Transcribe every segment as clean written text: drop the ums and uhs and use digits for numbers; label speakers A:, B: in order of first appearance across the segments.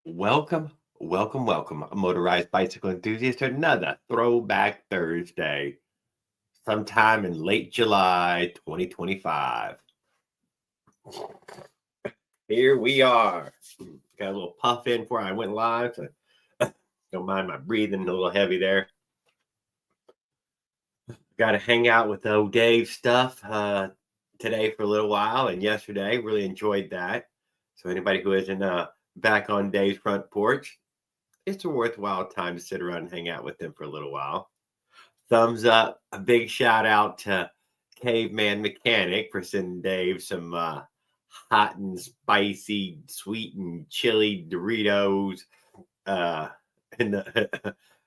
A: Welcome, welcome, motorized bicycle enthusiast, to another Throwback Thursday, sometime in late July 2025. Here we are. Got a little puff in before I went live, so don't mind my breathing a little heavy there. Got to hang out with old Dave stuff today for a little while, and yesterday really enjoyed that. So anybody who isn't back on Dave's front porch, it's a worthwhile time to sit around and hang out with them for a little while. Thumbs up. A big shout out to Caveman Mechanic for sending Dave some hot and spicy, sweet and chili Doritos. Uh, and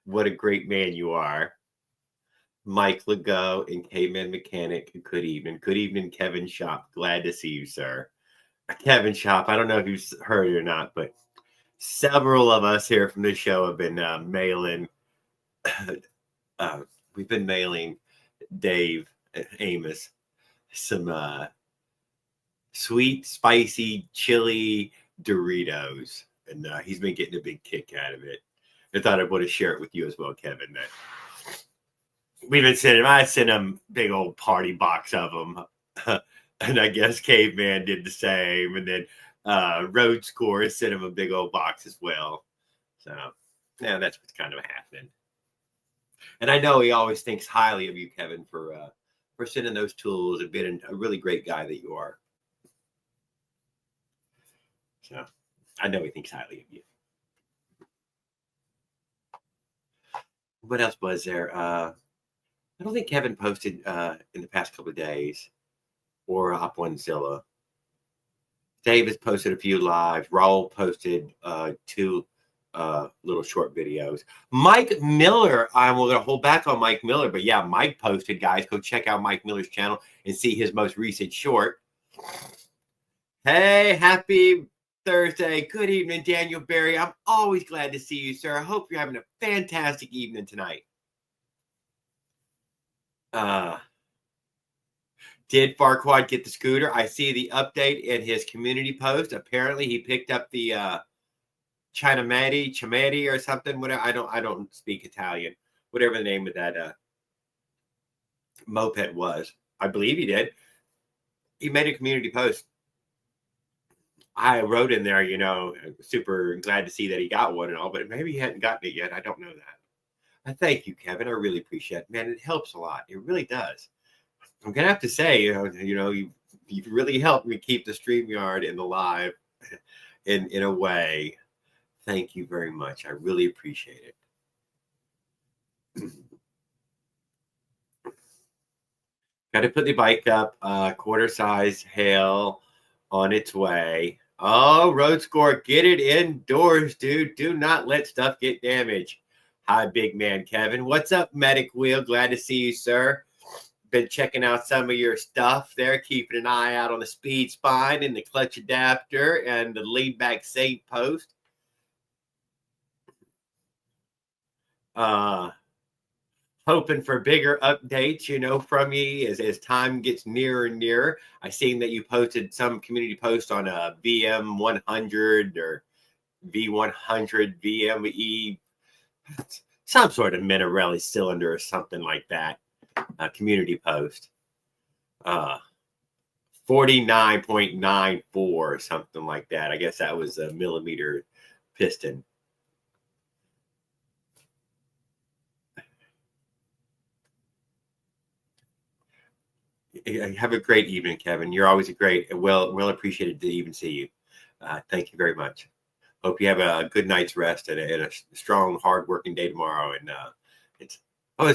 A: what a great man you are. Mike Legault and Caveman Mechanic, good evening. Good evening, Kevin Shop. Glad to see you, sir. Kevin Shop, I don't know if you've heard it or not, but several of us here from the show have been mailing. We've been mailing Dave Amos some sweet, spicy, chili Doritos, and he's been getting a big kick out of it. I thought I would to share it with you as well, Kevin. That we've been sending. I sent him big old party box of them, and I guess Caveman did the same, and then Road Score sent him a big old box as well. So yeah, that's what's kind of happening. And I know he always thinks highly of you, Kevin, for sending those tools and being a really great guy that you are. So I know he thinks highly of you. What else was there? I don't think Kevin posted in the past couple of days or up on Zilla. Dave has posted a few lives. Raul posted two little short videos. Mike Miller, I'm going to hold back on Mike Miller, but yeah, Mike posted, guys. Go check out Mike Miller's channel and see his most recent short. Hey, happy Thursday. Good evening, Daniel Berry. I'm always glad to see you, sir. I hope you're having a fantastic evening tonight. Did Farquad get the scooter? I see the update in his community post. Apparently, he picked up the Chamati or something. Whatever. I don't speak Italian. Whatever the name of that moped was. I believe he did. He made a community post. I wrote in there, super glad to see that he got one and all, but maybe he hadn't gotten it yet. I don't know that. I thank you, Kevin. I really appreciate it. Man, it helps a lot. It really does. I'm going to have to say, you really helped me keep the StreamYard and the live in a way. Thank you very much. I really appreciate it. Got to put the bike up, quarter size hail on its way. Oh, Road Score, get it indoors, dude. Do not let stuff get damaged. Hi, big man Kevin. What's up, Medic Wheel? Glad to see you, sir. Been checking out some of your stuff there, keeping an eye out on the speed spine and the clutch adapter and the lead back safe post. Hoping for bigger updates, from you as time gets nearer and nearer. I seen that you posted some community post on a VM100 or V100 VME, some sort of Minarelli cylinder or something like that. Community post. 49.94 or something like that. I guess that was a millimeter piston. Have a great evening, Kevin. You're always a great, well appreciated to even see you. Thank you very much. Hope you have a good night's rest and a strong, hard-working day tomorrow. And it's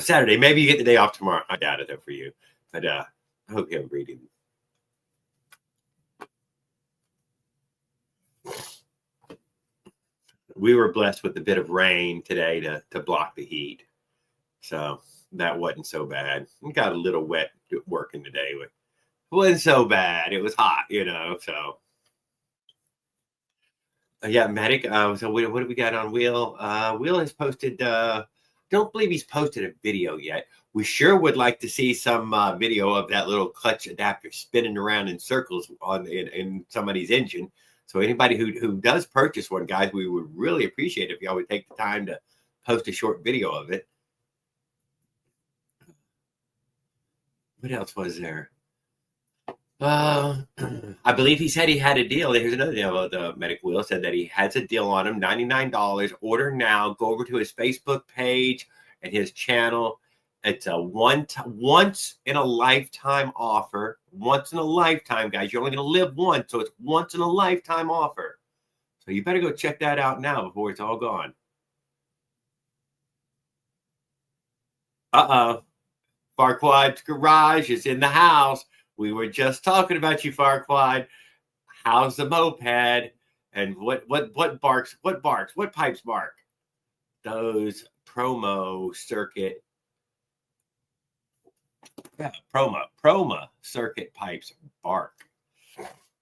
A: Saturday. Maybe you get the day off tomorrow. I doubt it though for you. But I hope you have a great evening. We were blessed with a bit of rain today to block the heat. So that wasn't so bad. We got a little wet working today, but it wasn't so bad. It was hot, so. Yeah, Medic. So what do we got on Wheel? Wheel has posted, don't believe he's posted a video yet. We sure would like to see some video of that little clutch adapter spinning around in circles in somebody's engine. So anybody who does purchase one, guys, we would really appreciate it if y'all would take the time to post a short video of it. What else was there? I believe he said he had a deal. Here's another deal. The Medic Wheel said that he has a deal on him, $99. Order now. Go over to his Facebook page and his channel. It's a once in a lifetime offer. Once in a lifetime, guys. You're only going to live once, so it's once in a lifetime offer. So you better go check that out now before it's all gone. Farquaad's Garage is in the house. We were just talking about you, Farquaad. How's the moped? And what barks? What barks? What pipes bark? Those promo circuit. Yeah, promo circuit pipes bark.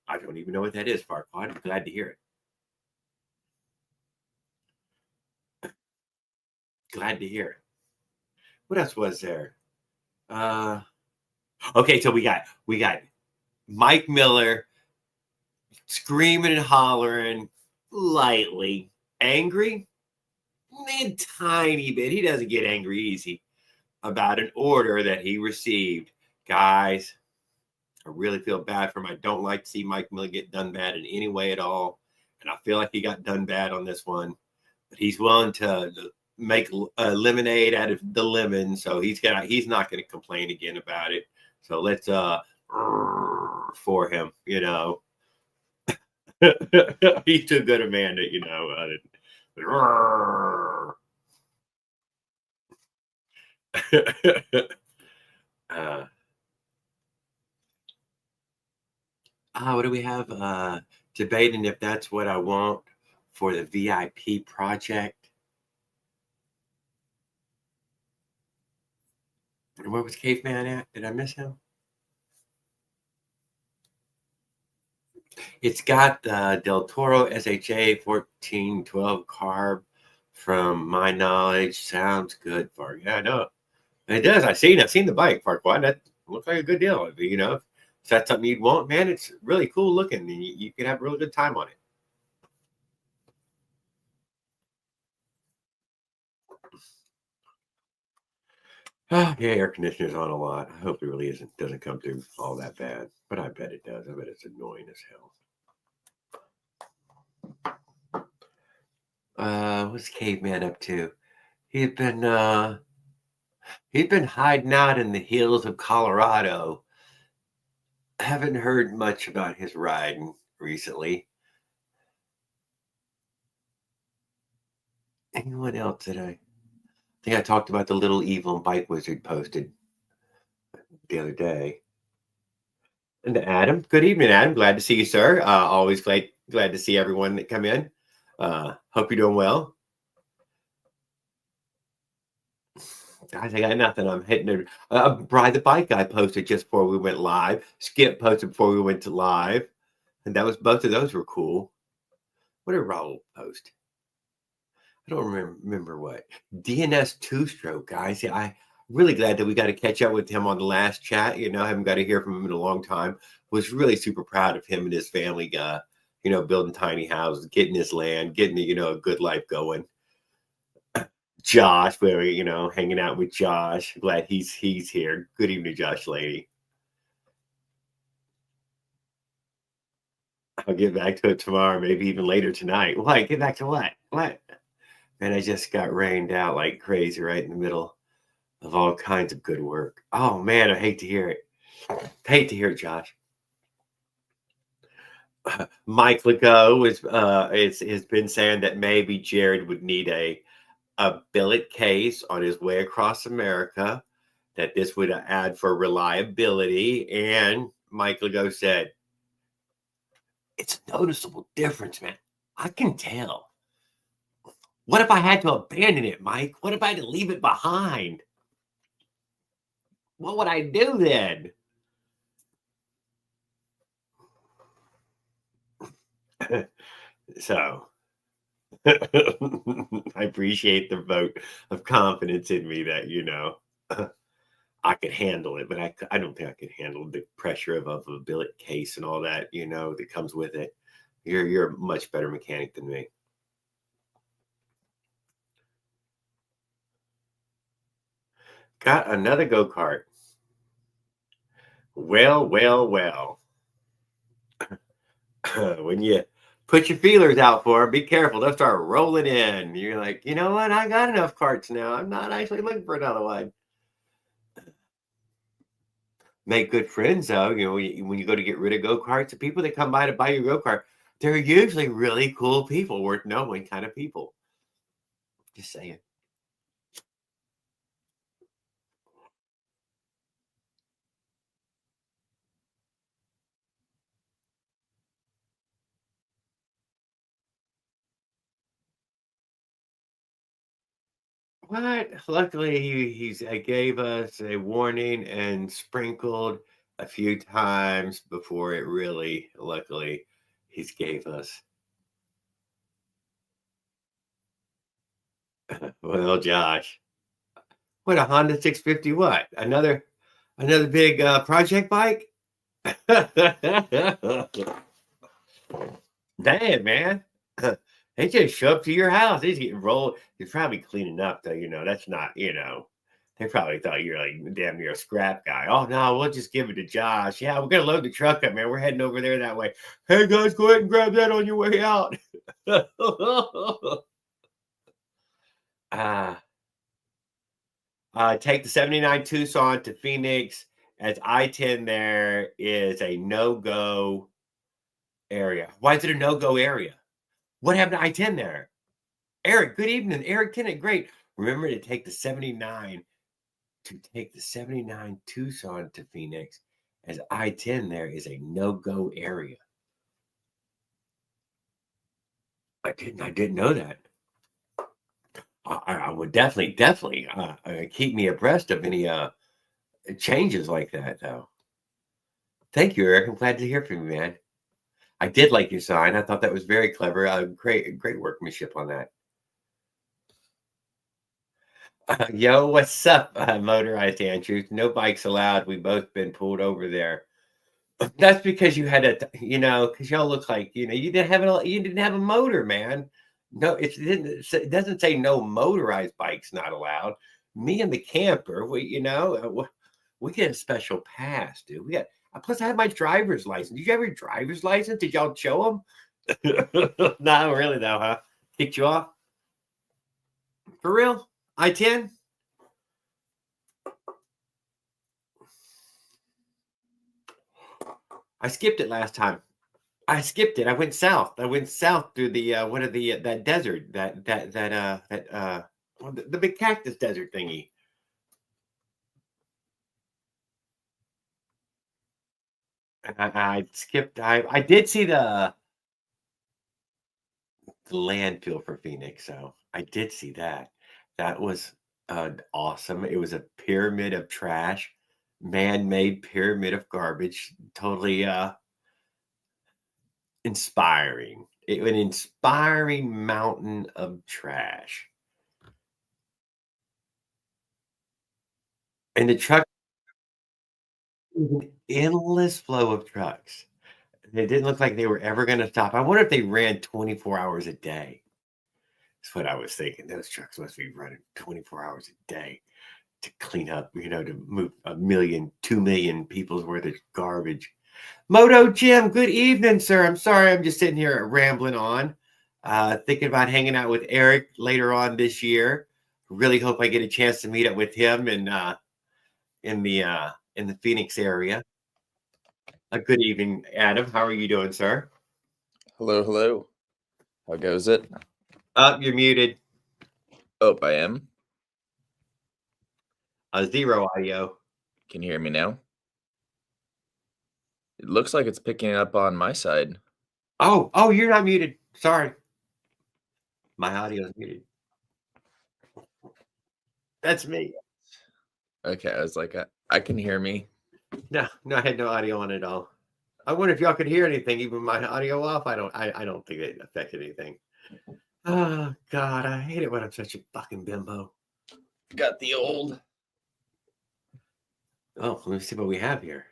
A: I don't even know what that is, Farquaad. I'm glad to hear it. Glad to hear it. What else was there? Okay, so we got Mike Miller screaming and hollering, lightly angry, a tiny bit. He doesn't get angry easy about an order that he received. Guys, I really feel bad for him. I don't like to see Mike Miller get done bad in any way at all, and I feel like he got done bad on this one. But he's willing to make lemonade out of the lemon, so he's not going to complain again about it. So let's for him, you know. He's too good a man to, you know. What do we have? Debating if that's what I want for the VIP project. Where was Caveman at? Did I miss him? It's got the Del Toro SHA 1412 carb. From my knowledge, sounds good, Farquaad. Yeah, I know it does. I've seen the bike, Farquaad. That looks like a good deal. You know, if that's something you'd want, man, it's really cool looking, and you could have a really good time on it. Yeah, air conditioner's on a lot. I hope it really doesn't come through all that bad, but I bet it does. I bet it's annoying as hell. What's Caveman up to? He's been hiding out in the hills of Colorado. Haven't heard much about his riding recently. Anyone else that I think I talked about the Little Evil Bike Wizard posted the other day. And Adam, good evening, Adam. Glad to see you, sir. Always glad to see everyone that come in. Hope you're doing well. Guys, I got nothing. I'm hitting it. Bride the Bike Guy posted just before we went live. Skip posted before we went to live. And that was both of those were cool. What did Raul post? I don't remember what. DNS two-stroke, guys. Yeah, I'm really glad that we got to catch up with him on the last chat. You know, I haven't got to hear from him in a long time. Was really super proud of him and his family, you know, building tiny houses, getting his land, getting, you know, a good life going. Josh, where you know, hanging out with Josh. Glad he's here. Good evening, Josh lady. I'll get back to it tomorrow, maybe even later tonight. What? Get back to what? What? And I just got rained out like crazy right in the middle of all kinds of good work. Oh man, I hate to hear it. Hate to hear it, Josh. Mike Legault has been saying that maybe Jared would need a billet case on his way across America, that this would add for reliability. And Mike Legault said, it's a noticeable difference, man. I can tell. What if I had to abandon it, Mike? What if I had to leave it behind? What would I do then? So I appreciate the vote of confidence in me that, you know, I could handle it, but I don't think I could handle the pressure of a billet case and all that, you know, that comes with it. You're a much better mechanic than me. Got another go-kart. Well. When you put your feelers out for them, be careful. They'll start rolling in. You're like, you know what? I got enough carts now. I'm not actually looking for another one. Make good friends though. You know, when you go to get rid of go-karts, the people that come by to buy your go-kart, they're usually really cool people, worth knowing kind of people. Just saying. What? Luckily, he's gave us a warning and sprinkled a few times before it really. Luckily, he's gave us. Well, Josh, what a Honda 650? What another big project bike? Damn, man. They just show up to your house. They just getting rolled. You're probably cleaning up, though. That's not, they probably thought you're like damn near a scrap guy. Oh, no, we'll just give it to Josh. Yeah, we're going to load the truck up, man. We're heading over there that way. Hey, guys, go ahead and grab that on your way out. uh, take the 79 Tucson to Phoenix as I-10 there is a no-go area. Why is it a no-go area? What happened to I-10 there? Eric, good evening. Eric Kennett, great. Remember to take the 79 Tucson to Phoenix as I-10 there is a no-go area. I didn't know that. I would definitely keep me abreast of any changes like that, though. Thank you, Eric. I'm glad to hear from you, man. I did like your sign. I thought that was very clever. Great workmanship on that. Yo, what's up, motorized Andrews? No bikes allowed. We both been pulled over there. That's because you had because y'all look like you didn't have a motor, man. No, it doesn't say no motorized bikes not allowed. Me and the camper, we get a special pass, dude. Plus I have my driver's license. Did you have your driver's license? Did y'all show them? Not really though, huh? Kicked you off? For real? I-10? I skipped it last time. I skipped it. I went south. I went south through the that desert, the big cactus desert thingy. I skipped. I did see the landfill for Phoenix, so I did see that. That was awesome. It was a pyramid of trash, man-made pyramid of garbage. Totally inspiring. An inspiring mountain of trash. And the truck was an endless flow of trucks. It didn't look like they were ever gonna stop. I wonder if they ran 24 hours a day. That's what I was thinking. Those trucks must be running 24 hours a day to clean up, to move 1,000,000, 2,000,000 people's worth of garbage. Moto Jim, good evening, sir. I'm sorry, I'm just sitting here rambling on, thinking about hanging out with Eric later on this year. Really hope I get a chance to meet up with him in the Phoenix area. Good evening, Adam. How are you doing, sir?
B: Hello. How goes it?
A: You're muted.
B: Oh, I am.
A: Zero audio.
B: Can you hear me now? It looks like it's picking up on my side.
A: Oh, you're not muted. Sorry. My audio is muted. That's me.
B: Okay, I was like, I can hear me.
A: No, I had no audio on at all. I wonder if y'all could hear anything, even my audio off. I don't think it affected anything. Oh God, I hate it when I'm such a fucking bimbo.
B: Got the old.
A: Oh, let me see what we have here.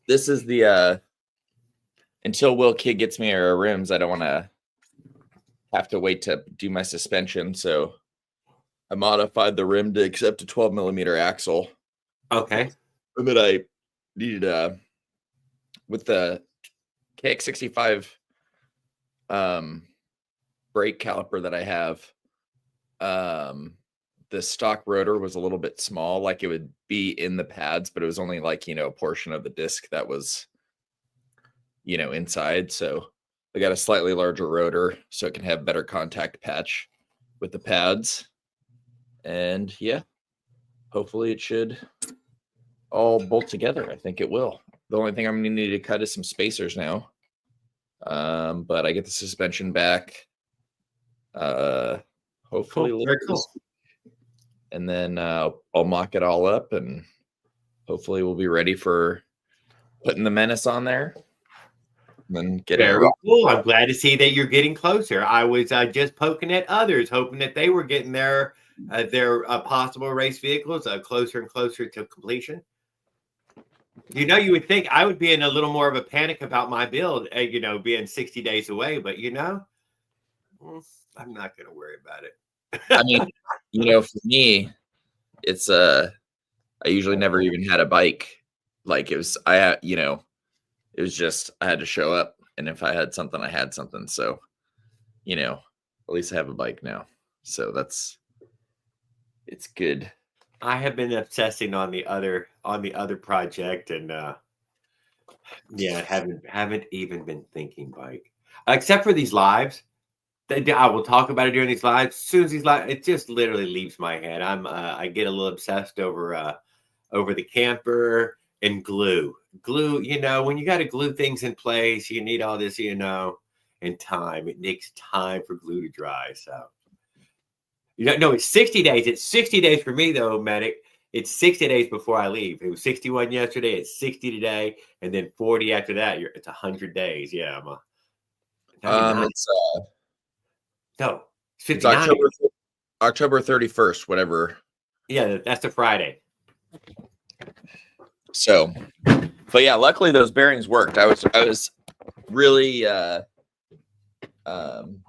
B: This is the until Will Kid gets me our rims, I don't want to have to wait to do my suspension. So I modified the rim to accept a 12 millimeter axle.
A: Okay.
B: And then I needed with the KX65 brake caliper that I have, the stock rotor was a little bit small, like it would be in the pads, but it was only like, a portion of the disc that was, inside. So I got a slightly larger rotor so it can have better contact patch with the pads. And yeah, hopefully it should all bolt together. I think it will. The only thing I'm going to need to cut is some spacers now. But I get the suspension back. Hopefully,
A: Cool. Very cool.
B: And then I'll mock it all up, and hopefully we'll be ready for putting the Menace on there. And then get
A: Very cool. I'm glad to see that you're getting closer. I was just poking at others, hoping that they were getting their possible race vehicles closer and closer to completion. You would think I would be in a little more of a panic about my build, being 60 days away, but I'm not going to worry about it.
B: I mean, for me, it's I usually never even had a bike. Like it was just I had to show up, and if I had something, I had something. So, at least I have a bike now. So it's good.
A: I have been obsessing on the other project, and haven't even been thinking bike, except for these lives. I will talk about it during these lives. As soon as these lives, it just literally leaves my head. I get a little obsessed over the camper and glue. Glue, when you got to glue things in place, you need all this, and time. It takes time for glue to dry. So, no, it's 60 days. It's 60 days for me though, Medic. It's 60 days before I leave. It was 61 yesterday. It's 60 today, and then 40 after that. It's 100 days. Yeah, no,
B: it's October 31st, whatever.
A: Yeah, that's a Friday.
B: So, but yeah, luckily those bearings worked. I was really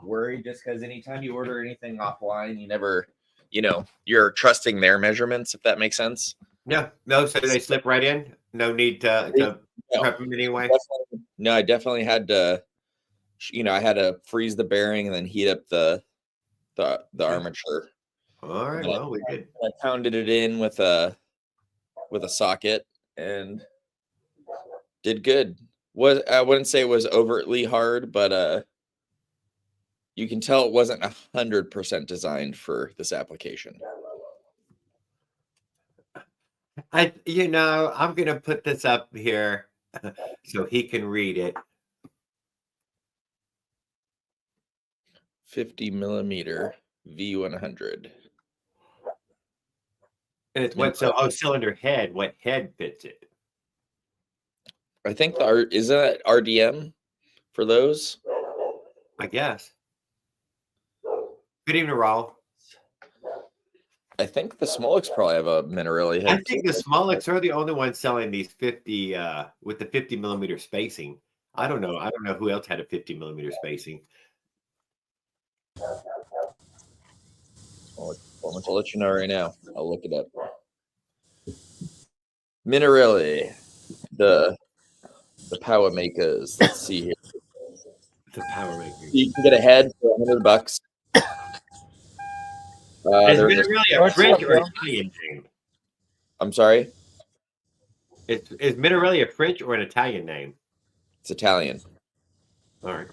B: worried just because anytime you order anything offline, you never, you're trusting their measurements, if that makes sense.
A: Yeah, no, so they slip right in. No need to prep them anyway.
B: No, I definitely had to. I had to freeze the bearing and then heat up the armature.
A: All right, well, we did.
B: I pounded it in with a socket and did good. I wouldn't say it was overtly hard, but you can tell it wasn't 100% designed for this application.
A: I'm gonna put this up here so he can read it.
B: 50 millimeter V100.
A: And it's cylinder head. What head fits it?
B: I think is that RDM for those?
A: I guess. Good evening, Raul.
B: I think the Smolix probably have a Minarelli head.
A: I think the Smolix are the only ones selling these 50 with the 50 millimeter spacing. I don't know who else had a 50 millimeter spacing.
B: I'll let you know right now. I'll look it up. Minarelli, the power makers. Let's see here.
A: The power makers.
B: You can get a head for $100.
A: Is Minarelli a French or Italian name?
B: I'm sorry?
A: Is Minarelli a French or an Italian name?
B: It's Italian.
A: All right.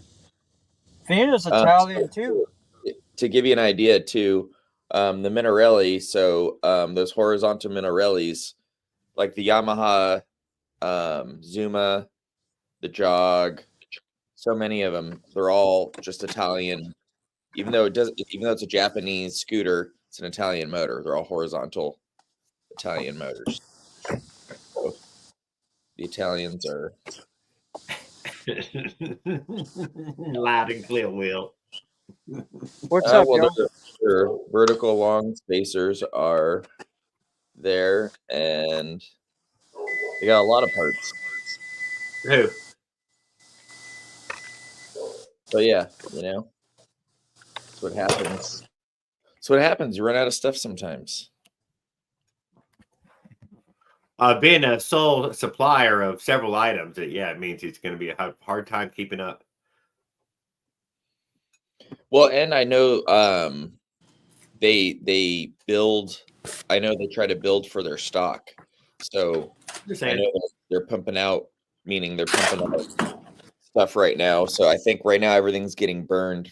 C: Fina's Italian too.
B: To give you an idea too, the Minarelli, so those horizontal Minarellis, like the Yamaha Zuma, the Jog, so many of them, they're all just Italian. Even though it's a Japanese scooter, it's an Italian motor. They're all horizontal Italian motors. So the Italians are
A: loud and clear, Will.
C: What's up,
B: well,
C: yo?
B: their vertical long spacers are there, and they got a lot of parts.
A: Who?
B: But yeah, that's what happens. That's what happens. You run out of stuff sometimes.
A: Being a sole supplier of several items, it means it's going to be a hard time keeping up.
B: Well, and I know they build. I know they try to build for their stock. So I know they're pumping out, meaning they're pumping out stuff right now. So I think right now everything's getting burned.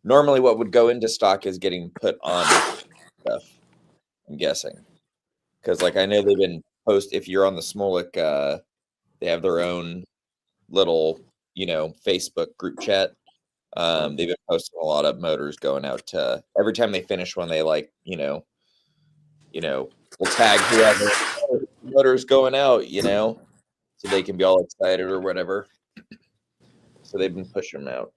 B: Normally, what would go into stock is getting put on stuff. I'm guessing because, like, I know they've been if you're on the Smolik, they have their own little, Facebook group chat. They've been posting a lot of motors going out to every time they finish one. They we'll tag whoever motors going out, so they can be all excited or whatever. So they've been pushing them out.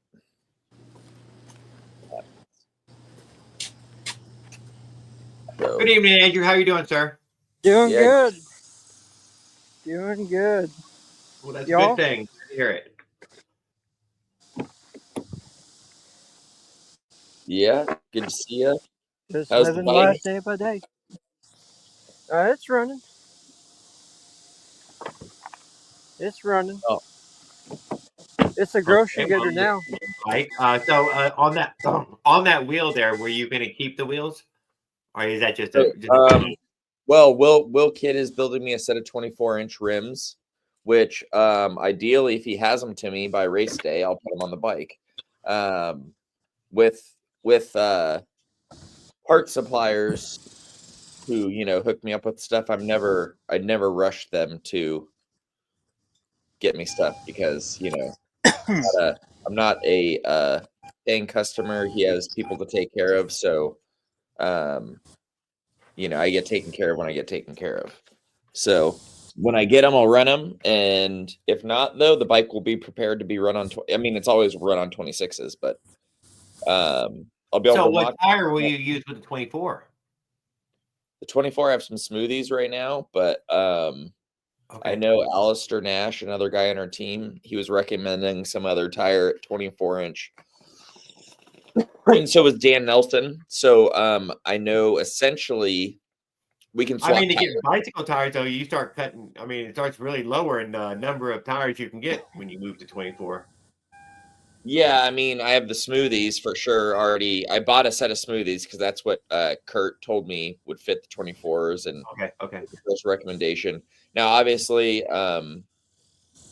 B: So,
A: good evening, Andrew. How are you doing, sir?
C: Doing good. Doing good.
A: Well, that's a good thing. Good to hear it.
B: Yeah, good to see you.
C: Just living life day by day. It's running. It's running.
B: Oh.
C: It's a grocery getter now.
A: Right. So on that wheel there, were you going to keep the wheels, or is that just
B: well, Will Kidd is building me a set of 24-inch rims, which ideally, if he has them to me by race day, I'll put them on the bike. With part suppliers who hook me up with stuff, I'd never rush them to get me stuff because I'm not a paying customer. He has people to take care of, so I get taken care of when I get taken care of. So when I get them, I'll run them, and if not, though, the bike will be prepared to be run on. It's always run on 26s, but I'll be able to.
A: So what tire will you use with the 24?
B: The 24, I have some smoothies right now, but I know Alistair Nash, another guy on our team, he was recommending some other tire at 24-inch. And so was Dan Nelson. So I know essentially we can swap.
A: To get bicycle tires, though, you start cutting. It starts really lowering the number of tires you can get when you move to 24.
B: Yeah, I have the smoothies for sure already. I bought a set of smoothies because that's what Kurt told me would fit the 24s, and first recommendation. Now, obviously,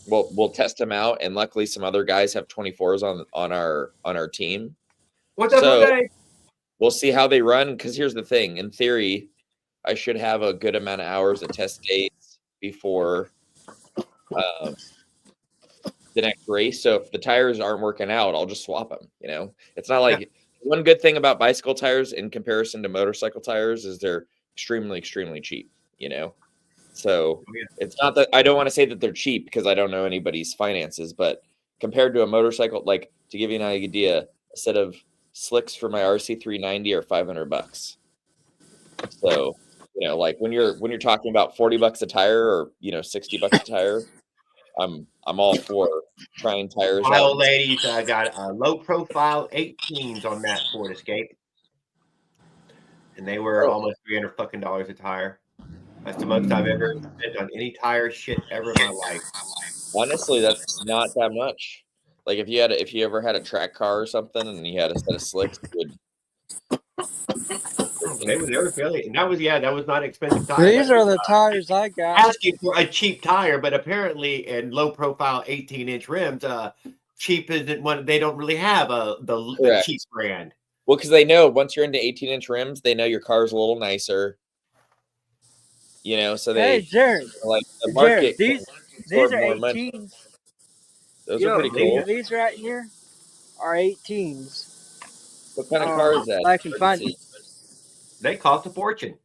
B: we'll test them out, and luckily, some other guys have 24s on our team.
A: What's up, okay?
B: We'll see how they run. Because here's the thing: in theory, I should have a good amount of hours of test days before the next race. So if the tires aren't working out, I'll just swap them. It's not like one good thing about bicycle tires in comparison to motorcycle tires is they're extremely, extremely cheap. So it's not that I don't want to say that they're cheap because I don't know anybody's finances, but compared to a motorcycle, like to give you an idea, a set of slicks for my RC390 are $500. So like when you're talking about $40 a tire or $60 a tire, I'm all for trying tires.
A: My old ladies got low profile 18s on that Ford Escape, and they were almost $300 a tire. That's the most I've ever spent on any tire shit ever in my life.
B: Honestly, that's not that much. Like if you ever had a track car or something and you had a set of slicks,
A: they were fairly. That was not expensive tire.
C: These are the tires I got.
A: Asking for a cheap tire, but apparently in low profile 18-inch rims, cheap isn't one. They don't really have the cheap brand.
B: Well, because they know once you're into 18-inch rims, they know your car's a little nicer. So they
C: Jared,
B: like the market.
C: Jared, these are 18s.
B: Those are pretty cool.
C: These right here are 18s.
B: What kind of car is that?
C: I can find it.
A: They cost a fortune.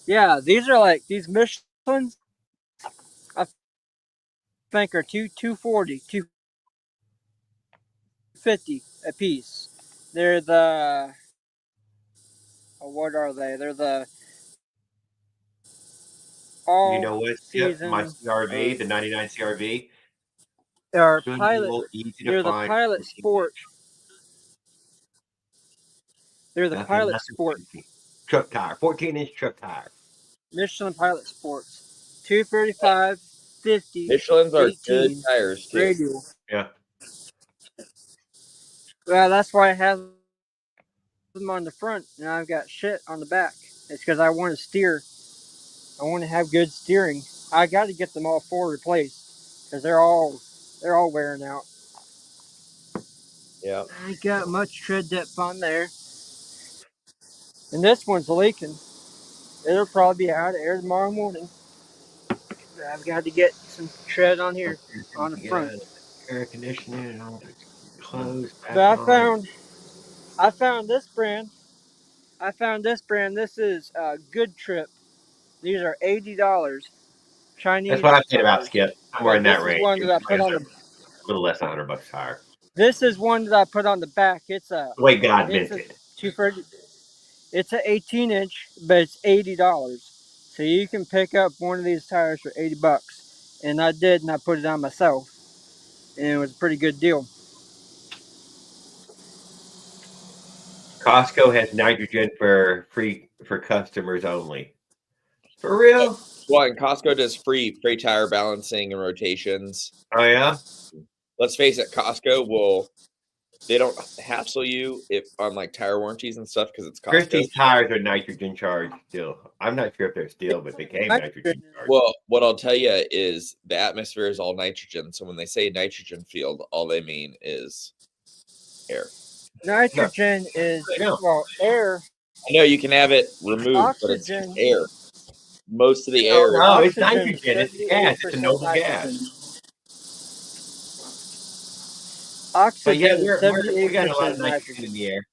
C: Yeah, these are like these Michelins. I think are 240, 250 a piece. They're the. What are they? They're the.
A: You know what? My CRV, the 99 CRV.
C: are
A: Good,
C: pilot.
A: old, easy to
C: They're the
A: find.
C: Pilot Sport. They're the
A: Nothing,
C: Pilot
A: nothing
C: Sport.
A: fancy. Truck tire, 14-inch truck tire.
C: Michelin Pilot Sports. 235, 50,
B: Michelin's are good
C: 18
B: tires too.
C: radial.
A: Yeah.
C: Well, that's why I have them on the front and I've got shit on the back. It's because I want to steer. I want to have good steering. I got to get them all four replaced because they're all wearing out.
B: Yeah.
C: I got much tread depth on there, and this one's leaking. It'll probably be out of air tomorrow morning. I've got to get some tread on here on the front.
A: Air conditioning and all the clothes back
C: But
A: on.
C: I found this brand. This is Good Trip. These are $80
A: That's
C: Chinese
A: what I paid about,
C: tires.
A: Skip. Somewhere
C: But
A: in that
C: this is
A: range.
C: one
A: It
C: that
A: was
C: I
A: like
C: put on the.
A: a little less than $100 higher.
C: This is one that I put on the back.
A: The way God
C: It's
A: meant
C: a
A: it.
C: 230. It's an 18-inch, but it's $80. So you can pick up one of these tires for $80. And I did, and I put it on myself, and it was a pretty good deal.
A: Costco has nitrogen for free for customers only. For real?
B: Well, and Costco does free tire balancing and rotations.
A: Oh yeah.
B: Let's face it, Costco they don't hassle you if on like tire warranties and stuff because it's Costco.
A: Christie's tires are nitrogen charged still. I'm not sure if they're still, but they came nitrogen charged.
B: Well, what I'll tell you is the atmosphere is all nitrogen. So when they say nitrogen field, all they mean is air.
C: Nitrogen is, well, air.
B: I know you can have it removed, but it's
C: Oxygen.
B: air. Most of the air.
A: No, it's
C: Oxygen,
A: nitrogen. It's gas. It's a
C: 78%
A: noble
C: nitrogen.
A: gas. But yeah,
C: Oxygen is
A: we got a lot
C: 78%
A: of nitrogen
C: nitrogen.
A: in the air.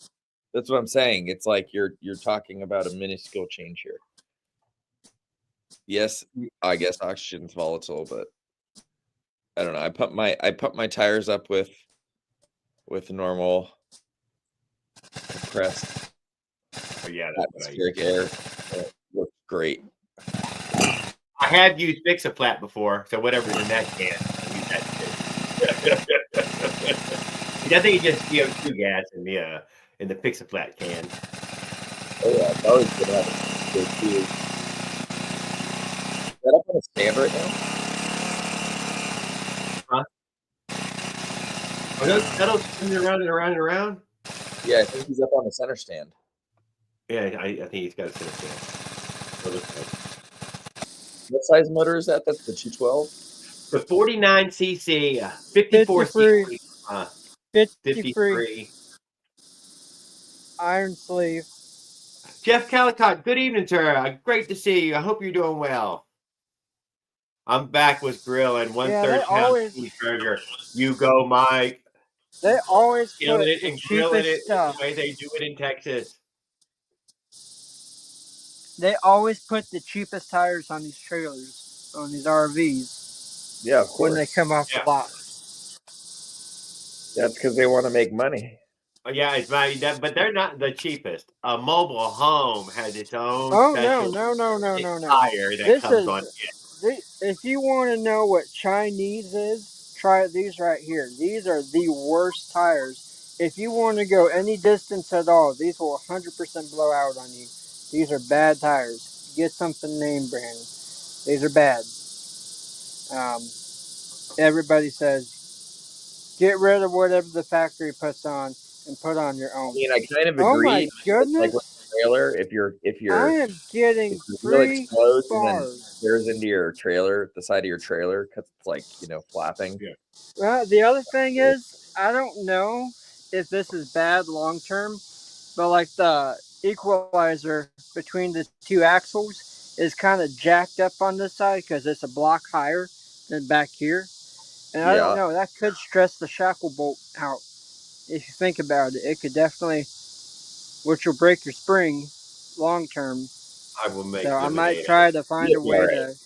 B: That's what I'm saying. It's like you're talking about a minuscule change here. Yes, I guess oxygen's volatile, but I don't know. I pump my tires up with normal compressed
A: Oh, yeah, that's what I use.
B: atmospheric air. It looks great.
A: I have used Fix-A-Flat before, so whatever's in that can, I use that too. I think you just CO2 gas in the Fix-A-Flat can.
B: Oh yeah, it's always good to have it. Is that up on a stand right now?
A: Huh? Are those pedals spinning around and around and around?
B: Yeah, I think he's up on the center stand.
A: Yeah, I think he's got a center stand.
B: What size motor is that? That's the 212?
A: The 49cc, 54cc, 53.
C: Iron sleeve.
A: Jeff Calicott, good evening, sir. Great to see you. I hope you're doing well. I'm back with grill and 1/3 pound cheeseburger. You go, Mike.
C: They always put
A: Killing it
C: the
A: and grilling
C: cheapest
A: it
C: stuff.
A: the way they do it in Texas.
C: They always put the cheapest tires on these trailers, on these RVs.
B: Yeah, of course.
C: When they come off the lot.
B: That's because they want to make money.
A: Oh, yeah, it's but they're not the cheapest. A mobile home has its own
C: special
A: tire that comes on it.
C: If you want to know what Chinese is, try these right here. These are the worst tires. If you want to go any distance at all, these will 100% blow out on you. These are bad tires. Get something name brand. These are bad. Everybody says, get rid of whatever the factory puts on and put on your own.
B: I mean, I kind of agree.
C: Oh my goodness!
B: Like with the trailer, if you're
C: I am getting free
B: explodes and then
C: bars.
B: tears into your trailer, the side of your trailer, because it's like flapping.
A: Yeah.
C: Well, the other thing is, I don't know if this is bad long term, but like the equalizer between the two axles is kind of jacked up on this side because it's a block higher than back here. And I don't know, that could stress the shackle bolt out. If you think about it, it could definitely, which will break your spring long term.
A: I will make.
C: So I might try to find a way
A: to.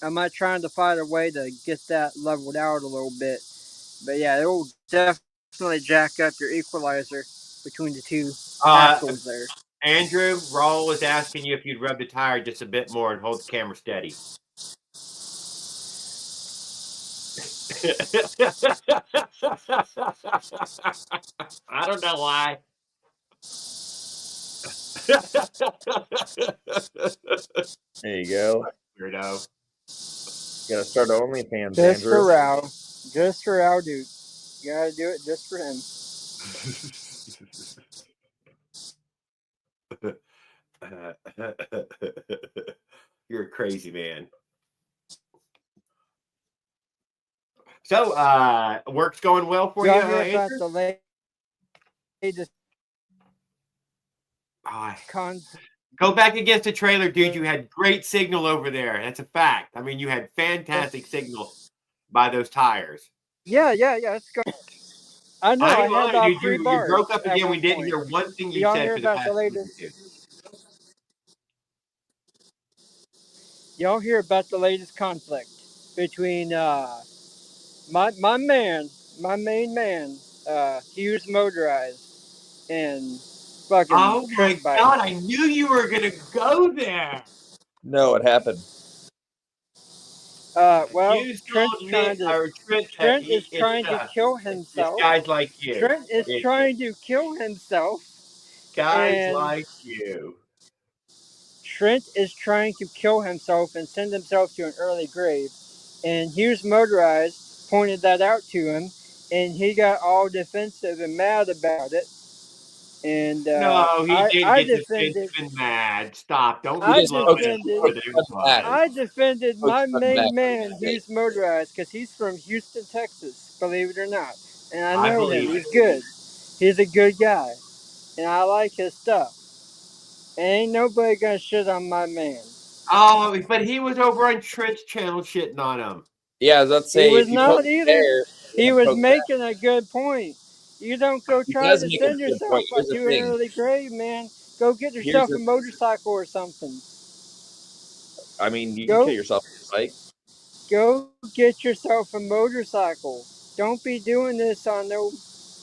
C: I might try to find a way to get that leveled out a little bit. But yeah, it will definitely jack up your equalizer between the two axles there.
A: Andrew, Raul was asking you if you'd rub the tire just a bit more and hold the camera steady. I don't know why.
B: There you go.
A: Weirdo.
B: You gotta start OnlyFans,
C: Just for
B: Andrew.
C: Rao. Just for Rao, dude. You gotta do it just for him.
A: You're a crazy man. So, work's going well for you,
C: Y'all hear about
A: Andrew?
C: the latest
A: Ah,
C: cons?
A: go back against the trailer, dude. You had great signal over there. That's a fact. I mean, you had fantastic signal by those tires.
C: Yeah, it's going. I know.
A: I
C: I
A: ain't
C: had
A: lying,
C: about
A: dude.
C: 3
A: You
C: bars
A: broke up
C: at
A: again. We
C: one
A: didn't
C: point.
A: hear one thing
C: Do
A: you
C: y'all
A: said
C: hear
A: for the
C: about the
A: past week or
C: latest?
A: two.
C: Y'all hear about the latest conflict between my man, my main man, Hughes Motorized, and fucking
A: Oh my
C: Trent Bike.
A: God! I knew you were gonna go there.
B: No, it happened.
C: Well,
A: Hughes
C: Trent's
A: told
C: trying
A: Nick
C: to.
A: or Trent.
C: Trent is
A: It's
C: trying to kill
A: it's
C: himself.
A: guys like you.
C: Trent is
A: It's
C: trying to kill himself,
A: guys
C: and
A: like you.
C: Trent is trying to kill himself and send himself to an early grave. And Hughes Motorized pointed that out to him, and he got all defensive and mad about it. And
A: No, he didn't
C: I
A: get defensive
C: defended,
A: and mad. Stop! Don't
B: He
C: I
B: just
A: reload it
C: defended,
A: more than it
B: back.
A: was.
C: I defended
B: Coach
C: my
B: Trent back.
C: main man, Hughes Motorized, because he's from Houston, Texas. Believe it or not, and I
A: I
C: know him.
A: believe it.
C: He's good. He's a good guy, and I like his stuff. And ain't nobody gonna shit on my man.
A: Oh, but he was over on Trent's channel shitting on him.
B: Yeah, I was about to
C: He
B: say
C: was
B: if you poke
C: not
B: the
C: either.
B: bear, you're
C: He
B: gonna
C: was
B: poke back.
C: making a good point. You don't go
B: He
C: try
B: does
C: to
B: make a
C: send
B: good
C: yourself
B: point. Here's the
C: to an
B: thing.
C: early grave, man. Go get
B: Here's
C: yourself a
B: the.
C: motorcycle or something.
B: I mean, you can kill
C: Go
B: yourself with a bike.
C: go get yourself a motorcycle. Don't be doing this on no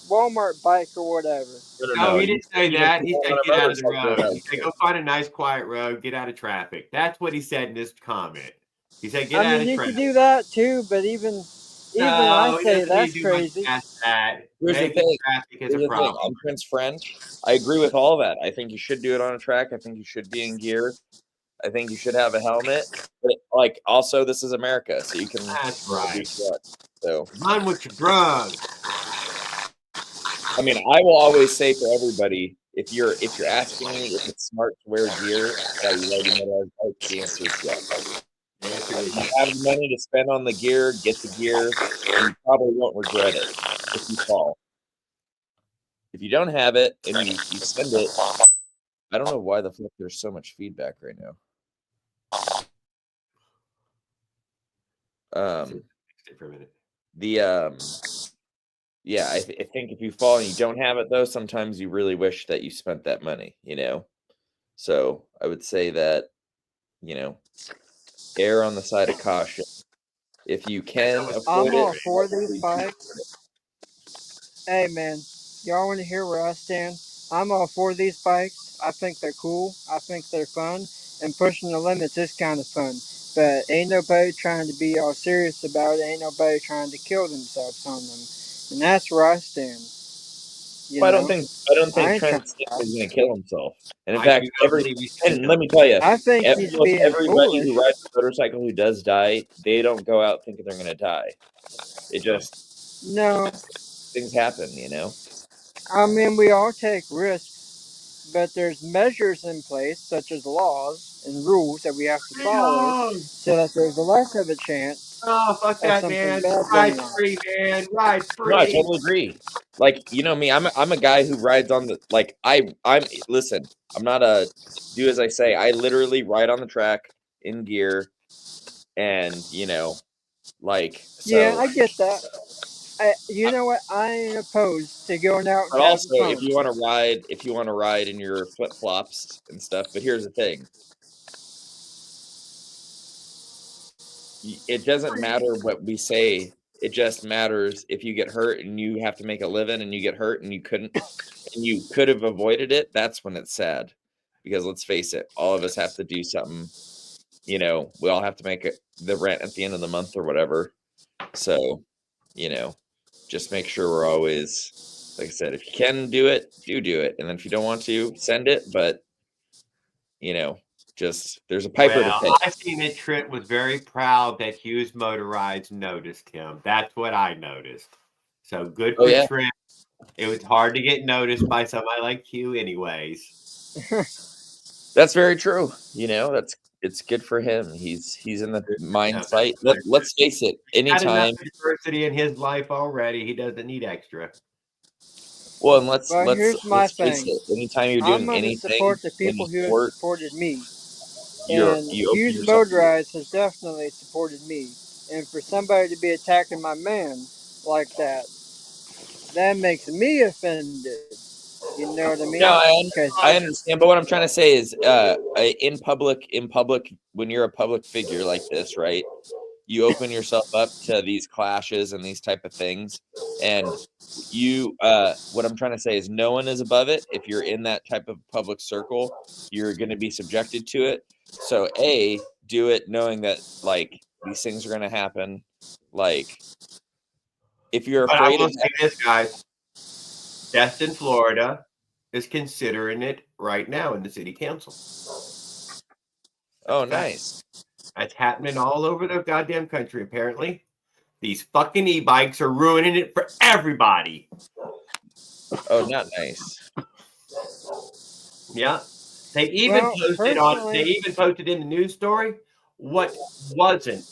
C: Walmart bike or whatever.
A: No,
B: No.
A: he
B: You
A: didn't say
B: even
A: that. He
B: on
A: said
B: a
A: get out of the
B: motorcycle.
A: road. He said go find a nice quiet road, get out of traffic. That's what he said in this comment. He said get
C: I
A: out
C: mean,
A: of
C: you could
A: traffic.
C: do that too, but even I
A: No, he
C: say
A: doesn't need
C: that's
A: to do much
C: crazy.
A: past that.
B: Here's the
A: Maybe
B: thing.
A: traffic is a
B: Here's the thing.
A: problem.
B: I'm Trent's friend. I agree with all that. I think you should do it on a track. I think you should be in gear. I think you should have a helmet. But like, also, this is America, so you can
A: That's
B: do
A: right.
B: what. So,
A: Run with your drugs.
B: I mean, I will always say for everybody, if you're asking me if it's smart to wear gear while you're riding motorized bike, the answer is yes.
A: The answer is
B: If you
A: yes.
B: have the money to spend on the gear, get the gear, and you probably won't regret it if you fall. If you don't have it and you spend it, I don't know why the fuck there's so much feedback right now.
A: Stay for a minute.
B: Yeah, I think if you fall and you don't have it though, sometimes you really wish that you spent that money, you know. So I would say that, you know, err on the side of caution. If you can afford
C: I'm
B: it,
C: all for these
B: probably do
C: bikes. Hey man, y'all want to hear where I stand? I'm all for these bikes. I think they're cool. I think they're fun, and pushing the limits is kind of fun. But ain't nobody trying to be all serious about it. Ain't nobody trying to kill themselves on them, and that's where I stand. You
B: Well,
C: know,
B: I don't
C: I
B: think
C: ain't trying
B: Trent
C: to
B: Sick
C: die.
B: is going to kill himself. And in
A: I do
B: fact,
A: not believe he's gonna
B: and
A: kill
B: let me tell you,
C: I think he's
B: almost
C: being
B: everybody
C: foolish.
B: who rides a motorcycle who does die, they don't go out thinking they're going to die. It just
C: No,
B: things happen, you know.
C: I mean we all take risks, but there's measures in place such as laws and rules that we have to
A: Right
C: follow
A: on.
C: so that there's less of a chance
A: Oh, fuck
C: of
A: that,
C: something
A: man.
C: bad
A: Ride
C: going on.
A: free, man. Ride
B: No, I
A: free.
B: totally agree. Like, you know me, I'm a guy who rides on the like I'm listen, I'm not a do as I say. I literally ride on the track in gear and, you know, like
C: Yeah,
B: so
C: I get that. You know what? I ain't opposed to going out and
B: but
C: having
B: also
C: fun.
B: if you want to ride in your flip-flops and stuff, but here's the thing. It doesn't matter what we say. It just matters if you get hurt and you have to make a living and you get hurt and you could have avoided it. That's when it's sad. Because let's face it, all of us have to do something. You know, we all have to make the rent at the end of the month or whatever. So just make sure we're always, like I said, if you can do it, do it. And then if you don't want to, send it. But, just there's a piper to pay.
A: I seen that Trent was very proud that Hughes Motorized noticed him. That's what I noticed. So good for Trent. It was hard to get noticed by somebody like Hugh anyways.
B: That's very true. It's good for him. He's in the mine site. Let's face it. Anytime
A: adversity in his life already, he doesn't need extra.
B: Well, and let's
C: here's my thing.
B: Anytime you're doing anything,
C: support the people who have supported me. And Hughes Motorized has definitely supported me. And for somebody to be attacking my man like that makes me offended. You know what I mean?
B: No, I understand. But what I'm trying to say is, in public, when you're a public figure like this, right? You open yourself up to these clashes and these type of things. And what I'm trying to say is no one is above it. If you're in that type of public circle, you're going to be subjected to it. So do it knowing that like these things are going to happen. Like if you're afraid
A: of this, guys, Destin, Florida is considering it right now in the city council.
B: Oh, nice.
A: That's happening all over the goddamn country, apparently. These fucking e-bikes are ruining it for everybody.
B: Oh, not nice.
A: Yeah. They even posted in the news story what wasn't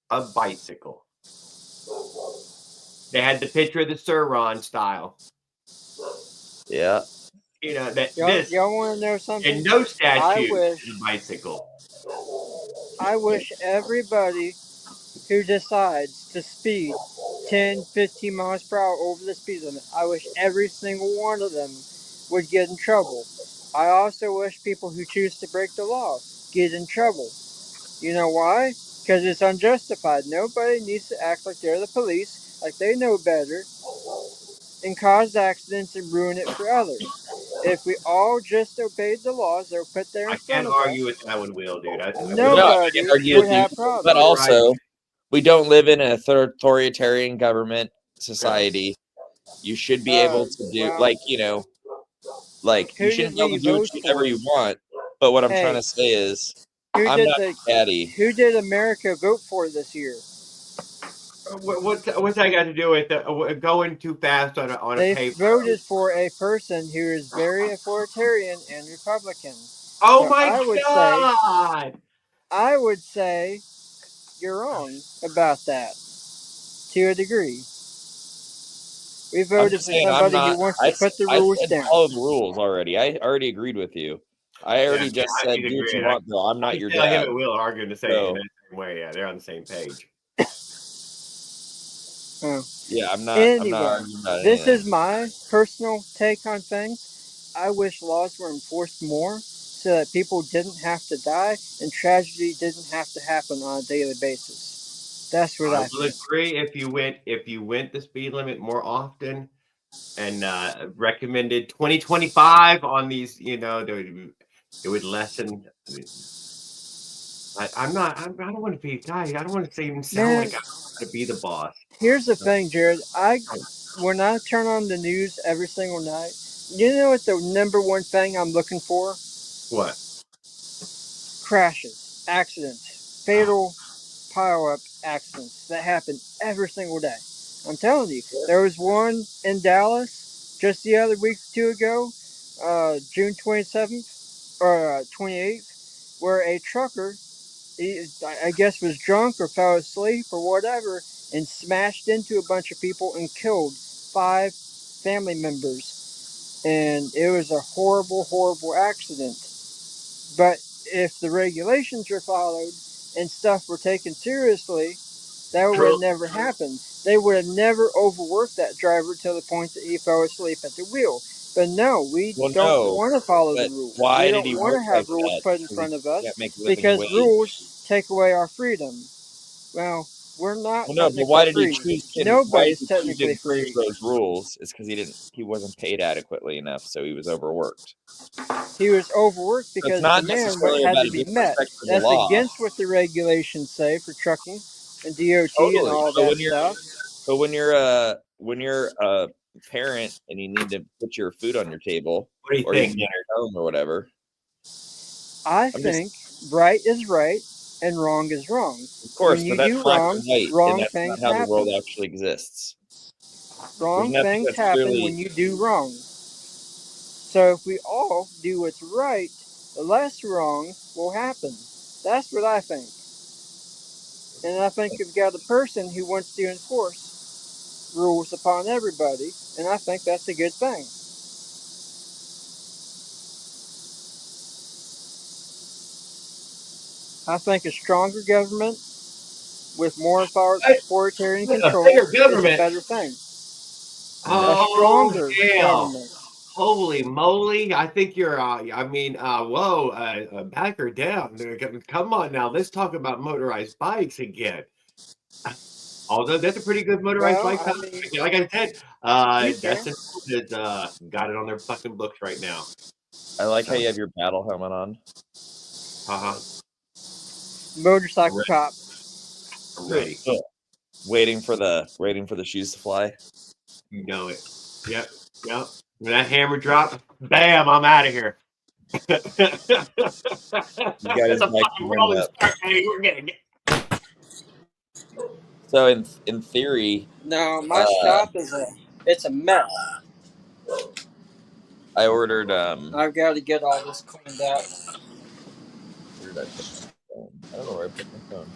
A: a bicycle. They had the picture of the Sur-Ron style.
B: Yeah.
C: Y'all want to know something?
A: And no statue is a bicycle.
C: I wish everybody who decides to speed 10, 15 miles per hour over the speed limit, I wish every single one of them would get in trouble. I also wish people who choose to break the law get in trouble. You know why? Because it's unjustified. Nobody needs to act like they're the police, like they know better, and cause accidents and ruin it for others. If we all just obeyed the laws that were put there in front of us, I can't argue with that one, Will, dude. Nobody would have problems.
B: But also, we don't live in an authoritarian government society. You should be able to do, you shouldn't be able to do whatever you want. But what I'm trying to say is, I'm not a caddy.
C: Who did America vote for this year?
A: What's that got to do with going too fast on a paper?
C: They voted for a person who is very authoritarian and Republican.
A: Oh so my God!
C: I would say you're wrong about that to a degree. We voted for somebody who wants to put the rules down.
B: I follow the rules already. I already agreed with you. I already just said, do what you want, Bill. I'm not your dad.
A: Him and Will are arguing the same way. Yeah, they're on the same page.
B: Yeah, I'm not.
C: Anyway,
B: I'm not arguing about
C: this is my personal take on things. I wish laws were enforced more so that people didn't have to die and tragedy didn't have to happen on a daily basis. That's what I think.
A: I will agree if you went the speed limit more often and recommended 2025 on these, it would lessen. I don't want to be, guys. I don't want to even sound like I want to be the boss.
C: Here's the thing, Jared. When I turn on the news every single night, you know what the number one thing I'm looking for?
A: What?
C: Crashes, accidents, fatal pile-up accidents that happen every single day. I'm telling you, there was one in Dallas just the other week or two ago, June 27th or 28th, where a trucker, I guess, was drunk or fell asleep or whatever, and smashed into a bunch of people and killed 5 family members. And it was a horrible, horrible accident. But if the regulations were followed and stuff were taken seriously, that would have never happened. They would have never overworked that driver to the point that he fell asleep at the wheel. But no, we don't want to follow the rules.
B: Why
C: we don't want to have rules put in front of us because rules take away our freedom. Well, we're not.
B: Well, no, but why did he choose? Nobody's technically free. Those rules is because he wasn't paid adequately enough, so he was overworked.
C: He was overworked because the demand had to be met. That's against what the regulations say for trucking and DOT and all that stuff.
B: But when you're a parent and you need to put your food on your table
A: What do you
B: or you
A: think?
B: need your home or whatever,
C: I
B: I'm
C: think right is right and wrong is wrong.
B: of course,
C: When
B: but
C: you
B: that's
C: do
B: black and
C: wrong,
B: white, and
C: wrong
B: that's not
C: things
B: how the world
C: happen.
B: actually exists. There's
C: Wrong
B: nothing
C: things
B: that's
C: happen
B: clearly.
C: when you do wrong. So if we all do what's right, the less wrong will happen. That's what I think. And I think you've got a person who wants to enforce rules upon everybody, and I think that's a good thing. I think a stronger government with more authoritarian
A: A
C: control
A: bigger
C: is a
A: government.
C: better thing. A
A: Oh
C: stronger
A: hell!
C: government.
A: Holy moly! I think you're. Whoa! Back her down. Come on now. Let's talk about motorized bikes again. Although that's a pretty good motorized
C: Well,
A: bike.
C: I mean,
A: Like I said,
C: okay.
A: Dustin has got it on their fucking books right now.
B: I like how
A: So,
B: you have your battle helmet on.
A: uh-huh.
C: Motorcycle cop.
A: I'm ready.
B: Waiting for the shoes to fly.
A: You know it. Yep. Yep. When that hammer drop, bam! I'm out of here. It's
B: You got
A: a
B: his bike
A: fucking
B: warmed
A: rolling
B: up.
A: start, baby. We're gonna get.
B: So in theory,
C: No, my shop is it's a mess.
B: I ordered
C: I've got to get all this cleaned out.
B: where did I put my phone? I don't know where I put my phone.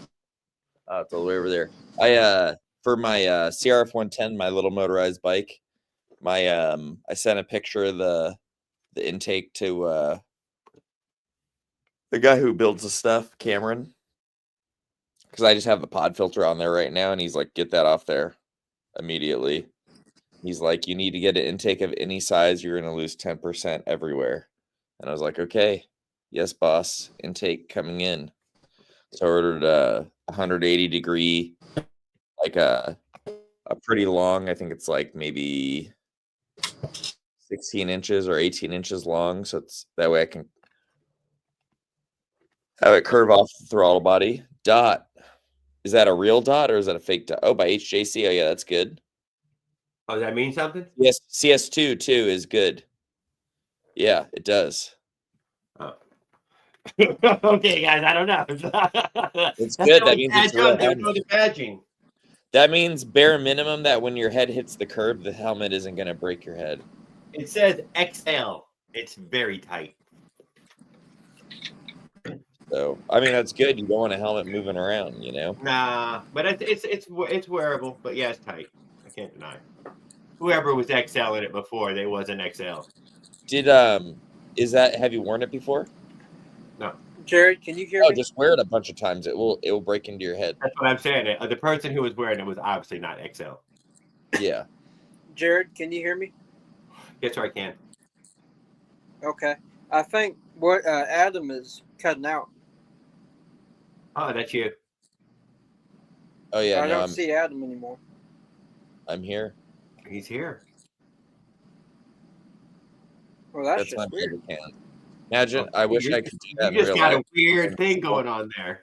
B: It's all the way over there. I for my CRF 110, my little motorized bike, I sent a picture of the intake to the guy who builds the stuff, Cameron, because I just have the pod filter on there right now, and he's like, get that off there immediately. He's like, you need to get an intake of any size, you're gonna lose 10% everywhere. And I was like, okay, yes, boss, intake coming in. So I ordered a 180-degree, like a pretty long, I think it's like maybe 16 inches or 18 inches long. So it's that way I can have it curve off the throttle body. Dot. Is that a real dot or is that a fake dot? Oh, by HJC. Oh, yeah, that's good.
A: Oh, does that mean something?
B: Yes, CS2 too is good. Yeah, it does.
A: Oh. Okay, guys, I don't know.
B: It's good. That means it's a real
A: There's no
B: helmet.
A: badging.
B: That means bare minimum that when your head hits the curb, the helmet isn't going to break your head.
A: It says XL. It's very tight.
B: So, I mean, that's good. You don't want a helmet moving around, you know?
A: Nah, but it's wearable. But yeah, it's tight. I can't deny it. Whoever was XL in it before, they wasn't XL.
B: Have you worn it before?
A: No.
C: Jared, can you hear
B: Oh,
C: me?
B: just wear it a bunch of times. It will break into your head.
A: That's what I'm saying. The person who was wearing it was obviously not XL.
B: Yeah.
C: Jared, can you hear me?
A: Yes, sir, I can.
C: Okay. I think what Adam is cutting out.
A: Oh, that's you.
B: Oh yeah,
C: I
B: no,
C: don't see Adam anymore.
B: I'm here.
A: He's here.
C: Well, that's
B: That's my
C: just weird.
B: can. Imagine, I wish I could do that
A: You
B: in
A: just
B: real
A: got
B: life.
A: a weird thing going on there.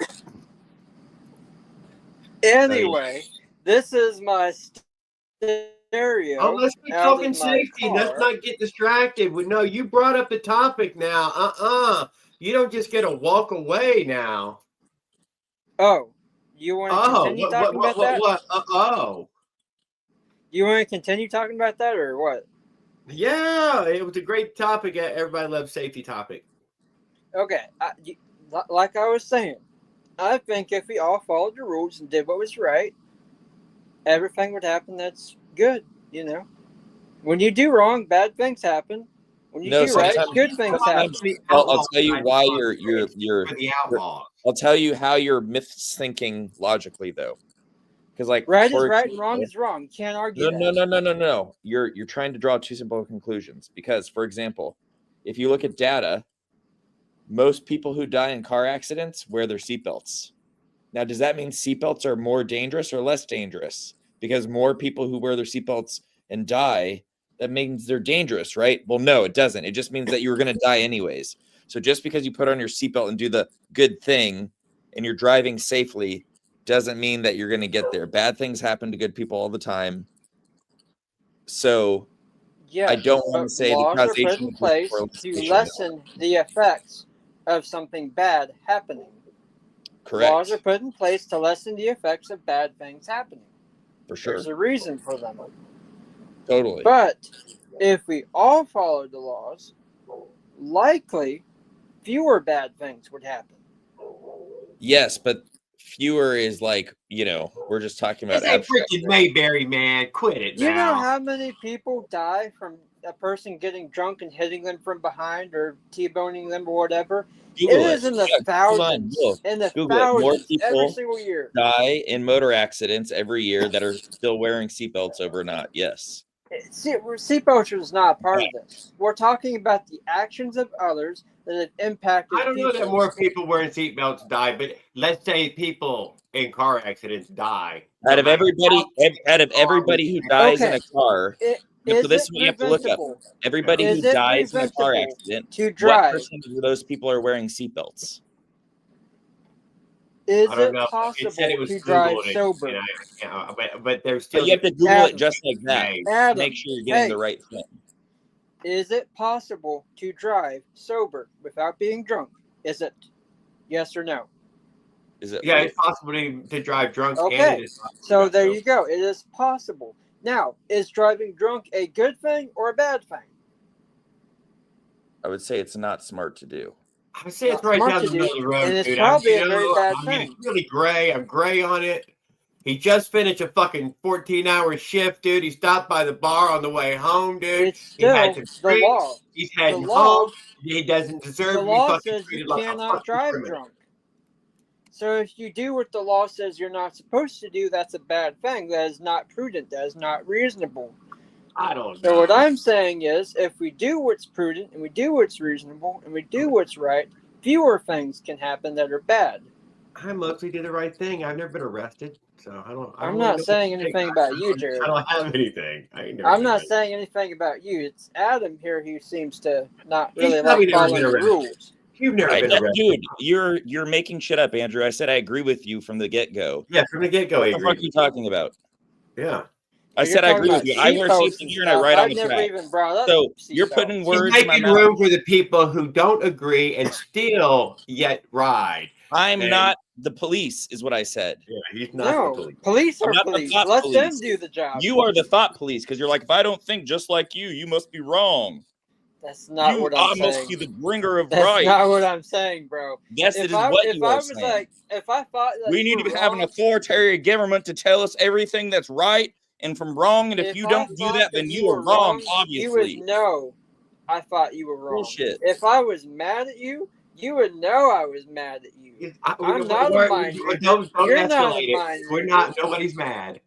C: Anyway, this is my stereo.
A: Oh, let's be
C: out
A: talking
C: of my
A: safety. Let's
C: car.
A: not get distracted. No, you brought up the topic now. You don't just get to walk away now.
C: Oh, you want to continue talking about that?
A: What? Oh.
C: You want to continue talking about that or what?
A: Yeah, it was a great topic. Everybody loves safety topic.
C: Okay, like I was saying, I think if we all followed the rules and did what was right, everything would happen that's good, you know? When you do wrong, bad things happen. When you do right, good things happen.
B: I'll tell you why you're
A: For the outlaws.
B: I'll tell you how you're thinking logically though. Because like
C: right is right and wrong is wrong. You can't argue that.
B: No. You're trying to draw two simple conclusions. Because, for example, if you look at data, most people who die in car accidents wear their seatbelts. Now, does that mean seatbelts are more dangerous or less dangerous? Because more people who wear their seatbelts and die, that means they're dangerous, right? Well, no, it doesn't. It just means that you were going to die anyways. So just because you put on your seatbelt and do the good thing and you're driving safely doesn't mean that you're going to get there. Bad things happen to good people all the time. So
C: Yeah,
B: I don't want to say the
C: laws are put
B: causation
C: in place to lessen the effects of something bad happening.
B: Correct.
C: Laws are put in place to lessen the effects of bad things happening.
B: For sure.
C: There's a reason for them.
B: Totally.
C: But if we all followed the laws, likely fewer bad things would happen.
B: Yes, but fewer is like, we're just talking about
A: This ain't freaking Mayberry, man. Quit it now.
C: You know how many people die from a person getting drunk and hitting them from behind or T-boning them or whatever?
B: Google
C: It is in the thousands. In the thousands every single year.
B: Die in motor accidents every year that are still wearing seatbelts over not. Yes.
C: Seatbelts is not part of this. We're talking about the actions of others that have impacted
A: I don't know that more people wearing seatbelts die, but let's say people in car accidents die.
B: Out of everybody who dies in a car, so this is what you have to look up. Everybody who dies in a car accident, what percentage of those people are wearing seatbelts?
C: Is it possible to drive sober?
A: But there's still.
B: But you have to Google it just like that.
C: Adam,
B: make sure you're getting the right thing.
C: Is it possible to drive sober without being drunk? Is it? Yes or no?
B: Is it?
A: Yeah, it's possible to drive drunk.
C: Okay,
A: and
C: so there you go. It is possible. Now, is driving drunk a good thing or a bad thing?
B: I would say it's not smart to do.
A: I would say it's right down the middle of the road,
C: and it's probably a very bad thing.
A: It's really gray. I'm gray on it. He just finished a fucking 14-hour shift, dude. He stopped by the bar on the way home, dude.
C: It's still the law.
A: He's heading home. He doesn't deserve to be
C: fucking treated like a fucking criminal. The law says you cannot drive drunk. So if you do what the law says you're not supposed to do, that's a bad thing. That is not prudent. That is not reasonable.
A: I don't know.
C: So what I'm saying is, if we do what's prudent and we do what's reasonable and we do what's right, fewer things can happen that are bad.
A: I mostly do the right thing. I've never been arrested, so I don't.
C: I'm not saying anything about you, Jared.
A: I don't have anything.
C: I'm not saying anything about you. It's Adam here who seems to not really like following the rules.
A: You've never been arrested.
B: Dude, you're making shit up, Andrew. I said I agree with you from the get-go.
A: Yeah, from the get-go, I agree.
B: What the fuck are you talking about?
A: Yeah.
B: I said I agree with you. I wear seatbelts here and I ride on the track. So you're putting words in my mouth.
A: Making room for the people who don't agree and still yet ride.
B: I'm not the police, is what I said.
A: Yeah, he's not the police.
C: Police are police. Let them do the job.
B: You are the thought police because you're like, if I don't think just like you must be wrong.
C: That's not what I'm saying.
B: I must be the bringer of
C: right.
B: That's
C: not what I'm saying, bro.
B: Yes, it is what you are saying.
C: If I thought that
B: we need to have an authoritarian government to tell us everything that's right and from wrong, and if you don't do that, then you are wrong, obviously.
C: You would know I thought you were wrong.
B: Bullshit.
C: If I was mad at you, you would know I was mad at you. I'm not a mind reader. You're not a mind reader.
A: We're not. Nobody's mad.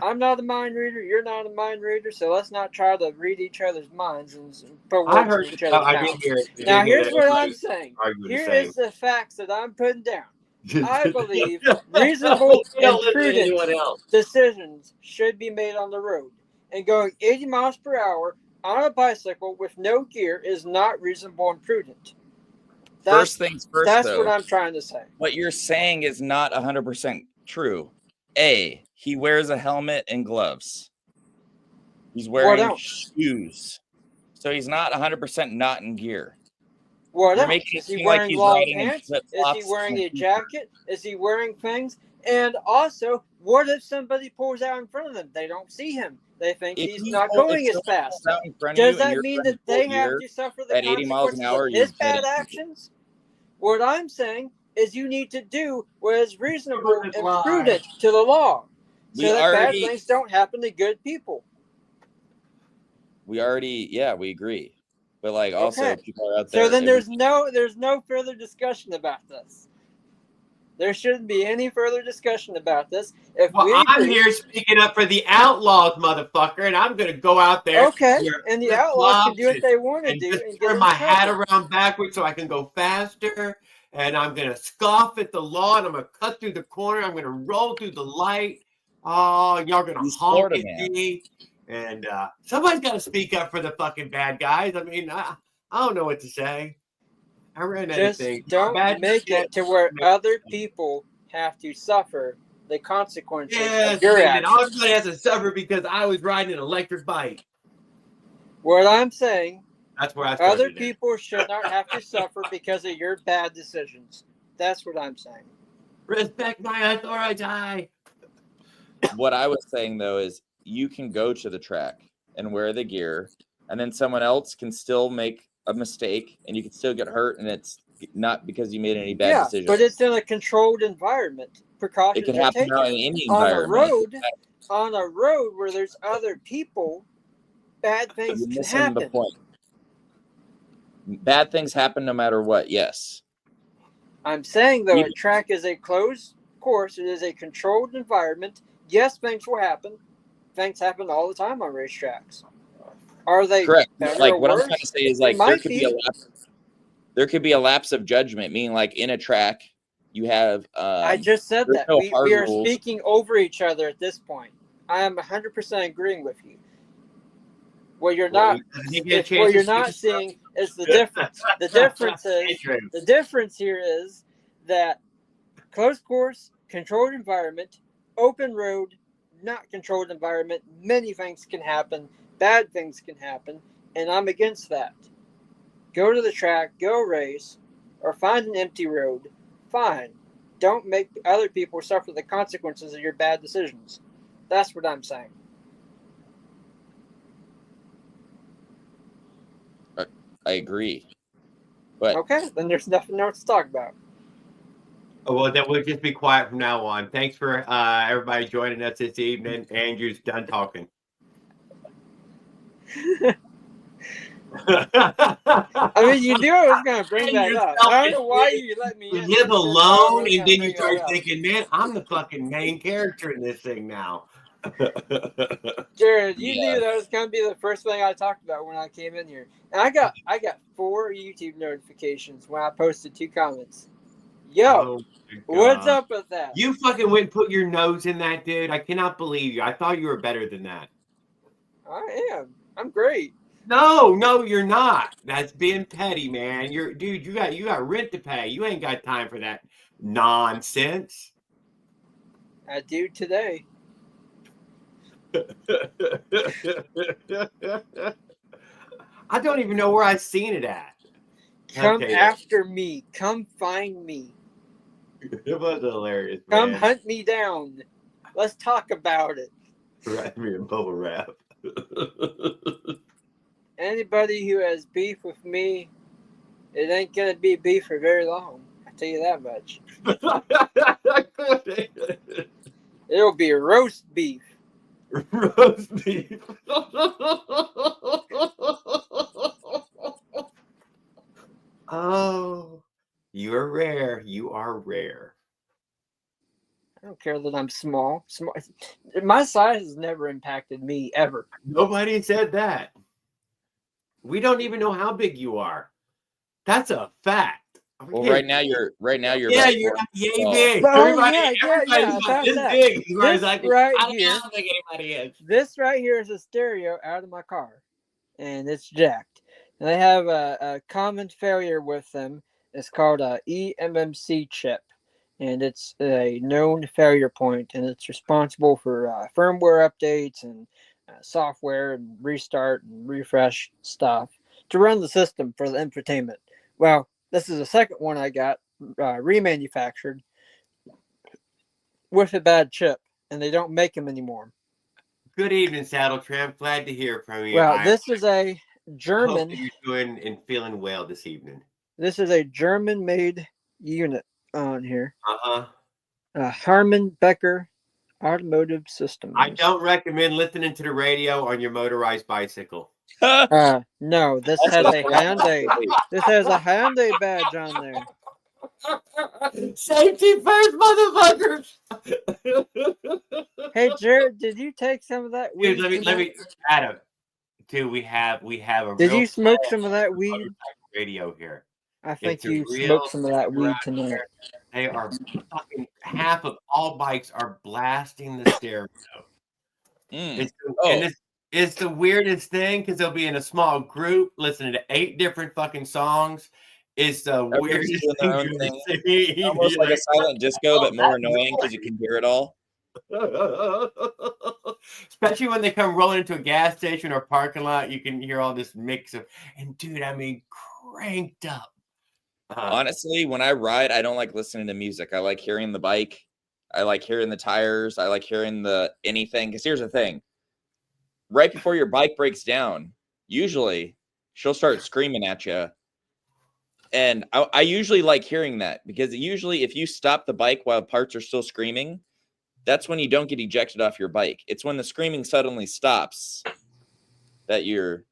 C: I'm not a mind reader. You're not a mind reader. So let's not try to read each other's minds and put words in each other's mouths. Now, here's what I'm saying. Here is the facts that I'm putting down. I believe reasonable and prudent decisions should be made on the road. And going 80 miles per hour on a bicycle with no gear is not reasonable and prudent.
B: First things first,
C: that's what I'm trying to say.
B: What you're saying is not 100% true. A, he wears a helmet and gloves. He's wearing shoes. So he's not 100% not in gear.
C: What else? Is he wearing long pants? Is he wearing a jacket? Is he wearing things? And also, what if somebody pulls out in front of them? They don't see him. They think he's not going as fast. Does that mean that they have to suffer the consequences of his bad actions? What I'm saying is you need to do what is reasonable and prudent to the law so that bad things don't happen to good people.
B: We agree. But like also people are out there.
C: So then there's no further discussion about this. There shouldn't be any further discussion about this.
A: I'm here speaking up for the outlaws, motherfucker, and I'm going to go out there.
C: Okay, and the outlaws can do what they want to do.
A: And turn my hat around backwards so I can go faster. And I'm going to scoff at the law, and I'm going to cut through the corner. I'm going to roll through the light. Oh, y'all going to honk at me. And somebody's got to speak up for the fucking bad guys. I mean, I don't know what to say. I ran anything.
C: Just don't make it to where other people have to suffer the consequences
A: Yes,
C: of your
A: man,
C: actions.
A: everybody has to suffer because I was riding an electric bike.
C: What I'm saying,
A: That's where I started.
C: other
A: it.
C: people should not have to suffer because of your bad decisions. That's what I'm saying.
A: Respect my authority.
B: What I was saying though is you can go to the track and wear the gear, and then someone else can still make a mistake and you can still get hurt, and it's not because you made any bad decisions.
C: But it's in a controlled environment. Precautions
B: It can
C: are
B: happen
C: taken.
B: in any
C: On
B: environment.
C: on a road where there's other people, bad things
B: You're
C: can
B: missing
C: happen.
B: the point. Bad things happen no matter what. Yes.
C: I'm saying though,
B: Even-
C: a track is a closed course. It is a controlled environment. Yes, things will happen. Things happen all the time on racetracks. Are they
B: Correct?
C: better
B: Like
C: or
B: what
C: worse?
B: I'm trying to say is
C: It
B: like there
C: might
B: could
C: be.
B: be a lapse. There could be a lapse of judgment, meaning like in a track you have.
C: I just said
B: there's
C: that.
B: no
C: We
B: hard
C: are
B: rules.
C: speaking over each other at this point. I am 100% agreeing with you. What you're not, what you're not seeing is the difference. The difference here is that closed course, controlled environment, open road, not controlled environment. Many things can happen. Bad things can happen, and I'm against that. Go to the track, go race, or find an empty road. Fine. Don't make other people suffer the consequences of your bad decisions. That's what I'm saying.
B: I agree. But
C: okay, then there's nothing else to talk about.
A: Oh, well, then we'll just be quiet from now on. Thanks for everybody joining us this evening. Andrew's done talking.
C: I mean, you knew I was going to bring that up. I don't know why you let me in.
A: You live alone, and then you start thinking, man, I'm the fucking main character in this thing now.
C: Jared, you knew that was going to be the first thing I talked about when I came in here. And I got 4 YouTube notifications when I posted 2 comments. Yo, what's up with that?
A: You fucking went and put your nose in that, dude. I cannot believe you. I thought you were better than that.
C: I am. I'm great.
A: No, you're not. That's being petty, man. Dude, you got rent to pay. You ain't got time for that nonsense.
C: I do today.
A: I don't even know where I've seen it at.
C: Come after me. Come find me.
A: It was hilarious, man.
C: Come hunt me down. Let's talk about it.
A: Write me a bubble wrap.
C: Anybody who has beef with me, it ain't gonna be beef for very long. I tell you that much. It'll be roast beef.
A: Roast beef. Oh, you are rare. You are rare.
C: I don't care that I'm small. My size has never impacted me ever.
A: Nobody said that. We don't even know how big you are. That's a fact.
B: Well, right now you're
A: yeah, you're not big.
C: Oh,
A: everybody's about this big.
C: This
A: like,
C: right
A: I
C: here,
A: don't think anybody is.
C: This right here is a stereo out of my car, and it's jacked. And they have a common failure with them. It's called a eMMC chip, and it's a known failure point, and it's responsible for firmware updates and software and restart and refresh stuff to run the system for the infotainment. Well, this is the second one I got remanufactured with a bad chip, and they don't make them anymore.
A: Good evening, Saddle Tramp. Glad to hear from you.
C: Well, this is a German.
A: Hope you're doing and feeling well this evening.
C: This is a German-made unit on here. Harman Becker Automotive Systems.
A: I don't recommend listening to the radio on your motorized bicycle.
C: No, this has a Hyundai. This has a Hyundai badge on there.
A: Safety first, motherfuckers!
C: Hey, Jared, did you take some of that weed?
A: Dude, let me, Adam. Dude, we have a.
C: Did you smoke some of that weed?
A: Radio here.
C: I think you smoked some of that weed tonight.
A: They are fucking half of all bikes are blasting the stereo. And it's the weirdest thing because they'll be in a small group listening to 8 different fucking songs, It's the
B: Everybody's
A: weirdest
B: doing their
A: thing
B: own
A: you've
B: thing.
A: ever seen.
B: Almost
A: You're
B: like a silent disco, but more
A: that's
B: annoying because you can hear it all.
A: Especially when they come rolling into a gas station or parking lot, you can hear all this mix of, and dude, I mean, cranked up.
B: Honestly, when I ride, I don't like listening to music. I like hearing the bike. I like hearing the tires. I like hearing the anything. Because here's the thing. Right before your bike breaks down, usually she'll start screaming at you. And I usually like hearing that because usually if you stop the bike while parts are still screaming, that's when you don't get ejected off your bike. It's when the screaming suddenly stops that you're,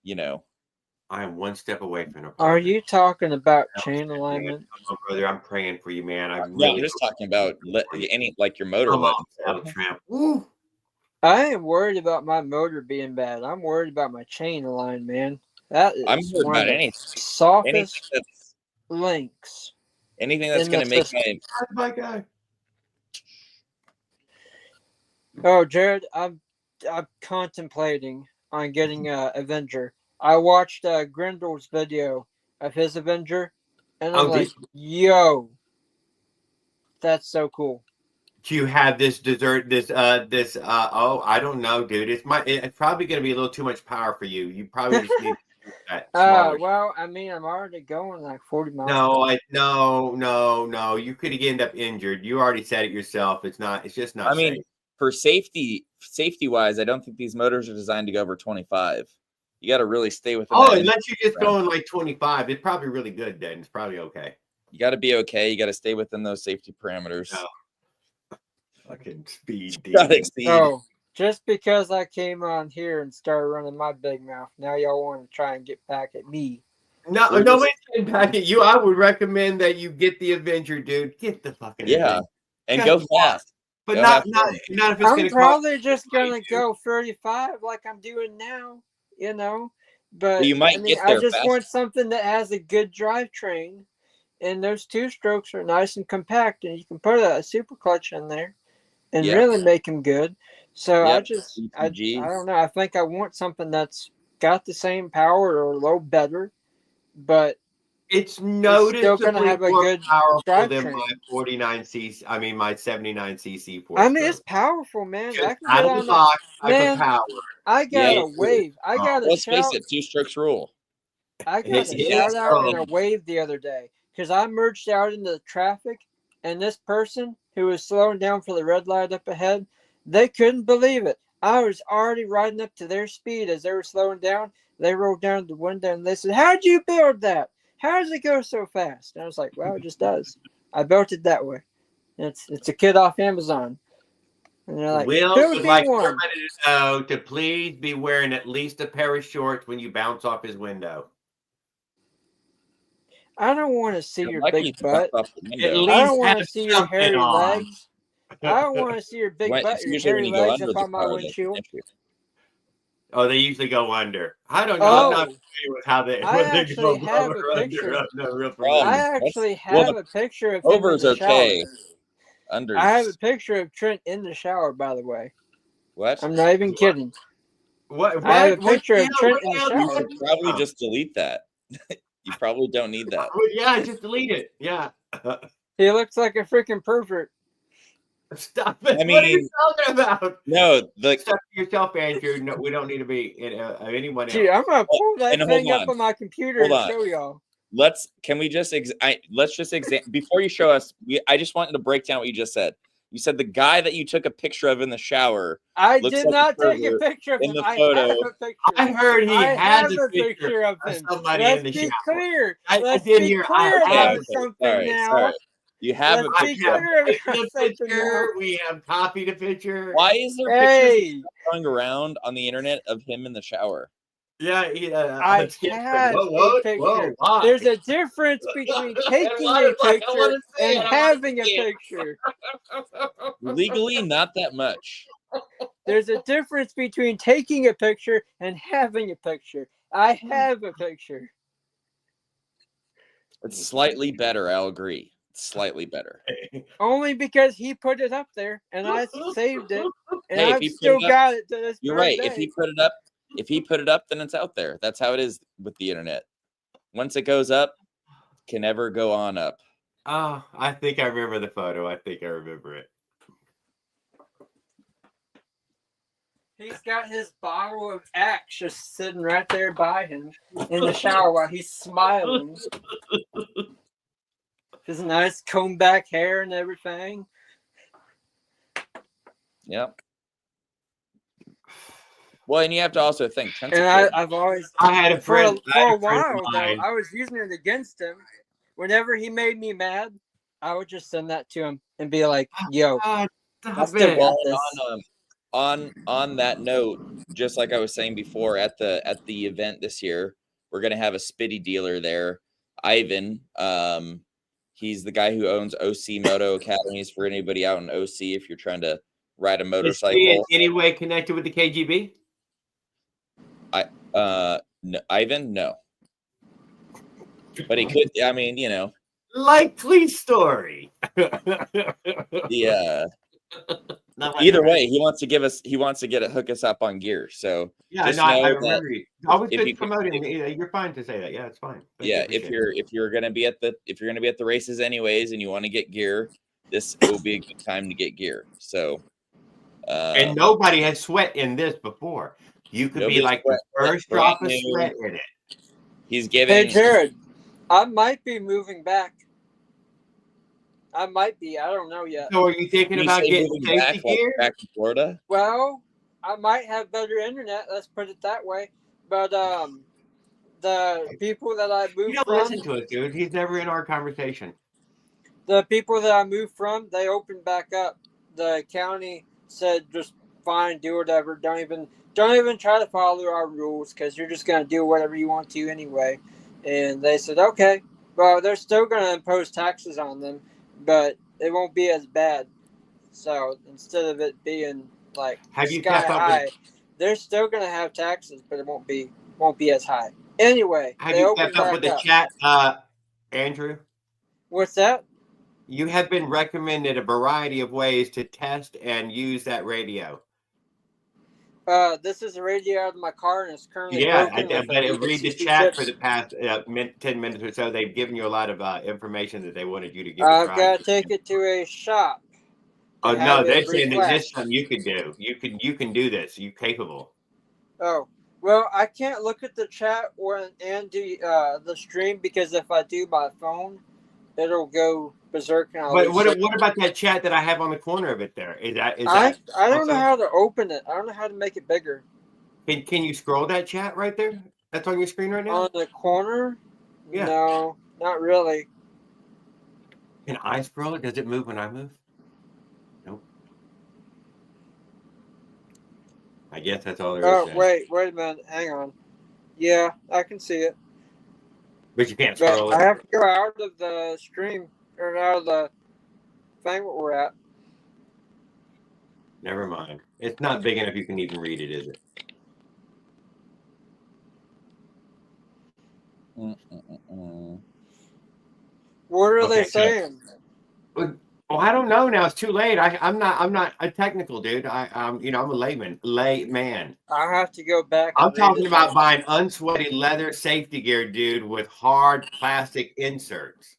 A: I am one step away from a
C: Are you talking about chain
A: man,
C: alignment?
A: come on, brother, I'm praying for you, man. I
B: No,
A: really
B: I'm just talking about your motor
A: come
B: letting
A: on,
B: go.
A: Tramp. Woo.
C: I ain't worried about my motor being bad. I'm worried about my chain alignment, man. That is
B: I'm worried
C: one
B: about
C: of the
B: anything
C: softest
B: that's
C: links
B: going
C: in
B: to
C: the
B: make
C: system.
A: That's my guy.
C: Oh, Jared, I'm contemplating on getting Avenger. I watched Grindel's video of his Avenger, and I'm like, yo, that's so cool.
A: Do you have this dessert? Oh, I don't know, dude. It's probably going to be a little too much power for you. You probably just need that smaller.
C: Well, I mean, I'm already going like 40 miles.
A: No. You could end up injured. You already said it yourself. It's just not
B: I mean,
A: safe.
B: for safety wise, I don't think these motors are designed to go over 25. You got to really stay within.
A: Unless you're just going like 25, it's probably really good. Then it's probably okay.
B: You got to be okay. You got to stay within those safety parameters.
A: No. Fucking speed.
C: Oh, just because I came on here and started running my big mouth, now y'all want to try and get back at me.
A: No, nobody's getting back at you. I would recommend that you get the Avenger, dude. Get the fucking Avenger.
B: And go fast.
A: But not if it's
C: I'm probably just gonna go 35 like I'm doing now, But
B: you might get there
C: I just
B: fast.
C: want something that has a good drivetrain, and those two strokes are nice and compact, and you can put a super clutch in there and really make them good. So I don't know. I think I want something that's got the same power or a little better, but
A: it's still
C: gonna have a good
A: powerful than my 49cc. I mean, my 79cc.
C: I mean, it's powerful, man. I can
A: out of the box type of power.
C: I got a wave. I got a
B: let's face it, two strokes rule.
C: I got a shout out and a wave the other day because I merged out into the traffic, and this person who was slowing down for the red light up ahead, they couldn't believe it. I was already riding up to their speed as they were slowing down. They rolled down the window and they said, "How'd you build that? How does it go so fast?" And I was like, "Well, it just does. I built it that way. It's a kit off Amazon." And they're like,
A: Will would like everybody to know to please be wearing at least a pair of shorts when you bounce off his window.
C: I don't want to see your big butt. I don't want to see your hairy legs. I don't want to see your big butt, your hairy legs up on my windshield.
A: Oh, they usually go under. I don't know. I'm not familiar with how they.
C: I actually have a picture. I actually have a picture of him
B: over's
C: in the
B: okay.
C: shower.
B: Under.
C: I have a picture of Trent in the shower, by the way.
B: What?
C: I'm not even kidding.
A: What?
C: I have a picture of Trent in the shower.
B: You should probably just delete that. You probably don't need that.
A: Yeah, just delete it. Yeah.
C: He looks like a freaking pervert.
A: Stop it. I mean, what are you talking about?
B: No,
A: Stop yourself, Andrew. No, we don't need to be anyone else.
C: Dude, I'm gonna pull that thing up on my computer and show y'all.
B: Let's just examine before you show us. I just wanted to break down what you just said. You said the guy that you took a picture of in the shower.
C: I did not take a picture of him.
B: The photo.
A: I heard he had a picture
C: of him.
A: Somebody
C: Let's
A: in the
C: be
A: shower.
C: clear.
A: I did hear.
C: I have something now.
B: Sorry. You have a
A: picture. We have copied a picture.
B: Why is there pictures going around on the internet of him in the shower?
A: Yeah,
C: I had a picture. There's a difference between taking a picture and having a picture.
B: Legally, not that much.
C: There's a difference between taking a picture and having a picture. I have a picture.
B: It's slightly better, I'll agree. Slightly better.
C: Only because he put it up there and I saved it. And I've still got it to this
B: You're right.
C: day.
B: If he put it up, then it's out there. That's how it is with the internet. Once it goes up, can ever go on up.
A: Oh, I think I remember the photo. I think I remember it.
C: He's got his bottle of Axe just sitting right there by him in the shower while he's smiling. His nice combed back hair and everything.
B: Yep. Well, and you have to also think.
C: And I've always,
A: I had a
C: for a
A: friend. I had a friend
C: while
A: of
C: though,
A: mine.
C: I was using it against him. Whenever he made me mad, I would just send that to him and be like, "Yo,
A: Oh,
C: I
A: stop
C: still
A: it.
C: got
B: Well,
C: this."
B: on that note, just like I was saying before, at the event this year, we're gonna have a Spitty dealer there. Ivan, he's the guy who owns OC Moto Academies for anybody out in OC if you're trying to ride a
A: Is he in
B: motorcycle.
A: any way connected with the KGB?
B: No, Ivan, no. But he could, I mean, you know,
A: Likely story.
B: the
A: Not
B: either
A: like-
B: way, he wants to hook us up on gear. So
A: Yeah,
B: just
A: no, I
B: know that
A: remember you. I was
B: if
A: good
B: you could-
A: promoting. You're fine to say that. Yeah, it's fine. Thank
B: yeah,
A: you,
B: if
A: appreciate it.
B: you're gonna be at the races anyways and you want to get gear, it will be a good time to get gear. So
A: And nobody has sweat in this before. You could be
B: Nobody
A: like the
B: sweat,
A: first drop of
B: brand new.
A: sweat in it.
B: he's
C: Hey,
B: giving
C: Jared, I might be moving back. I might be. I don't know yet.
A: So are you thinking
B: you
A: about
B: say
A: getting
B: moving back,
A: safety
B: like,
A: gear?
B: back to Florida.
C: Well, I might have better internet. Let's put it that way. But the people that I
A: You
C: moved
A: don't
C: from,
A: listen to us, dude. He's never in our conversation.
C: the people that I moved from, they opened back up. The county said just fine, do whatever. Don't even try to follow our rules because you're just gonna do whatever you want to anyway. And they said okay. Well, they're still gonna impose taxes on them, but it won't be as bad. So instead of it being like
A: Have you
C: sky
A: kept up
C: high,
A: with?
C: they're still gonna have taxes, but it won't be as high. Anyway,
A: Have
C: they
A: you
C: opened
A: kept up
C: back
A: with the
C: up.
A: chat, Andrew?
C: What's that?
A: You have been recommended a variety of ways to test and use that radio.
C: This is a radio out of my car, and it's currently
A: Yeah,
C: broken.
A: I
C: with
A: bet
C: a
A: it read the
C: UCC
A: chat
C: chip.
A: for the past 10 minutes or so. They've given you a lot of information that they wanted you to give.
C: I've got to take it to a shop.
A: Oh
C: to
A: no,
C: have
A: they're
C: it
A: saying that this
C: reflashed.
A: time you could do. You can do this. You're capable.
C: Oh, well, I can't look at the chat and do the stream because if I do my phone, it'll go berserk. And I'll
A: But
C: lose
A: what
C: signal.
A: about that chat that I have on the corner of it there? Is
C: I
A: that
C: don't know
A: also-
C: how to open it. I don't know how to make it bigger.
A: Can you scroll that chat right there? That's on your screen right now?
C: On the corner?
A: Yeah.
C: No, not really.
A: Can I scroll it? Does it move when I move? Nope. I guess that's all there is.
C: Oh,
A: then.
C: wait a minute. Hang on. Yeah, I can see it.
A: But you can't
C: But
A: scroll
C: I
A: it.
C: have to go out of the stream or out of the thing what we're at.
A: Never mind. It's not big enough you can even read it, is it?
C: What are they
A: Okay, so-
C: saying?
A: Oh, I don't know now. It's too late. I'm not a technical dude. I'm a layman.
C: I have to go back.
A: I'm
C: and read
A: talking
C: it.
A: about buying unsweaty leather safety gear, dude, with hard plastic inserts.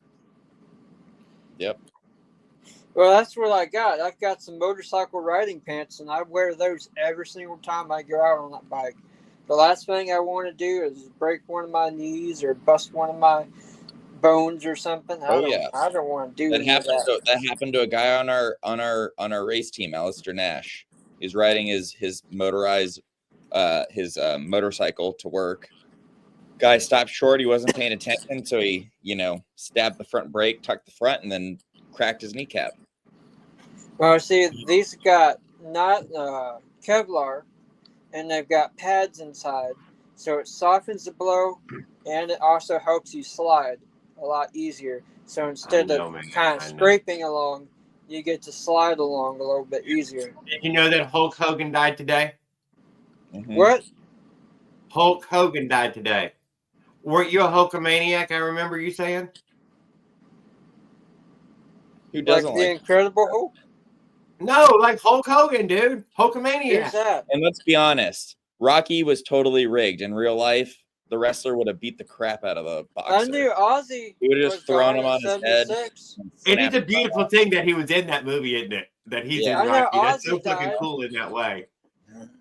C: Well, that's what I got. I've got some motorcycle riding pants, and I wear those every single time I go out on that bike. The last thing I want to do is break one of my knees or bust one of my bones or something.
B: Oh, yeah.
C: I don't want to do
B: That
C: any of
B: happened.
C: that.
B: That happened to a guy on our race team, Alistair Nash. He's riding his motorized motorcycle to work. Guy stopped short. He wasn't paying attention, so he stabbed the front brake, tucked the front, and then cracked his kneecap.
C: Well, see, these got not Kevlar, and they've got pads inside, so it softens the blow, and it also helps you slide a lot easier. So instead
A: know,
C: of
A: man.
C: kind of
A: I know.
C: scraping along, you get to slide along a little bit easier.
A: Did you know that Hulk Hogan died today?
B: Mhm.
C: What?
A: Hulk Hogan died today. Weren't you a Hulkamaniac? I remember you saying.
B: Who
C: Like
B: doesn't
C: the
B: like?
C: Incredible Hulk?
A: No, like Hulk Hogan, dude.
C: Who's
A: Hulkamaniac.
C: that?
B: And let's be honest, Rocky was totally rigged in real life. the wrestler would have beat the crap out of the boxer.
C: I knew Ozzy.
B: He would have just
C: was
B: thrown
C: gone
B: him on
C: at
B: his head.
C: 76.
A: It is a beautiful thing that he was in that movie, isn't it? That he's
B: Yeah.
A: in
C: I know
A: Rocky. That's so
C: Ozzy
A: fucking
C: died.
A: cool in that way.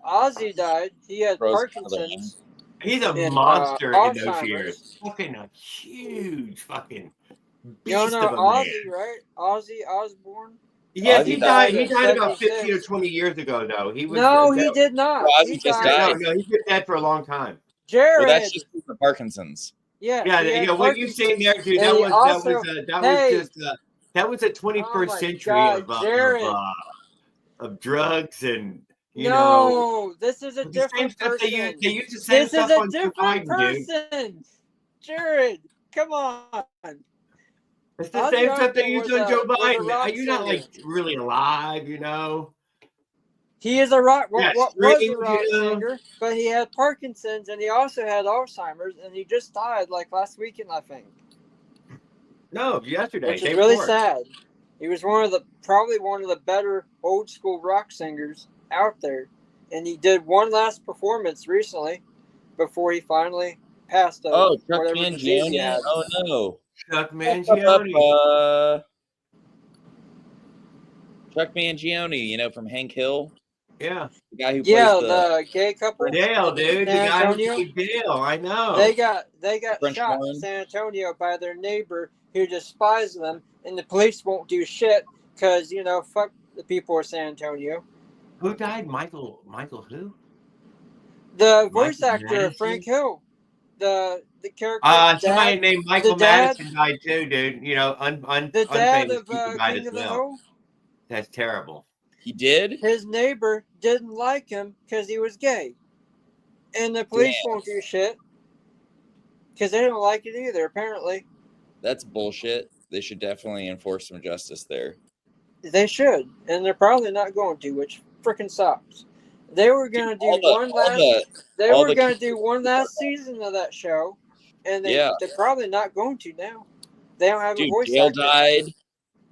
C: Ozzy died. He had
B: Throws
C: Parkinson's.
A: He's a
C: And,
A: monster in those
C: Alzheimer's.
A: years. Fucking a huge fucking
C: You
A: beast
C: know
A: of a man.
C: Ozzy, right? Ozzy Osbourne.
A: Yes,
B: Ozzy
A: he died. He
C: at
A: died about 15 or
C: 76.
A: 20 years ago, though. He was
C: No, he did not.
B: Well,
C: He
B: Ozzy just
C: died.
B: died.
A: No, he's been dead for a long time.
C: Jared.
B: Well, that's just the Parkinson's.
C: yeah,
A: Yeah,
C: he had
A: what you saying there, dude?
C: And
A: That
C: he
A: was
C: also- hey.
A: that was a 21st
C: Oh my
A: century
C: God, Jared.
A: of drugs and you
C: no,
A: know
C: this is a
A: the same
C: different
A: stuff
C: person.
A: they use the same
C: This is
A: stuff
C: a
A: on Joe
C: different
A: Biden, dude.
C: person. Jared, come on.
A: It's the
C: Ozzy
A: same stuff they
C: Osbourne
A: use
C: was
A: on Joe
C: a
A: Biden.
C: rock
A: You're not like
C: singer.
A: really alive, you know.
C: He is a rock.
A: Yeah,
C: What was a
A: strange,
C: rock
A: you know.
C: singer? But he had Parkinson's and he also had Alzheimer's, and he just died like last weekend, I think.
A: No, yesterday.
C: Which is
A: day
C: really
A: before.
C: sad. He was probably one of the better old school rock singers out there, and he did one last performance recently before he finally passed away.
B: Oh, Chuck
C: whatever disease he
B: Mangione.
C: had.
B: Oh no.
A: Chuck Mangione.
B: Chuck Mangione, you know, from Hank Hill,
A: Yeah.
B: the guy who
C: Yeah,
B: plays
C: the gay couple.
A: Dale, dude. The
C: San
A: guy who
C: Antonio?
A: played Dale. I know.
C: They got
B: French
C: shot
B: Horn.
C: in San Antonio by their neighbor who despised them, and the police won't do shit because fuck the people of San Antonio.
A: Who died? Michael who?
C: The voice
A: Michael
C: actor
A: Madison?
C: Frank Hill, the character.
A: Somebody
C: dad,
A: named Michael
C: dad-
A: Madison died too, dude. You know,
C: the dad
A: unfamous
C: of
A: people died
C: King
A: as
C: of the
A: well.
C: Hill.
A: That's terrible.
B: He did?
C: His neighbor didn't like him because he was gay, and the police
B: Damn.
C: won't do shit because they don't like it either. Apparently,
B: That's bullshit. They should definitely enforce some justice there.
C: they should, and they're probably not going to, which freaking sucks. They were gonna do one last season of that show, and they're probably not going to now. They don't have a
B: Dude,
C: voice
B: Dale
C: actor.
B: died.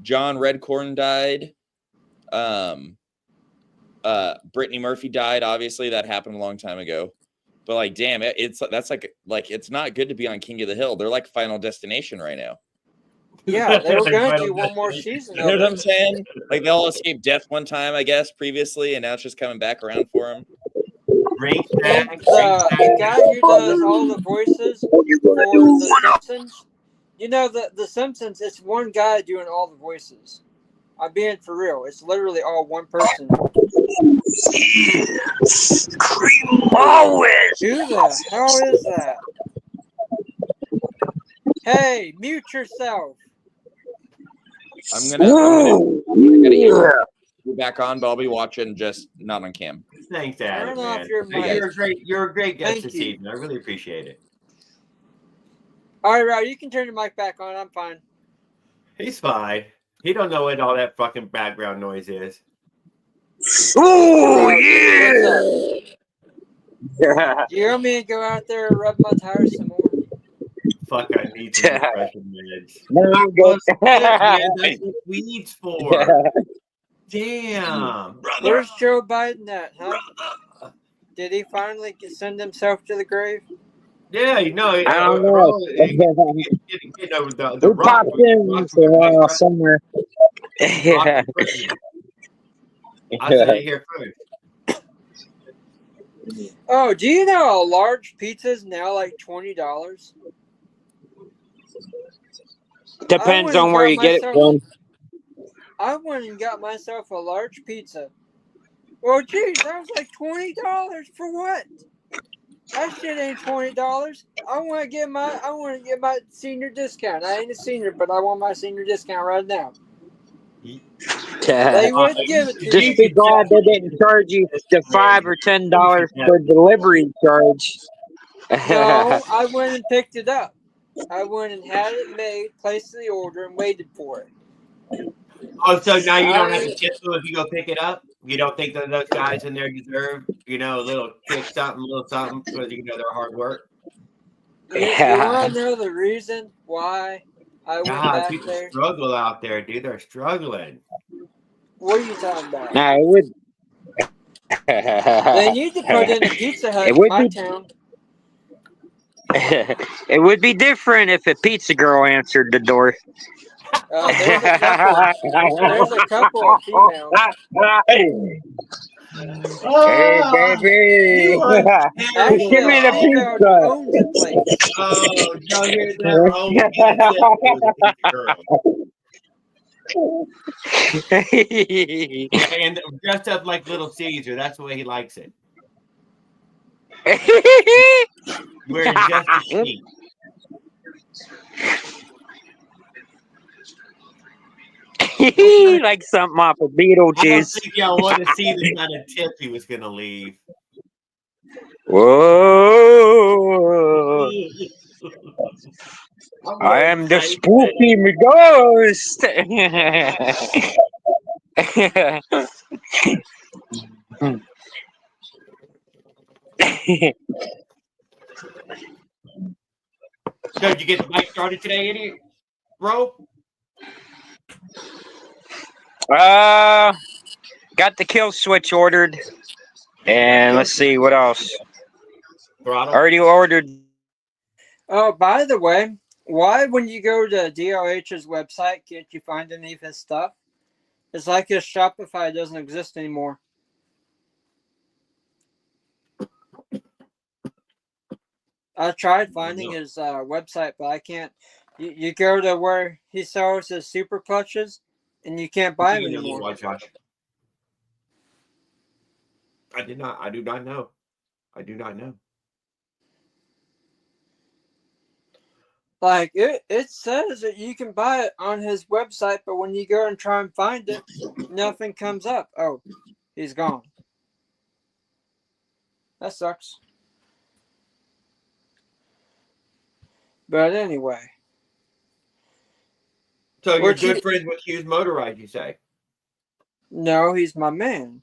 B: John Redcorn died. Brittany Murphy died. Obviously, that happened a long time ago. But like, damn, it's not good to be on King of the Hill. They're like Final Destination right now.
C: Yeah, they were gonna do one more season.
B: You know
C: of
B: what I'm
C: it.
B: saying? Like they all escaped death one time, I guess, previously, and now it's just coming back around for them.
C: The guy who does all the voices for The Simpsons, the Simpsons, it's one guy doing all the voices. I'm being for real. It's literally all one person.
D: Yes, Cremolis.
C: Who the hell is that? Hey, mute yourself.
B: I'm gonna get you back on, but I'll be watching, just not on cam.
A: Thanks, Adam,
C: Turn off
A: man.
C: your
A: Hey,
C: mic.
A: you're a great guest
C: Thank
A: this
C: you.
A: evening. I really appreciate it.
C: All right, Rob, you can turn your mic back on. I'm fine.
A: He's fine. He don't know what all that fucking background noise is.
D: Oh,
C: yeah. Do you want me to go out there and rub my tires some more?
A: Fuck, I need some depression meds.
D: No, I'm good.
A: Man, that's what weed's for. Damn.
C: Where's Joe Biden at, huh? Did he finally send himself to the grave?
A: Yeah, you know.
D: I don't know.
A: Getting over the
D: Who
A: rock.
D: popped in once in a while somewhere? Yeah.
A: I said it here first.
C: Oh, do you know a large pizza is now like $20?
D: Depends on where you get it from.
C: I went and got myself a large pizza. Well, geez, that was like $20 for what? That shit ain't $20. I want to get my senior discount. I ain't a senior, but I want my senior discount right now. They would give it to
D: Just
C: you.
D: be glad they didn't charge you the $5 or $10 for delivery charge.
C: No, I went and picked it up. I went and had it made, placed the order, and waited for it.
A: Oh, so now you don't have to tip them if you go pick it up? You don't think that those guys in there deserve, a little kick something, a little something, because their hard work?
C: You want to know the reason why I went
A: God,
C: back
A: people
C: there?
A: struggle out there, dude. They're struggling.
C: What are you talking about?
D: No, it would.
C: They need to put in a Pizza Hut
D: It
C: in
D: would
C: my
D: be-
C: town.
D: It would be different if a pizza girl answered the door.
C: There's a couple of females.
D: Hey, baby.
A: You are
C: Actually,
D: Give me
C: a
D: the
C: female
D: pizza.
C: owns the place.
A: Oh, y'all hear that? Oh, pizza girl. And dressed up like Little Caesar. That's the way he likes it. Wearing just a sheet.
D: Like something off of
A: I don't
D: Beetlejuice.
A: think y'all want to see the kind of tip he was going to leave.
D: Whoa! I am the spooky ghost.
A: So, did you get the bike started today, idiot? Bro?
D: Got the kill switch ordered, and let's see what else.
A: Throttle?
D: Already ordered.
C: Oh, by the way, why when you go to DLH's website can't you find any of his stuff? It's like his Shopify doesn't exist anymore. I tried finding his website, but I can't. You go to where he sells his super clutches, and you can't buy them anymore.
A: Watch, Josh. I do not know. I do not know.
C: Like it says that you can buy it on his website, but when you go and try and find it, nothing comes up. Oh, he's gone. That sucks. But anyway.
A: So you're good friends with Hughes Motorized, you say?
C: No, he's my man.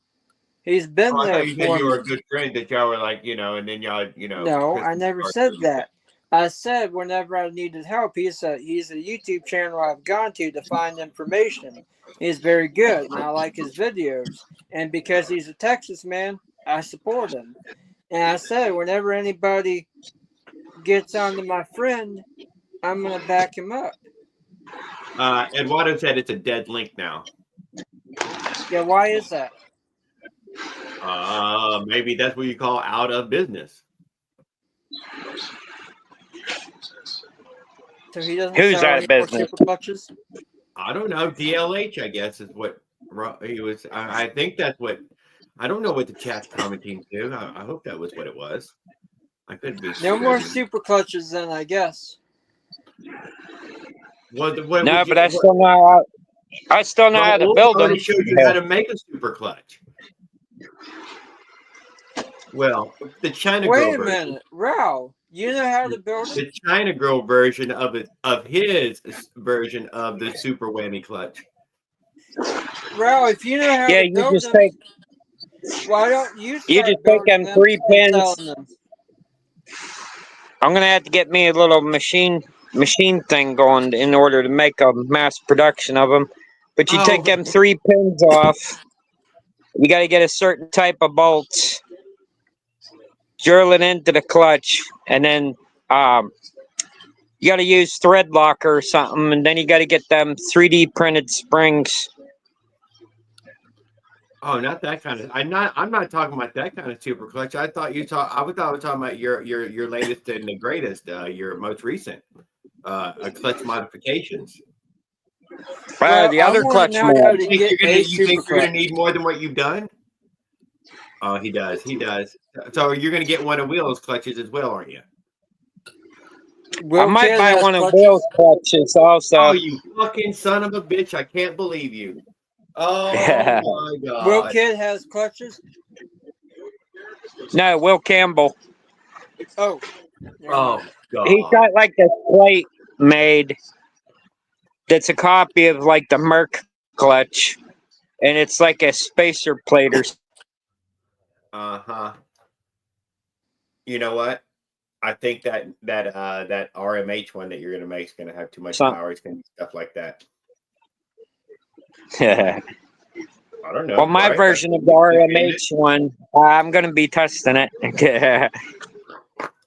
C: He's been
A: I
C: there
A: thought you said
C: for
A: you
C: me.
A: were a good friend that y'all were like, and then y'all,
C: No, I
A: Christmas
C: never
A: cards
C: said
A: or
C: that. I said whenever I needed help, he's a YouTube channel I've gone to find information. He's very good, and I like his videos. And because he's a Texas man, I support him. And I said whenever anybody gets onto my friend, I'm gonna back him up.
A: Eduardo said it's a dead link now.
C: Yeah, why is that?
A: Maybe that's what you call out of business.
C: So he doesn't
D: Who's
C: sell
D: out of
C: any more
D: business?
C: super clutches?
A: I don't know. DLH, I guess, is what he was. I think that's what. I don't know what the chat's commenting to. I hope that was what it was. I could be.
C: No more super clutches, then I guess.
A: What
D: No, but I still know. I still know how to build them.
A: Already showed you how to make a super clutch. Well, the China
C: Wait
A: Girl
C: a
A: version.
C: minute, Rao. You know how to build it?
A: The China Girl version of his version of the super whammy clutch.
C: Rao, if you know how to build
D: just
C: them,
D: take.
C: why don't you
D: You
C: start
D: just take
C: building
D: them 3
C: and
D: pins.
C: selling them?
D: I'm gonna have to get me a little machine thing going in order to make a mass production of them. But you take them 3 pins off. You got to get a certain type of bolts, drill it into the clutch, and then you got to use thread locker or something, and then you got to get them 3D printed springs.
A: Oh, not that kind of. I'm not talking about that kind of super clutch. I thought I was talking about your latest and the greatest, your most recent clutch modifications.
C: Well,
D: The
C: I
D: other
C: wanna
D: clutch
C: know
D: mod.
C: how to
A: You
C: get
A: think
C: a
A: you're
C: super
A: gonna
C: clutch.
A: need more than what you've done? Oh, he does. He does. So you're gonna get one of Will's clutches as well, aren't you?
C: Will
D: I might
C: Kid
D: buy
C: has
D: one of
C: clutches?
D: Will's clutches also.
A: Oh, you fucking son of a bitch! I can't believe you. Oh my
C: Will
A: god.
C: Kid has clutches?
D: No, Will Campbell.
C: Oh.
A: Oh god.
D: He's got like this plate made that's a copy of like the Merc clutch, and it's like a spacer plate or.
A: You know what? I think that RMH one that you're gonna make is gonna have too much
D: Some-
A: power. It's gonna be stuff like that.
D: Yeah.
A: I don't know.
D: Well, my
A: right?
D: version of the RMH one, I'm gonna be testing it.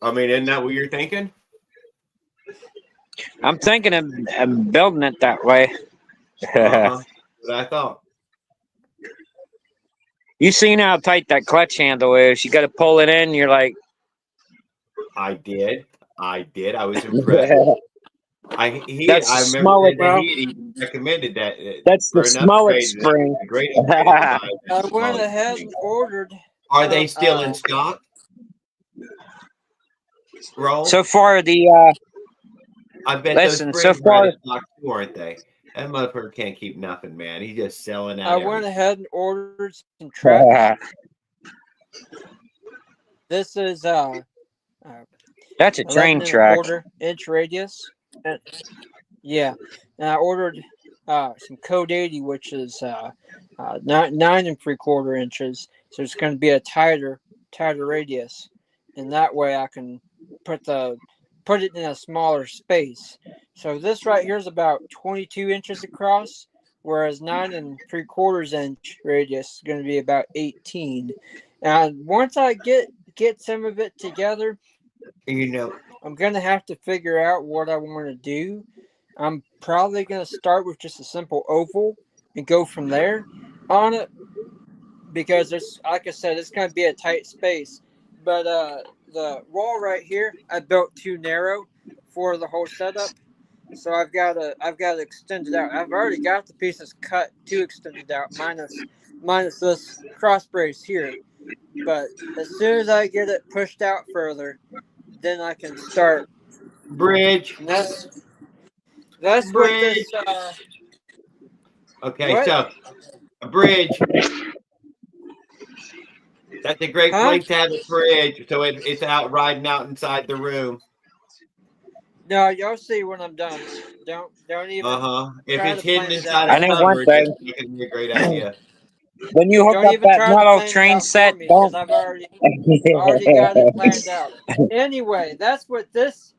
A: I mean, isn't that what you're thinking?
D: I'm thinking of building it that way.
A: Uh-huh. What I thought.
D: You seen how tight that clutch handle is. You got to pull it in. You're like,
A: I did. I was impressed.
D: That's
A: I
D: the
A: remember
D: Smollett.
A: that he recommended that
D: That's
A: for
D: the
A: an
D: Smollett
A: upgrade.
D: spring.
A: A great upgrade. To buy
C: I
A: that
C: went
A: Smollett
C: ahead
A: spring.
C: and ordered.
A: Are they still in
C: uh,
A: stock? Roll.
D: So far,
A: I bet
D: listen,
A: those
D: so
A: springs are out
D: far,
A: of stock too, aren't they? That motherfucker can't keep nothing, man. He's just selling
C: I
A: out
C: went
A: everything.
C: ahead and ordered some tracks. This is
D: that's a
C: 11
D: train
C: and a
D: track.
C: quarter inch radius. And, yeah, and I ordered some Code 80, which is 9 and 3/4 inches. So it's going to be a tighter radius, and that way I can put it in a smaller space. So this right here is about 22 inches across, whereas 9 and 3/4 inch radius is going to be about 18. And once I get some of it together,
A: You know,
C: I'm going to have to figure out what I want to do. I'm probably going to start with just a simple oval and go from there on it, because it's, like I said, it's going to be a tight space. But the wall right here, I built too narrow for the whole setup, so I've got to extend it out. I've already got the pieces cut to extend it out, minus this cross brace here. But as soon as I get it pushed out further, then I can start.
A: bridge.
C: And that's what
A: Bridge.
C: this.
A: Okay,
C: What?
A: so a bridge. That's a great
C: Huh?
A: place to have a bridge. So it's out riding out inside the room.
C: No, y'all see when I'm done. Don't even.
A: If
C: try
A: it's
C: to
A: hidden
C: plan it
A: inside
C: out.
D: I
A: a
D: know one
A: cupboard,
D: thing.
A: that's not gonna be a great idea.
D: When you hook
C: Don't
D: up
C: even
D: that
C: try to
D: metal
C: plan it
D: train
C: out
D: set,
C: for me,
D: don't.
C: because I've already got it planned out. Anyway, that's what this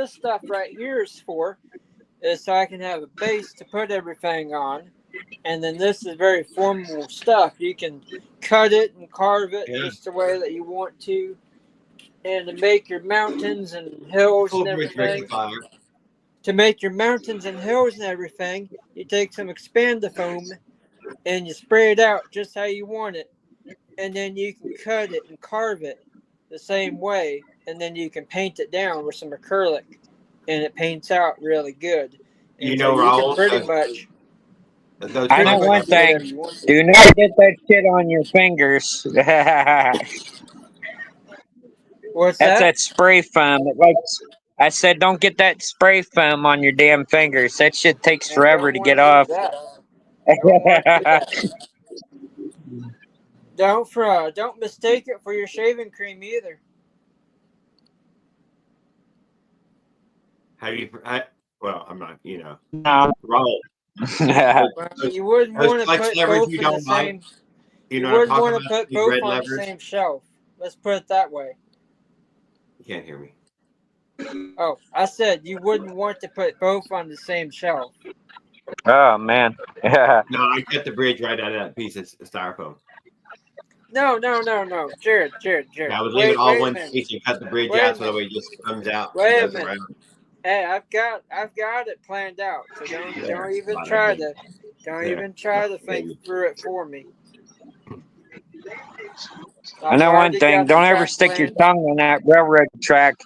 C: stuff right here is for, is so I can have a base to put everything on. And then this is very formable stuff. You can cut it and carve it
A: Yeah.
C: just the way that you want to, and to make your mountains and hills
A: Full
C: and
A: bridge
C: everything.
A: rectifier.
C: To make your mountains and hills and everything, you take some expandifoam and you spray it out just how you want it, and then you can cut it and carve it the same way, and then you can paint it down with some acrylic, and it paints out really good. And
A: You
C: so
A: know,
C: you can
A: Raul,
C: pretty much
A: those
D: I know
A: type of
D: one
C: do whatever
D: thing.
C: you want to.
D: Do not get that shit on your fingers.
C: What's
D: That's
C: that?
D: that spray foam. I said, don't get that spray foam on your damn fingers. That shit takes
C: I
D: forever
C: don't
D: to
C: want
D: get
C: to
D: off.
C: do that. Don't want to do that. Don't mistake it for your shaving cream either.
A: How do you? Well, I'm not. You know,
D: No.
A: Raul.
C: Well, you wouldn't
A: Those
C: want to
A: clutch
C: put
A: levers
C: both
A: you
C: in the
A: don't like.
C: same.
A: You
C: You
A: know what I'm
C: wouldn't
A: talking
C: want to
A: about?
C: put
A: These
C: both
A: red
C: on the
A: levers.
C: same shelf. Let's put it that way.
A: You can't hear me.
C: Oh, I said you wouldn't want to put both on the same shelf.
D: Oh, man.
A: No, I cut the bridge right out of that piece of styrofoam.
C: No. Jared.
A: Yeah, I would leave it all
C: Wait a
A: one
C: minute.
A: piece and cut the bridge
C: Wait a
A: out so that
C: minute.
A: way it just comes out
C: Wait a
A: and goes
C: minute.
A: around.
C: Hey, I've got it planned out. So don't even
A: Bada
C: try
A: bing.
C: to think
A: Baby.
C: through it for me.
D: I know one thing. Don't ever stick your tongue on that railroad track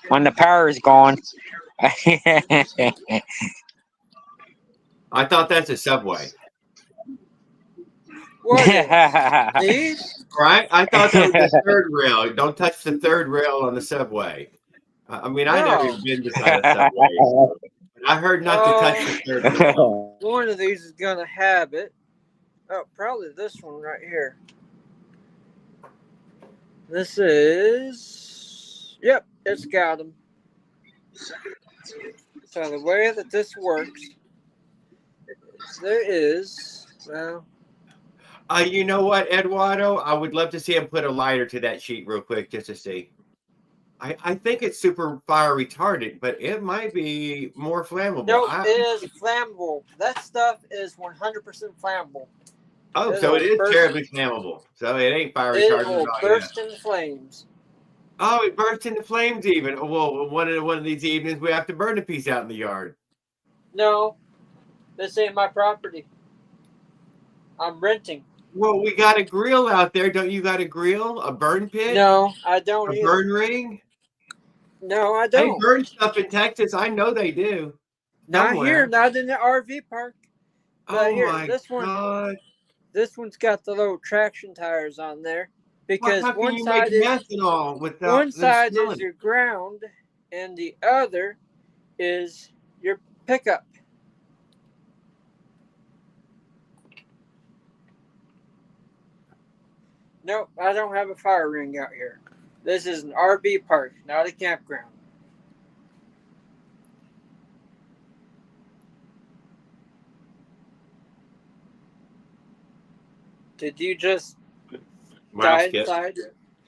D: when the power is gone.
A: I thought that's a subway.
C: What is? These?
A: Right? I thought that was the third rail. Don't touch the third rail on the subway. I mean, I never even been beside a subway. So. I heard not to touch the third rail.
C: One of these is gonna have it. Oh, probably this one right here. This is. Yep, it's got them. So the way that this works, there is, well.
A: You know what, Eduardo? I would love to see him put a lighter to that sheet real quick just to see. I think it's super fire retardant, but it might be more flammable.
C: No, it is flammable. That stuff is 100% flammable.
A: Oh, so it is terribly flammable. So it ain't fire retardant.
C: It will burst in flames.
A: Oh, it burst into flames even. Well, one of these evenings we have to burn a piece out in the yard.
C: No, this ain't my property. I'm renting.
A: Well, we got a grill out there. Don't you got a grill? A burn pit?
C: No, I don't
A: A
C: either.
A: burn ring?
C: No, I
A: They
C: don't.
A: burn stuff in Texas. I know they do.
C: Not
A: Somewhere.
C: here, not in the RV park. But
A: Oh
C: here,
A: my God.
C: this one's got the little traction tires on there. Because
A: How can
C: one
A: you
C: side
A: make
C: is
A: methanol without
C: one
A: them
C: side
A: smelling
C: is
A: it?
C: your ground and the other is your pickup. Nope, I don't have a fire ring out here. This is an RV park, not a campground. Did you just die
A: Skip.
C: inside?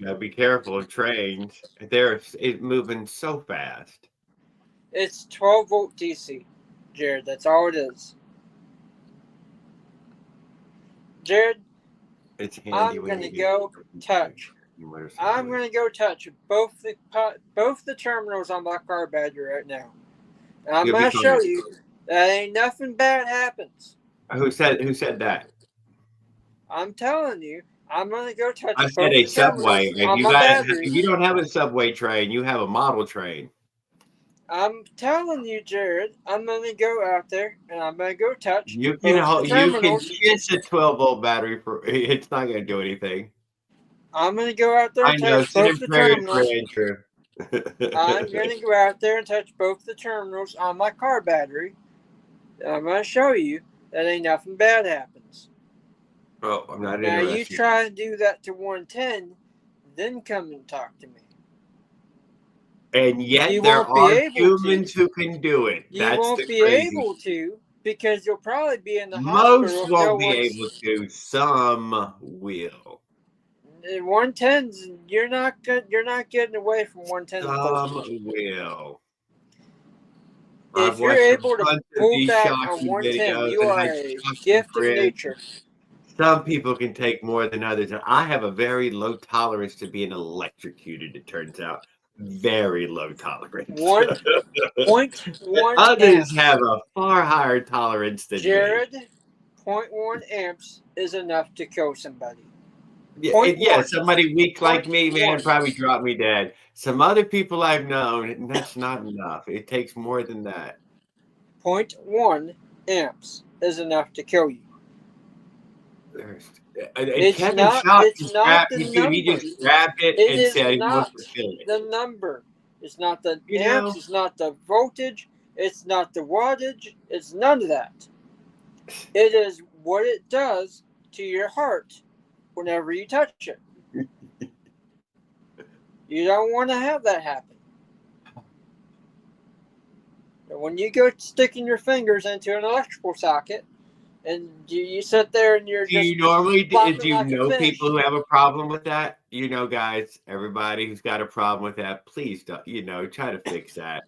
A: Gotta be careful of trains. It's moving so fast.
C: It's 12 volt DC, Jared. That's all it is. Jared,
A: It's handy
C: I'm
A: when
C: gonna
A: you get
C: go touch.
A: motorcycle.
C: I'm gonna go touch both the terminals on my car battery right now. And I'm
A: You'll be
C: gonna show
A: fine.
C: you that ain't nothing bad happens.
A: Who said that?
C: I'm telling you, I'm gonna go touch
A: I
C: both
A: said a
C: the terminals
A: subway. If
C: on
A: you
C: my
A: guys,
C: battery.
A: you don't have a subway train, you have a model train.
C: I'm telling you, Jared, I'm gonna go out there and I'm gonna go touch
A: You
C: both the
A: can
C: terminals.
A: kiss a 12-volt battery for it's not gonna do anything.
C: I'm gonna go out there
A: I
C: and
A: know,
C: touch
A: sit
C: both
A: in
C: the
A: prayer
C: terminals.
A: for Andrew.
C: I'm gonna go out there and touch both the terminals on my car battery. And I'm gonna show you that ain't nothing bad happens.
A: Oh, I'm not
C: Now
A: interested.
C: you try to do that to 110, then come and talk to me.
A: And yet
C: You
A: there
C: won't be
A: are
C: able
A: humans
C: to.
A: who can do it.
C: You
A: That's
C: won't
A: the
C: be
A: crazy.
C: able to because you'll probably be in the
A: Most
C: hospital.
A: won't be able to. Some will.
C: 110s, you're not good. You're not getting away from 110
A: Some
C: voltage.
A: will.
C: If
A: I've
C: you're
A: watched a
C: able to
A: bunch of
C: pull
A: these
C: back on
A: shocking
C: 110,
A: videos
C: you
A: and
C: are
A: had
C: a
A: shocking
C: gift of
A: friends.
C: nature.
A: Some people can take more than others. And I have a very low tolerance to being electrocuted, it turns out. Very low tolerance.
C: 1.1
A: Others
C: amps.
A: have a far higher tolerance than
C: Jared, 0.1 amps is enough to kill somebody.
A: me.
C: Point
A: Yeah,
C: one.
A: somebody weak like me, man,
C: one.
A: probably drop me dead. Some other people I've known, that's not enough. It takes more than that.
C: 0.1 amps is enough to kill you.
A: And Kevin
C: not the
A: he
C: number.
A: just grabbed it
C: It
A: and
C: is
A: said he
C: not
A: wants to kill it.
C: the number. It's not the
A: You
C: amps.
A: know-
C: It's not the voltage. It's not the wattage. It's none of that. It is what it does to your heart whenever you touch it. You don't want to have that happen. But when you go sticking your fingers into an electrical socket and you sit there and you're
A: Do you
C: just
A: normally
C: flopping
A: do you
C: like a
A: know
C: fish.
A: people who have a problem with that? You know, guys, everybody who's got a problem with that, please don't, try to fix that.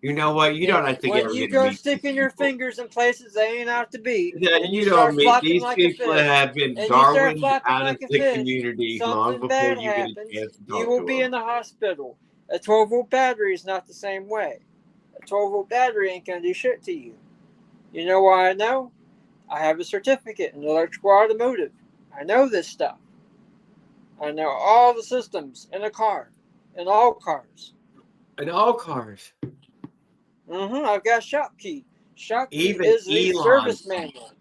A: You know what? You don't have to
C: when
A: get
C: you
A: rid
C: go
A: of these
C: sticking your
A: people.
C: fingers in places they ain't ought to be,
A: Yeah,
C: and
A: you
C: you start
A: don't meet
C: flopping
A: these
C: like a
A: people
C: fish,
A: have been
C: and you start
A: Darwined
C: flopping
A: out of
C: like a
A: the
C: fish,
A: community long
C: something
A: before
C: bad
A: you get a
C: happens.
A: chance to
C: You
A: talk
C: will
A: to
C: be
A: them.
C: in the hospital. A 12-volt battery is not the same way. A 12-volt battery ain't gonna do shit to you. You know why I know? I have a certificate in electrical automotive. I know this stuff. I know all the systems in a car, in all cars.
A: In all cars.
C: I've got shop key. Shop key
A: Even
C: is the
A: Elon.
C: service manual.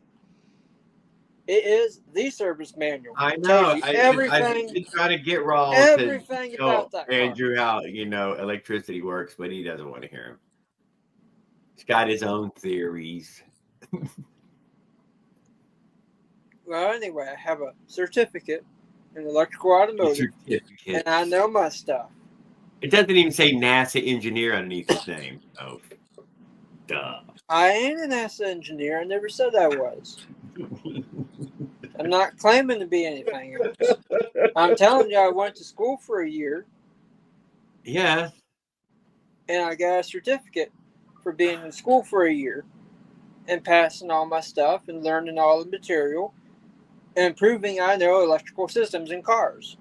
C: It is the service manual.
A: I
C: It
A: know.
C: tells you
A: I've
C: everything.
A: been trying to get Raul
C: Everything
A: to tell
C: about that car.
A: Andrew how electricity works, but he doesn't want to hear him. He's got his own theories.
C: Well, anyway, I have a certificate in electrical automotive, and I know my stuff.
A: It doesn't even say NASA engineer underneath his name. Oh, duh.
C: I ain't an NASA engineer. I never said I was. I'm not claiming to be anything else. I'm telling you, I went to school for a year,
A: Yeah.
C: and I got a certificate for being in school for a year and passing all my stuff and learning all the material and proving I know electrical systems in cars.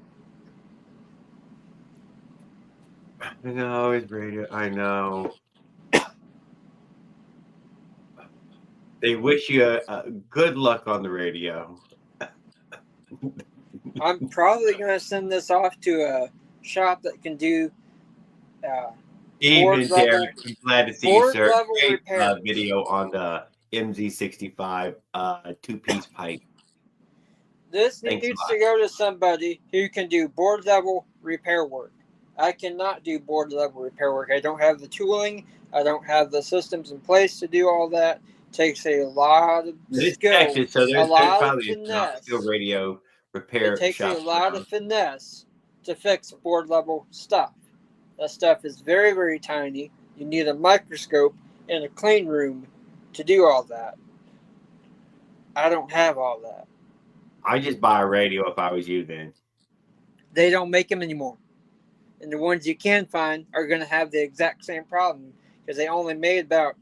A: I know it's radio. I know. They wish you a good luck on the radio.
C: I'm probably going to send this off to a shop that can do
A: Evening,
C: level-
A: Derek. I'm glad to see you,
C: board
A: sir.
C: level
A: Great
C: repairs.
A: video on the MZ65 two-piece pipe.
C: This
A: Thanks a
C: needs
A: lot.
C: to go to somebody who can do board level repair work. I cannot do board level repair work. I don't have the tooling. I don't have the systems in place to do all that. It takes a lot of
A: It's
C: skill,
A: Texas, so
C: a
A: there's
C: lot of
A: probably a
C: finesse.
A: steel radio repair
C: It takes a
A: shop
C: lot
A: around.
C: of finesse to fix board level stuff. That stuff is very, very tiny. You need a microscope and a clean room to do all that. I don't have all that.
A: I just buy a radio if I was you then.
C: They don't make them anymore. And the ones you can find are going to have the exact same problem because they only made about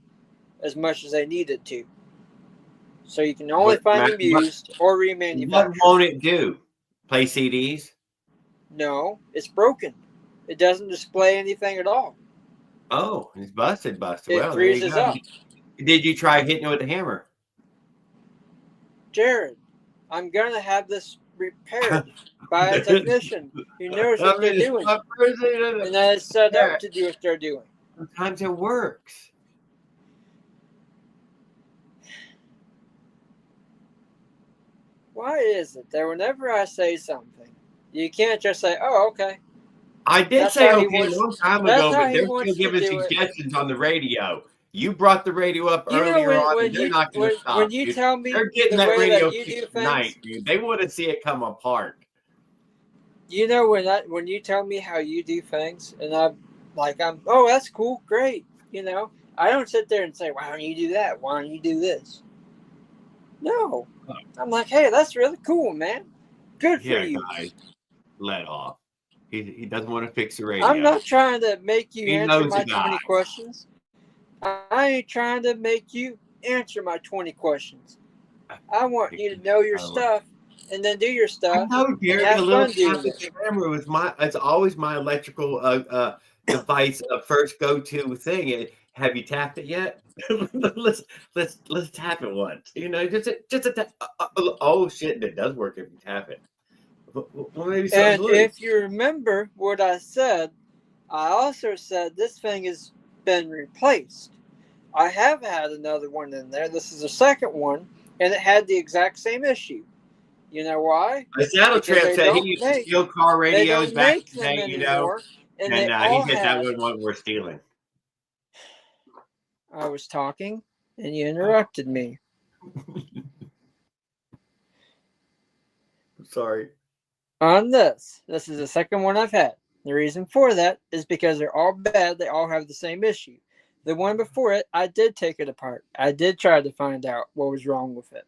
C: as much as they needed to. So you can only find them used or
A: What
C: remanufactured.
A: won't it do? Play CDs?
C: No, it's broken. It doesn't display anything at all.
A: Oh, it's busted.
C: It
A: Well, there you
C: freezes
A: go.
C: up.
A: Did you try hitting it with a hammer?
C: Jared, I'm going to have this repaired by a technician who knows what they're doing. And that is set up to do what they're doing.
A: Sometimes it works.
C: Why is it that whenever I say something, you can't just say, "Oh, okay"?
A: I did
C: That's
A: say
C: how he
A: okay a
C: wants-
A: long time
C: that's
A: ago,
C: how
A: but
C: he
A: they're
C: wants
A: still
C: to
A: giving
C: do it.
A: suggestions on the radio. You brought the radio up
C: You know
A: earlier on,
C: when
A: and they're
C: you
A: not going to stop.
C: when you
A: dude.
C: tell me
A: They're getting
C: the
A: that
C: way
A: radio
C: that you do
A: fixed
C: things,
A: tonight, dude. They want to see it come apart.
C: you know when you tell me how you do things, and oh, that's cool, great. You know, I don't sit there and say, "Why don't you do that? Why don't you do this?" No, I'm like, "Hey, that's really cool, man. Good for
A: Yeah,
C: you."
A: guys, let off. He doesn't want to fix the radio.
C: I'm not trying to make you
A: He
C: answer
A: knows
C: my
A: the guy.
C: 20 questions. I ain't trying to make you answer my 20 questions. I want you to know your stuff and then do your
A: I
C: stuff.
A: know, Derek.
C: have
A: A little
C: fun doing
A: plastic
C: it.
A: camera was it's always my electrical device first go to thing. Have you tapped it yet? let's tap it once. You know, just a tap. Oh shit! It does work if you tap it. Well, maybe
C: And
A: something.
C: if you remember what I said, I also said this thing has been replaced. I have had another one in there. This is the second one, and it had the exact same issue. You know why?
A: The Saddle
C: Because
A: Tramp
C: they
A: said he
C: don't
A: used to
C: make-
A: steal car
C: They
A: radios
C: don't
A: back
C: make
A: in the
C: them
A: day, you know.
C: anymore, and they
A: And
C: all
A: he said that
C: have.
A: wasn't what we're stealing.
C: I was talking, and you interrupted me.
A: Sorry.
C: On this is the second one I've had. The reason for that is because they're all bad. They all have the same issue. The one before it, I did take it apart. I did try to find out what was wrong with it.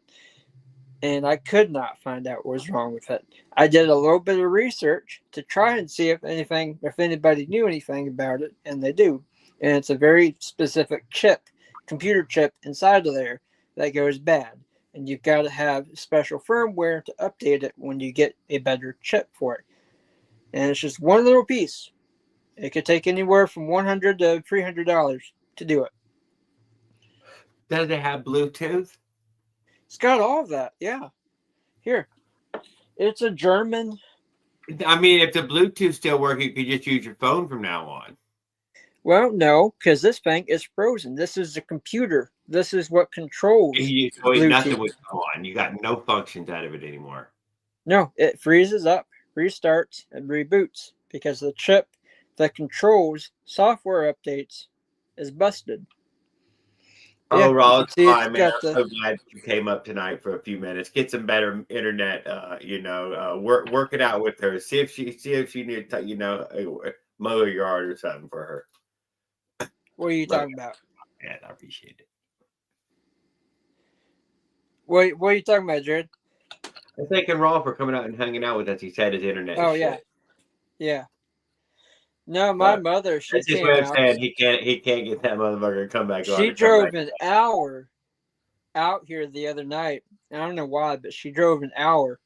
C: And I could not find out what was wrong with it. I did a little bit of research to try and see if anybody knew anything about it, and they do. And it's a very specific chip, computer chip inside of there that goes bad. And you've got to have special firmware to update it when you get a better chip for it. And it's just one little piece. It could take anywhere from $100 to $300 to do it.
A: Does it have Bluetooth?
C: It's got all of that, yeah. Here, it's a German.
A: I mean, if the Bluetooth still works, you could just use your phone from now on.
C: Well, no, because this thing is frozen. This is a computer. This is what controls.
A: Nothing would go on. You got no functions out of it anymore.
C: No, it freezes up, restarts, and reboots because the chip that controls software updates is busted.
A: Oh,
C: Yeah,
A: Ross,
C: see, it's
A: fine, man.
C: got
A: I'm
C: the-
A: so glad you came up tonight for a few minutes. Get some better internet. Work it out with her. See if she needs to, mow your yard or something for her.
C: What are you talking about?
A: Yeah, I appreciate it.
C: What are you talking about, Jared?
A: I'm thanking Rolf for coming out and hanging out with us. He said his internet.
C: Oh,
A: is
C: yeah.
A: shit.
C: Yeah. No, my
A: But
C: mother, she
A: That's his
C: came
A: way of
C: out.
A: saying he can't get that motherfucker to come back on.
C: She
A: and come
C: drove
A: back.
C: an hour out here the other night. I don't know why, but she drove an hour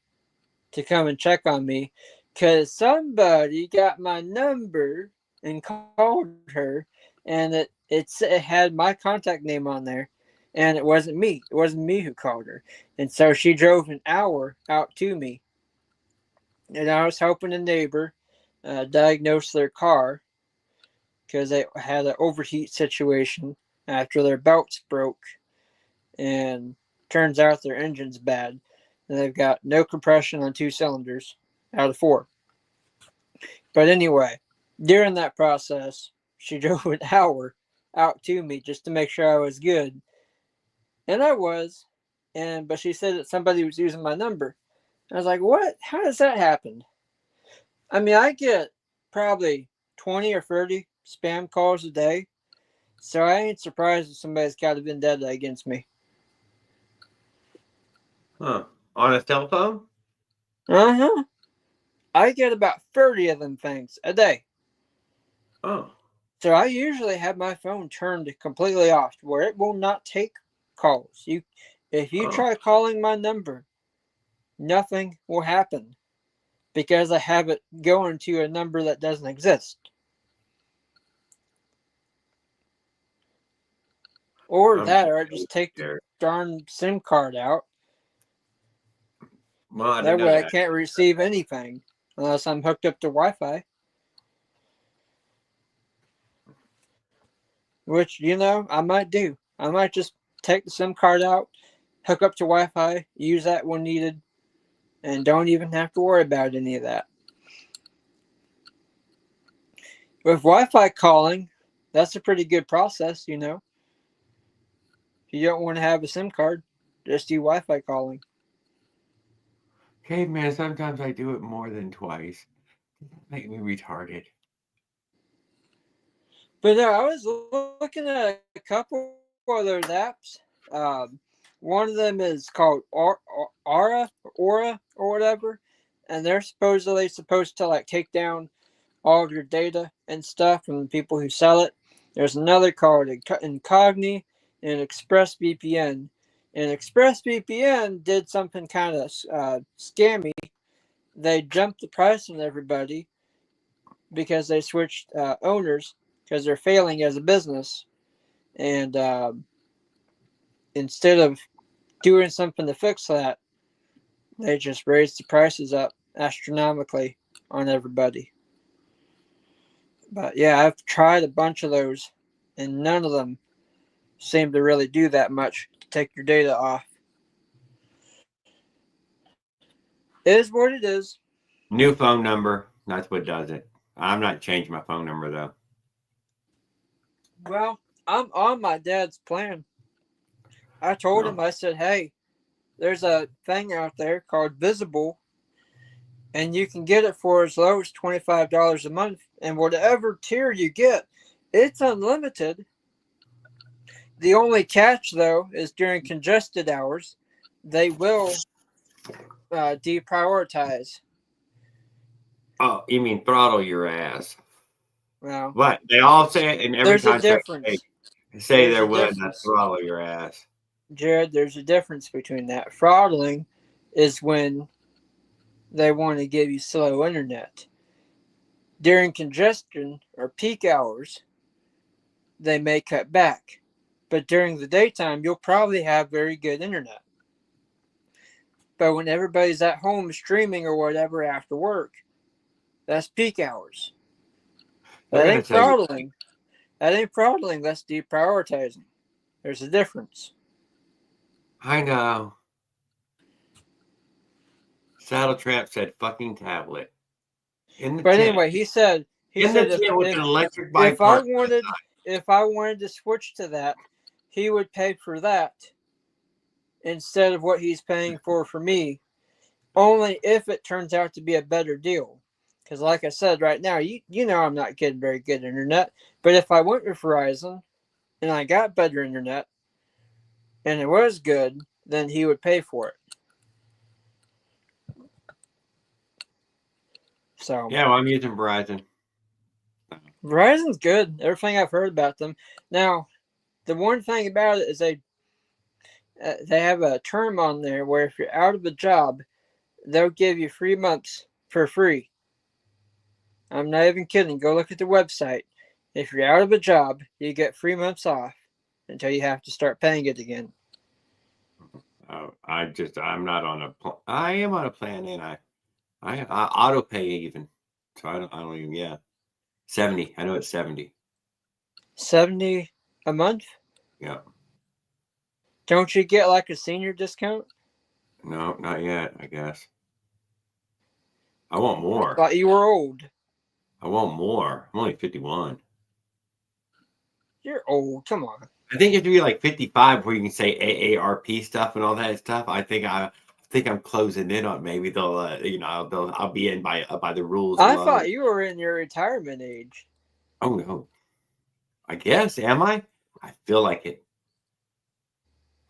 C: to come and check on me because somebody got my number and called her, and it had my contact name on there, and it wasn't me. It wasn't me who called her, and so she drove an hour out to me, and I was helping a neighbor diagnose their car because they had an overheat situation after their belts broke, and turns out their engine's bad, and they've got no compression on 2 cylinders out of 4. But anyway, during that process, she drove an hour out to me just to make sure I was good, and I was. But she said that somebody was using my number. I was like, "What? How does that happen?" I mean, I get probably 20 or 30 spam calls a day, so I ain't surprised if somebody's got a vendetta against me.
A: Huh. On a cell phone?
C: Uh-huh. I get about 30 of them things a day.
A: Oh.
C: So I usually have my phone turned completely off where it will not take calls. If you try calling my number, nothing will happen because I have it going to a number that doesn't exist. Or or I just take the darn SIM card out.
A: Well,
C: That way I can't receive anything unless I'm hooked up to Wi-Fi. Which, I might do. I might just take the SIM card out, hook up to Wi-Fi, use that when needed, and don't even have to worry about any of that. With Wi-Fi calling, that's a pretty good process, If you don't want to have a SIM card, just do Wi-Fi calling.
A: Hey, man, sometimes I do it more than twice. Make me retarded.
C: But no, I was looking at a couple of those apps. One of them is called Aura or whatever, and they're supposedly supposed to take down all of your data and stuff from the people who sell it. There's another called Incogni and ExpressVPN. And ExpressVPN did something kind of scammy. They jumped the price on everybody because they switched owners because they're failing as a business. And instead of doing something to fix that, they just raised the prices up astronomically on everybody. But yeah, I've tried a bunch of those, and none of them seem to really do that much to take your data off. It is what it is.
A: New phone number. That's what does it. I'm not changing my phone number, though.
C: Well, I'm on my dad's plan. I told him, I said, hey, there's a thing out there called Visible, and you can get it for as low as $25 a month. And whatever tier you get, it's unlimited. The only catch, though, is during congested hours, they will deprioritize.
A: Oh, you mean throttle your ass?
C: Well,
A: but they all say it in every
C: there's
A: contract.
C: A difference.
A: Say there was a throttle your ass.
C: Jared, there's a difference between that. Throttling is when they want to give you slow internet. During congestion or peak hours, they may cut back. But during the daytime, you'll probably have very good internet. But when everybody's at home streaming or whatever after work, that's peak hours. That ain't throttling. That ain't throttling. That's deprioritizing. There's a difference.
A: I know. Saddle Trap said fucking tablet.
C: But anyway, he said if I wanted to switch to that, he would pay for that instead of what he's paying for me, only if it turns out to be a better deal. Because like I said, right now, you know I'm not getting very good internet. But if I went with Verizon and I got better internet and it was good, then he would pay for it. So
A: yeah, well, I'm using Verizon.
C: Verizon's good. Everything I've heard about them. Now, the one thing about it is they have a term on there where if you're out of a job, they'll give you 3 months for free. I'm not even kidding. Go look at the website. If you're out of a job, you get 3 months off until you have to start paying it again.
A: Oh, I'm not on a. I am on a plan, and I auto pay even. So I don't even. Yeah, 70. I know it's 70.
C: 70 a month?
A: Yeah.
C: Don't you get like a senior discount?
A: No, not yet. I guess. I want more.
C: Thought you were old.
A: I want more. I'm only 51.
C: You're old. Come on.
A: I think you have to be like 55 where you can say AARP stuff and all that stuff. I think I'm closing in on maybe they'll I'll be in by the rules.
C: I
A: alone.
C: thought you were in your retirement age.
A: Oh no. I guess am I? I feel like it.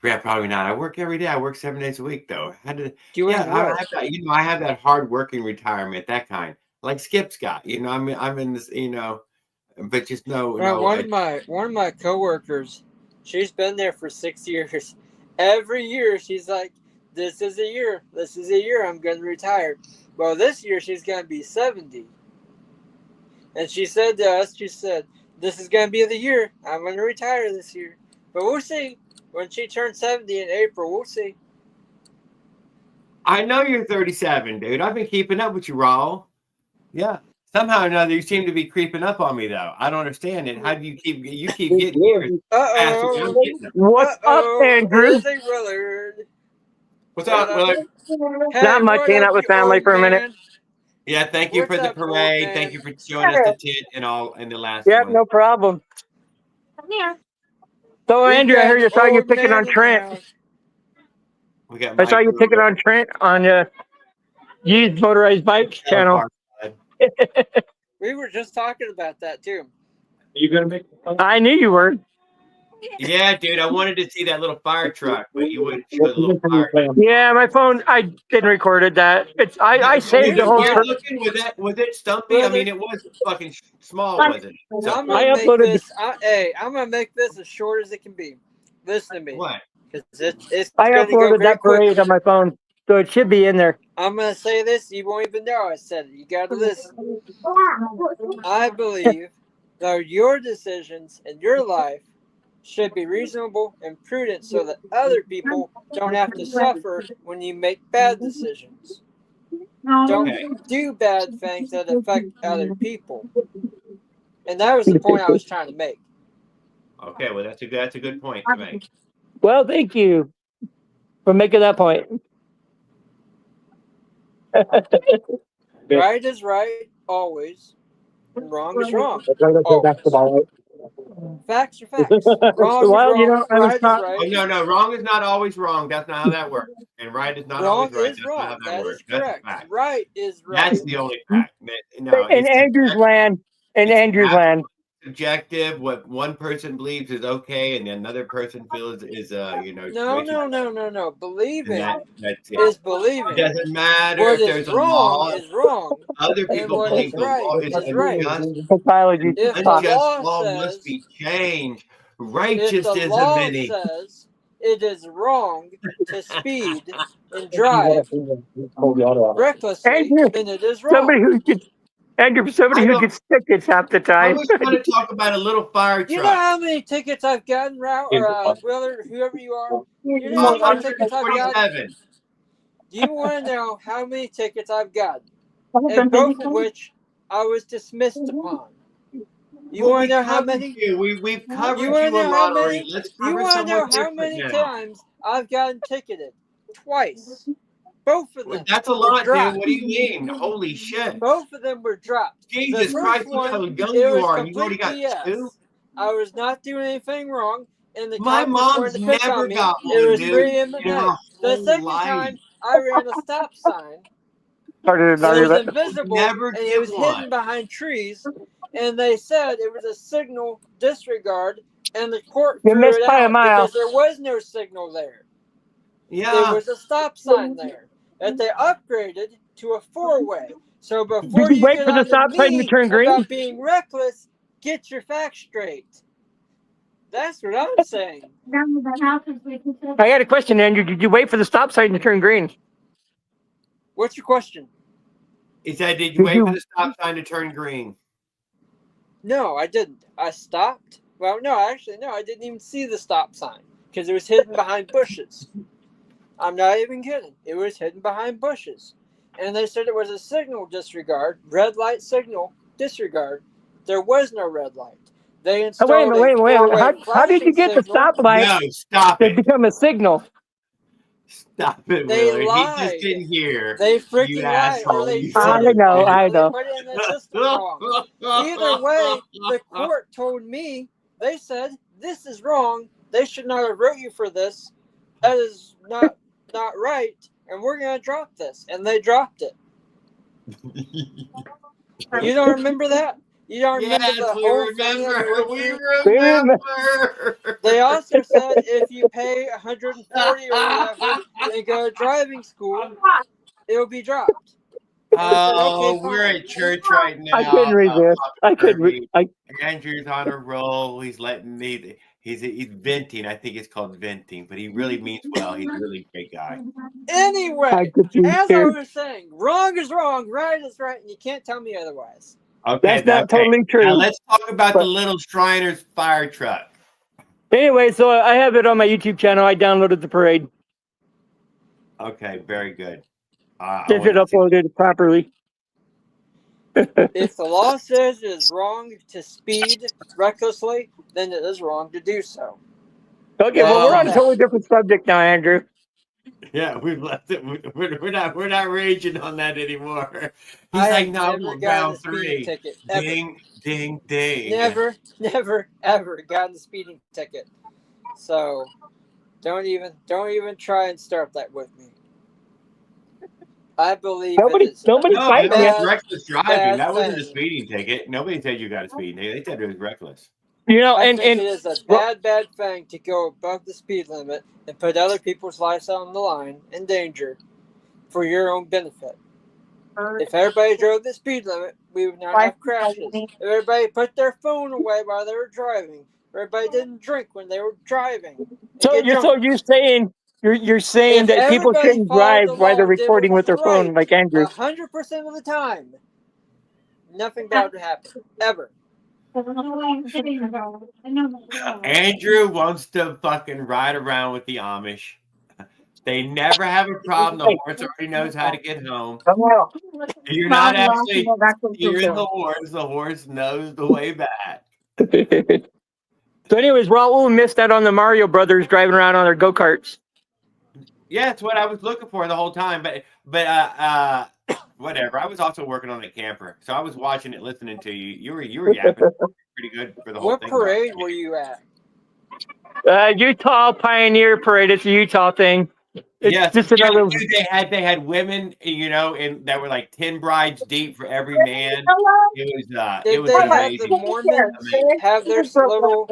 A: Yeah, probably not. I work every day. I work 7 days a week though.
C: Do you have
A: I
C: what?
A: have that, I have that hard working retirement, that kind. Like Skip's got. I'm in this, but just
C: One of my coworkers, she's been there for 6 years. Every year she's like, this is a year I'm going to retire. Well, this year she's going to be 70. And she said to us, this is going to be the year I'm going to retire this year. But we'll see. When she turns 70 in April, we'll see.
A: I know you're 37, dude. I've been keeping up with you, Raul. Yeah. Somehow or another, you seem to be creeping up on me, though. I don't understand it. How do you keep getting years faster than I'm getting them?
E: What's up, Andrew?
C: There's a Willard.
A: What's up, Willard?
C: Hey,
E: Not much,
C: what
E: hanging
C: up,
E: out with
C: you
E: family
C: old
E: for a minute.
C: man?
A: Yeah, thank you
C: What's
A: for the
C: up, old
A: parade.
C: man?
A: Thank you for showing us the tit and all in the last
E: Yep,
A: one.
E: no problem. So,
C: We
E: Andrew, I
C: got
E: heard
C: an
E: I saw you
C: old
E: picking
C: man
E: on
C: in the
E: Trent.
C: house.
A: We got
E: I saw
A: Mike
E: you picking on Trent on used motorized bikes channel.
C: We were just talking about that too.
E: I knew you were.
A: Yeah, dude, I wanted to see that little fire truck, but you wouldn't show the little fire truck.
E: Yeah, my phone. I didn't record it. I saved the whole.
A: Weird looking. Was it stumpy? I mean, it was fucking small, wasn't it?
C: I'm
E: I
C: gonna make
E: uploaded
C: this. I'm gonna make this as short as it can be. Listen to me,
A: What?
C: because it's
E: I
C: gonna go
E: uploaded
C: very
E: that parade
C: quickly.
E: on my phone, so it should be in there.
C: I'm gonna say this. You won't even know I said it. You gotta listen. I believe that your decisions in your life should be reasonable and prudent, so that other people don't have to suffer when you make bad decisions. Don't
A: Okay.
C: do bad things that affect other people. And that was the point I was trying to make.
A: Okay, well, that's a good point to make.
E: Well, thank you for making that point.
C: Right is right, always. And wrong is wrong. Facts are facts. Wrong
E: Well,
C: is
E: you
C: wrong.
E: know, I was
C: Right is
E: not-
A: Oh,
C: right.
A: no, wrong is not always wrong. That's not how that works. And right is not
C: Wrong
A: always right.
C: is
A: That's
C: wrong.
A: not how that
C: That
A: works.
C: is
A: That's a
C: correct.
A: fact.
C: Right is right.
A: That's the only fact. No,
E: in
A: it's
E: Andrew's land. In
A: It's
E: Andrew's land.
A: subjective. What one person believes is okay, and another person feels is
C: No.
A: and
C: Believing
A: that's it.
C: is
A: It
C: believing.
A: doesn't matter
C: What
A: if there's
C: is
A: a
C: wrong
A: law.
C: is wrong.
A: Other
C: And
A: people
C: what
A: believe
C: is
A: the law
C: right
A: is
C: is right.
A: unjust.
E: Psychology.
C: If the
A: Unjust
C: law
A: law
C: says,
A: must be changed.
C: if
A: Righteous
C: the
A: is
C: law
A: of many.
C: says it is wrong to speed and drive recklessly,
E: Andrew,
C: then it is
E: somebody
C: wrong.
E: who gets Andrew, somebody
A: I
E: who
A: don't-
E: gets tickets half the
A: I
E: time.
A: was trying to talk about a little fire
C: You know
A: truck.
C: how many tickets I've gotten, Willard, whoever you are? You know how many tickets I've gotten?
A: 147.
C: Do you want to know how many tickets I've gotten? And both of which I was dismissed upon. You
A: Well,
C: want
A: we
C: to know how
A: covered
C: many?
A: you. We've covered
C: You
A: you
C: want to
A: on
C: know how
A: lottery.
C: many?
A: Let's
C: You
A: cover
C: want to know
A: someone
C: how
A: different
C: many
A: now.
C: times I've gotten ticketed? Twice. Both of
A: Well,
C: them.
A: that's a
C: were
A: lot, dude.
C: dropped.
A: What do you mean? Holy shit.
C: Both of them were dropped.
A: Jesus
C: the
A: Christ,
C: first
A: look how
C: one,
A: young
C: it
A: you
C: was
A: are. You've already
C: complete
A: got
C: BS.
A: two?
C: I was not doing anything wrong, and the
A: My
C: cop just
A: mom's
C: wanted to pick
A: never
C: on me.
A: got
C: It
A: one,
C: was
A: dude.
C: 3 a.m. at
A: In her
C: night. The
A: whole
C: second
A: life.
C: time, I ran a stop sign.
E: Started
C: It was
E: another-
C: invisible,
A: Never
C: and
A: get
C: it was
A: one.
C: hidden behind trees, and they said it was a signal disregard, and the court
E: You
C: threw
E: missed
C: it
E: by a
C: out
E: mile.
C: because there was no signal there. There
A: Yeah.
C: was a stop sign there that they upgraded to a 4-way. So before
E: Did you wait
C: get
E: for the
C: on to
E: stop sign to
C: me
E: turn green?
C: about being reckless, get your facts straight. That's what I'm saying.
E: I got a question, Andrew. Did you wait for the stop sign to turn green?
C: What's your question?
A: He said, "Did you
E: Did
A: wait
E: you-
A: for the stop sign to turn green?"
C: No, I didn't. I stopped. Well, no, actually, no, I didn't even see the stop sign because it was hidden behind bushes. I'm not even kidding. It was hidden behind bushes. And they said it was a signal disregard, red light signal disregard. There was no red light. They
E: Oh,
C: installed
E: wait a minute, wait a minute, wait a minute.
C: four-way
E: How did you
C: flashing
E: get the
C: signal.
E: stoplight
A: No, stop
E: to
A: it!
E: become a signal?
A: Stop it,
C: They
A: Willard. He
C: lied.
A: just didn't hear.
C: They
A: You
C: freaking lied, or
A: asshole!
C: they
A: You
C: put
A: son
C: it
A: of a
E: know,
C: wrong,
E: I
C: or they
E: know.
C: put it in the system wrong. Either way, the court told me, they said, this is wrong. They should not have wrote you for this. That is not right, and we're going to drop this. And they dropped it. You don't remember that? You don't remember
A: Yes,
C: the
A: we
C: whole thing that
A: remember.
C: we
A: We
C: went through?
A: remember.
C: They also said if you pay $140 or whatever and go to driving school, it'll be dropped.
A: Oh,
C: Okay,
A: we're
C: fine.
A: at church right now.
E: I couldn't resist. I couldn't.
A: Andrew's on a roll. He's letting me. He's venting. I think it's called venting, but he really means well. He's a really great guy.
C: Anyway,
E: could be
C: as I
E: scared.
C: was saying, wrong is wrong, right is right, and you can't tell me otherwise.
A: Okay,
E: That's not totally true.
A: Now let's talk about the
E: but-
A: little Shriners fire truck.
E: Anyway, so I have it on my YouTube channel. I downloaded the parade.
A: Okay, very good.
E: If it uploaded properly.
C: If the law says it is wrong to speed recklessly, then it is wrong to do so.
E: Okay, well, we're on a
C: Yeah.
E: totally different subject now, Andrew.
A: Yeah, we've left it. We're not raging on that anymore. He's
C: I
A: like,
C: have
A: no,
C: never gotten
A: round
C: a speeding
A: 3.
C: ticket. Ever.
A: Ding, ding, ding.
C: Never, ever gotten a speeding ticket. So don't even try and start that with me. I believe
E: Nobody's
A: No,
E: fighting
A: that
E: you.
A: was reckless driving.
C: bad
A: That wasn't a
C: thing.
A: speeding ticket. Nobody said you got a speeding ticket. They said it was reckless.
E: You know,
C: I
E: and
C: think it is a bad thing to go above the speed limit and put other people's lives on the line in danger for your own benefit. If everybody drove the speed limit, we would not have crashes. If everybody put their phone away while they were driving, everybody didn't drink when they were driving.
E: so you're saying you're saying
C: If
E: that people
C: everybody
E: shouldn't
C: followed
E: drive
C: the
E: while they're
C: law and did
E: recording
C: what
E: with their
C: was
E: phone,
C: right,
E: like Andrew.
C: 100% of the time, nothing bad would happen ever.
A: Andrew wants to fucking ride around with the Amish. They never have a problem. The horse already knows how to get home. You're not actually steering the horse. The horse knows the way back.
E: So, anyways, Raul missed out on the Mario Brothers driving around on their go karts.
A: Yeah, it's what I was looking for the whole time. But whatever. I was also working on a camper, so I was watching it, listening to you. You were yapping pretty good for the whole
C: What
A: thing.
C: parade were you at?
E: Utah Pioneer Parade. It's a Utah thing. It's
A: Yes,
E: just
A: yeah,
E: another.
A: dude, they had women, you know, and that were like 10 brides deep for every man. It
C: Did
A: was
C: they have the
A: amazing.
C: Mormons have their little?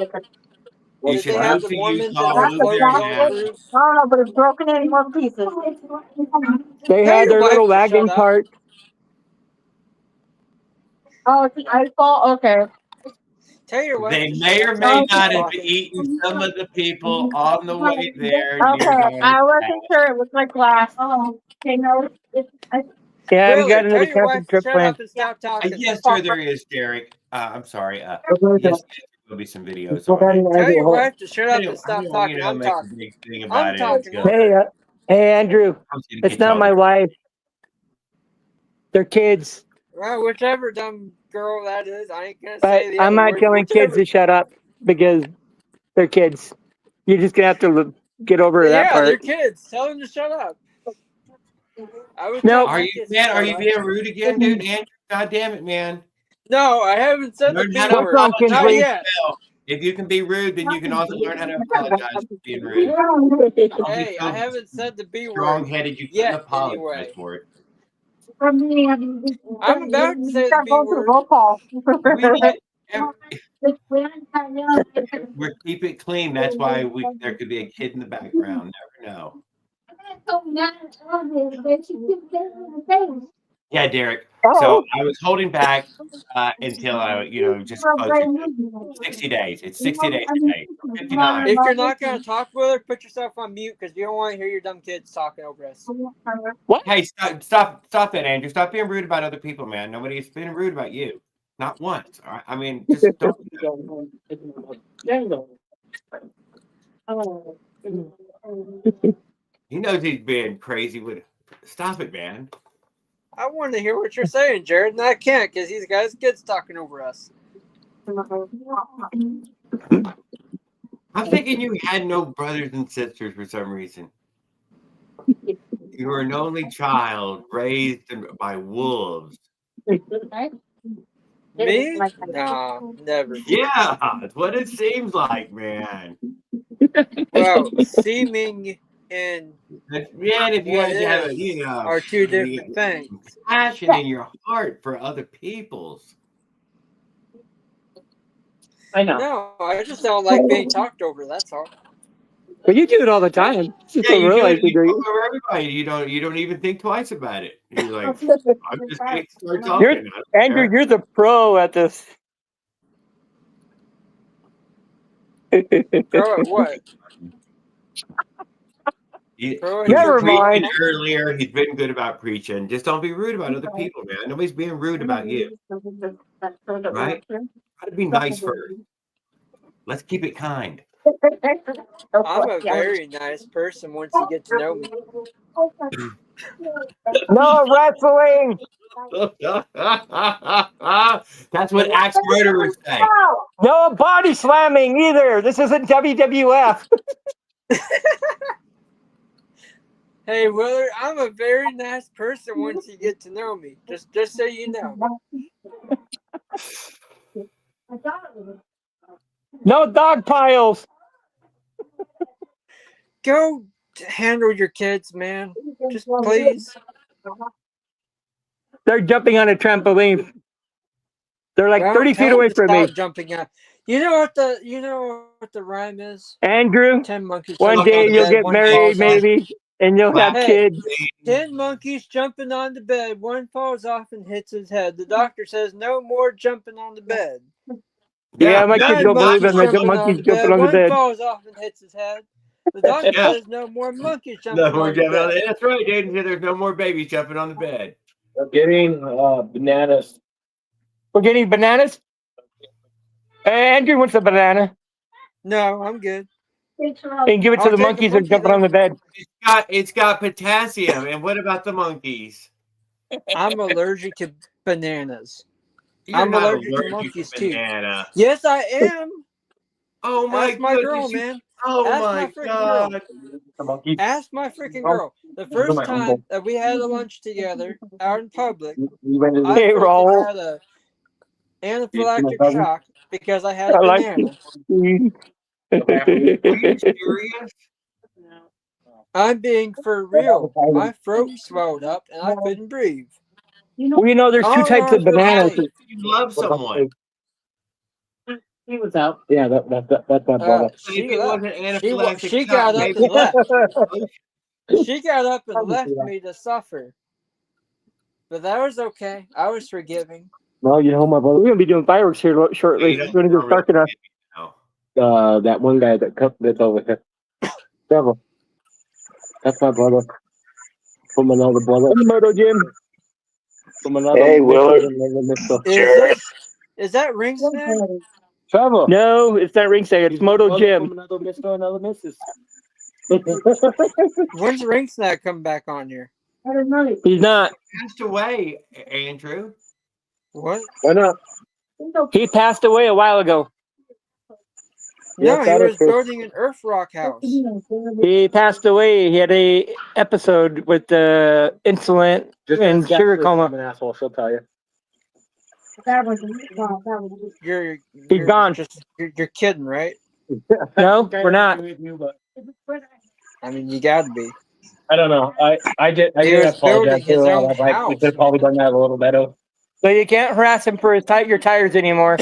A: You
C: Did
A: should
C: they have
A: move
C: the
A: to
C: Mormons
A: Utah,
C: and
A: move
C: the
A: there
C: floaters on
A: now.
C: the roof?
F: Oh no, but it's broken in more pieces.
E: They
C: Tell
E: had
C: your
E: their little
C: wife to
E: wagon
C: shut up.
E: cart.
F: Oh, it's the eyeball. Okay.
C: Tell your wife.
A: They
C: to
A: may
C: shut
A: or
C: up.
A: may
C: She's
A: not have
C: talking.
A: eaten some of the people on the way there.
F: Okay,
A: near Dar's
F: I wasn't
A: house.
F: sure. It was like glass. Oh, okay, no,
E: Yeah, we
C: Really,
E: got another
C: tell your
E: camping
C: wife to
E: trip
C: shut
E: planned.
C: up and stop talking.
A: Yes, sir, there is, Derek. I'm sorry. Yes, there will be some videos on it.
C: Tell your wife to shut
A: I
C: up
A: don't-
C: and stop
A: I don't,
C: talking.
A: you know,
C: I'm
A: make a
C: talking.
A: big thing
C: I'm
A: about it.
C: talking.
A: It's good.
E: Hey, Andrew,
A: I'm just gonna
E: it's
A: get
E: not
A: y'all
E: my
A: to-
E: wife. They're kids.
C: Well, whichever dumb girl that is, I ain't gonna
E: But
C: say the
E: I'm
C: other
E: not
C: word.
E: telling kids to shut up because they're kids. You're just gonna have to get over that
C: Yeah, they're
E: part.
C: kids. Tell them to shut up. I was
E: No.
C: telling
A: Are
C: my
A: you,
C: kids to
A: man? Are
C: shut
A: you
C: up.
A: being rude again, dude? Andrew, God damn it, man.
C: No, I haven't said the
A: Learn
C: B
A: how to
E: What's
C: word.
E: wrong,
A: apologize.
C: Not
E: Kinsley?
C: yet.
A: If you can be rude, then you can also learn how to apologize for being rude.
C: Hey, I haven't said the B word
A: Strong-headed, you couldn't
C: yet.
A: apologize
C: Anyway,
A: for it.
C: I'm about to say the B word.
F: Roll call.
A: We keep it clean. That's why there could be a kid in the background. Never know. Yeah, Derek.
E: Oh.
A: So I was holding back until I, just close to 60 days. It's 60 days today. 59.
C: If you're not gonna talk with her, put yourself on mute because we don't want to hear your dumb kids talking over us.
A: Hey, stop that, Andrew. Stop being rude about other people, man. Nobody's been rude about you. Not once. All right? I mean, just don't. He knows he's being crazy with it. Stop it, man.
C: I want to hear what you're saying, Jared, and I can't because he's got his kids talking over us.
A: I'm thinking you had no brothers and sisters for some reason. You were an only child raised by wolves.
C: Me? No, never.
A: Yeah, that's what it seems like, man.
C: Well, seeming and
A: Man, if you
C: what
A: had to have
C: is are two different things.
A: passion in your heart for other people's.
E: I know.
C: No, I just don't like being talked over. That's all.
E: But you do it all the time. Just
A: Yeah,
E: don't
A: you do
E: realize
A: it. You
E: you do
A: talk over everybody. You don't even think twice about it. You're like, I'm just gonna start talking.
E: You're- Andrew, you're the pro at this.
C: Pro at what? Pro at
E: Never
C: your
E: mind.
C: preaching?
A: Earlier, he's been good about preaching. Just don't be rude about other people, man. Nobody's being rude about you. Right? Try to be nice first. Let's keep it kind.
C: I'm a very nice person once you get to know me.
E: No wrestling.
A: That's what axe murderers say.
E: No body slamming either. This isn't WWF.
C: Hey, Willard, I'm a very nice person once you get to know me. Just so you know.
E: No dog piles.
C: Go handle your kids, man. Just please.
E: They're jumping on a trampoline. They're like
C: Well,
E: 30
C: tell
E: feet
C: them
E: away
C: to
E: from
C: stop
E: me.
C: jumping out. You know what the rhyme is?
E: Andrew,
C: 10 monkeys.
E: one
C: jumping
E: day
C: on the
E: you'll
C: bed,
E: get
C: one
E: married,
C: falls off.
E: maybe, and you'll have
C: Hey.
E: kids.
C: 10 monkeys jumping on the bed. One falls off and hits his head. The doctor says no more jumping on the bed.
E: Yeah, my kids
C: 9
E: don't believe
C: monkeys
E: in the
C: jumping on
E: monkeys
C: the
E: jumping
C: bed.
E: on the
C: One
E: bed.
C: falls off and hits his head. The doctor
A: Yeah.
C: says no more monkeys jumping
A: No more
C: on the
A: jumping on
C: bed.
A: the That's right, Jaden. There's no more babies jumping on the bed.
G: We're getting bananas.
E: We're getting bananas? Andrew wants a banana.
C: No, I'm good.
E: And give it to
C: I'll
E: the
C: take a
E: monkeys that are
C: monkey,
E: jumping
C: though.
E: on the bed.
A: It's got potassium. And what about the monkeys?
C: I'm allergic to bananas.
A: You're
C: I'm
A: not
C: allergic to monkeys, too.
A: banana.
C: Yes, I am.
A: Oh my
C: Ask my
A: goodness,
C: girl,
A: you-
C: man.
A: Oh
C: Ask
A: my
C: my freaking girl.
A: god.
G: The monkeys.
C: Ask my freaking girl. The first time that we had a lunch together out in public,
G: We went to
C: I
E: Hey,
C: freaking
E: Raul.
C: had a anaphylactic shock because I had
E: I
C: a
E: like
C: banana.
A: Are you serious?
C: I'm being for real. My throat swelled up and I couldn't breathe.
E: Well, you know, there's two
C: Oh,
E: types of
C: no,
E: bananas.
C: hey.
A: You love someone.
G: He was out. Yeah, that's my brother.
C: She
A: If it
C: left.
A: wasn't anaphylactic
C: She
A: shock,
C: got up
A: maybe-
C: and left. She got up and left me to suffer. But that was okay. I was forgiving.
G: No, you know my
E: We're
G: brother.
E: gonna be doing fireworks here shortly.
A: You
E: It's gonna get dark enough.
A: know.
G: That one guy that's over here. Trevor. That's my brother. From another brother.
E: Moto Jim.
G: From another.
E: Hey,
G: Mr.
E: Willard.
G: Another Mr.
C: Is that ring snack?
G: Trevor.
E: No, it's not Ringside. It's Moto
G: Brother
E: Jim.
G: From another Mr. Another Mrs.
C: When's ring snack come back on here?
E: He's not.
A: Passed away, Andrew.
C: What?
G: Why not?
E: He passed away a while ago.
C: No,
G: Yes,
C: he
G: that is
C: was
G: true.
C: building an Earth Rock house.
E: He passed away. He had a episode with insulin and
G: ask
E: sugar
G: Jessica,
E: coma.
G: I'm an asshole. She'll tell you.
C: You're
E: gone.
C: You're kidding, right?
E: No, we're not.
C: I mean, you got to be.
G: I don't know. I did
C: He was
G: apologize
C: building his
G: for that.
C: own
G: I like,
C: house,
G: we could have probably done that a little better.
E: So you can't harass him for your tires anymore.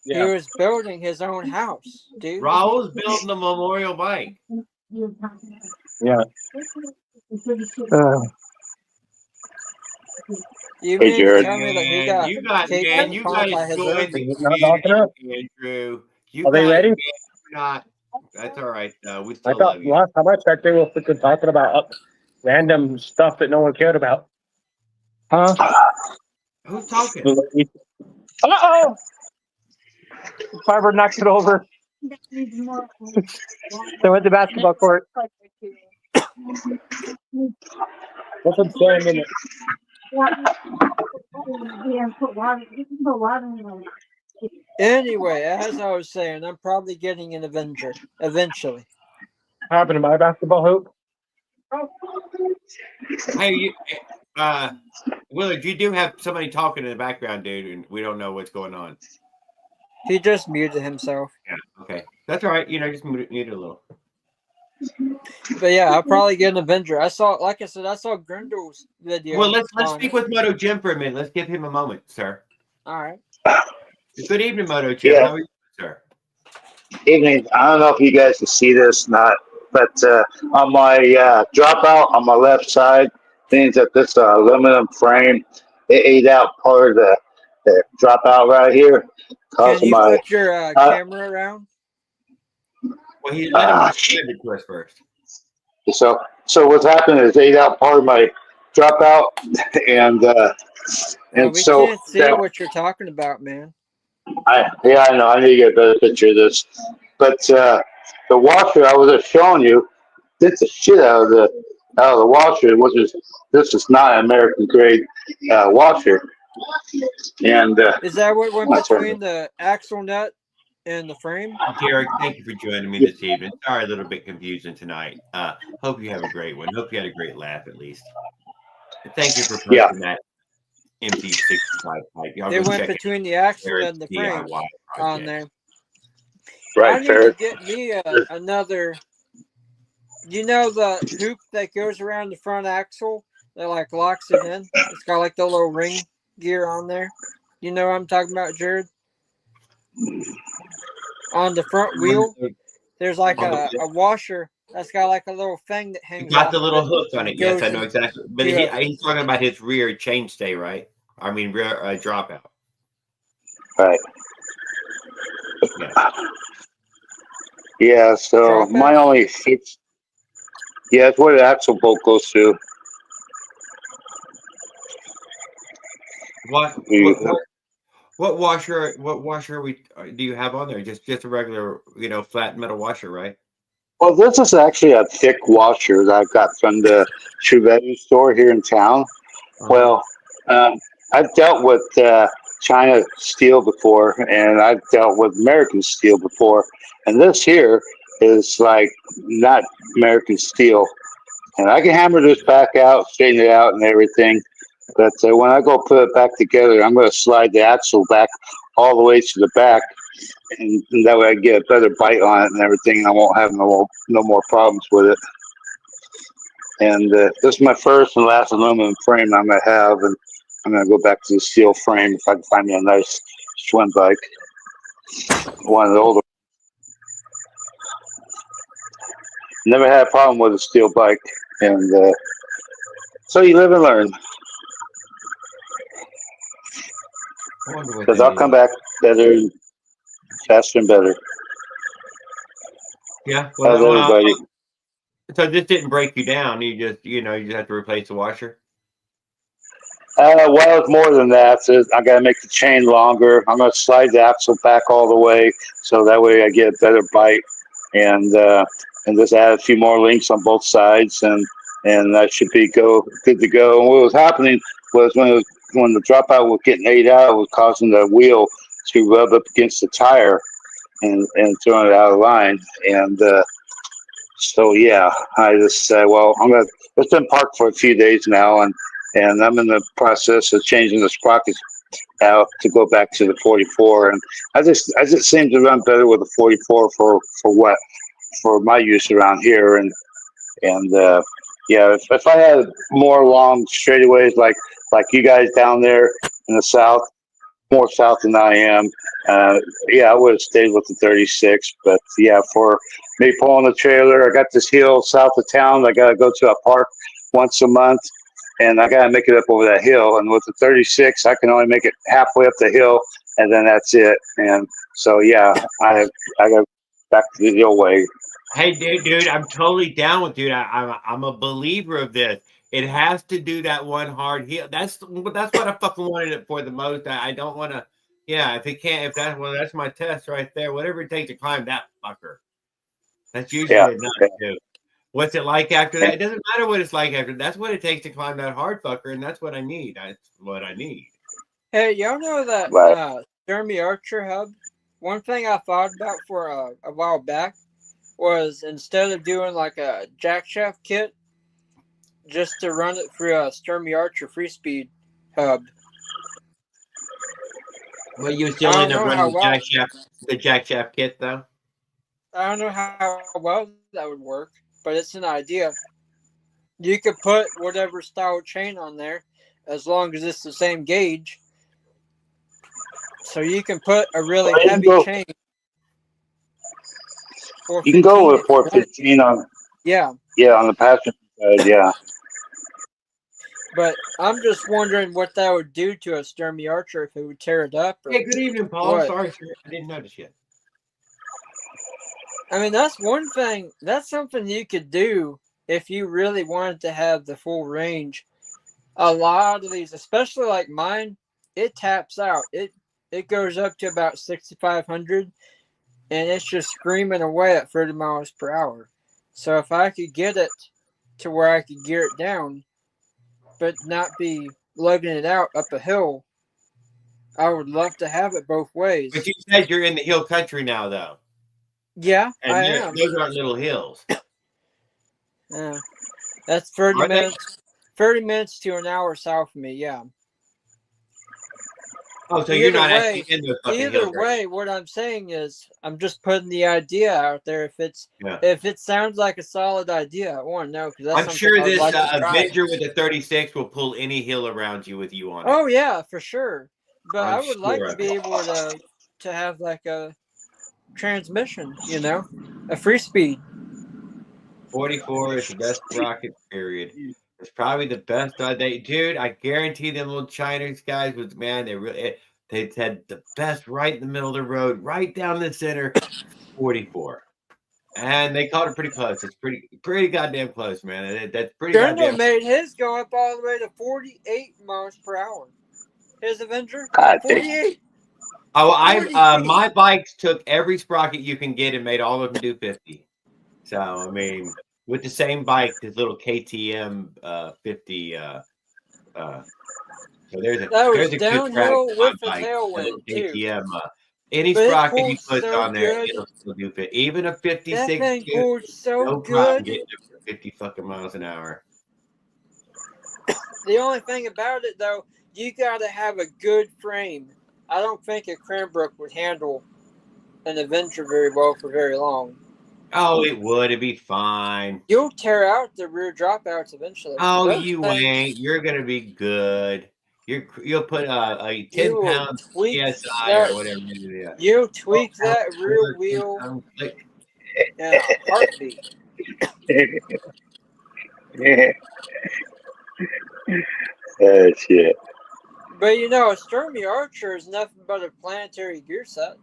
C: He was building his own house, dude.
A: Raul's building a memorial bike.
G: Yeah.
C: You
G: Hey,
C: mean to
G: Jared.
C: tell me that he
A: Man,
C: got
A: you got
C: cake
A: man, you got
C: caught
A: to
C: by his
A: join
C: own?
A: the
G: Is it not long
A: community,
G: enough?
A: Andrew. You
G: Are they
A: got
G: ready?
A: man, you're not. That's all right. We
G: I
A: still
G: thought
A: love you.
G: last time I checked, they were freaking talking about random stuff that no one cared about.
E: Huh?
A: Who's talking?
E: Uh-oh! Barbara knocked it over. They're at the basketball court.
G: What's it saying in it?
C: Anyway, as I was saying, I'm probably getting an Avenger eventually.
G: Happened to my basketball hoop?
A: Hey, Willard, you do have somebody talking in the background, dude, and we don't know what's going on.
C: He just muted himself.
A: Yeah. Okay. That's all right. Just mute it a little.
C: But yeah, I'll probably get an Avenger. I saw, like I said, I saw Grindel's video.
A: Well, let's
C: on
A: speak
C: it.
A: with Moto Jim for a minute. Let's give him a moment, sir.
C: All right.
A: Good evening, Moto Jim.
H: Yeah.
A: How are you, sir?
H: Evening. I don't know if you guys can see this or not, but on my dropout on my left side, means that this aluminum frame, it ate out part of the dropout right here,
C: Can
H: causing
C: you
H: my
C: put your camera around?
A: Well, let him
H: Ah,
A: describe it to us first.
H: so what's happened is ate out part of my dropout, and
C: We
H: so
C: can't see
H: that
C: what you're talking about, man.
H: I know I need to get a better picture of this, but the washer I was just showing you bit the shit out of the washer, which is this is not an American grade washer, and
C: Is that what went
H: my turn.
C: between the axle nut and the frame?
A: Derek, thank you for joining me this evening. Sorry, a little bit confusing tonight. Hope you have a great one. Hope you had a great laugh at least. And thank you for posting that MT65 pipe. Y'all
C: It
A: go
C: went
A: check
C: between the axle
A: Ferret's
C: and the frame
A: DIY
C: on
A: project.
C: there. I
H: Right,
C: need to
H: Ferret.
C: get me another. You know the hoop that goes around the front axle that like locks it in? It's got like the little ring gear on there. You know what I'm talking about, Jared? On the front wheel, there's like a washer that's got like a little thing that
A: You
C: hangs
A: got
C: off
A: the little
C: of
A: hook
C: it
A: on
C: and
A: it. Yes, I
C: goes
A: know
C: in-
A: exactly. But
C: Yeah.
A: he's talking about his rear chainstay, right? I mean, rear dropout.
H: Right.
A: Yeah.
H: Yeah. So
C: Dropout?
H: my only fix. Yeah, it's where the axle bolt goes through.
A: What washer? What washer do you have on there? Just a regular, flat metal washer, right?
H: Well, this is actually a thick washer that I got from the True store here in town. Well, I've dealt with China steel before, and I've dealt with American steel before, and this here is like not American steel. And I can hammer this back out, straighten it out, and everything. But when I go put it back together, I'm going to slide the axle back all the way to the back, and that way I get a better bite on it and everything, and I won't have no more problems with it. And this is my first and last aluminum frame I'm going to have, and I'm going to go back to the steel frame if I can find me a nice Schwinn bike, one of the older. Never had a problem with a steel bike, and so you live and learn. Because I'll come back better, and faster and better.
A: Yeah.
H: How's everybody?
A: So this didn't break you down. You just have to replace the washer.
H: Well, it's more than that. So I got to make the chain longer. I'm going to slide the axle back all the way, so that way I get a better bite, and just add a few more links on both sides, and that should be good to go. And what was happening was when the dropout was getting ate out, it was causing the wheel to rub up against the tire and throwing it out of line. And so yeah, I just said, well, it's been parked for a few days now, and I'm in the process of changing the sprockets out to go back to the 44. And I just seem to run better with the 44 for my use around here. And yeah, if I had more long straightaways like you guys down there in the south, more south than I am, yeah, I would have stayed with the 36. But yeah, for me pulling the trailer, I got this hill south of town. I got to go to a park once a month, and I gotta make it up over that hill. And with the 36, I can only make it halfway up the hill, and then that's it. And so yeah, I got back to the old way.
A: Hey, dude, I'm totally down with you. I'm a believer of this. It has to do that one hard hill. That's what I fucking wanted it for the most. I don't want to. Yeah, if that's my test right there. Whatever it takes to climb that fucker. That's usually
H: Yeah.
A: enough too. What's it like after that? It doesn't matter what it's like after. That's what it takes to climb that hard fucker, and that's what I need. That's what I need.
C: Hey, y'all know that
H: Right.
C: Jeremy Archer hub? One thing I thought about for a while back was instead of doing like a jack shaft kit, just to run it through a Sturmy Archer free speed hub.
A: Well, you still
C: I
A: end
C: don't
A: up
C: know
A: running
C: how
A: the jack shaft kit though.
C: I don't know how well that would work, but it's an idea. You could put whatever style chain on there as long as it's the same gauge. So you can put a really
H: Well, you can
C: heavy
H: go-
C: chain.
H: You can go
C: 415
H: with 415 on on the passenger side. Yeah.
C: But I'm just wondering what that would do to a Sturmy Archer if it would tear it up. Or
A: Hey, good evening, Paul.
C: what.
A: Sorry, sir. I didn't notice yet.
C: I mean, that's one thing. That's something you could do if you really wanted to have the full range. A lot of these, especially like mine, it taps out. It goes up to about 6,500, and it's just screaming away at 30 miles per hour. So if I could get it to where I could gear it down, but not be lugging it out up a hill, I would love to have it both ways.
A: But you said you're in the hill country now, though.
C: Yeah,
A: And
C: I am.
A: those aren't little hills.
C: Yeah, that's 30
A: Are they?
C: minutes. 30 minutes to an hour south of me. Yeah.
A: Oh, so you're
C: Either
A: not
C: way-
A: actually in those fucking
C: Either
A: hills. Right?
C: way, what I'm saying is, I'm just putting the idea out there.
A: Yeah.
C: If it sounds like a solid idea, I want to know because that's
A: I'm
C: something
A: sure
C: I would
A: this
C: like to try.
A: Avenger with the 36 will pull any hill around you with you on it.
C: Oh yeah, for sure. But
A: I'm
C: I would like
A: sure
C: to
A: of
C: be
A: it.
C: able to have like a transmission, a free speed.
A: 44 is the best rocket, period. It's probably the best dude. I guarantee them little Chinese guys was they had the best right in the middle of the road, right down the center, 44. And they called it pretty close. It's pretty goddamn close, man. That's pretty
C: Gurney
A: goddamn.
C: made his go up all the way to 48 miles per hour. His Avenger,
H: God damn.
C: 48.
A: Oh,
C: 48.
A: my bikes took every sprocket you can get and made all of them do 50. So I mean, with the same bike, this little KTM 50. So there's a
C: That was
A: there's a good track
C: downhill
A: for my
C: with a
A: bike,
C: tailwind, too.
A: KTM. Any
C: But it
A: sprocket you
C: pulls
A: put
C: so
A: on there,
C: good.
A: it'll still do 50. Even a
C: That
A: 56,
C: thing
A: dude,
C: pulls so
A: no problem
C: good.
A: getting up to 50 fucking miles an hour.
C: The only thing about it, though, you got to have a good frame. I don't think a Cranbrook would handle an Avenger very well for very long.
A: Oh, it would. It'd be fine.
C: You'll tear out the rear dropouts eventually.
A: Oh,
C: Those
A: you
C: things,
A: ain't. You're gonna be good. You'll put a 10
C: You will
A: pound
C: tweak
A: PSI
C: that-
A: or whatever it is.
C: you'll tweak
A: Oh,
C: that rear wheel in a heartbeat.
H: Oh, shit.
C: But a Sturmy Archer is nothing but a planetary gear set.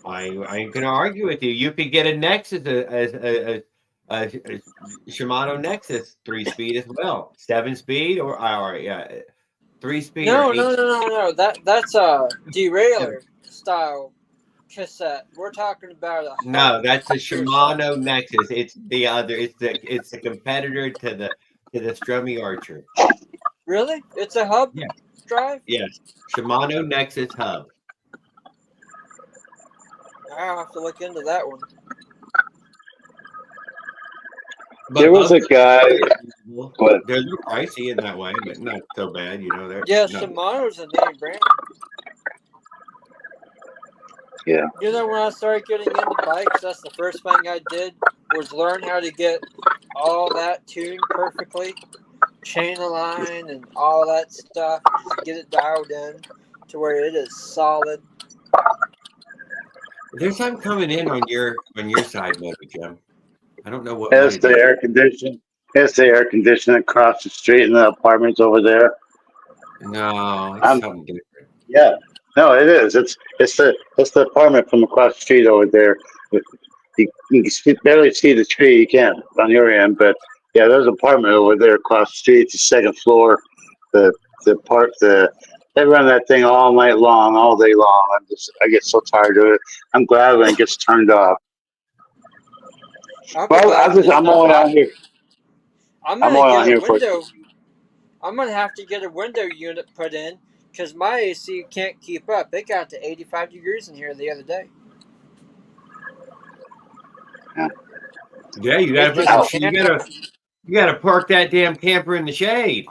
A: I ain't gonna argue with you. You could get a Nexus, a Shimano Nexus 3-speed as well, 7-speed or 3-speed.
C: No. That's a derailleur style cassette. We're talking about a
A: No, that's a Shimano Nexus. It's the other. It's the competitor to the Strummy Archer.
C: Really? It's a hub
A: Yeah.
C: drive?
A: Yes, Shimano Nexus hub.
C: I'll have to look into that one.
A: But
H: There was a guy. What?
A: They're a little pricey in that way, but not so bad. They're
C: Yeah,
A: not-
C: Shimano's a name brand.
H: Yeah.
C: When I started getting into bikes, that's the first thing I did was learn how to get all that tuned perfectly, chain align and all that stuff, just get it dialed in to where it is solid.
A: There's something coming in on your side, maybe, Jim. I don't know what.
H: That's
A: what
H: the
A: it is.
H: air condition. It's the air conditioning across the street in the apartments over there.
A: No, it's
H: I'm
A: something different.
H: Yeah, no, it is. It's the apartment from across the street over there. You can barely see the tree. You can't on your end, but yeah, there's an apartment over there across the street. It's the second floor. The they run that thing all night long, all day long. I get so tired of it. I'm glad when it gets turned off.
C: I'll be
H: Well,
C: glad when it's
H: I'm
C: not
H: only on
C: hot.
H: here.
C: I'm
H: I'm
C: gonna
H: only
C: get
H: on
C: a
H: here for.
C: window. I'm gonna have to get a window unit put in because my AC can't keep up. It got to 85 degrees in here the other day.
A: Yeah, you
C: It
A: gotta put
C: just
A: some.
H: Ow.
C: can't.
A: You gotta park that damn camper in the shade.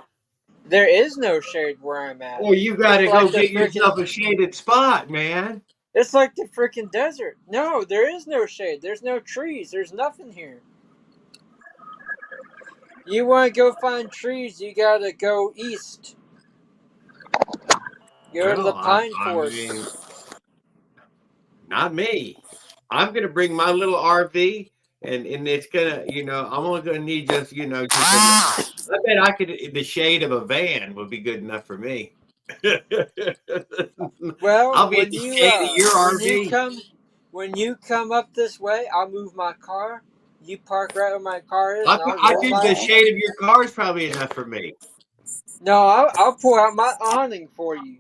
C: There is no shade where I'm at.
A: Or you
C: It's
A: gotta
C: like
A: go
C: the
A: get
C: freaking.
A: yourself a shaded spot, man.
C: It's like the freaking desert. No, there is no shade. There's no trees. There's nothing here. You want to go find trees? You gotta go east. Go to the
A: Well,
C: pine
A: I mean,
C: forests.
A: not me. I'm gonna bring my little RV, and it's gonna, I'm only gonna need just, just I bet I could. The shade of a van would be good enough for me.
C: Well,
A: I'll be in the shade of your RV.
C: when you come up this way, I'll move my car. You park right where my car is, and I'll
A: I
C: roll
A: think the
C: my.
A: shade of your car is probably enough for me.
C: No, I'll pull out my awning for you.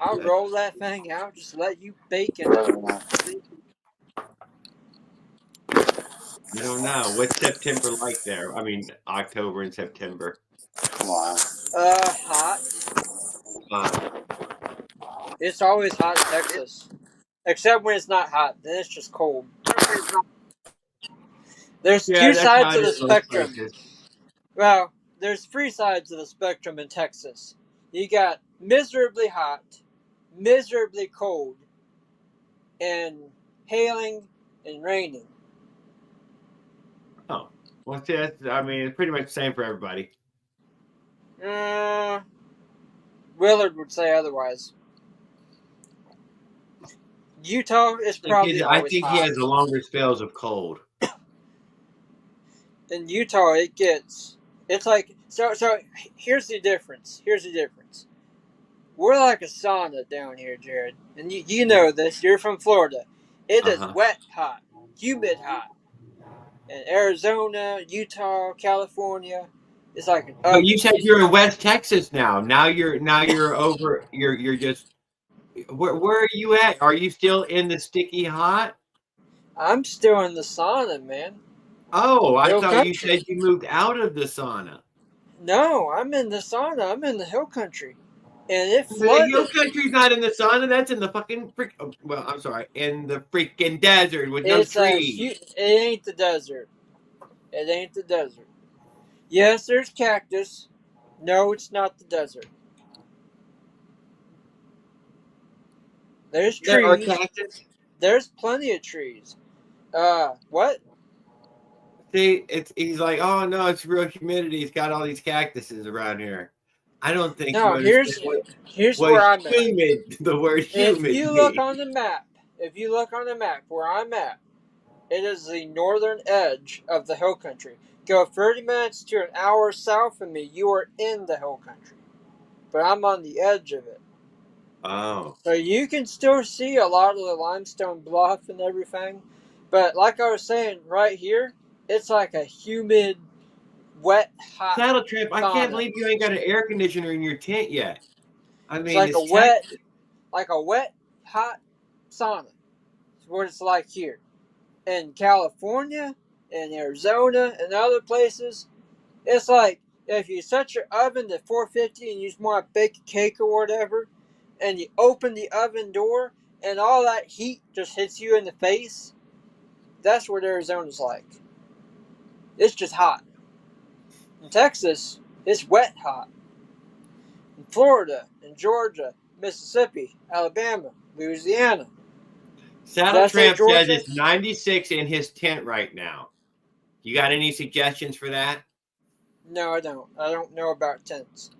C: I'll roll that thing out. Just let you bake in it.
A: I don't know. What's September like there? I mean, October and September.
H: Come on.
C: Hot.
A: Uh,
C: It's always hot in Texas, except when it's not hot. Then it's just cold. There's
A: yeah,
C: two
A: that's
C: sides
A: how
C: of
A: it
C: the
A: is most
C: spectrum.
A: places.
C: Well, there's three sides of the spectrum in Texas. You got miserably hot, miserably cold, and hailing and raining.
A: Oh, well, see, I mean, it's pretty much the same for everybody.
C: Willard would say otherwise. Utah is probably
A: I
C: always
A: think he
C: hot.
A: has the longer spells of cold.
C: In Utah, it's like so. Here's the difference. We're like a sauna down here, Jared, and you know this. You're from Florida. It is
A: Uh-huh.
C: wet hot, humid hot. In Arizona, Utah, California, it's like an
A: But you
C: oven.
A: said you're in West Texas now. Now you're over. You're just. Where are you at? Are you still in the sticky hot?
C: I'm still in the sauna, man.
A: Oh, I
C: Hill
A: thought you
C: country.
A: said you moved out of the sauna.
C: No, I'm in the sauna. I'm in the hill country, and it
A: The hill
C: flooded.
A: country's not in the sauna. That's in the fucking well, I'm sorry, in the freaking desert with no
C: It's
A: trees.
C: it ain't the desert. It ain't the desert. Yes, there's cactus. No, it's not the desert. There's
A: There are
C: trees.
A: cactus.
C: There's plenty of trees. What?
A: See, he's like, oh no, it's real humidity. It's got all these cactuses around here. I don't think you
C: No,
A: understand
C: here's
A: what
C: where I'm at.
A: humid. The word
C: If
A: humid
C: you look
A: means.
C: on the map, where I'm at, it is the northern edge of the hill country. Go 30 minutes to an hour south of me, you are in the hill country. But I'm on the edge of it.
A: Oh,
C: So you can still see a lot of the limestone bluff and everything. But like I was saying, right here, it's like a humid, wet, hot
A: Saddle Trip! I can't
C: sauna.
A: believe you ain't got an air conditioner in your tent yet. I
C: It's
A: mean,
C: like
A: it's Texas.
C: a wet, hot sauna. It's what it's like here. In California, in Arizona, and other places, it's like if you set your oven to 450 and you just want to bake a cake or whatever, and you open the oven door and all that heat just hits you in the face, that's what Arizona's like. It's just hot. In Texas, it's wet hot. In Florida, in Georgia, Mississippi, Alabama, Louisiana.
A: Saddle
C: Did I say
A: Tramp says
C: Georgia?
A: it's 96 in his tent right now. You got any suggestions for that?
C: No, I don't. I don't know about tents.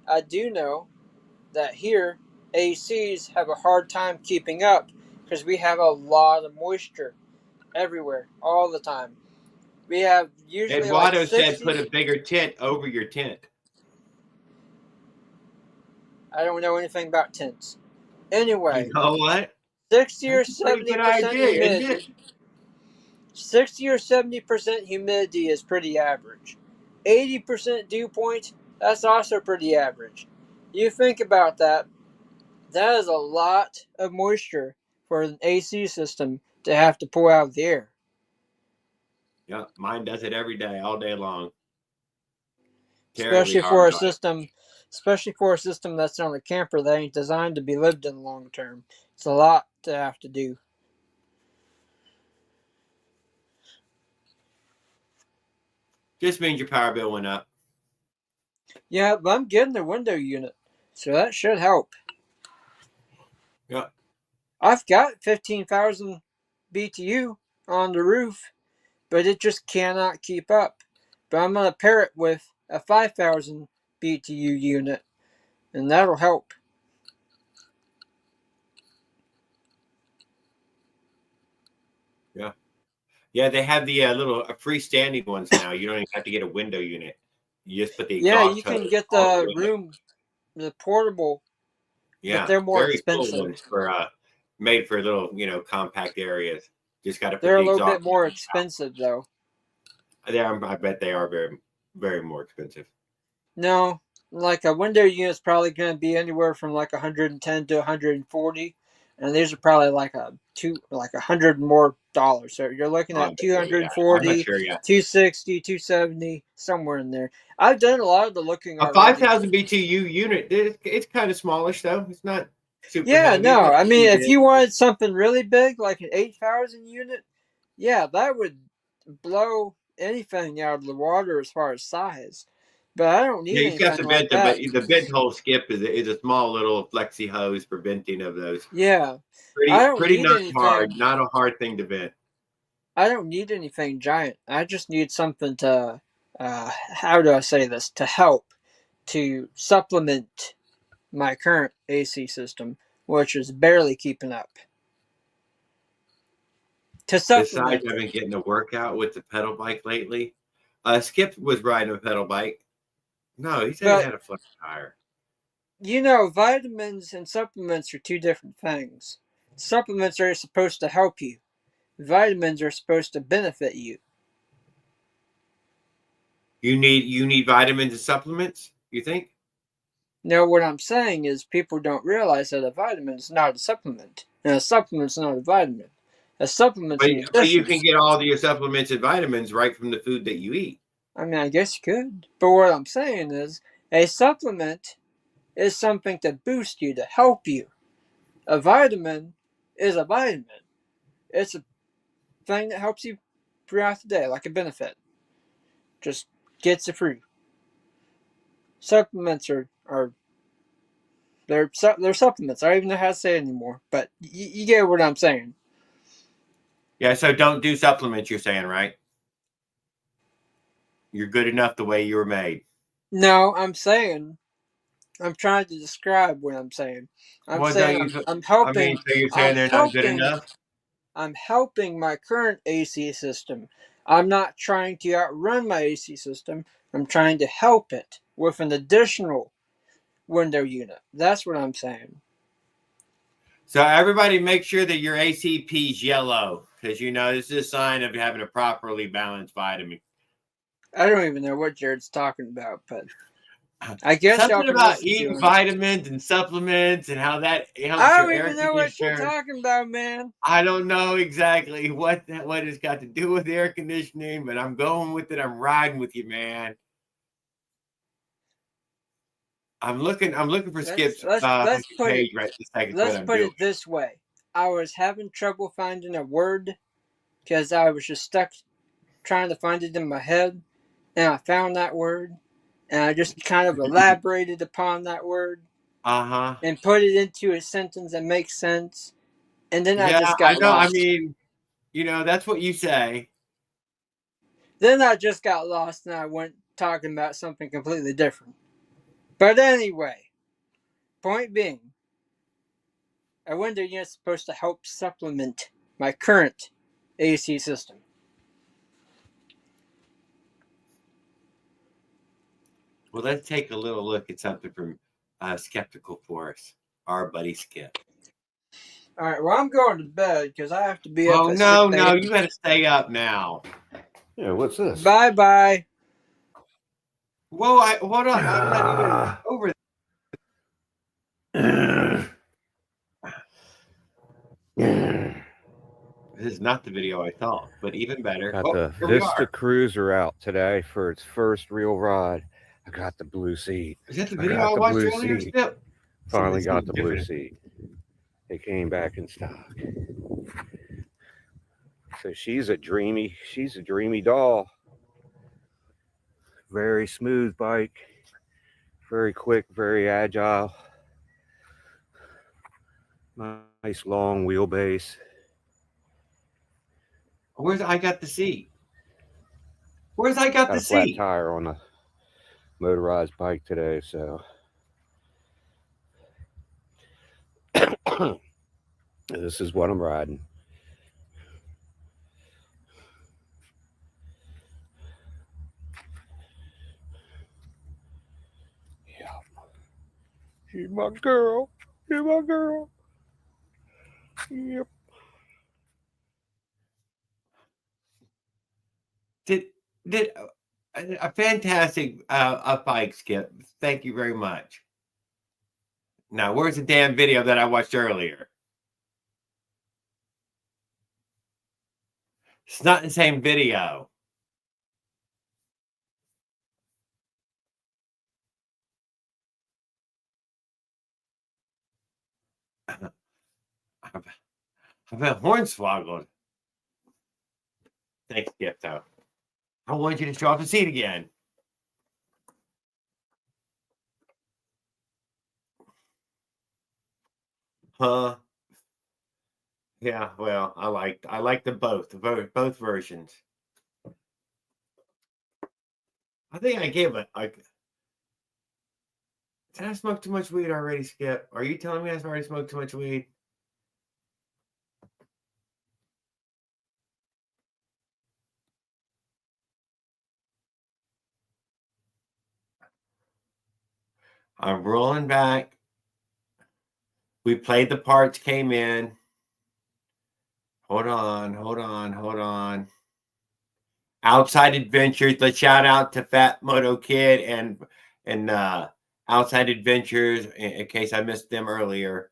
C: I do know that here ACs have a hard time keeping up because we have a lot of moisture everywhere all the time. We have usually like
A: Eduardo said
C: 60.
A: put a bigger tent over your tent.
C: I don't know anything about tents. Anyway,
A: You know what?
C: 60 or
A: That's a pretty good
C: 70%
A: idea, isn't it?
C: humidity. 60 or 70% humidity is pretty average. 80% dew point, that's also pretty average. You think about that, that is a lot of moisture for an AC system to have to pull out of the air.
A: Yeah, mine does it every day, all day long.
C: Especially
A: Terribly
C: for
A: hard
C: a
A: on it.
C: system that's on a camper that ain't designed to be lived in long term. It's a lot to have to do.
A: Just means your power bill went up.
C: Yeah, but I'm getting a window unit, so that should help.
A: Yeah.
C: I've got 15,000 BTU on the roof, but it just cannot keep up. But I'm going to pair it with a 5,000 BTU unit, and that'll help.
A: Yeah. Yeah, they have the little freestanding ones now. You don't even have to get a window unit. You just put the
C: Yeah,
A: exhaust
C: you can
A: hose
C: get
A: all
C: the
A: through it.
C: the portable, but
A: Yeah,
C: they're more
A: very cool
C: expensive.
A: ones for made for little, compact areas. Just got to put
C: They're a
A: the
C: little bit
A: exhaust.
C: more expensive, though.
A: I bet they are very, very more expensive.
C: No, like a window unit is probably going to be anywhere from like 110 to 140, and these are probably like $100 more. So you're looking
A: I'm
C: at
A: not sure, yeah. I'm not
C: 240,
A: sure yet.
C: 260, 270, somewhere in there. I've done a lot of the looking
A: A
C: already.
A: 5,000 BTU unit, it's kind of smallish though. It's not super
C: Yeah,
A: heavy.
C: no,
A: Not
C: I mean,
A: too
C: if
A: big.
C: you wanted something really big, like an 8,000 unit, yeah, that would blow anything out of the water as far as size. But I don't
A: Yeah,
C: need
A: you got
C: anything
A: the
C: like
A: vent,
C: that.
A: but the vent hole skip is a small little flexi hose for venting of those.
C: Yeah, I don't
A: Pretty
C: need
A: not
C: anything.
A: hard, not a hard thing to vent.
C: I don't need anything giant. I just need something to, how do I say this? To help, to supplement my current AC system, which is barely keeping up. To
A: Besides,
C: supplement
A: I've
C: it.
A: been getting a workout with the pedal bike lately. Skip was riding a pedal bike. No, he said it
C: But,
A: had a flat tire.
C: vitamins and supplements are two different things. Supplements are supposed to help you. Vitamins are supposed to benefit you.
A: You need vitamins and supplements, you think?
C: Now, what I'm saying is people don't realize that a vitamin is not a supplement, and a supplement is not a vitamin. A supplement's an
A: But you
C: addition.
A: can get all your supplements and vitamins right from the food that you eat.
C: I mean, I guess you could. But what I'm saying is, a supplement is something to boost you, to help you. A vitamin is a vitamin. It's a thing that helps you throughout the day, like a benefit. Just gets you free. Supplements are they're supplements. I don't even know how to say it anymore. But you get what I'm saying.
A: Yeah, so don't do supplements, you're saying, right? You're good enough the way you were made.
C: No, I'm trying to describe what I'm saying. I'm saying I'm helping.
A: So you're saying
C: I'm
A: they're not good
C: helping.
A: enough?
C: I'm helping my current AC system. I'm not trying to outrun my AC system. I'm trying to help it with an additional window unit. That's what I'm saying.
A: So everybody make sure that your ACP is yellow, because this is a sign of having a properly balanced vitamin.
C: I don't even know what Jared's talking about, but I guess y'all
A: Something
C: can
A: about
C: listen to
A: eating
C: him.
A: vitamins and supplements and how that helps
C: I
A: your
C: don't
A: air
C: even know what you're
A: conditioner.
C: talking about, man.
A: I don't know exactly what it's got to do with air conditioning, but I'm going with it. I'm riding with you, man. I'm looking for Skip's
C: Let's put
A: page
C: it.
A: right this second.
C: Let's
A: What I'm
C: put
A: doing.
C: it this way. I was having trouble finding a word because I was just stuck trying to find it in my head, and I found that word, and I just kind of elaborated upon that word and put it into a sentence that makes sense, and then I
A: Yeah,
C: just
A: I
C: got
A: know. I
C: lost.
A: mean, that's what you say.
C: Then I just got lost, and I went talking about something completely different. But anyway, point being, a window unit is supposed to help supplement my current AC system.
A: Well, let's take a little look at something from Skeptical Force, our buddy Skip.
C: All right, well, I'm going to bed because I have to be up
A: Oh,
C: at
A: no,
C: 6
A: no,
C: a.m.
A: you got to stay up now.
I: Yeah, what's this?
C: Bye bye.
A: Whoa, hold on. I'm not even over. This is not the video I thought, but even better.
I: Got
A: Oh,
I: the
A: here we
I: Vista
A: are.
I: Cruiser out today for its first real ride. I got the blue seat.
A: Is that the
I: I
A: video
I: got
A: I
I: the
A: watched
I: blue
A: earlier,
I: seat.
A: Skip?
I: Finally got
A: Something
I: the blue
A: different.
I: seat. It came back in stock. So she's a dreamy doll. Very smooth bike. Very quick, very agile. Nice long wheelbase.
A: Where's I got the seat? Where's I got
I: Got
A: the
I: a flat
A: seat?
I: tire on the motorized bike today, so this is what I'm riding. Yeah. She's my girl. She's my girl. Yep.
A: Did a fantastic bike, Skip. Thank you very much. Now, where's the damn video that I watched earlier? It's not the same video. I've been hornswoggled. Thanks, Skip, though. I want you to show off the seat again. Huh? Yeah, well, I like them both versions. I think I gave it like. Did I smoke too much weed already, Skip? Are you telling me I already smoked too much weed? I'm rolling back. We played the parts, came in. Hold on. Outside Adventures. Let's shout out to Fat Moto Kid and Outside Adventures in case I missed them earlier.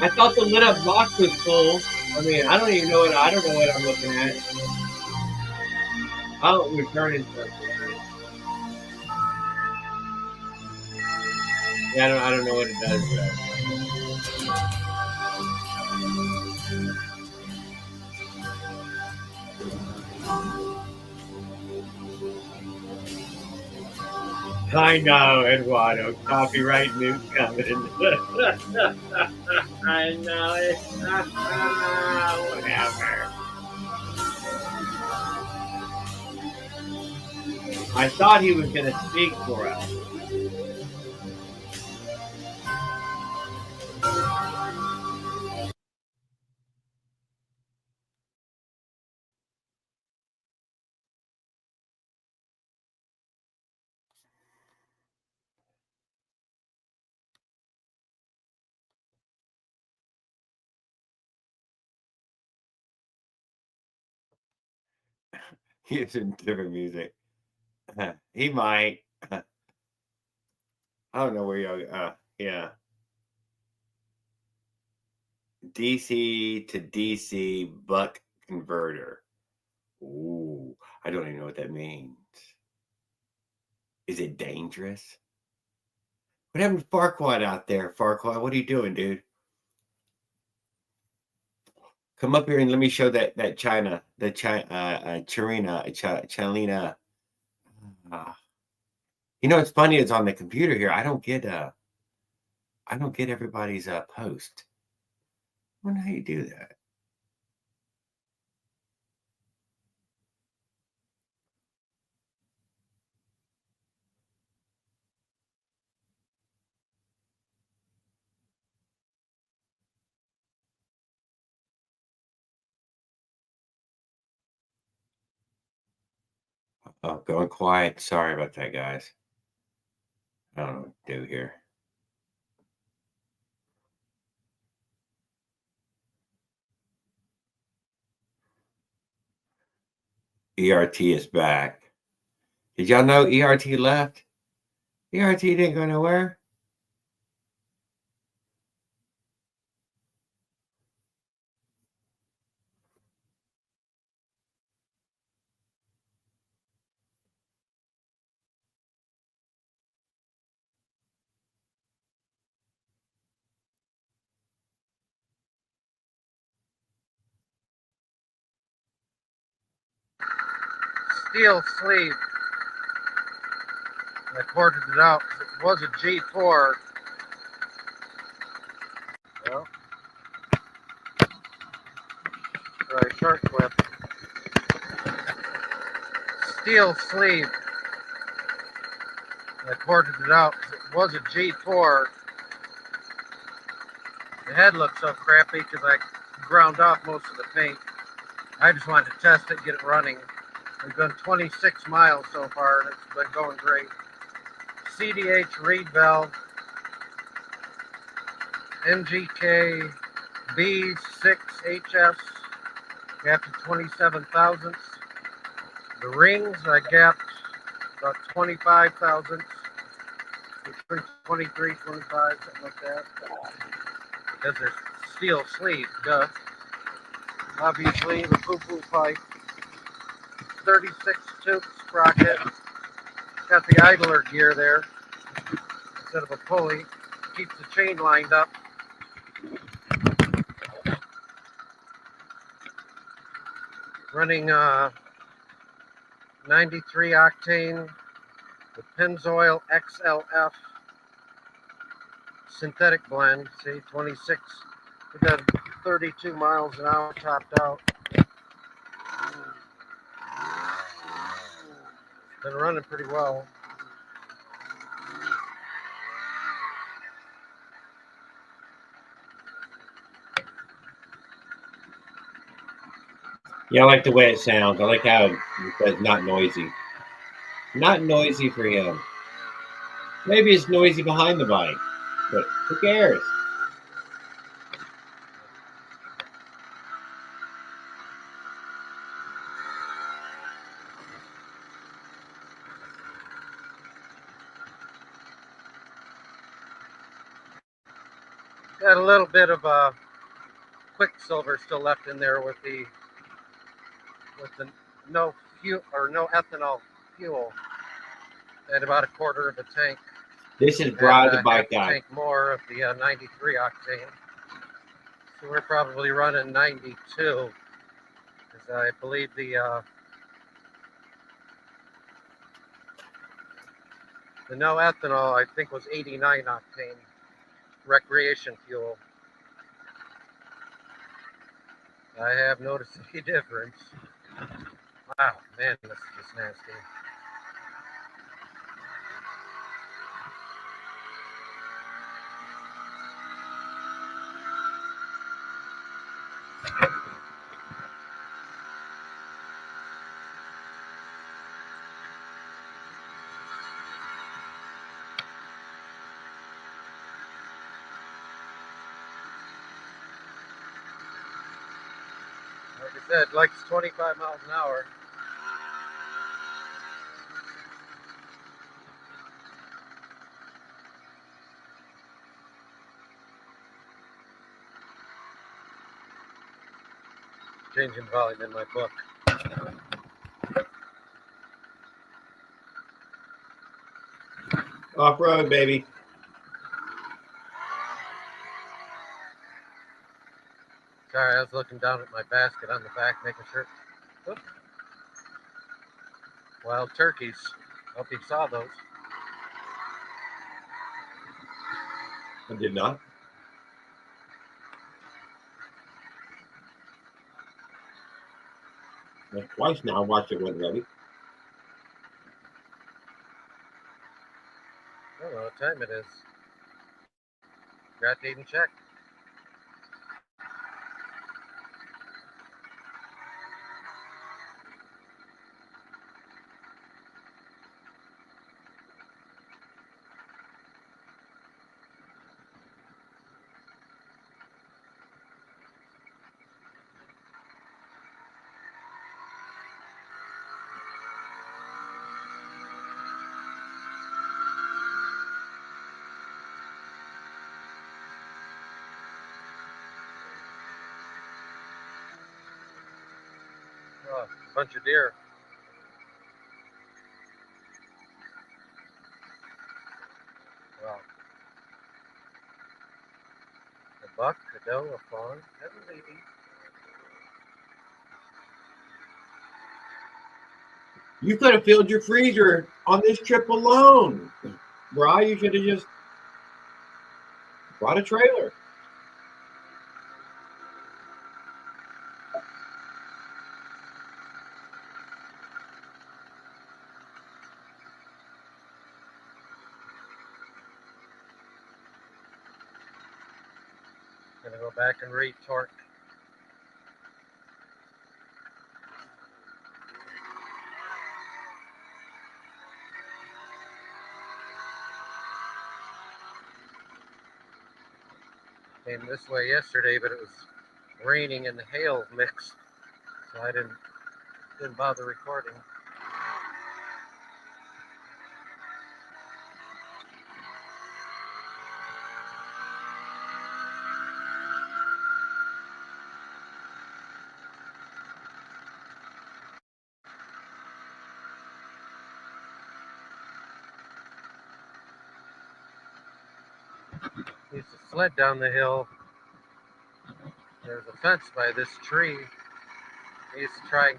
A: I thought the lit up box was full. I mean, I don't know what I'm looking at. Oh, we're turning something. Yeah, I don't know what it does though. I know, Eduardo. Copyright news coming. I know it. Whatever. I thought he was going to speak for us. Using different music. He might. I don't know where y'all. Yeah. DC to DC buck converter. Ooh, I don't even know what that means. Is it dangerous? What happened to Farquaad out there? Farquaad, what are you doing, dude? Come up here and let me show that China, the Chalina. You know, it's funny. It's on the computer here. I don't get everybody's post. I wonder how you do that. Oh, going quiet. Sorry about that, guys. I don't know what to do here. ERT is back. Did y'all know ERT left? ERT didn't go nowhere.
J: Steel sleeve. I corded it out. It was a G4. Well, right, short clip. Steel sleeve. I corded it out. It was a G4. The head looked so crappy because I ground off most of the paint. I just wanted to test it, get it running. We've done 26 miles so far, and it's been going great. CDH reed valve, MGK B6HS, gapped to 27 thousandths. The rings I gapped about 25 thousandths, 23, 25, something like that. Because they're steel sleeve, duh. Obviously, the poo-poo pipe, 36 tube sprocket. Got the idler gear there instead of a pulley. Keeps the chain lined up. Running 93 octane with Pennzoil XLF synthetic blend. See, 26. We got 32 miles an hour topped out. Been running pretty well.
A: Yeah, I like the way it sounds. I like how it's not noisy. Not noisy for him. Maybe it's noisy behind the bike, but who cares?
J: Got a little bit of quicksilver still left in there with the no fuel or no ethanol fuel at about a quarter of a tank.
A: This is Brad, the bike guy.
J: Tank more of the 93 octane. So we're probably running 92, because I believe the no ethanol I think was 89 octane recreation fuel. I have noticed a difference. Wow, man, this is just nasty. Like I said, likes 25 miles an hour. changing volume in my book.
A: Off-road, baby.
J: Sorry, I was looking down at my basket on the back, making sure. Oops. Wild turkeys. Hope you saw those.
A: I did not. Like twice now I watched it when ready.
J: I don't know what time it is. Forgot to even check. Oh, a bunch of deer. Wow. A buck, a doe, a fawn, and a lady.
A: You could have filled your freezer on this trip alone. Bri, you should have just brought a trailer.
J: Gonna go back and retorque. Came this way yesterday, but it was raining and the hail mixed, so I didn't bother recording. Used to sled down the hill. There's a fence by this tree. I used to try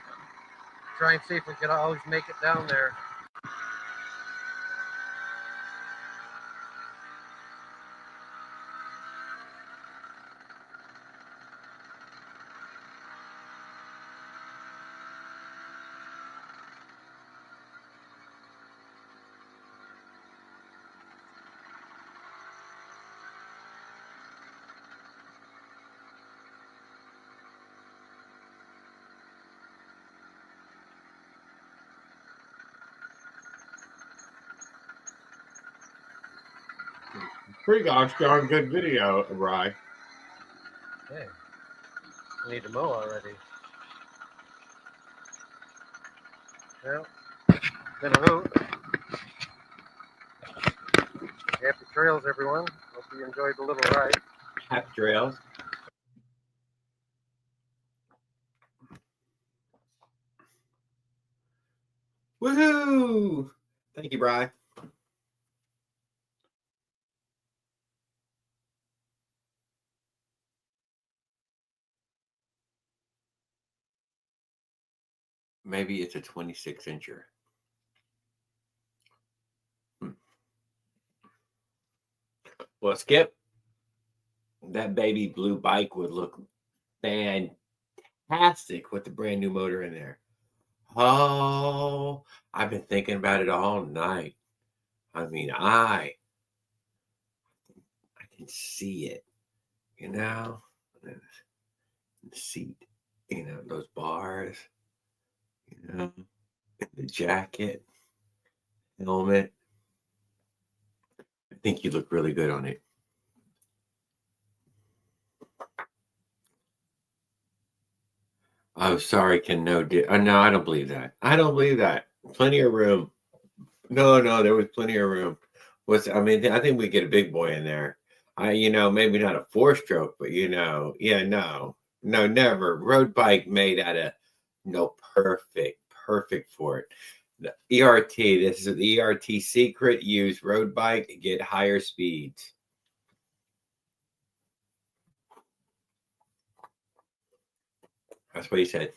J: and see if we could always make it down there.
A: Pretty gosh darn good video, Bri.
J: Hey, I need to mow already. Well, been a hoot. Happy trails, everyone. Hope you enjoyed the little ride.
A: Happy trails. Woohoo! Thank you, Bri. Maybe it's a 26-incher. Well, Skip, that baby blue bike would look fantastic with the brand new motor in there. Oh, I've been thinking about it all night. I mean, I can see it, you know, the seat, you know, those bars, you know, the jacket, helmet. I think you look really good on it. Oh, sorry, Ken. No, no, I don't believe that. I don't believe that. Plenty of room. No, there was plenty of room. I mean, I think we get a big boy in there. Maybe not a 4-stroke, but yeah, no. No, never. Road bike made out of no perfect for it. The ERT, this is the ERT secret. Use road bike, get higher speeds. That's what he said.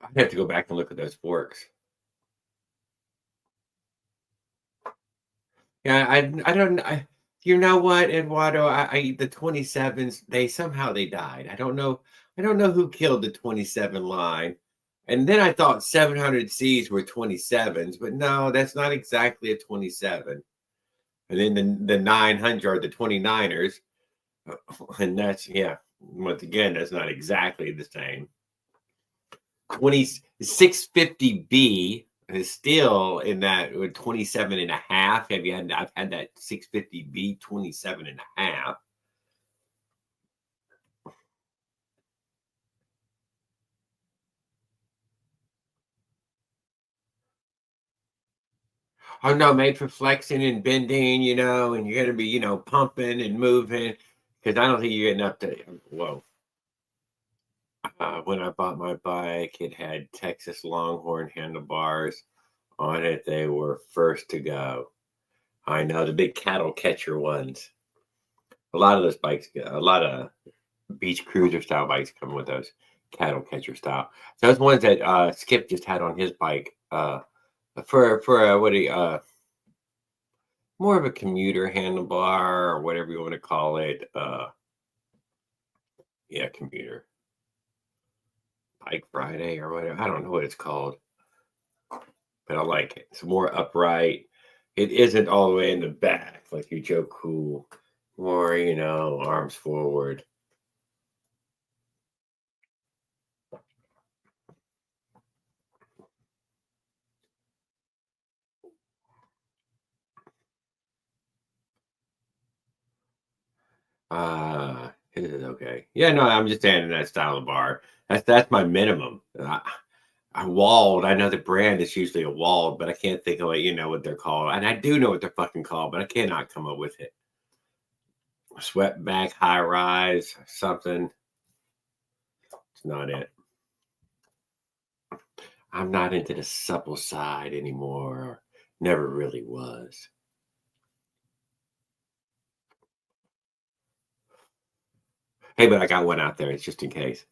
A: I have to go back and look at those forks. Yeah, I don't you know what, Eduardo? I the 27s, they died. I don't know who killed the 27 line. And then I thought 700Cs were 27s, but no, that's not exactly a 27. And then the 900 are the 29ers. And that's, yeah, once again, that's not exactly the same. 650B is still in that 27 and a half. I've had that 650B 27 and a half. Oh no, made for flexing and bending, and you're gonna be, pumping and moving. Because I don't think you're getting up to, whoa. When I bought my bike, it had Texas Longhorn handlebars on it. They were first to go. I know, the big cattle catcher ones. A lot of those bikes, a lot of beach cruiser style bikes come with those cattle catcher style. Those ones that Skip just had on his bike, for more of a commuter handlebar or whatever you want to call it. Yeah, commuter. Bike Friday or whatever. I don't know what it's called, but I like it. It's more upright. It isn't all the way in the back like your Joe Cool. More, arms forward. It is okay. Yeah, no, I'm just saying that style of bar. That's my minimum. I walled. I know the brand is usually a walled, but I can't think of it. What they're called, and I do know what they're fucking called, but I cannot come up with it. Swept back, high rise, something. It's not it. I'm not into the supple side anymore. Never really was. Hey, but I got one out there. It's just in case.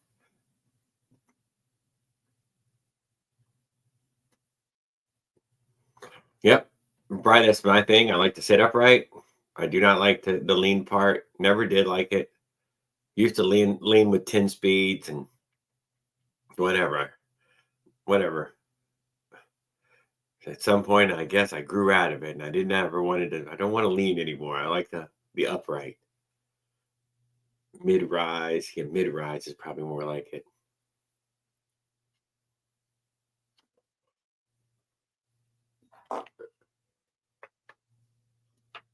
A: Yep. Right, that's my thing. I like to sit upright. I do not like the lean part. Never did like it. Used to lean with 10 speeds and whatever. At some point, I guess I grew out of it, and I didn't ever I don't want to lean anymore. I like to be upright. Mid-rise. Yeah, mid-rise is probably more like it.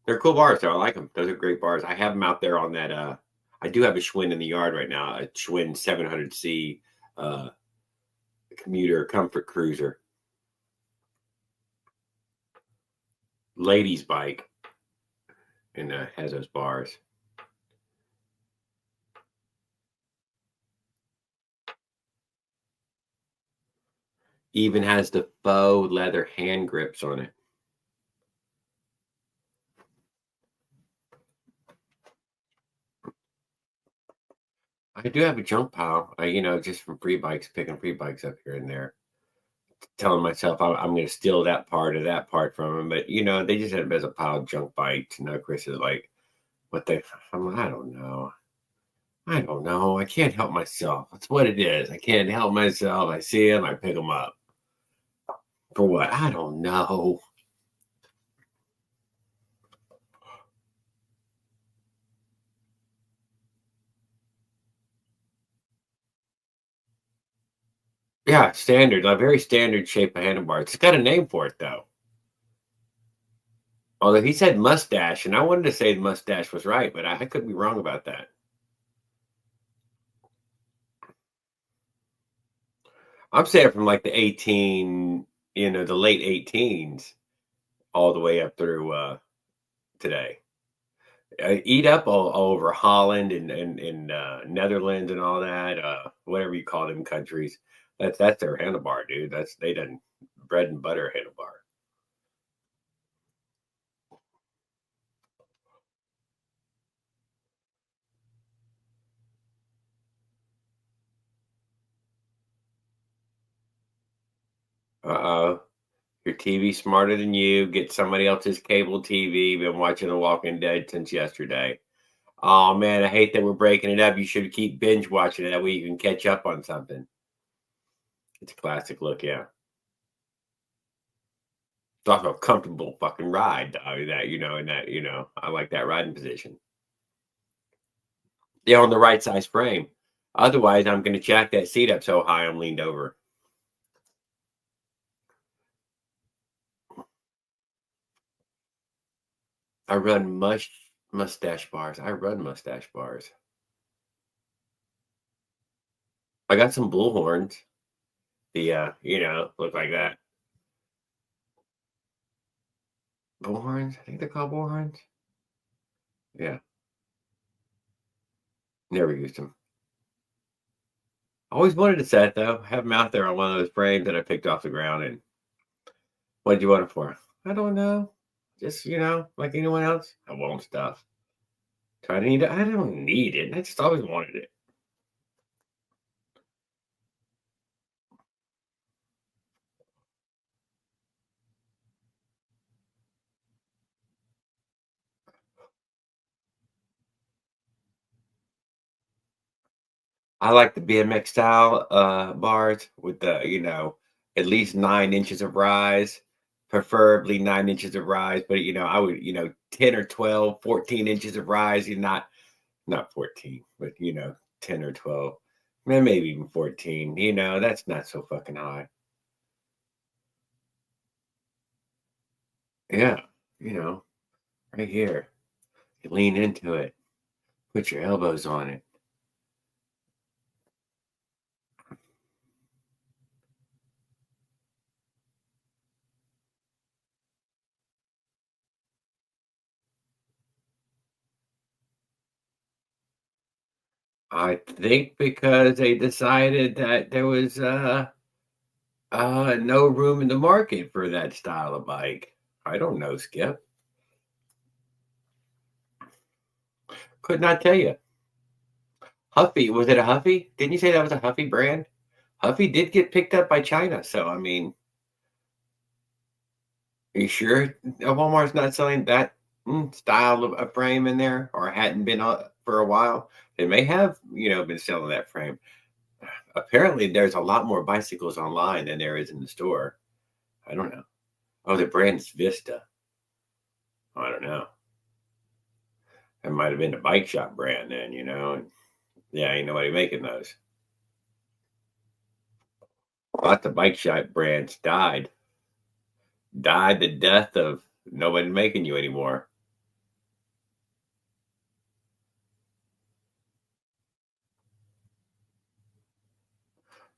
A: They're cool bars, though. I like them. Those are great bars. I have them out there on that. I do have a Schwinn in the yard right now, a Schwinn 700C commuter comfort cruiser. Ladies' bike. And has those bars. Even has the faux leather hand grips on it. I do have a junk pile, just from free bikes, picking free bikes up here and there. Telling myself I'm going to steal that part from them. But, they just had it as a pile of junk bikes. And now Chris is like, I don't know. I can't help myself. That's what it is. I can't help myself. I see them. I pick them up. For what? I don't know. Yeah, standard, a very standard shape of handlebar. It's got a name for it, though. Although he said mustache, and I wanted to say mustache was right, but I could be wrong about that. I'm saying from like the 18, the late 18s all the way up through today. Eat up all over Holland and Netherlands and all that, whatever you call them countries. That's their handlebar, dude. They done bread and butter handlebar. Uh-oh. Your TV's smarter than you. Get somebody else's cable TV. Been watching The Walking Dead since yesterday. Oh man, I hate that we're breaking it up. You should keep binge watching it. That way you can catch up on something. It's a classic look, yeah. It's also a comfortable fucking ride, dog. I like that riding position. Yeah, on the right size frame. Otherwise, I'm going to jack that seat up so high I'm leaned over. I run mustache bars. I run mustache bars. I got some bull horns. Look like that. Bull horns? I think they're called bull horns. Yeah. Never used them. Always wanted a set though. Have them out there on one of those frames that I picked off the ground. And what did you want it for? I don't know. Just like anyone else, I want stuff. I don't need it. I just always wanted it. I like the BMX style bars with the at least 9 inches of rise, preferably 9 inches of rise. But I would 10 or 12, 14 inches of rise. Not 14, but 10 or 12, maybe even 14. That's not so fucking high. Yeah, right here. You lean into it, put your elbows on it. I think because they decided that there was no room in the market for that style of bike. I don't know, Skip. Could not tell you. Huffy, was it a Huffy? Didn't you say that was a Huffy brand? Huffy did get picked up by China, so I mean, are you sure Walmart's not selling that style of a frame in there, or hadn't been for a while? They may have, been selling that frame. Apparently, there's a lot more bicycles online than there is in the store. I don't know. Oh, the brand's Vista. I don't know. It might have been a bike shop brand then, and yeah, ain't nobody making those. Lots of bike shop brands died the death of nobody making you anymore.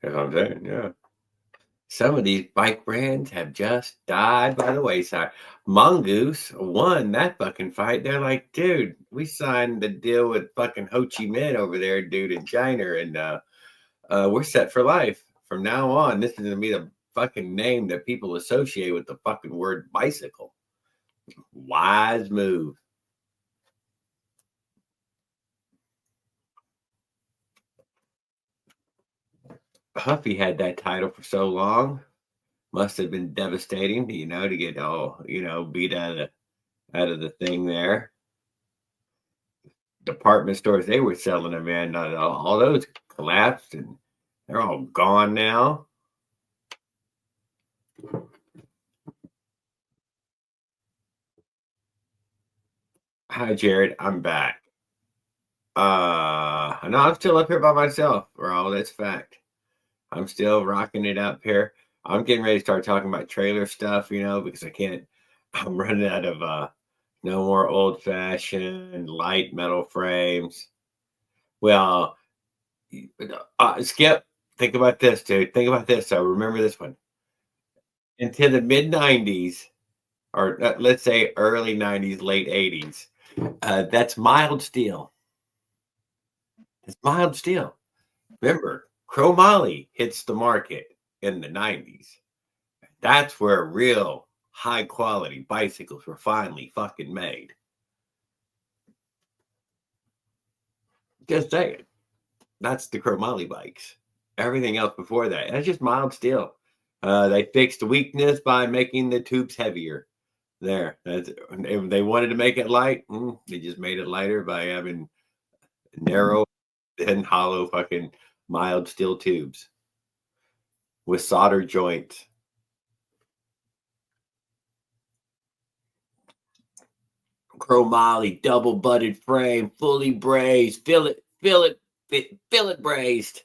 A: That's what I'm saying, yeah. Some of these bike brands have just died by the wayside. Mongoose won that fucking fight. They're like, dude, we signed the deal with fucking Ho Chi Minh over there, dude, in China, and we're set for life. From now on, this is going to be the fucking name that people associate with the fucking word bicycle. Wise move. Huffy had that title for so long. Must have been devastating, to get all, beat out of the thing there. Department stores, they were selling them, man. All those collapsed and they're all gone now. Hi, Jared. I'm back. No, I'm still up here by myself, Raul. That's fact. I'm still rocking it up here. I'm getting ready to start talking about trailer stuff, because I'm running out of no more old-fashioned light metal frames. Well, Skip, think about this, dude. Think about this. So remember this one. Into the mid 90s, or let's say early 90s, late 80s, that's mild steel. It's mild steel. Remember, chromoly hits the market in the 90s. That's where real high quality bicycles were finally fucking made. Just saying. That's the chromoly bikes. Everything else before that, that's just mild steel. They fixed the weakness by making the tubes heavier. There. If they wanted to make it light, they just made it lighter by having narrow and hollow fucking mild steel tubes with solder joints. Chromoly, double butted frame, fully brazed, fillet brazed.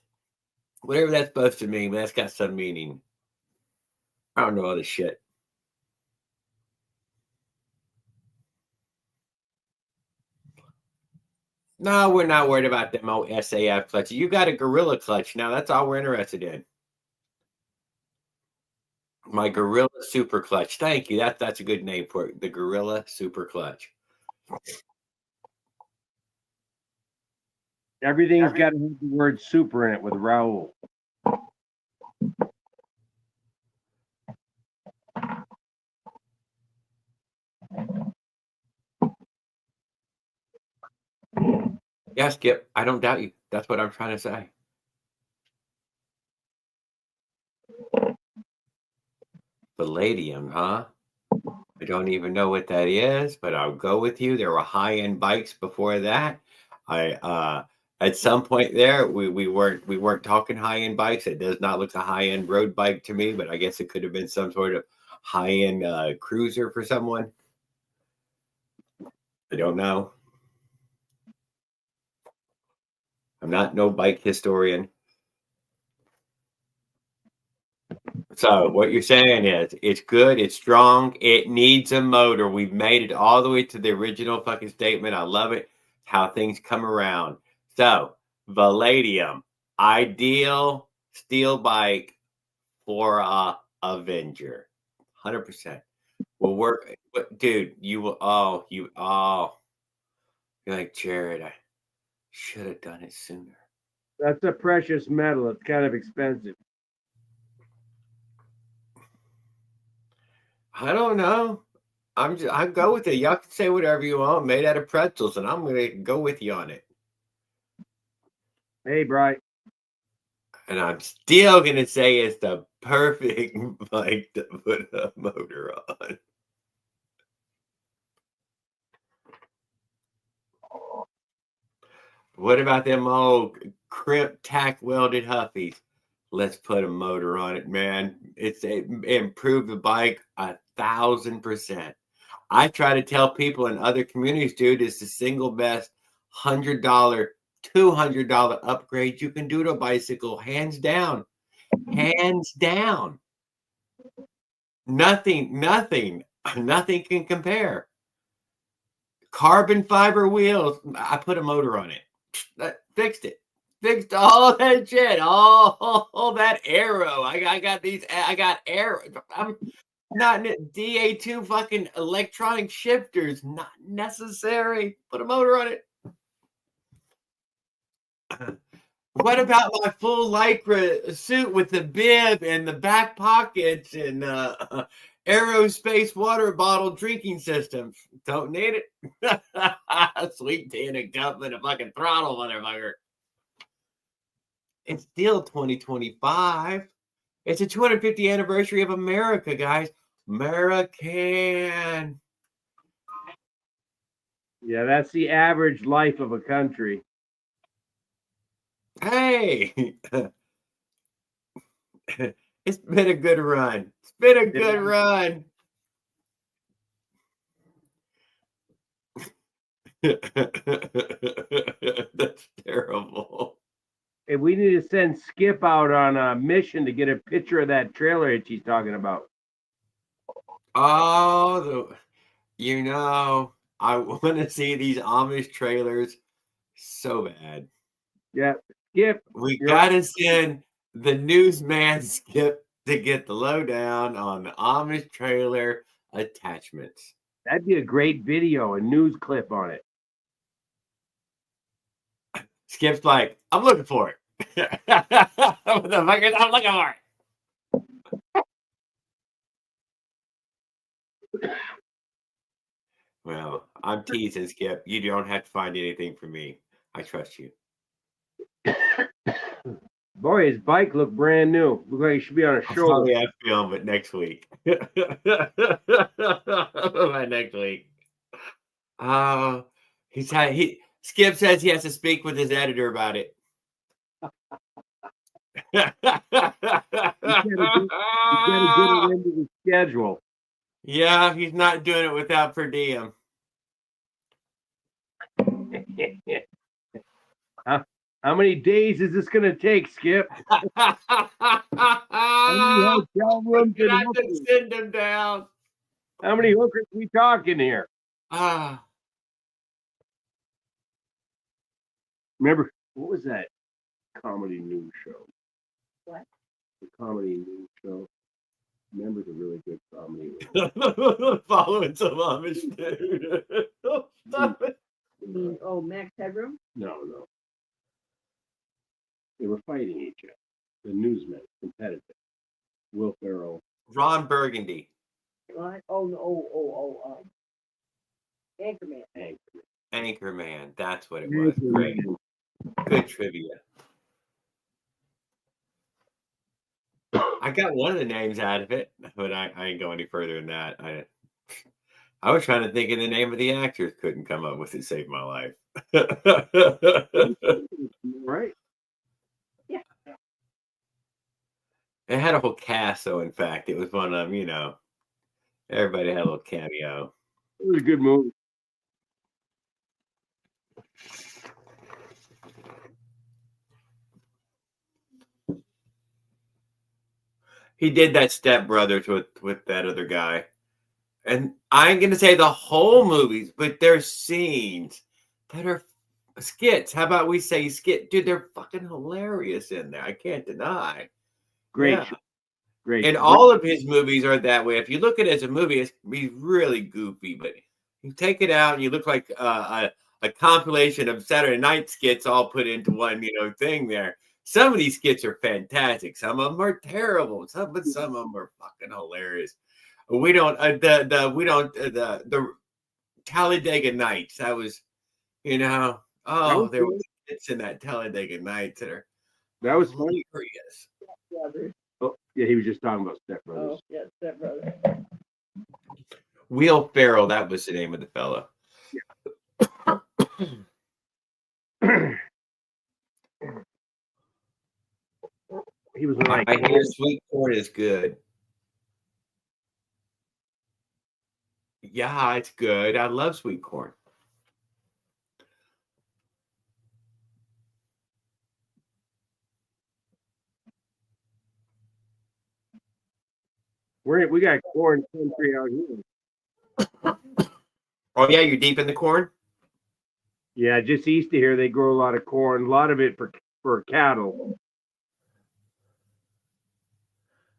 A: Whatever that's supposed to mean, but that's got some meaning. I don't know all this shit. No, we're not worried about them old SAF clutches. You got a Gorilla clutch now. That's all we're interested in. My Gorilla Super Clutch. Thank you. That's a good name for it. The Gorilla Super Clutch.
K: Everything's got to have the word super in it with Raul.
A: Yeah, Skip. I don't doubt you. That's what I'm trying to say. Palladium, huh? I don't even know what that is, but I'll go with you. There were high-end bikes before that. At some point there, we weren't talking high-end bikes. It does not look a high-end road bike to me, but I guess it could have been some sort of high-end cruiser for someone. I don't know. I'm not no bike historian. So what you're saying is it's good, it's strong, it needs a motor. We've made it all the way to the original fucking statement. I love it, how things come around. So Palladium, ideal steel bike for a Avenger. 100%. Will work. Dude, you will, you're like, Jared, I should have done it sooner.
K: That's a precious metal. It's kind of expensive.
A: I don't know. I go with it. Y'all can say whatever you want. Made out of pretzels, and I'm gonna go with you on it.
K: Hey, Bright.
A: And I'm still gonna say it's the perfect bike to put a motor on. What about them old crimp tack welded Huffies? Let's put a motor on it, man. It improved the bike 1,000%. I try to tell people in other communities, dude, it's the single best $100, $200 upgrade you can do to a bicycle, hands down. Hands down. Nothing can compare. Carbon fiber wheels. I put a motor on it. That fixed it. Fixed all that shit. All that aero. I got aero. I'm not DA2 fucking electronic shifters. Not necessary. Put a motor on it. What about my full Lycra suit with the bib and the back pockets and aerospace water bottle drinking system? Don't need it. Sweet tea and a cup and a fucking throttle, motherfucker. It's still 2025. It's the 250th anniversary of America, guys. American.
K: Yeah, that's the average life of a country.
A: Hey, it's been a good run. It's been a good run. That's terrible.
K: Hey, we need to send Skip out on a mission to get a picture of that trailer that she's talking about.
A: Oh, I want to see these Amish trailers so bad.
K: Yeah, Skip.
A: We gotta send the newsman Skip to get the lowdown on the Amish trailer attachments.
K: That'd be a great video, a news clip on it.
A: Skip's like, I'm looking for it. What the fuck is I'm looking for it? Well, I'm teasing, Skip. You don't have to find anything for me. I trust you.
K: Boy, his bike looked brand new. Look like he should be on a
A: I'll
K: shoulder.
A: probably have to film it next week. By next week. Skip says he has to speak with his editor about it.
K: You gotta get it into the schedule.
A: Yeah, he's not doing it without per diem.
K: How many days is this gonna take, Skip? How many hotel rooms and
A: I have to
K: hookers?
A: send him down.
K: How many hookers we talking here? Remember, what was that comedy news show?
F: What?
K: The comedy news show. Remember the really good comedy.
A: Following some Amish dude. Stop it.
F: You mean, oh, Max Headroom?
K: No. They were fighting each other. The newsmen, competitive. Will Ferrell.
A: Ron Burgundy.
F: What? Anchorman.
A: Anchorman. That's what it was. Great. Good trivia. I got one of the names out of it, but I ain't go any further than that. I was trying to think of the name of the actors, couldn't come up with it. Saved my life.
K: Right.
F: Yeah.
A: It had a whole cast, though. In fact, it was one of them. Everybody had a little cameo.
K: It was a good movie.
A: He did that Step Brothers with that other guy. And I ain't gonna say the whole movies, but there's scenes that are skits. How about we say skit? Dude, they're fucking hilarious in there. I can't deny.
K: Great.
A: Yeah.
K: Great.
A: And all of his movies are that way. If you look at it as a movie, he's really goofy, but you take it out and you look like a compilation of Saturday Night skits all put into one, thing there. Some of these skits are fantastic. Some of them are terrible. But some of them are fucking hilarious. The Talladega Nights. That was, there were skits in that Talladega Nights
K: that was funny.
A: Hilarious.
K: Oh, yeah, he was just talking about Step Brothers.
F: Oh, yeah, Step Brothers.
A: Will Ferrell, that was the name of the fella.
K: He was like,
A: I hear sweet corn is good. Yeah, it's good. I love sweet corn.
K: we got corn country out here.
A: Oh yeah, you're deep in the corn?
K: Yeah, just east of here, they grow a lot of corn. A lot of it for cattle.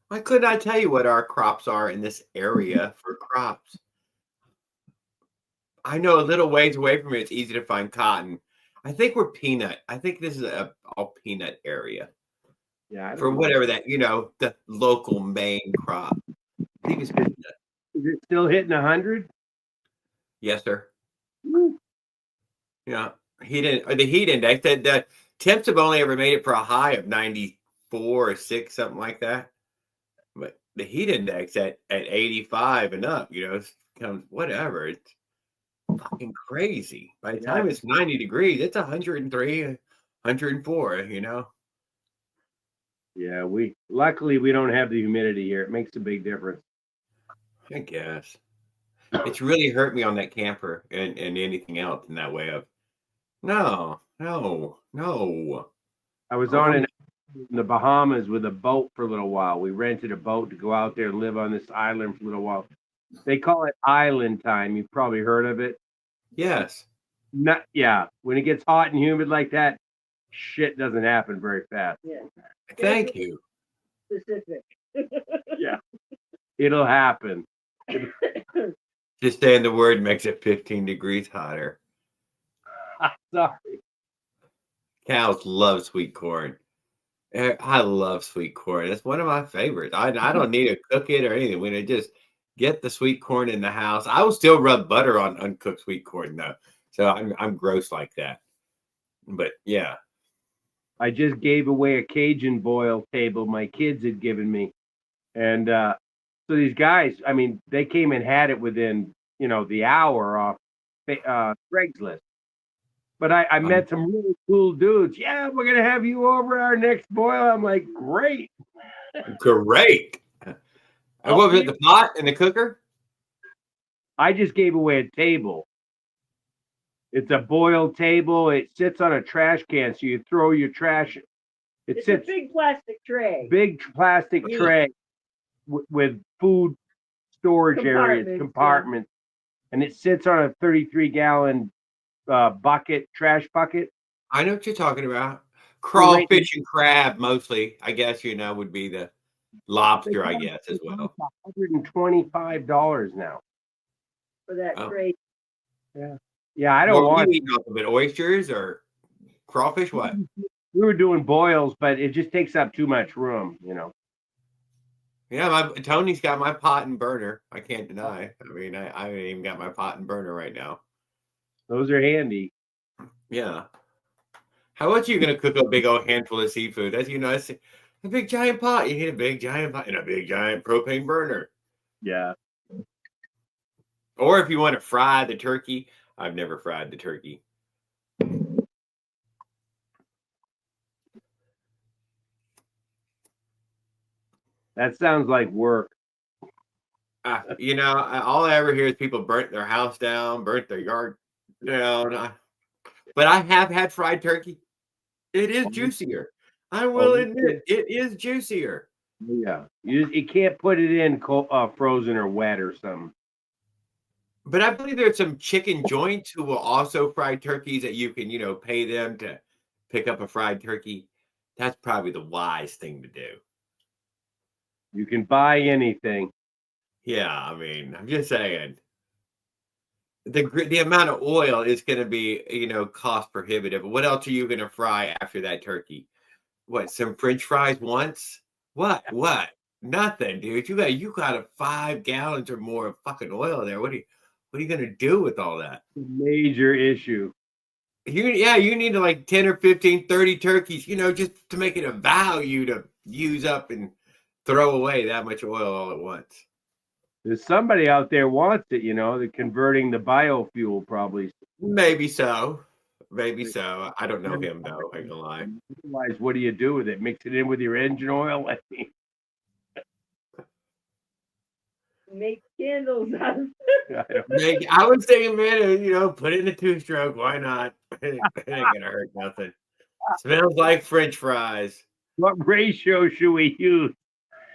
A: Why couldn't I tell you what our crops are in this area for crops? I know a little ways away from it, it's easy to find cotton. I think we're peanut. I think this is all peanut area.
K: Yeah.
A: For whatever that, the local main crop. I think it's peanut.
K: Is it still hitting 100?
A: Yes, sir.
K: Woo.
A: Yeah. The heat index, the temps have only ever made it for a high of 94 or 6, something like that. But the heat index at 85 and up, comes whatever. It's fucking crazy. By the time it's 90 degrees, it's 103, 104,
K: Yeah, luckily we don't have the humidity here. It makes a big difference.
A: I guess. It's really hurt me on that camper and anything else in that way of no.
K: I was in the Bahamas with a boat for a little while. We rented a boat to go out there and live on this island for a little while. They call it island time. You've probably heard of it.
A: Yes.
K: When it gets hot and humid like that, shit doesn't happen very fast.
F: Yeah.
A: Thank you.
F: Specific.
K: Yeah. It'll happen.
A: Just saying the word makes it 15 degrees hotter.
K: Sorry.
A: Cows love sweet corn. I love sweet corn. It's one of my favorites. I don't need to cook it or anything. When I just get the sweet corn in the house, I will still rub butter on uncooked sweet corn though. So I'm gross like that. But yeah,
K: I just gave away a Cajun boil table my kids had given me. And so these guys, I mean, they came and had it within, the hour off Craigslist. But I met some really cool dudes. Yeah, we're going to have you over our next boil. I'm like, great.
A: great. And what was it, the pot and the cooker?
K: I just gave away a table. It's a boil table. It sits on a trash can, so you throw your trash.
F: It's a big plastic tray.
K: Big plastic tray with food storage areas, compartments, and it sits on a 33-gallon trash bucket.
A: I know what you're talking about. Crawfish and crab mostly, I guess, would be the lobster, I guess, as well.
K: $125 now.
F: For that tray.
K: Yeah. Yeah, I don't want
A: to eat off of it. Oysters or crawfish, what?
K: We were doing boils, but it just takes up too much room,
A: Yeah, Tony's got my pot and burner. I can't deny. I mean, I haven't even got my pot and burner right now.
K: Those are handy.
A: Yeah. How much are you going to cook a big old handful of seafood? As you know, it's a big giant pot. You need a big giant pot and a big giant propane burner.
K: Yeah.
A: Or if you want to fry the turkey, I've never fried the turkey.
K: That sounds like work.
A: All I ever hear is people burnt their house down, burnt their yard down. But I have had fried turkey. It is juicier. I will admit, it is juicier.
K: Yeah. You can't put it in frozen or wet or something.
A: But I believe there's some chicken joints who will also fry turkeys that you can, pay them to pick up a fried turkey. That's probably the wise thing to do.
K: You can buy anything.
A: Yeah, I mean, I'm just saying. The amount of oil is going to be, cost prohibitive. What else are you going to fry after that turkey? What, some French fries once? What? Nothing, dude. You got 5 gallons or more of fucking oil there. What are you going to do with all that?
K: Major issue.
A: You need to 10 or 15, 30 turkeys, just to make it a value to use up and throw away that much oil all at once.
K: There's somebody out there wants it, they're converting the biofuel probably.
A: Maybe so. I don't know him though, I ain't gonna lie.
K: Otherwise, what do you do with it? Mix it in with your engine oil?
F: Make candles out of
A: it. I was thinking, man, put it in a 2-stroke. Why not? It ain't gonna hurt nothing. Smells like French fries.
K: What ratio should we use?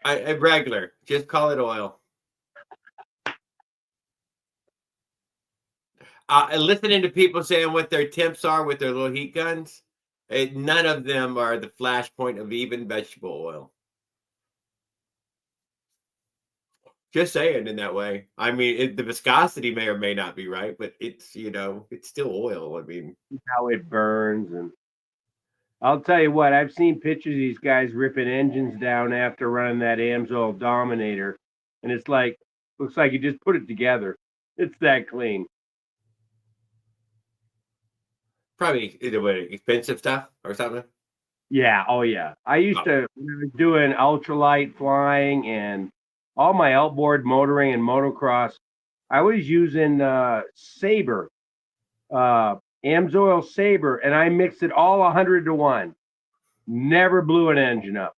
A: Regular. Just call it oil. Listening to people saying what their temps are with their little heat guns, none of them are the flashpoint of even vegetable oil. Just saying in that way. I mean, the viscosity may or may not be right, but it's, it's still oil. I mean,
K: how it burns. And I'll tell you what, I've seen pictures of these guys ripping engines down after running that AMSOIL Dominator. And it's looks like you just put it together. It's that clean.
A: Probably either way, expensive stuff or something.
K: Yeah. Oh, yeah. I used to, when I was doing ultralight flying and all my outboard motoring and motocross, I was using Sabre, AMSOIL Sabre, and I mixed it all 100-to-1. Never blew an engine up.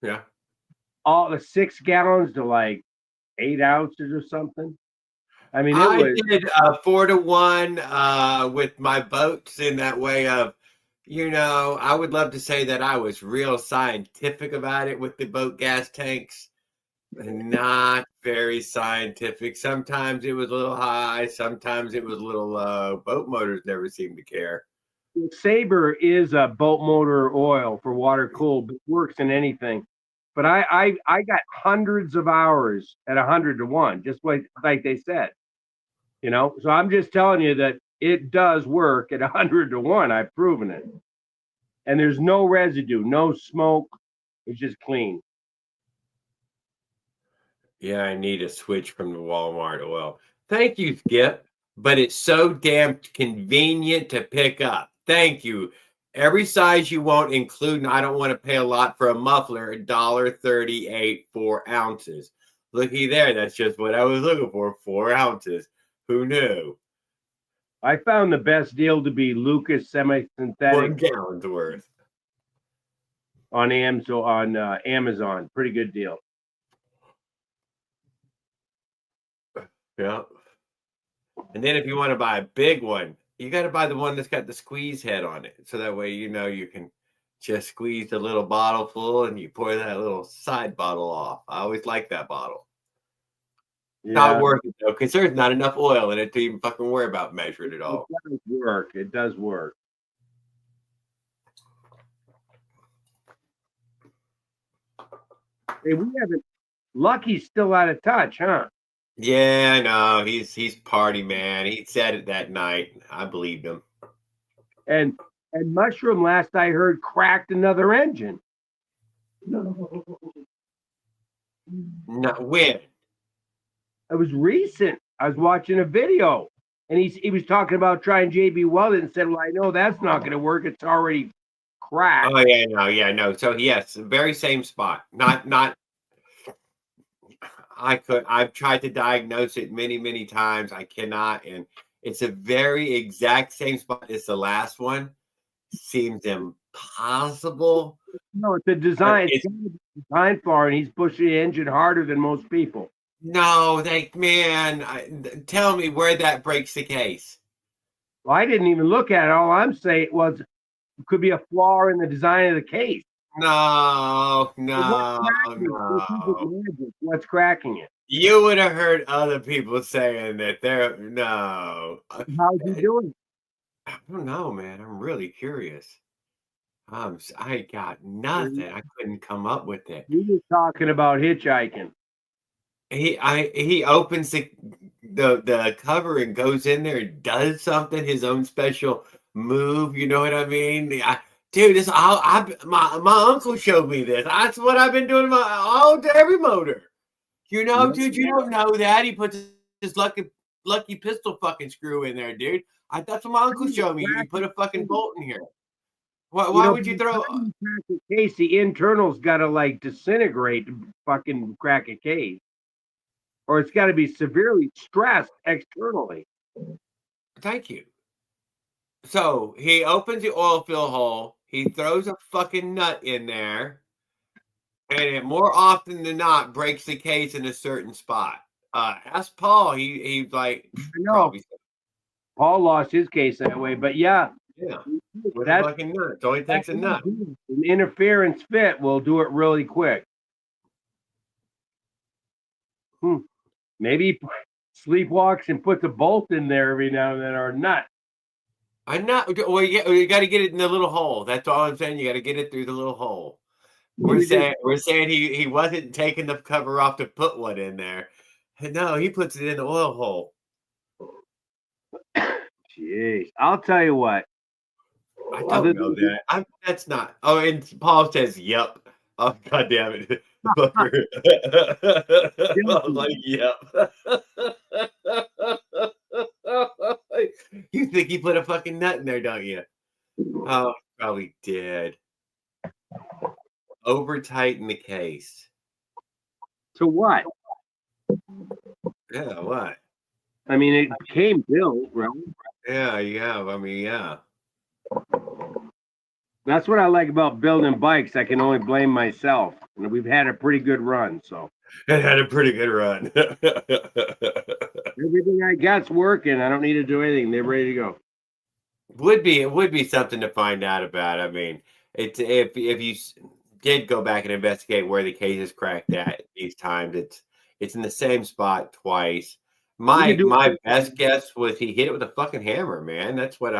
A: Yeah.
K: All the 6 gallons to 8 ounces or something. I mean,
A: I did 4-to-1 with my boats in that way of, I would love to say that I was real scientific about it with the boat gas tanks. Not very scientific. Sometimes it was a little high. Sometimes it was a little low. Boat motors never seemed to care.
K: Sabre is a boat motor oil for water cooled, but works in anything. But I got hundreds of hours at 100 to 1, just like they said. You know, so I'm just telling you that it does work at 100 to 1. I've proven it. And there's no residue, no smoke. It's just clean.
A: Yeah, I need a switch from the Walmart oil. Thank you, Skip. But it's so damn convenient to pick up. Thank you. Every size you want, including I don't want to pay a lot for a muffler, $1.38, 4 ounces. Looky there, that's just what I was looking for, 4 ounces. Who knew?
K: I found the best deal to be Lucas Semi-Synthetic
A: 1 gallon's worth.
K: on Amazon. Pretty good deal.
A: Yeah. And then if you want to buy a big one, you got to buy the one that's got the squeeze head on it. So that way, you know, you can just squeeze the little bottle full and you pour that little side bottle off. I always like that bottle.
K: Yeah.
A: Not worth it, though, because there's not enough oil in it to even fucking worry about measuring it all.
K: It does work. It does work. Hey, we haven't. Lucky's still out of touch, huh?
A: Yeah, no, he's party man. He said it that night. I believed him.
K: And Mushroom, last I heard, cracked another engine.
A: No, when?
K: It was recent. I was watching a video, and he was talking about trying JB Welded and said, "Well, I know that's not going to work. It's already cracked."
A: Oh yeah, no. So yes, very same spot. Not. I've tried to diagnose it many times. I cannot, and it's a very exact same spot as the last one. Seems impossible.
K: No, it's a design. It's design flaw, and he's pushing the engine harder than most people.
A: No, tell me where that breaks the case.
K: Well, I didn't even look at it. All I'm saying was it could be a flaw in the design of the case.
A: No.
K: What's cracking it?
A: You would have heard other people saying that no.
K: How's he doing?
A: I don't know, man. I'm really curious. I got nothing. I couldn't come up with it.
K: You were talking about hitchhiking.
A: He opens the cover and goes in there and does something, his own special move. You know what I mean? Dude, my uncle showed me this. That's what I've been doing every motor. You know, dude, you don't know that. He puts his lucky pistol fucking screw in there, dude. That's what my uncle showed me. You put a fucking bolt in here. Why would you throw
K: a case? The internal's got to like disintegrate to fucking crack a case, or it's got to be severely stressed externally.
A: Thank you. So he opens the oil fill hole. He throws a fucking nut in there, and it more often than not breaks the case in a certain spot. Ask Paul. He's like,
K: I know. Paul lost his case that way, but yeah.
A: With a fucking nut. It only takes a nut.
K: An interference fit will do it really quick. Maybe he sleepwalks and puts a bolt in there every now and then, or a nut.
A: A nut. Well, you got to get it in the little hole. That's all I'm saying. You got to get it through the little hole. We're saying he wasn't taking the cover off to put one in there. No, he puts it in the oil hole.
K: Jeez, I'll tell you what.
A: I don't know that. That's not. Oh, and Paul says, "Yep." Oh, God damn it! I was like, "Yep." You think he put a fucking nut in there, don't you? Oh, probably did. Over tighten the case.
K: To what?
A: Yeah, what?
K: I mean, it came built, right?
A: Yeah. I mean, yeah.
K: That's what I like about building bikes. I can only blame myself. And we've had a pretty good run, so.
A: It had a pretty good run.
K: Everything I got's working. I don't need to do anything. They're ready to go.
A: It would be something to find out about. I mean, if you did go back and investigate where the case is cracked at these times, it's in the same spot twice. My best guess was he hit it with a fucking hammer, man. That's what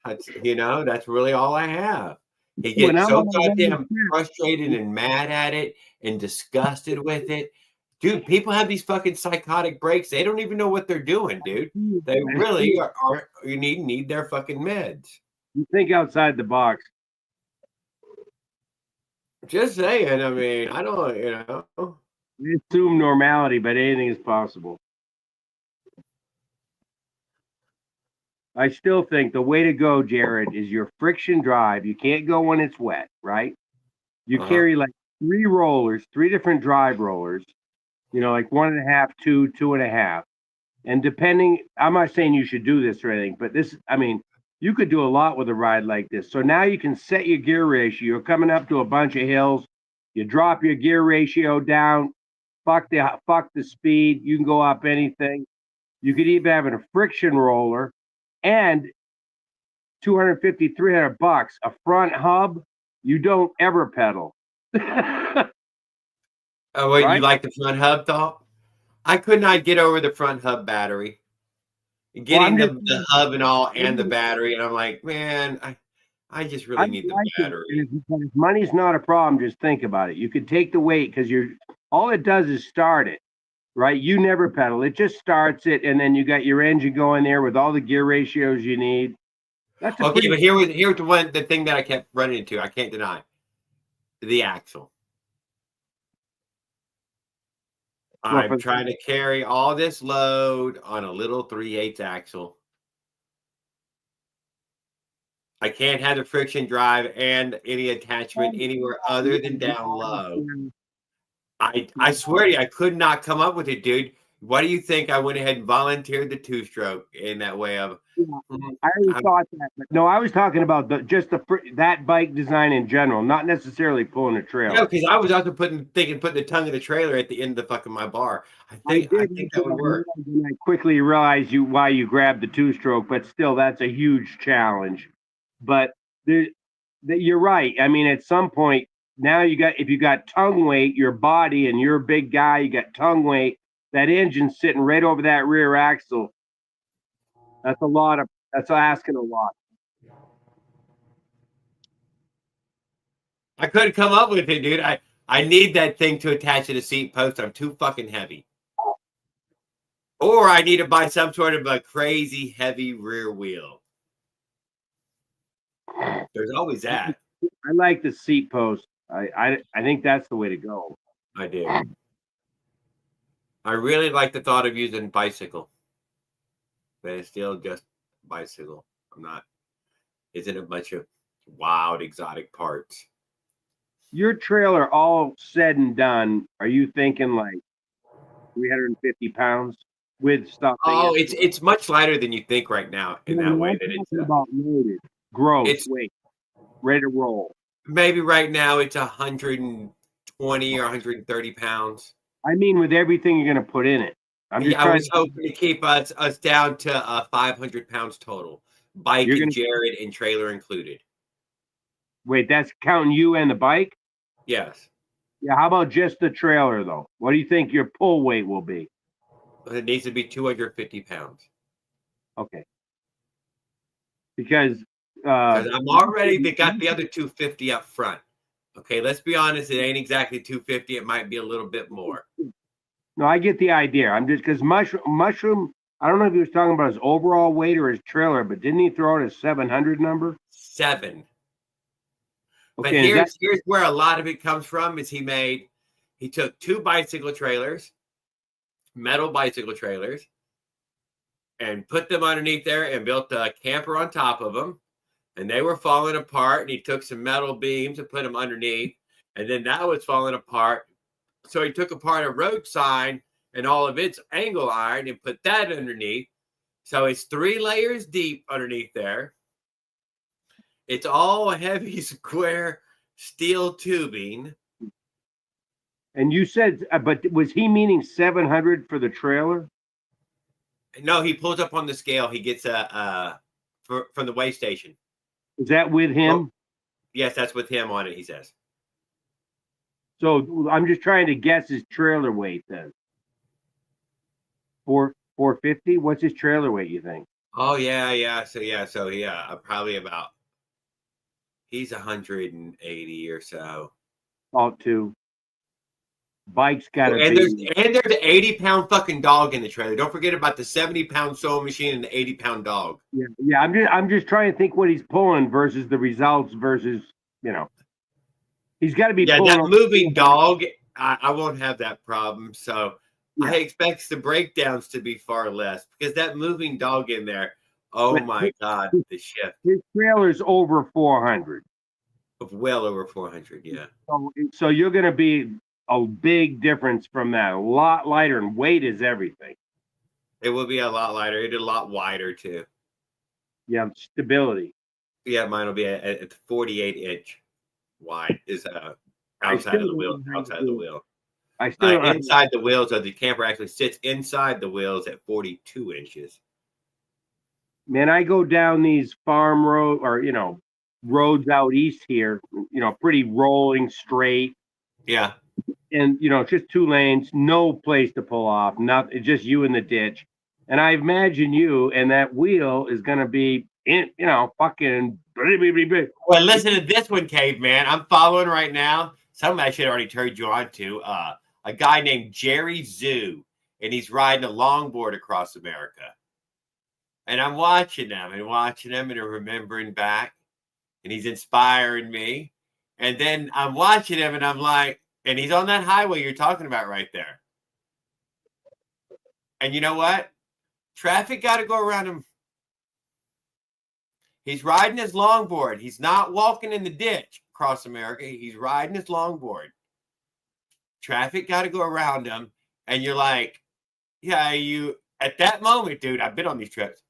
A: That's really all I have. He
K: When
A: gets
K: I'm
A: so
K: on a
A: goddamn frustrated and mad at it and disgusted with it. Dude, people have these fucking psychotic breaks. They don't even know what they're doing, dude. They really are you need their fucking meds.
K: You think outside the box.
A: Just saying. I mean, I don't,
K: We assume normality, but anything is possible. I still think the way to go, Jared, is your friction drive. You can't go when it's wet, right? You carry like 3 different drive rollers, like 1.5, 2, 2.5. And depending, I'm not saying you should do this or anything, but you could do a lot with a ride like this. So now you can set your gear ratio. You're coming up to a bunch of hills. You drop your gear ratio down. Fuck the speed. You can go up anything. You could even have a friction roller and $250, $300, a front hub. You don't ever pedal.
A: Oh, wait, you like the front hub thought? I could not get over the front hub battery. Getting the hub and all and the battery, and I'm like, man, I just really need the battery.
K: If money's not a problem, just think about it. You could take the weight because all it does is start it, right? You never pedal. It just starts it, and then you got your engine going there with all the gear ratios you need.
A: That's okay, but here's the thing that I kept running into. I can't deny the axle. I'm trying to carry all this load on a little 3/8 axle. I can't have the friction drive and any attachment anywhere other than down low. I swear to you, I could not come up with it, dude. Why do you think I went ahead and volunteered the 2-stroke in that way of?
K: I always thought that, but no, I was talking about that bike design in general, not necessarily pulling a trailer.
A: No, because I was also putting the tongue of the trailer at the end of the fucking my bar. I think that would work.
K: I quickly realized why you grabbed the 2-stroke, but still, that's a huge challenge. But you're right. I mean, at some point now, if you got tongue weight, your body, and you're a big guy, you got tongue weight. That engine's sitting right over that rear axle. That's asking a lot.
A: I couldn't come up with it, dude. I need that thing to attach to the seat post. I'm too fucking heavy. Or I need to buy some sort of a crazy heavy rear wheel. There's always that.
K: I like the seat post. I think that's the way to go.
A: I do. I really like the thought of using bicycle. But it's still just bicycle. Isn't a bunch of wild exotic parts.
K: Your trailer, all said and done, are you thinking like 350 pounds with stuff?
A: Oh, it's much lighter than you think right now in that way. That it's
K: about loaded, gross weight, ready to roll.
A: Maybe right now it's 120 or 130 pounds.
K: I mean, with everything you're going to put in it.
A: I was hoping to keep us down to 500 pounds total, bike and Jared and trailer included.
K: Wait, that's counting you and the bike?
A: Yes.
K: Yeah. How about just the trailer though? What do you think your pull weight will be?
A: It needs to be 250 pounds.
K: Okay. Because
A: I'm already got the other 250 up front. Okay, let's be honest. It ain't exactly 250. It might be a little bit more.
K: No, I get the idea. I'm just because mushroom. I don't know if he was talking about his overall weight or his trailer, but didn't he throw out a 700 number?
A: 7. But
K: okay,
A: here's where a lot of it comes from. He took 2 bicycle trailers, metal bicycle trailers, and put them underneath there and built a camper on top of them. And they were falling apart, and he took some metal beams and put them underneath, and then that was falling apart. So he took apart a road sign and all of its angle iron and put that underneath. So it's 3 layers deep underneath there. It's all heavy square steel tubing.
K: And you said, but was he meaning 700 for the trailer?
A: No, he pulls up on the scale. He gets from the weigh station.
K: Is that with him?
A: Oh, yes, that's with him on it, he says.
K: So I'm just trying to guess his trailer weight then. 450? What's his trailer weight, you think?
A: Oh yeah. So probably about he's 180 or so.
K: About two. Bike's got to
A: And
K: be.
A: there's an 80-pound fucking dog in the trailer. Don't forget about the 70-pound sewing machine and the 80-pound dog.
K: Yeah. I'm just trying to think what he's pulling versus the results versus he's got to be pulling.
A: That moving dog. I won't have that problem. So I expect the breakdowns to be far less because that moving dog in there. Oh my God, the shift.
K: His trailer's over 400.
A: Well over 400, yeah.
K: So you're going to be a big difference from that. A lot lighter, and weight is everything.
A: It will be a lot lighter. It's a lot wider too.
K: Yeah, stability.
A: Yeah, mine will be at 48-inch wide. Is outside of the wheel. Outside of the wheel. Inside the wheels, so the camper actually sits inside the wheels at 42 inches.
K: Man, I go down these farm road or roads out east here. Pretty rolling straight.
A: Yeah.
K: And it's just 2 lanes, no place to pull off, nothing, just you in the ditch. And I imagine you and that wheel is gonna be fucking.
A: Well, listen to this one, caveman. I'm following right now. Somebody should have already turned you on to a guy named Jerry Zoo, and he's riding a longboard across America. And I'm watching him and remembering back, and he's inspiring me. And then I'm watching him, and I'm like, and he's on that highway you're talking about right there. And you know what? Traffic got to go around him. He's riding his longboard. He's not walking in the ditch across America. He's riding his longboard. Traffic got to go around him. And you're like, yeah, at that moment, dude, I've been on these trips.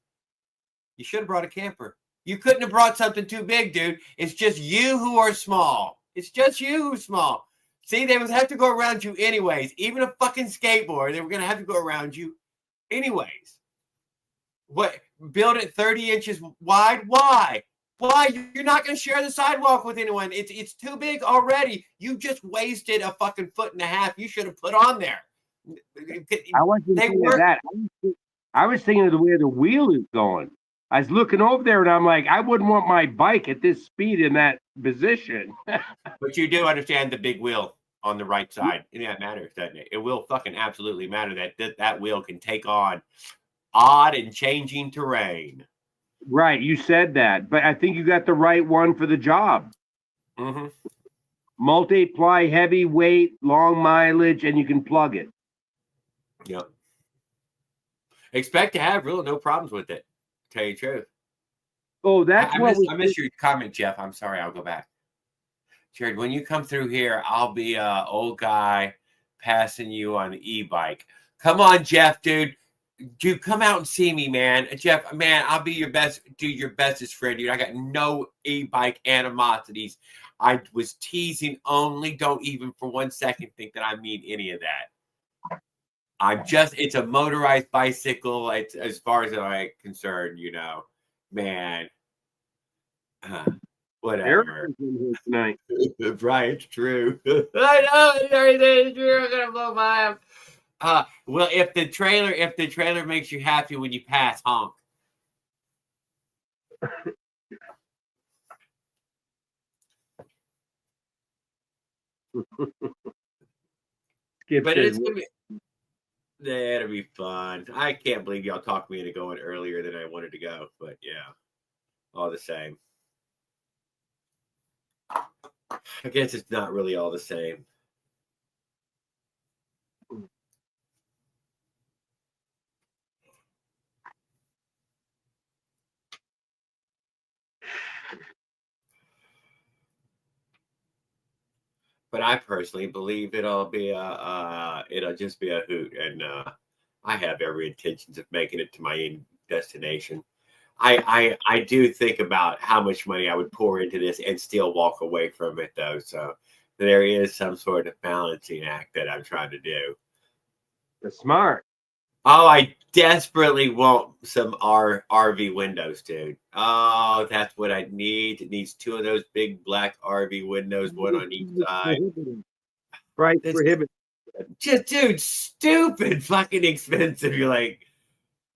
A: You should have brought a camper. You couldn't have brought something too big, dude. It's just you who are small. It's just you who's small. See, they would have to go around you anyways. Even a fucking skateboard, they were going to have to go around you anyways. What? Build it 30 inches wide? Why? You're not going to share the sidewalk with anyone. It's too big already. You just wasted a fucking 1.5 feet. You should have put on there.
K: I wasn't thinking of that. I was thinking of the way the wheel is going. I was looking over there and I'm like, I wouldn't want my bike at this speed in that position.
A: But you do understand the big wheel on the right side. And that matters, doesn't it? It will fucking absolutely matter that wheel can take on odd and changing terrain.
K: Right. You said that. But I think you got the right one for the job.
A: Mm-hmm.
K: Multiply, heavy weight, long mileage, and you can plug it.
A: Yep. Expect to have really no problems with it. Tell you the truth.
K: Oh, that's
A: I missed your comment, Jeff. I'm sorry. I'll go back. Jared, when you come through here, I'll be an old guy passing you on the e-bike. Come on, Jeff, dude. Dude, come out and see me, man. Jeff, man, I'll be your bestest friend, dude. I got no e-bike animosities. I was teasing only. Don't even for 1 second think that I mean any of that. It's a motorized bicycle. It's as far as I'm concerned, man. Whatever.
K: Tonight.
A: Right, it's true. I know everything is true. I'm gonna blow my up. Well, if the trailer makes you happy when you pass, honk. But it's gonna be. That'll be fun. I can't believe y'all talked me into going earlier than I wanted to go, but yeah, all the same. I guess it's not really all the same. But I personally believe it'll just be a hoot, and I have every intentions of making it to my end destination. I do think about how much money I would pour into this and still walk away from it, though. So there is some sort of balancing act that I'm trying to do.
K: That's smart.
A: Oh, I desperately want some RV windows, dude. Oh, that's what I need. It needs 2 of those big black RV windows, one on each side.
K: Right, prohibitive.
A: Just, dude, stupid fucking expensive. You're like,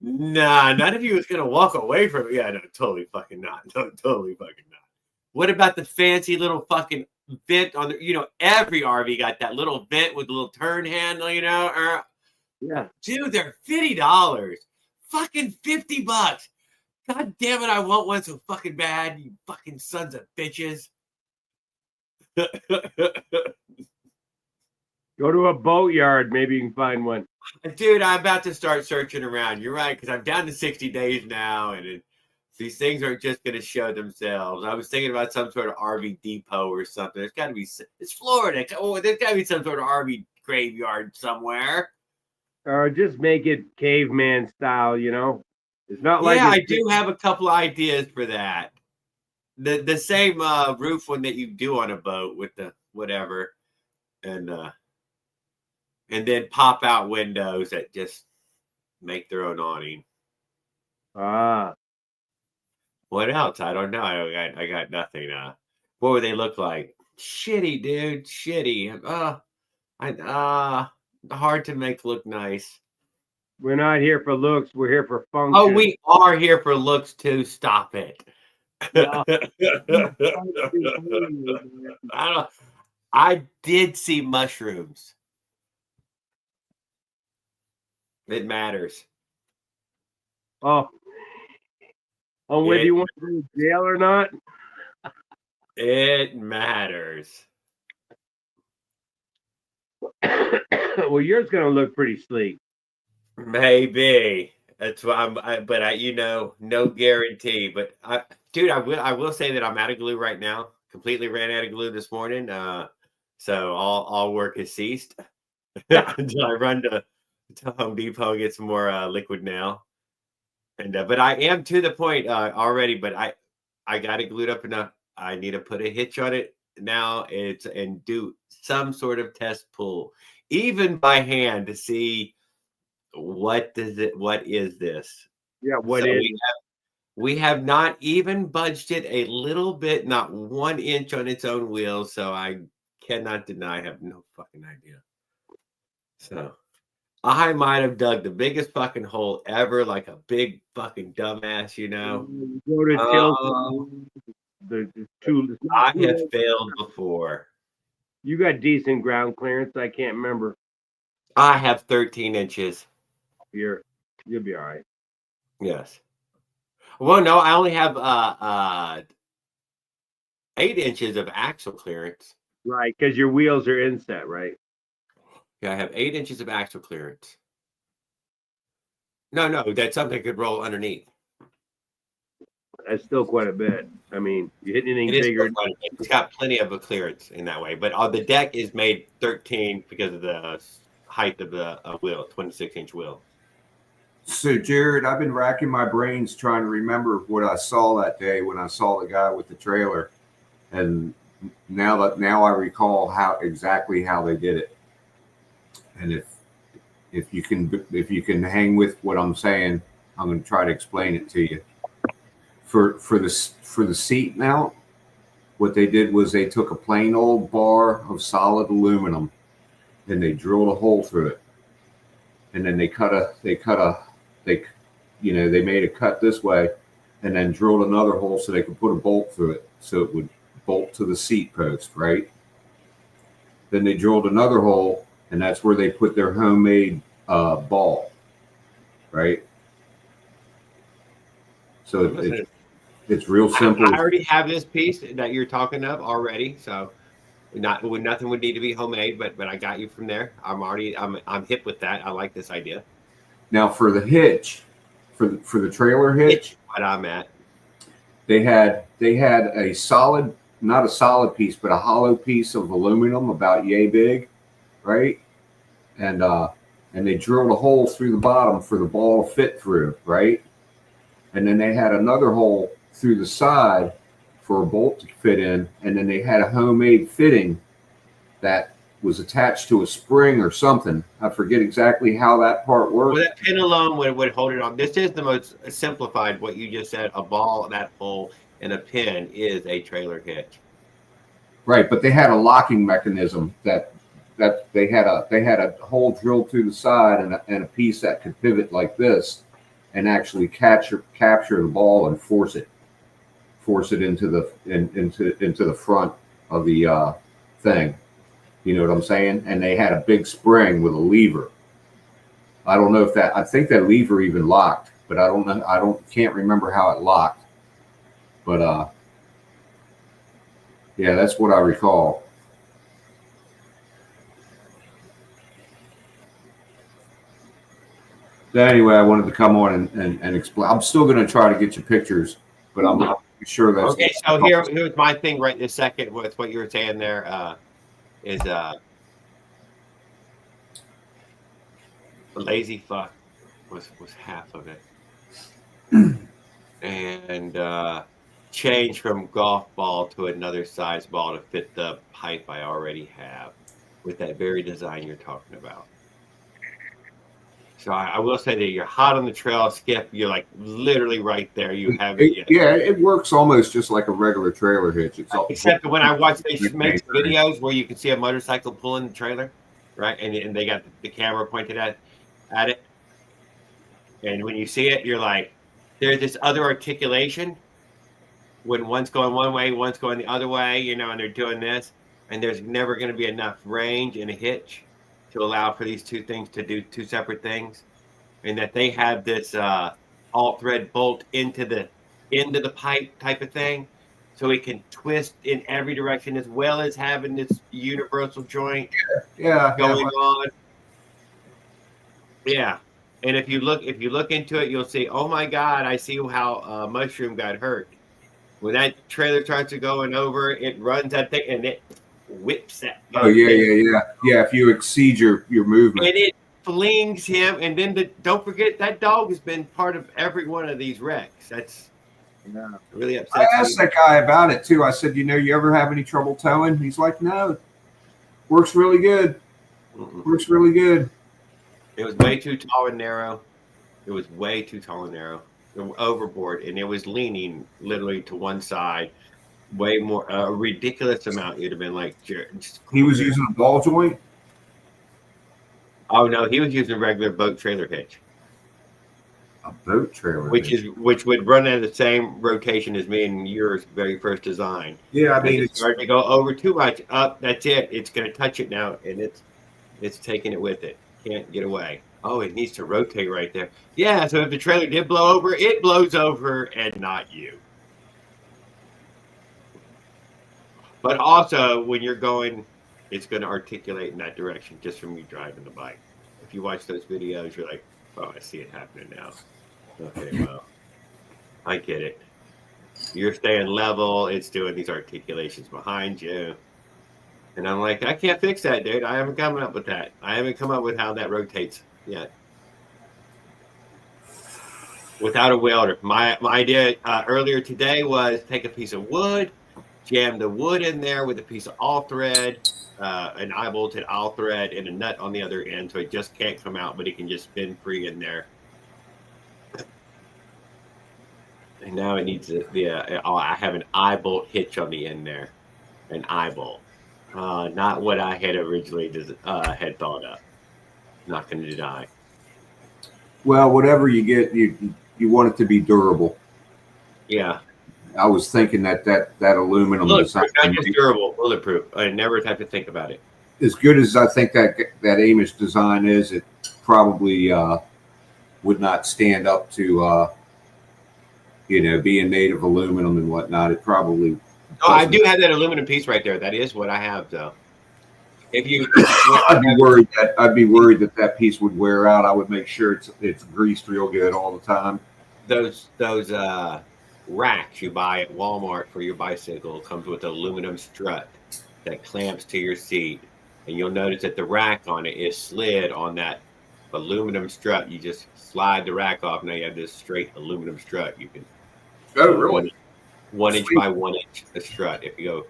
A: Nah, none of you is gonna walk away from it. Yeah, no, totally fucking not. No, totally fucking not. What about the fancy little fucking vent on the? Every RV got that little vent with a little turn handle.
K: Yeah.
A: Dude, they're $50. Fucking $50. God damn it, I want one so fucking bad, you fucking sons of bitches.
K: Go to a boatyard. Maybe you can find one.
A: Dude, I'm about to start searching around. You're right, because I'm down to 60 days now, and these things aren't just going to show themselves. I was thinking about some sort of RV depot or something. There's got to be. It's Florida. Oh, there's got to be some sort of RV graveyard somewhere.
K: Or just make it caveman style. It's not like.
A: Yeah, I do have a couple of ideas for that. The same roof one that you do on a boat with the whatever, and then pop out windows that just make their own awning.
K: Ah.
A: What else? I don't know. I got nothing. What would they look like? Shitty, dude. Shitty. Hard to make look nice.
K: We're not here for looks. We're here for function.
A: Oh, we are here for looks too. Stop it.
K: Yeah.
A: I did see mushrooms. It matters.
K: Oh. On whether you want to go to jail or not?
A: It matters.
K: Well, yours going to look pretty sleek.
A: Maybe. That's why no guarantee. But dude, I will say that I'm out of glue right now. Completely ran out of glue this morning. So all work has ceased until I run to Home Depot and get some more liquid nail. And but I am to the point already. But I got it glued up enough. I need to put a hitch on it now. And do some sort of test pull, even by hand, to see what is this.
K: Yeah, what
A: So
K: is
A: we have not even budged it a little bit, not 1 inch on its own wheel. So I cannot deny I have no fucking idea. So I might have dug the biggest fucking hole ever, like a big fucking dumbass,
K: Go to
A: I have failed before.
K: You got decent ground clearance. I can't remember.
A: I have 13 inches.
K: You'll be all right.
A: Yes. Well, no, I only have 8 inches of axle clearance.
K: Right, because your wheels are inset, right?
A: Yeah, I have 8 inches of axle clearance. No, that's something that could roll underneath.
K: That's still quite a bit. I mean, you hit anything
A: It is
K: bigger.
A: it's got plenty of a clearance in that way, but the deck is made 13 because of the height of the wheel, 26-inch wheel.
L: So, Jared, I've been racking my brains trying to remember what I saw that day when I saw the guy with the trailer, and now I recall exactly how they did it. And if you can hang with what I'm saying, I'm going to try to explain it to you. For the seat mount, what they did was they took a plain old bar of solid aluminum and they drilled a hole through it, and then they made a cut this way, and then drilled another hole so they could put a bolt through it so it would bolt to the seat post, right? Then they drilled another hole, and that's where they put their homemade ball, right? So it's real simple.
A: I already have this piece that you're talking of already, so nothing would need to be homemade, but I got you from there. I'm hip with that. I like this idea.
L: Now for the hitch, for the trailer hitch,
A: what I'm at,
L: they had a solid, not a solid piece, but a hollow piece of aluminum about yay big, right? And they drilled a hole through the bottom for the ball to fit through, right? And then they had another hole through the side for a bolt to fit in, and then they had a homemade fitting that was attached to a spring or something. I forget exactly how that part worked.
A: Well, that pin alone would hold it on. This is the most simplified, what you just said, a ball, that hole, and a pin is a trailer hitch.
L: Right, but they had a locking mechanism that they had a hole drilled through the side and a piece that could pivot like this, and actually capture the ball and force it into the front of the thing. You know what I'm saying? And they had a big spring with a lever. I don't know if that. I think that lever even locked, but I don't know. Can't remember how it locked. But yeah, that's what I recall. So anyway, I wanted to come on and explain. I'm still going to try to get you pictures, but I'm not sure that's
A: Okay. So here's my thing right this second with what you were saying there is lazy fuck was half of it, and change from golf ball to another size ball to fit the pipe I already have with that very design you're talking about. So I will say that you're hot on the trail, Skip. You're like literally right there. You have it.
L: Yeah, it works almost just like a regular trailer hitch. It's all,
A: except when I watch they make videos where you can see a motorcycle pulling the trailer, right? And they got the camera pointed at it. And when you see it, you're like, there's this other articulation when one's going one way, one's going the other way, you know, and they're doing this. And there's never going to be enough range in a hitch to allow for these two things to do two separate things. And that they have this alt thread bolt into the end of the pipe type of thing. So it can twist in every direction as well as having this universal joint going on. Yeah. And if you look into it, you'll see, oh my God, I see how Mushroom got hurt. When that trailer starts to going over, it runs that thing and it whips that.
L: Oh yeah. If you exceed your movement,
A: and it flings him. And then don't forget that dog has been part of every one of these wrecks. That's really upsetting.
L: I asked that guy about it too. I said, you ever have any trouble towing? He's like, no, works really good. Works really good.
A: It was way too tall and narrow. It was way too tall and narrow. Overboard, and it was leaning literally to one side, way more a ridiculous amount. You'd have been like,
L: he was using a ball joint.
A: Oh no, he was using a regular boat trailer hitch.
L: A boat trailer,
A: which would run at the same rotation as me and yours very first design.
L: Yeah, I mean,
A: it's starting to go over too much. Up, that's it. It's going to touch it now, and it's taking it with it. Can't get away. Oh, it needs to rotate right there. Yeah, so if the trailer did blow over, it blows over and not you. But also, when you're going, it's going to articulate in that direction just from you driving the bike. If you watch those videos, you're like, oh, I see it happening now. Okay, well, I get it. You're staying level. It's doing these articulations behind you. And I'm like, I can't fix that, dude. I haven't come up with that. I haven't come up with how that rotates yet. Without a welder. My idea earlier today was take a piece of wood, jam the wood in there with a piece of all thread, an eye bolted all thread, and a nut on the other end, so it just can't come out, but it can just spin free in there. And now it needs I have an eye bolt hitch on the end there, an eye bolt. Not what I had originally had thought of. Not going to deny.
L: Well, whatever you get, you want it to be durable.
A: Yeah.
L: I was thinking that aluminum
A: is not just durable, bulletproof. I never have to think about it.
L: As good as I think that Amish design is, it probably would not stand up to being made of aluminum and whatnot. It probably.
A: Oh, I do have that aluminum piece right there. That is what I have, though. If you,
L: I'd be worried that piece would wear out. I would make sure it's greased real good all the time.
A: Those racks you buy at Walmart for your bicycle comes with an aluminum strut that clamps to your seat, and you'll notice that the rack on it is slid on that aluminum strut. You just slide the rack off. Now you have this straight aluminum strut. You can.
L: Oh, really?
A: 1 inch by 1 inch a strut. If you go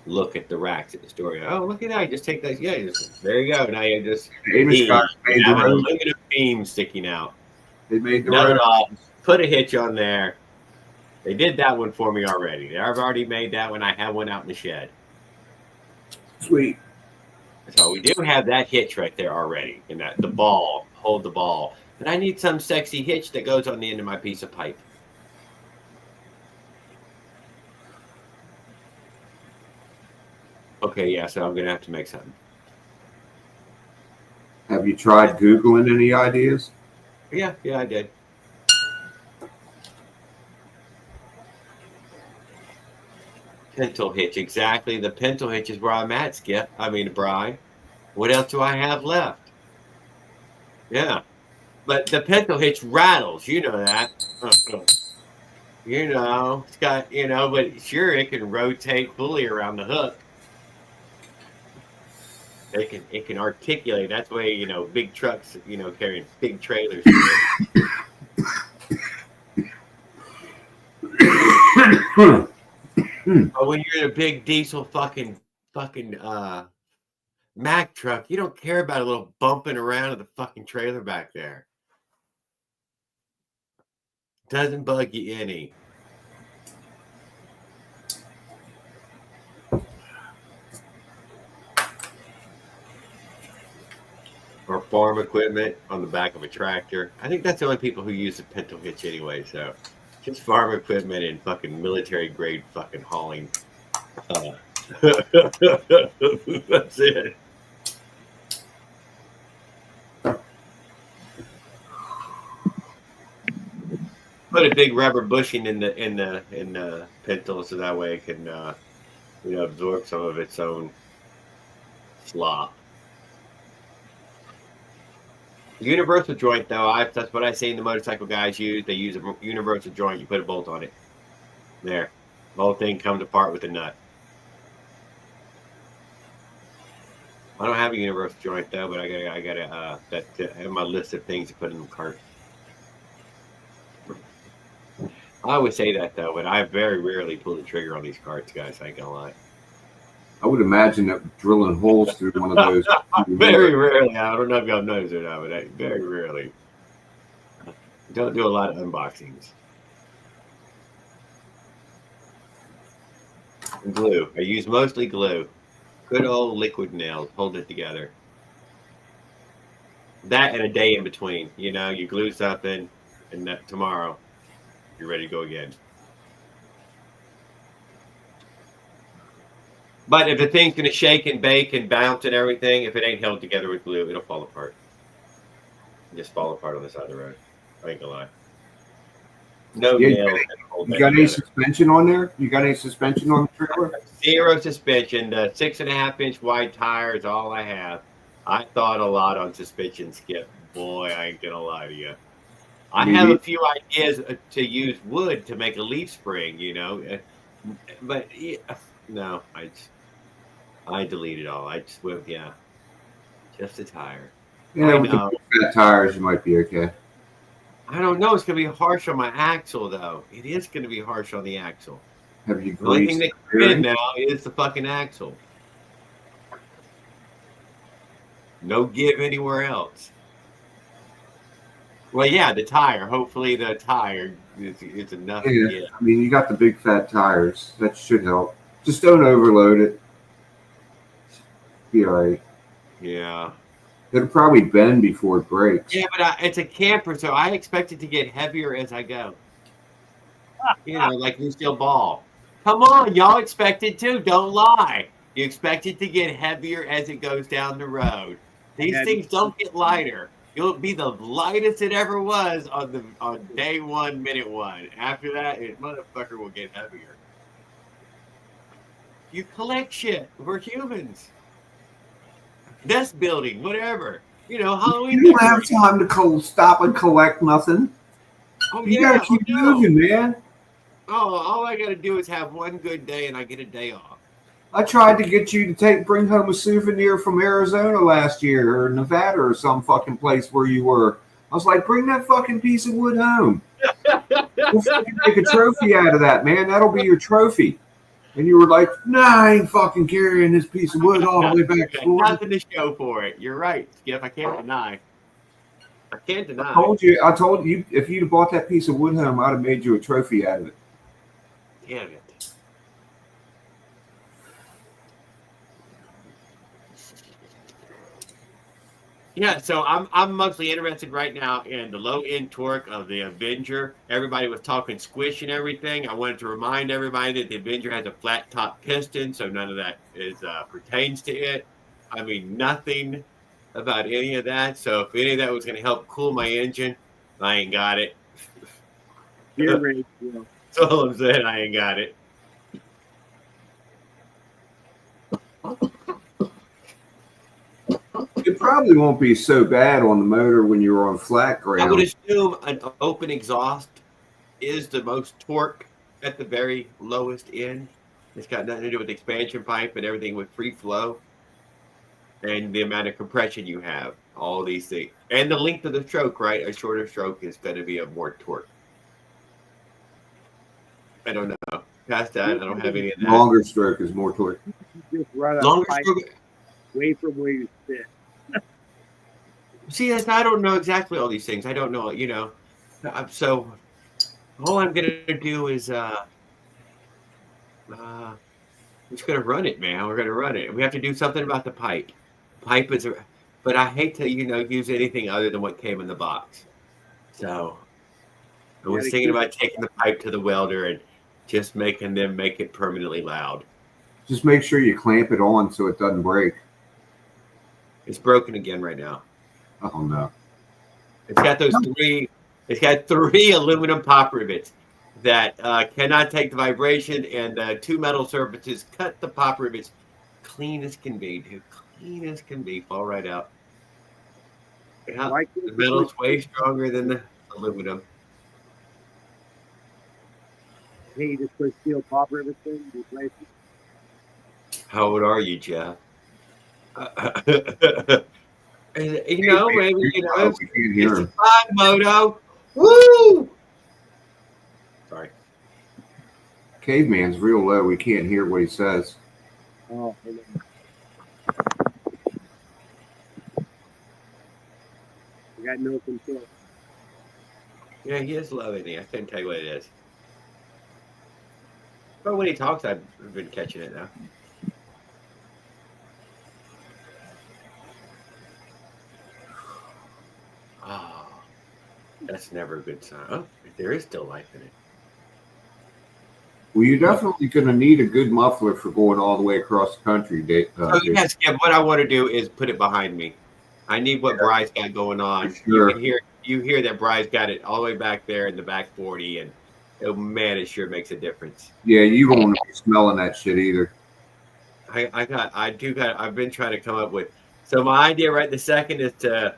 A: look at the racks at the store, oh, look at that! You just take that. Yeah, there you go. Now you just have an aluminum beam sticking out.
L: They made the
A: nut it off. Put a hitch on there. They did that one for me already. I've already made that one. I have one out in the shed.
L: Sweet.
A: So we do have that hitch right there already, and that the ball, hold the ball. But I need some sexy hitch that goes on the end of my piece of pipe. Okay, yeah, so I'm going to have to make something.
L: Have you tried Googling any ideas?
A: Yeah, I did. Pintle hitch, exactly. The pintle hitch is where I'm at, Skip. I mean, Brian. What else do I have left? Yeah. But the pintle hitch rattles. You know that. You know, it's got, but sure, it can rotate fully around the hook. It can articulate. That's why, big trucks, carrying big trailers. But when you're in a big diesel fucking Mack truck, you don't care about a little bumping around of the fucking trailer back there. Doesn't bug you any. Or farm equipment on the back of a tractor. I think that's the only people who use the pintle hitch anyway, so just farm equipment and fucking military grade fucking hauling. That's it. Put a big rubber bushing in the pintle so that way it can absorb some of its own slop. Universal joint, though, that's what I seen the motorcycle guys use. They use a universal joint. You put a bolt on it. There, the whole thing comes apart with a nut. I don't have a universal joint though, but I gotta have my list of things to put in the cart. I always say that though, but I very rarely pull the trigger on these carts, guys. I ain't gonna lie.
L: I would imagine that drilling holes through one of those.
A: Very rarely. I don't know if y'all noticed or not, but very rarely. Don't do a lot of unboxings. Glue. I use mostly glue. Good old liquid nails. Hold it together. That and a day in between. You glue something, and that tomorrow you're ready to go again. But if the thing's going to shake and bake and bounce and everything, if it ain't held together with glue, it'll fall apart. Just fall apart on the side of the road. I ain't gonna lie. No nails.
L: You got any suspension on there? You got any suspension on the trailer?
A: Zero suspension. The 6.5-inch wide tire is all I have. I thought a lot on suspension, Skip. Boy, I ain't gonna lie to you. I have a few ideas to use wood to make a leaf spring, but no, I deleted all. I just went, just a tire.
L: Yeah, with the fat tires, you might be okay.
A: I don't know. It's going to be harsh on my axle, though. It is going to be harsh on the axle.
L: Have you
A: The only thing that can fit in now is the fucking axle. No give anywhere else. Well, yeah, the tire. Hopefully the tire is enough.
L: Yeah, I mean, you got the big fat tires. That should help. Just don't overload it. Be all right.
A: Yeah.
L: It'll probably bend before it breaks.
A: Yeah, but it's a camper, so I expect it to get heavier as I go. Like Lucille Ball. Come on, y'all expect it too. Don't lie. You expect it to get heavier as it goes down the road. These things don't get lighter. It'll be the lightest it ever was on day 1, minute 1. After that, motherfucker will get heavier. You collect shit. We're humans. Nest building, whatever. Halloween.
L: You don't have time to stop and collect nothing.
A: Oh,
L: you gotta keep moving, man.
A: Oh, all I gotta do is have one good day and I get a day off.
L: I tried to get you to bring home a souvenir from Arizona last year or Nevada or some fucking place where you were. I was like, bring that fucking piece of wood home. We'll fucking make a trophy out of that, man. That'll be your trophy. And you were like, nah, I ain't fucking carrying this piece of wood all the way back to Florida.
A: Nothing to show for it. You're right, Skip. I can't deny. I
L: told you, if you'd have bought that piece of wood home, I'd have made you a trophy out of it.
A: Damn it. Yeah, so I'm mostly interested right now in the low end torque of the Avenger. Everybody was talking squish and everything. I wanted to remind everybody that the Avenger has a flat top piston, so none of that is pertains to it. I mean, nothing about any of that. So if any of that was going to help cool my engine, I ain't got it.
G: Gear ratio.
A: That's all I'm saying. I ain't got it.
L: It probably won't be so bad on the motor when you're on flat
A: I would
L: ground.
A: assume an open exhaust is the most torque at the very lowest end. It's got nothing to do with expansion pipe and everything with free flow and the amount of compression you have. All these things. And the length of the stroke, right? A shorter stroke is going to be a more torque. I don't know. Past that, I don't have any of that.
L: Longer stroke is more torque.
G: Just run a
A: Longer
G: pipe
A: stroke.
G: away from where you sit.
A: See, I don't know exactly all these things. I don't know, so all I'm going to do is we're just going to run it, man. We're going to run it. We have to do something about the pipe. Pipe is, but I hate to, use anything other than what came in the box. So I was thinking about taking the pipe to the welder and just making them make it permanently loud.
L: Just make sure you clamp it on so it doesn't break.
A: It's broken again right now.
L: Oh no.
A: It's got those three. It's got 3 aluminum pop rivets that cannot take the vibration, and the 2 metal surfaces cut the pop rivets clean as can be, dude. Clean as can be. Fall right out. Yeah, the metal's way stronger than the aluminum.
G: Hey, you just put steel pop rivets in, replace it.
A: How old are you, Jeff? Maybe it's a 5 moto. Woo! Sorry.
L: Caveman's real low. We can't hear what he says.
G: Oh, we got no control.
A: Yeah, he is low, isn't he? I couldn't tell you what it is. But when he talks, I've been catching it now. Oh, that's never a good sign. Oh, there is still life in it.
L: Well, you're definitely going to need a good muffler for going all the way across the country, Dave.
A: Yes, yeah, what I want to do is put it behind me. I need what Bry's got going on.
L: Sure.
A: You hear that Bry's got it all the way back there in the back 40, and oh man, it sure makes a difference.
L: Yeah, you don't want to be smelling that shit either.
A: I've been trying to come up with. So my idea right this second is to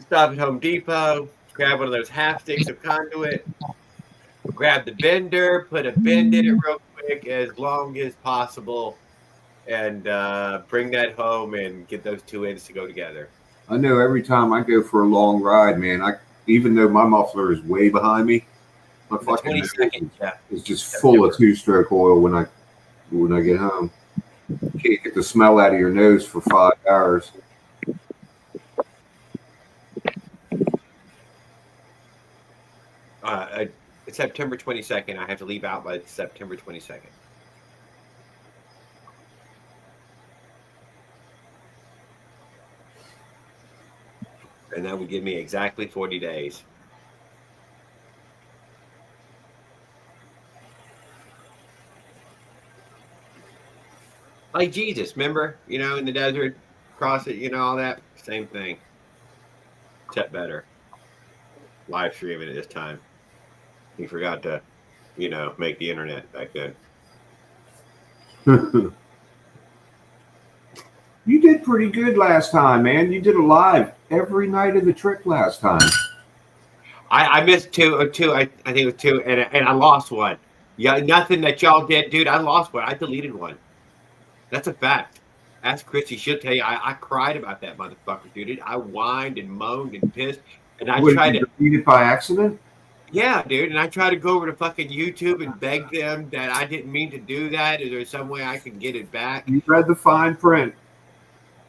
A: stop at Home Depot, grab one of those half sticks of conduit, grab the bender, put a bend in it real quick as long as possible, and bring that home and get those 2 ends to go together.
L: I know every time I go for a long ride, man, even though my muffler is way behind me, my fucking is just full of 2-stroke oil when I get home. You can't get the smell out of your nose for 5 hours.
A: September 22nd. I have to leave out by September 22nd. And that would give me exactly 40 days. Like Jesus, remember? In the desert, cross it, all that. Same thing. Except better. Live streaming at this time. He forgot to, make the internet back then.
L: You did pretty good last time, man. You did a live every night of the trip last time.
A: I missed 2 or 2. I think it was 2, and I lost one. Yeah, nothing that y'all did, dude. I lost one. I deleted one. That's a fact. Ask Chrissy. She'll tell you. I cried about that motherfucker, dude. I whined and moaned and pissed, and I tried to
L: delete it by accident.
A: Yeah, dude. And I tried to go over to fucking YouTube and beg them that I didn't mean to do that. Is there some way I can get it back?
L: You read the fine print.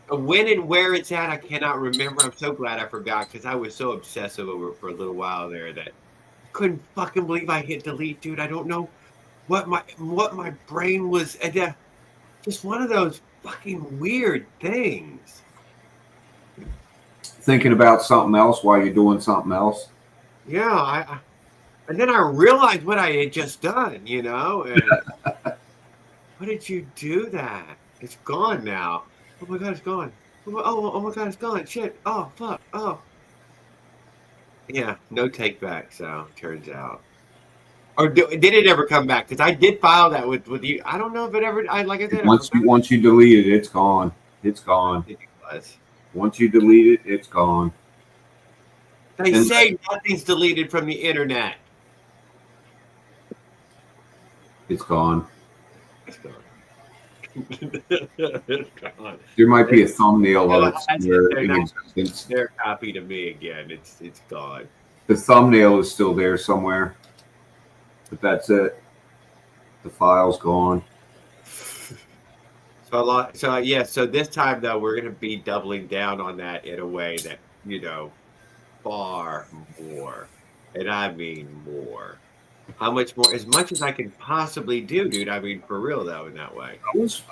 A: When and where it's at, I cannot remember. I'm so glad I forgot because I was so obsessive over it for a little while there that I couldn't fucking believe I hit delete, dude. I don't know what my brain was. Just one of those fucking weird things.
L: thinking about something else while you're doing something else.
A: Yeah, and then I realized what I had just done, you know, and why did you do that? It's gone now. Oh my God, it's gone. Oh my God, it's gone. Shit. Oh, fuck. Oh. Yeah, no take back, so turns out. Or did it ever come back? Because I did file that with you. I don't know if it ever, like I said, I
L: Once you delete it, it's gone. It's gone.
A: think it was.
L: Once you delete it, it's gone.
A: They
L: And-
A: say nothing's deleted from the internet.
L: It's gone.
A: It's gone. It's gone.
L: There might be a thumbnail of it
A: That's
L: somewhere
A: they're
L: in
A: not-
L: existence.
A: They're copy to me again. It's gone.
L: The thumbnail is still there somewhere, but that's it. The file's gone.
A: So this time though, we're gonna be doubling down on that in a way that, you know, far more, and I mean more. How much more? As much as I can possibly do, dude. I mean, for real though, in that way.
L: I was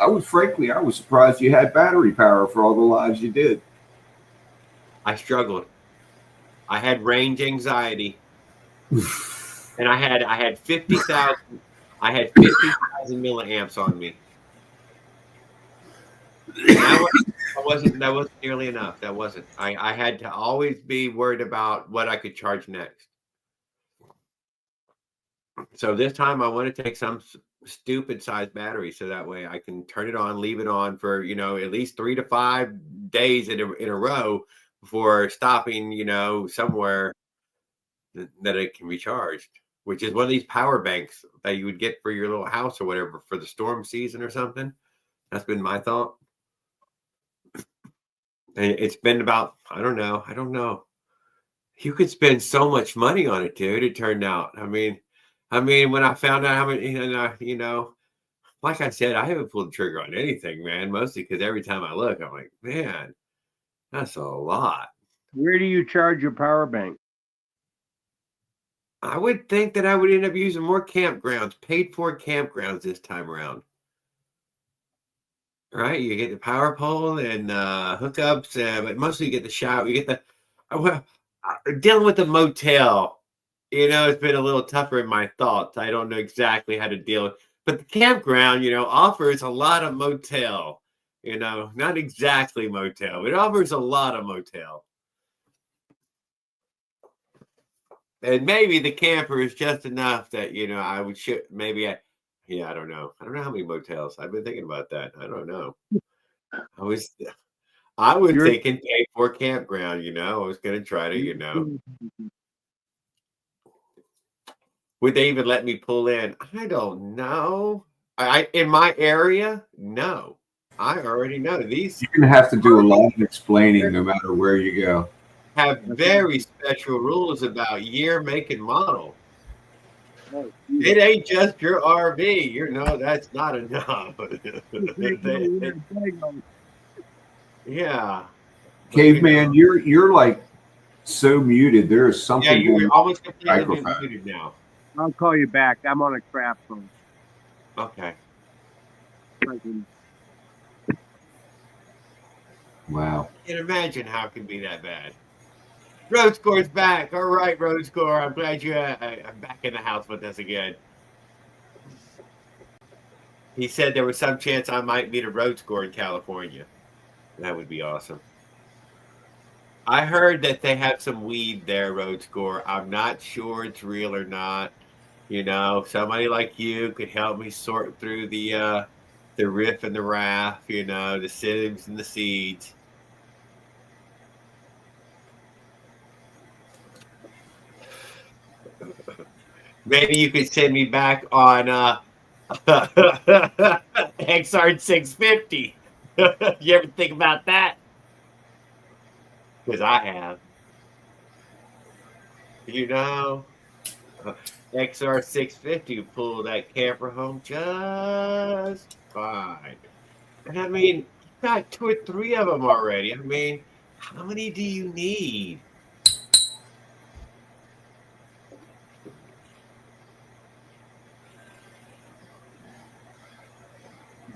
L: surprised you had battery power for all the lives you did.
A: I struggled. I had range anxiety, and I had 50,000. I had 50,000 milliamps on me. That wasn't nearly enough. That wasn't. I had to always be worried about what I could charge next. So this time I want to take some stupid size battery so that way I can turn it on, leave it on for, you know, at least 3 to 5 days in a row before stopping, you know, somewhere that it can be charged, which is one of these power banks that you would get for your little house or whatever for the storm season or something. That's been my thought. And it's been about, I don't know. You could spend so much money on it, dude. It turned out. I mean, when I found out how many, you know, like I said, I haven't pulled the trigger on anything, man. Mostly because every time I look, I'm like, man, that's a lot.
K: Where do you charge your power bank?
A: I would think that I would end up using more campgrounds, paid for campgrounds this time around. Right? You get the power pole and hookups, but mostly you get the shower. You get the dealing with the motel. You know, it's been a little tougher in my thoughts. I don't know exactly how to deal with, but the campground, you know, offers a lot of motel. You know, not exactly motel, but it offers a lot of motel. And maybe the camper is just enough that, you know, I would maybe I don't know. I don't know how many motels. I've been thinking about that. I don't know. I was thinking pay for campground, you know. I was gonna try to, you know. Would they even let me pull in? I don't know. I in my area, no. I already know these.
L: You're gonna have to do a lot of explaining no matter where you go.
A: Have very special rules about year, make, and model. It ain't just your RV. You know that's not enough. Yeah.
L: Caveman, you're like so muted. There is something.
A: Yeah, you're
L: going
A: almost
L: on with the
A: completely
L: microphone.
A: muted now.
K: I'll call you back. I'm on a crap phone.
A: Okay.
L: Wow.
A: I can't imagine how it can be that bad. Road Score's back. All right, Road Score. I'm glad you're back in the house with us again. He said there was some chance I might meet a Road Score in California. That would be awesome. I heard that they have some weed there, Road Score. I'm not sure it's real or not. You know, somebody like you could help me sort through the riff and the raff, you know, the sieves and the seeds. Maybe you could send me back on XR 650. You ever think about that? Because I have. You know, XR 650 pull that camper home just fine. And I mean, you got 2 or 3 of them already. I mean, how many do you need?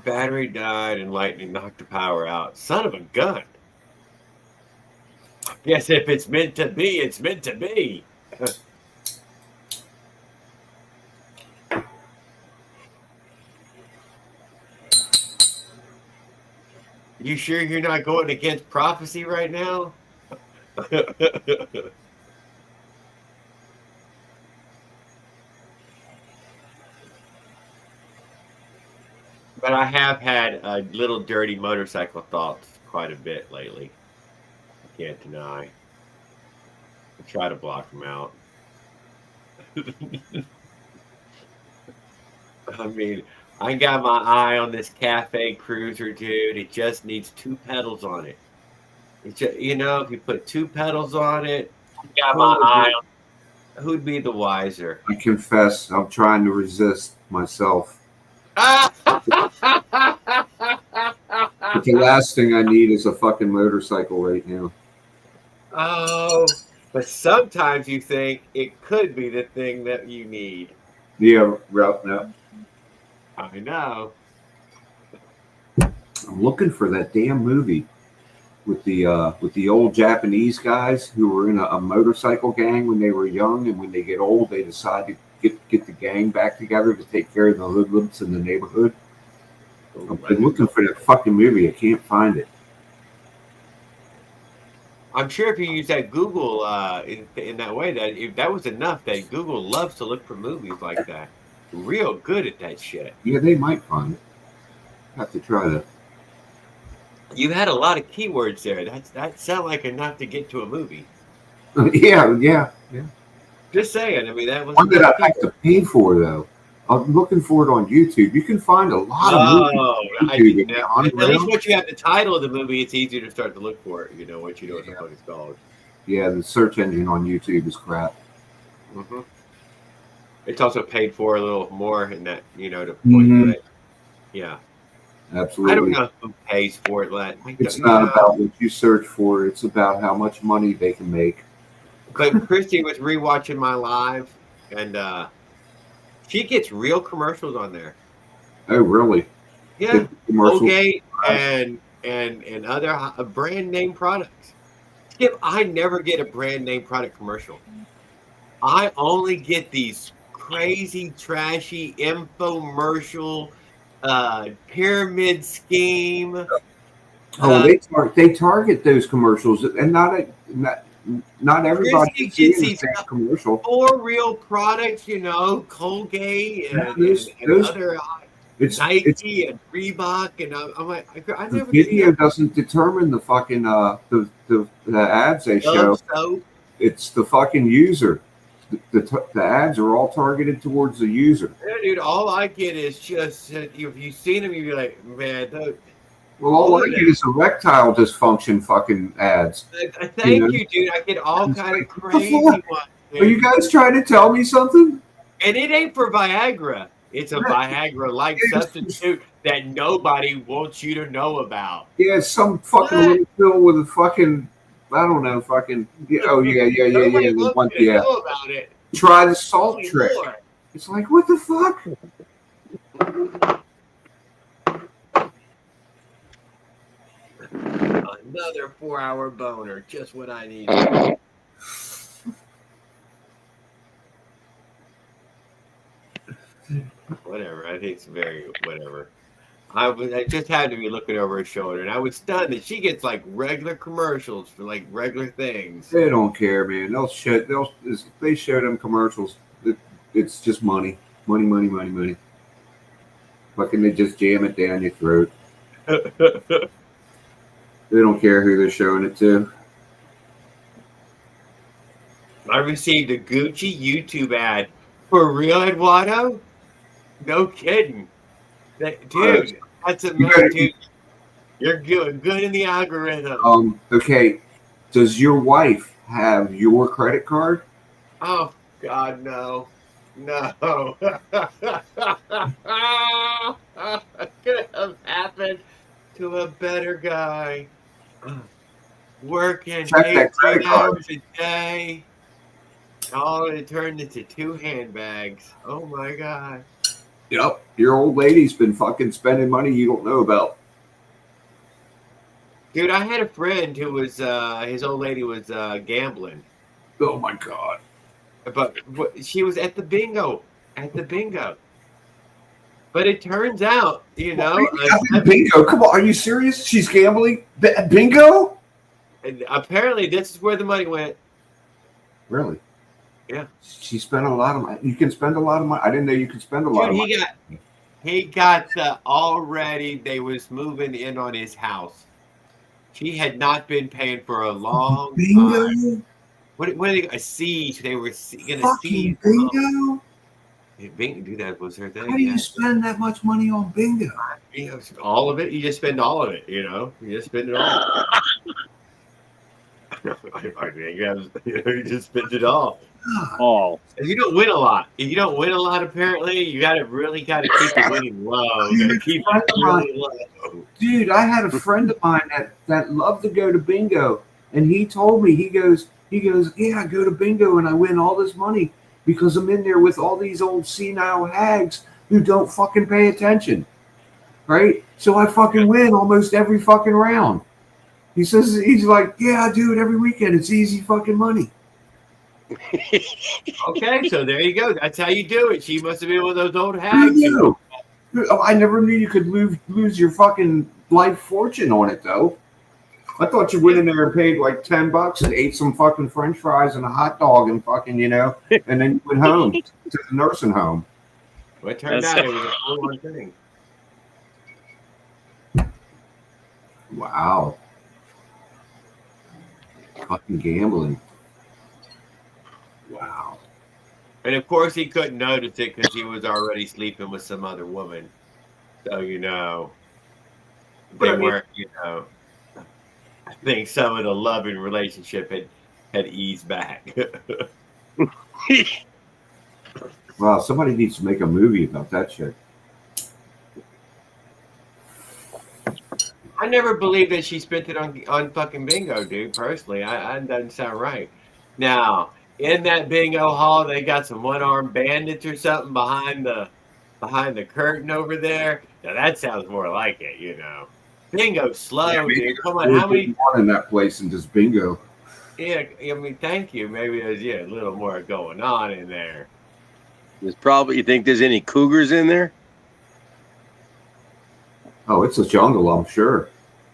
A: Battery died and lightning knocked the power out. Son of a gun. Guess if it's meant to be, it's meant to be. You sure you're not going against prophecy right now? But I have had little dirty motorcycle thoughts quite a bit lately. I can't deny. I try to block them out. I mean, I got my eye on this Cafe Cruiser, dude. It just needs 2 pedals on it. It's just, if you put 2 pedals on it, I got my eye on. Who'd be the wiser?
L: I confess, I'm trying to resist myself. But the last thing I need is a fucking motorcycle right now.
A: Oh, but sometimes you think it could be the thing that you need.
L: Yeah, route now.
A: I know.
L: I'm looking for that damn movie with the old Japanese guys who were in a motorcycle gang when they were young, and when they get old, they decide to get the gang back together to take care of the hoodlums in the neighborhood. I've been looking for that fucking movie. I can't find it.
A: I'm sure if you use that Google in that way, that if that was enough, that Google loves to look for movies like that. Real good at that shit.
L: Yeah, they might find it. Have to try that.
A: You had a lot of keywords there. That sound like enough to get to a movie.
L: Yeah.
A: Just saying. I mean, that was
L: One that I'd have to pay for, though. I'm looking for it on YouTube. You can find a lot of movies on YouTube.
A: At least once you have the title of the movie, it's easier to start to look for it. Once you know what the fuck it's called.
L: Yeah, the search engine on YouTube is crap.
A: Mm-hmm. It's also paid for a little more in that, to point
L: Mhm.
A: it. Yeah.
L: Absolutely.
A: I don't know who pays for it.
L: It's not about what you search for. It's about how much money they can make.
A: But Christy was rewatching my live, and she gets real commercials on there.
L: Oh, really?
A: Yeah,
L: Commercials.
A: Colgate and other brand name products. Skip, I never get a brand name product commercial. I only get these crazy, trashy infomercial, pyramid scheme.
L: They target those commercials, and not everybody
A: Christy
L: can see
A: gets
L: the
A: these
L: same commercial.
A: For real products, Colgate and,
L: those-
A: other
L: It's
A: Nike and Reebok, and I'm like, I
L: the
A: never get
L: video doesn't determine the fucking the ads they show.
A: soap.
L: It's the fucking user. The ads are all targeted towards the user.
A: Yeah, dude, all I get is just if you've seen them, you'd be like, man,
L: Well, all I get is erectile dysfunction fucking ads.
A: thank you, dude. I get all kind of crazy ones.
L: Are you guys trying to tell me something?
A: And it ain't for Viagra. It's a Viagra-like substitute that nobody wants you to know about.
L: Yeah, some fucking little pill with a fucking, I don't know, fucking. Oh yeah.
A: Nobody
L: The
A: wants
L: one,
A: you to
L: yeah.
A: know about it.
L: Try the salt trick.
A: Lord.
L: It's like, what the fuck?
A: Another 4-hour boner, just what I need. Whatever. I think it's very whatever. I just had to be looking over her shoulder, and I was stunned that she gets like regular commercials for like regular things.
L: They don't care, man. They show them commercials. It's just money. Money. Fucking they just jam it down your throat. They don't care who they're showing it to.
A: I received a Gucci YouTube ad. For real, Eduardo? No kidding. Dude, that's amazing. Dude, you're doing good in the algorithm.
L: Okay. Does your wife have your credit card?
A: Oh, God, no. No. Could have happened to a better guy. Working
L: Check that
A: 18
L: credit card.
A: hours a day. All it turned into 2 handbags. Oh, my God.
L: Yep. Your old lady's been fucking spending money you don't know about.
A: Dude, I had a friend who was his old lady was gambling,
L: Oh my God.
A: but she was at the bingo. But it turns out,
L: Bingo. Come on. Are you serious? She's gambling? Bingo?
A: and apparently this is where the money went.
L: Really?
A: Yeah.
L: She spent a lot of money. You can spend a lot of money. I didn't know you could spend a lot of money.
A: He got already. They was moving in on his house. She had not been paying for a long time. What are they? A siege. They were going to siege.
L: Bingo?
A: Bingo, do that was her thing.
L: How do you spend that much money on bingo?
A: All of it. You just spend all of it. You just spend it all. You just spend it all.
G: All.
A: And you don't win a lot. If you don't win a lot, apparently, you really got to keep the winning low. You got to keep it really low.
L: Dude, I had a friend of mine that loved to go to bingo, and he told me, he goes, yeah, I go to bingo and I win all this money because I'm in there with all these old senile hags who don't fucking pay attention, right? So I fucking win almost every fucking round. He says, he's like, yeah, I do it every weekend. It's easy fucking money.
A: Okay, so there you go. That's how you do it. She must have been one of those old hags.
L: I never knew you could lose your fucking life fortune on it, though. I thought you went in there and paid like $10 and ate some fucking French fries and a hot dog and fucking, and then you went home to the nursing home.
A: Well, it turned out it was a full-on thing.
L: Wow. Fucking gambling. Wow.
A: And of course, he couldn't notice it because he was already sleeping with some other woman. So, they weren't, I think some of the loving relationship had eased back.
L: Wow, somebody needs to make a movie about that shit.
A: I never believed that she spent it on fucking bingo, dude. Personally, I doesn't sound right. Now, in that bingo hall, they got some one-armed bandits or something behind the curtain over there. Now that sounds more like it, Bingo slow, dude. Come on, how many
L: in that place and just bingo?
A: Yeah, I mean, thank you. Maybe there's a little more going on in there.
M: There's probably. You think there's any cougars in there?
L: Oh, it's a jungle, I'm sure.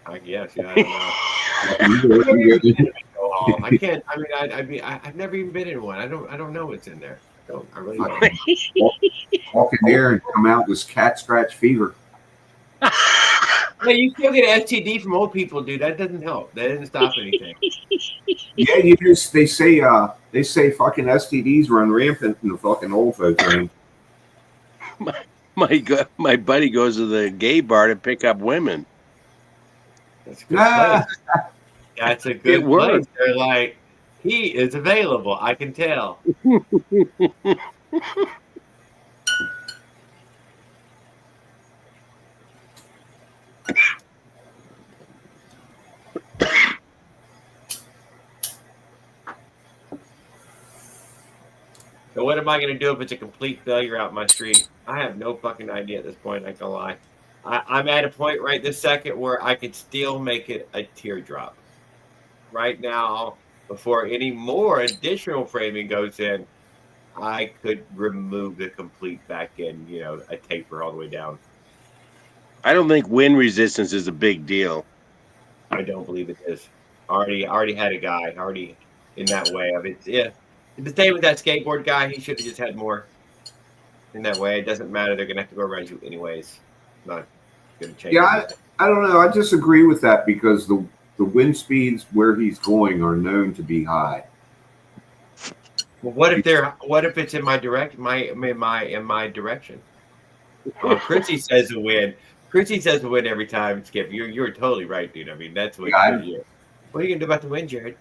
A: I guess. Yeah, I don't know. I can't. I mean, I've never even been in one. I don't know what's in there. I really don't.
L: Walk in there and come out with cat scratch fever.
A: Hey, you still get STD from old people, dude. That doesn't help. That doesn't stop anything.
L: Yeah, they say fucking STDs run rampant in the fucking old folks home.
M: My buddy goes to the gay bar to pick up women.
A: That's a good place. That's a good place. They're like, he is available. I can tell. So what am I going to do if it's a complete failure out my street? I have no fucking idea at this point. I ain't gonna lie. I'm at a point right this second where I could still make it a teardrop. Right now, before any more additional framing goes in, I could remove the complete back end, a taper all the way down.
M: I don't think wind resistance is a big deal.
A: I don't believe it is. Already had a guy already in that way of it. Yeah. The same with that skateboard guy. He should have just had more in that way. It doesn't matter. They're going to have to go around you anyways. Not going to change.
L: Yeah, I don't know. I disagree with that because the wind speeds where he's going are known to be high.
A: Well, what if it's in my in my direction? Well, Chrissy says the wind. Chrissy says the wind every time. Skip, you're totally right, dude. I mean, that's what. What are you going to do about the wind, Jared?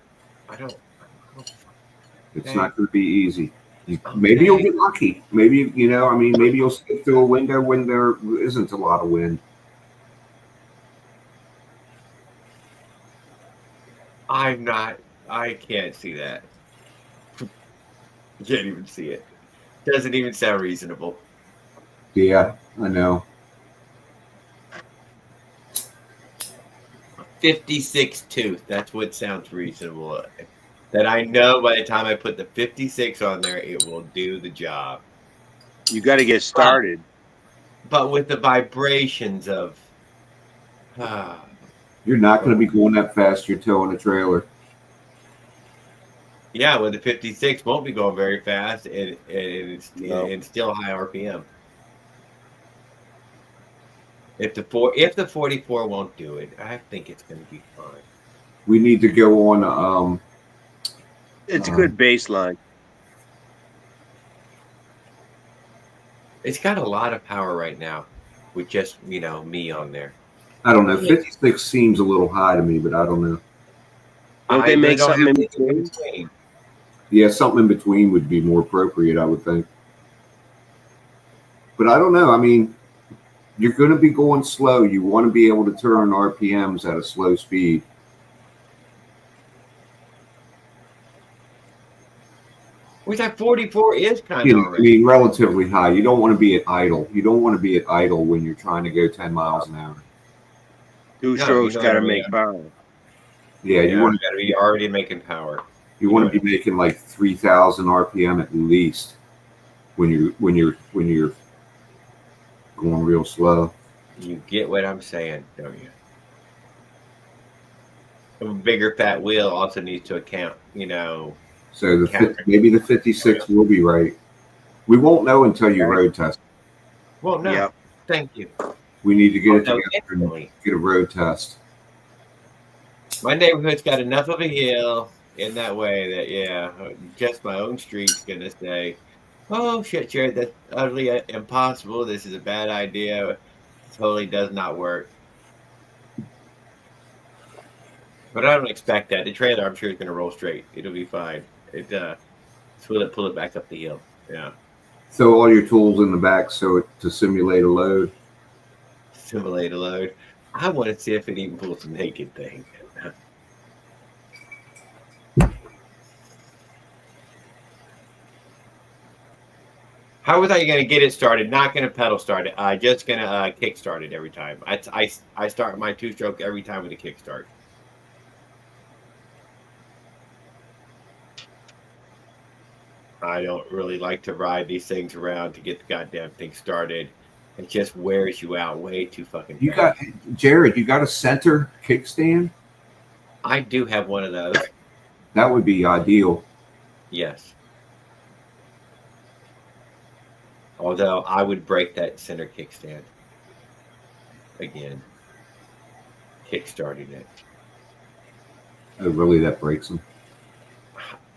A: I don't.
L: It's not going to be easy. Maybe you'll get lucky. Maybe, maybe you'll skip through a window when there isn't a lot of wind.
A: I can't see that. Can't even see it. Doesn't even sound reasonable.
L: Yeah, I know.
A: 56 tooth. That's what sounds reasonable. That I know by the time I put the 56 on there, it will do the job.
M: You got to get started.
A: But with the vibrations of...
L: You're not going to be going that fast. You're towing a trailer.
A: yeah, with the 56 won't be going very fast, and it's still high RPM. If the 44 won't do it, I think it's going to be fine.
L: We need to go on.
M: It's a good baseline.
A: It's got a lot of power right now, with just me on there.
L: I don't know. 56 seems a little high to me, but I don't know.
M: Don't they make something in between?
L: Yeah, something in between would be more appropriate, I would think. But I don't know. I mean, you're going to be going slow. You want to be able to turn RPMs at a slow speed.
A: Which that 44 is kind
L: You
A: of
L: know, I mean, relatively high. You don't want to be at idle. You don't want to be at idle when you're trying to go 10 miles an hour.
M: Two strokes got to make power.
L: Yeah, you want
A: to be already making power.
L: You want to be making like 3,000 RPM at least when you're going real slow.
A: You get what I'm saying, don't you? A bigger fat wheel also needs to account,
L: So maybe the 56 will be right. We won't know until you road test.
A: Well, no. Yep. Thank you.
L: We need to get it together and get a road test.
A: My neighborhood's got enough of a hill in that way that, just my own street's going to say, oh, shit, Jared, that's utterly impossible. This is a bad idea. It totally does not work. But I don't expect that. The trailer, I'm sure, is going to roll straight. It'll be fine. Pull it back up the hill. Yeah.
L: So all your tools in the back to simulate a load.
A: Simulate a load. I want to see if it even pulls a naked thing. How was I going to get it started? Not going to pedal start it. Just going to kick start it every time. I start my two-stroke every time with a kick start. I don't really like to ride these things around to get the goddamn thing started. It just wears you out way too fucking fast.
L: Jared, you got a center kickstand?
A: I do have one of those.
L: That would be ideal.
A: Yes. Although I would break that center kickstand again. Kickstarting it.
L: Oh, really? That breaks them?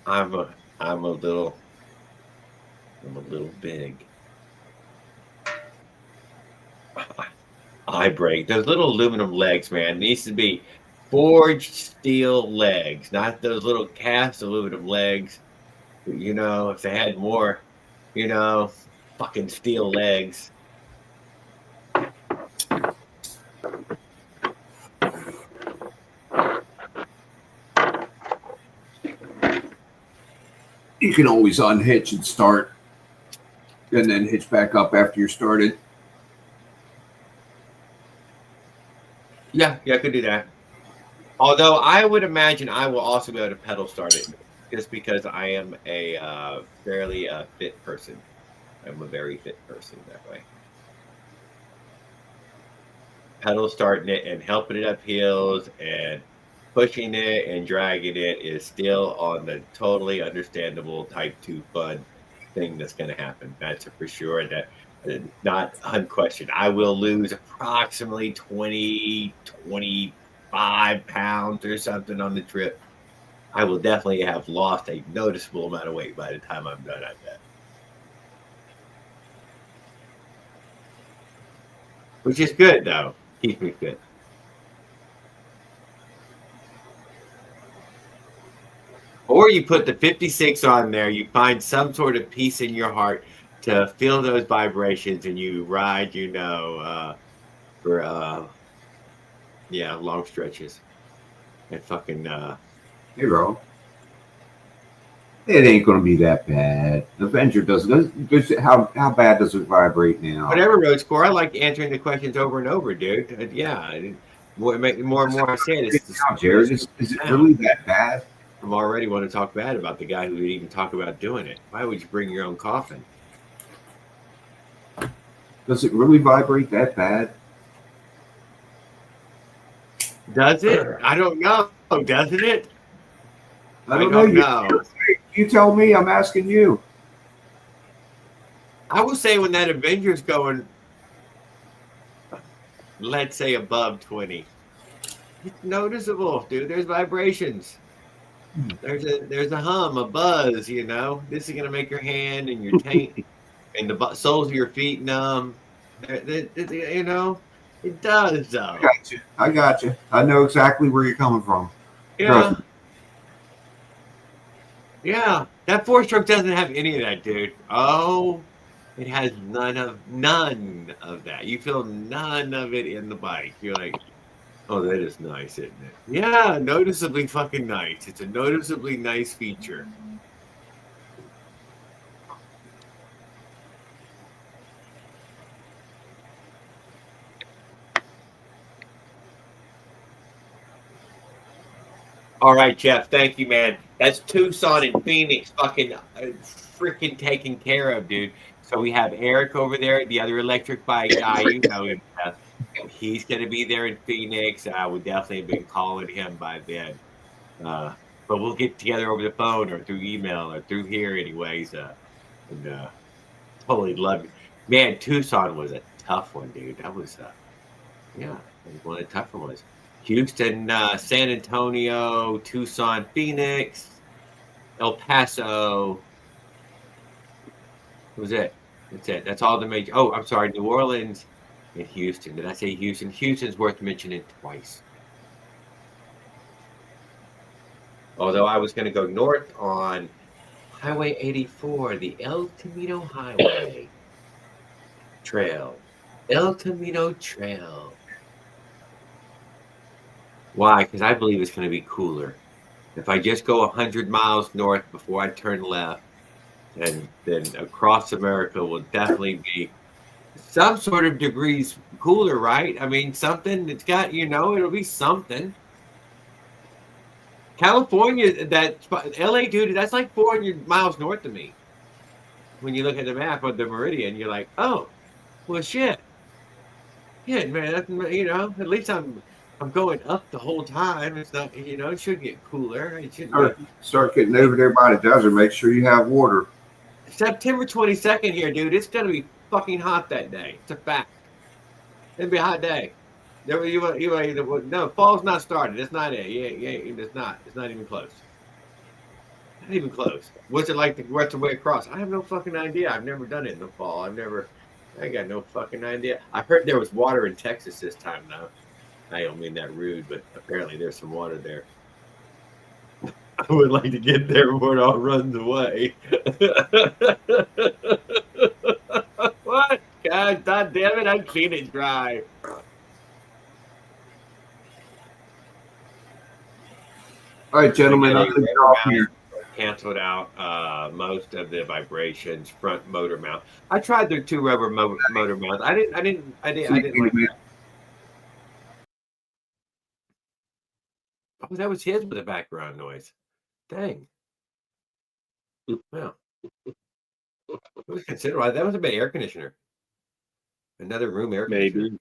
A: I'm a little big. I break those little aluminum legs, man. Needs to be forged steel legs, not those little cast aluminum legs. If they had more, fucking steel legs.
L: You can always unhitch and start, and then hitch back up after you're started.
A: Yeah, I could do that. Although I would imagine I will also be able to pedal start it, just because I am a fairly fit person. I'm a very fit person that way. Pedal starting it and helping it up hills and pushing it and dragging it is still on the totally understandable type 2 fun thing that's going to happen. That's for sure. That not unquestioned. I will lose approximately 20, 25 pounds or something on the trip. I will definitely have lost a noticeable amount of weight by the time I'm done, I bet. Which is good, though. Keeps me fit. Or you put the 56 on there, you find some sort of peace in your heart to feel those vibrations, and you ride, for long stretches. And fucking
L: Hey, bro. It ain't going to be that bad. Avenger how bad does it vibrate now?
A: Whatever, Road Score. I like answering the questions over and over, dude. more and more I say it, it's
L: Now, Jared, is it really that bad?
A: I'm already want to talk bad about the guy who would even talk about doing it. Why would you bring your own coffin?
L: Does it really vibrate that bad?
A: Does it? I don't know. Doesn't it?
L: I don't know. You tell me. I'm asking you.
A: I will say when that Avenger's going, let's say above 20, it's noticeable, dude. There's vibrations. There's a hum, a buzz. You know, this is gonna make your hand and your taint and the soles of your feet numb. You know, it does though.
L: I got you. I know exactly where you're coming from.
A: Yeah. Yeah. That 4-stroke doesn't have any of that, dude. Oh, it has none of that. You feel none of it in the bike. You're like, oh, that is nice, isn't it? Yeah, noticeably fucking nice. It's a noticeably nice feature. All right, Jeff. Thank you, man. That's Tucson and Phoenix fucking freaking taken care of, dude. So we have Eric over there, the other electric bike guy. You know him. He's going to be there in Phoenix. I would definitely have been calling him by then. But we'll get together over the phone or through email or through here anyways. And totally love it. Man, Tucson was a tough one, dude. That was, yeah, that was one of the tougher ones. Houston, San Antonio, Tucson, Phoenix, El Paso. That was it. That's it. That's all the major. Oh, I'm sorry. New Orleans and Houston. Did I say Houston? Houston's worth mentioning twice. Although I was going to go north on Highway 84, the El Camino Highway Trail. El Camino Trail. Why? Because I believe it's going to be cooler. If I just go 100 miles north before I turn left, and then across America will definitely be some sort of degrees cooler, right? I mean, something that's got, you know, it'll be something. California, that LA, dude, that's like 400 miles north of me. When you look at the map of the meridian, you're like, oh, well, shit. Yeah, man, that's, you know, at least I'm going up the whole time. It's not, you know, it should get cooler. It should
L: start getting over there by the desert. Make sure you have water.
A: September 22nd here, dude. It's gonna be fucking hot that day. It's a fact. It'll be a hot day. No, fall's not started. It's not it. Yeah, it's not. It's not even close. Not even close. What's it like the rest of the way across? I have no fucking idea. I've never done it in the fall. I got no fucking idea. I heard there was water in Texas this time though. I don't mean that rude, but apparently there's some water there. I would like to get there before it all runs away. What? God damn it, I've seen it dry.
L: All right, gentlemen, I'm gonna get off here.
A: Canceled out most of the vibrations, front motor mount. I tried their 2 rubber motor mounts. I didn't like that. Oh, that was his with the background noise. Dang. Well, it was considerable. That was a bit air conditioner. Another room air conditioner. Maybe.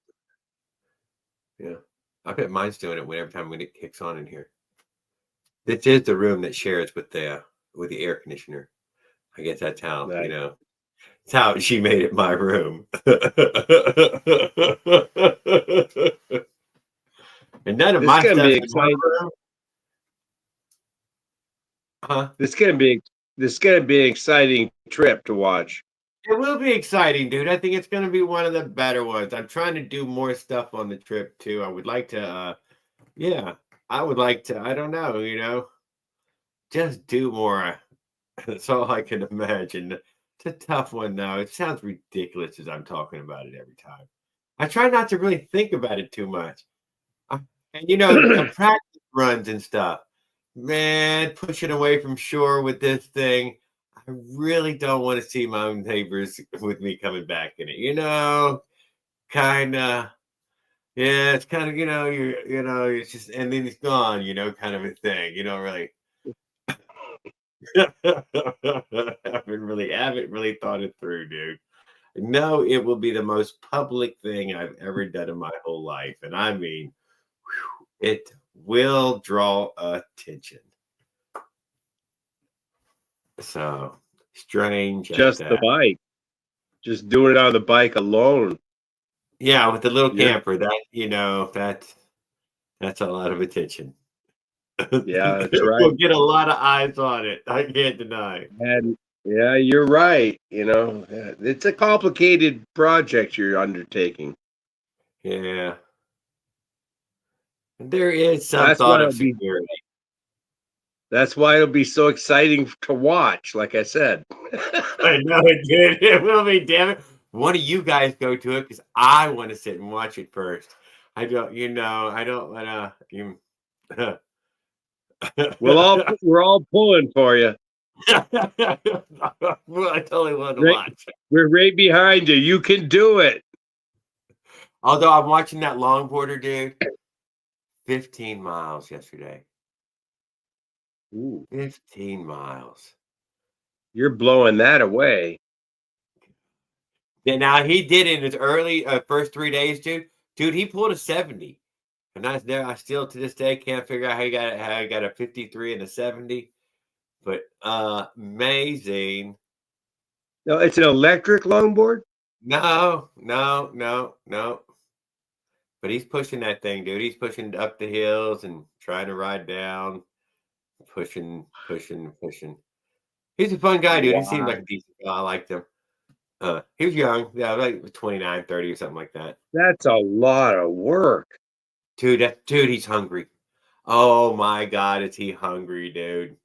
A: Yeah. I bet mine's doing it every time when it kicks on in here. This is the room that shares with the air conditioner. I guess that's how, you know, it's how she made it my room. And none of my stuff is my room.
M: This is gonna be an exciting trip to watch.
A: It will be exciting, dude. I think it's gonna be one of the better ones. I'm trying to do more stuff on the trip too. I would like to I would like to, I don't know, you know, just do more. That's all I can imagine. It's a tough one though. It sounds ridiculous as I'm talking about it every time. I try not to really think about it too much. And you know, the practice runs and stuff. Man, pushing away from shore with this thing. I really don't want to see my own neighbors with me coming back in it. You know, kind of. Yeah, it's kind of, it's just, and then it's gone, kind of a thing. You don't really haven't really thought it through, dude. No, it will be the most public thing I've ever done in my whole life. And I mean, it will draw attention. So strange.
M: Just the bike. Just doing it on the bike alone.
A: Yeah, with the little camper, that's a lot of attention.
M: Yeah, that's right.
A: We'll get a lot of eyes on it. I can't deny.
M: And yeah, you're right. It's a complicated project you're undertaking.
A: Yeah. There is some thought of security.
M: That's why it'll be so exciting to watch, like I said.
A: I know it did. It will be, damn it. One of you guys go to it because I want to sit and watch it first. I don't want to.
M: We're all pulling for you.
A: I totally want to watch.
M: We're right behind you. You can do it.
A: Although I'm watching that longboarder dude, 15 miles yesterday.
M: Ooh.
A: 15 miles.
M: You're blowing that away.
A: Yeah, now he did in his early first 3 days, dude. Dude, he pulled a 70. And I still to this day can't figure out how he got a 53 and a 70. But amazing.
M: No, it's an electric longboard?
A: No. But he's pushing that thing, dude. He's pushing up the hills and trying to ride down. Pushing. He's a fun guy, dude. Wow. He seemed like a decent guy. I liked him. He was young. Yeah, like 29, 30 or something like that.
M: That's a lot of work.
A: Dude, he's hungry. Oh my God, is he hungry, dude.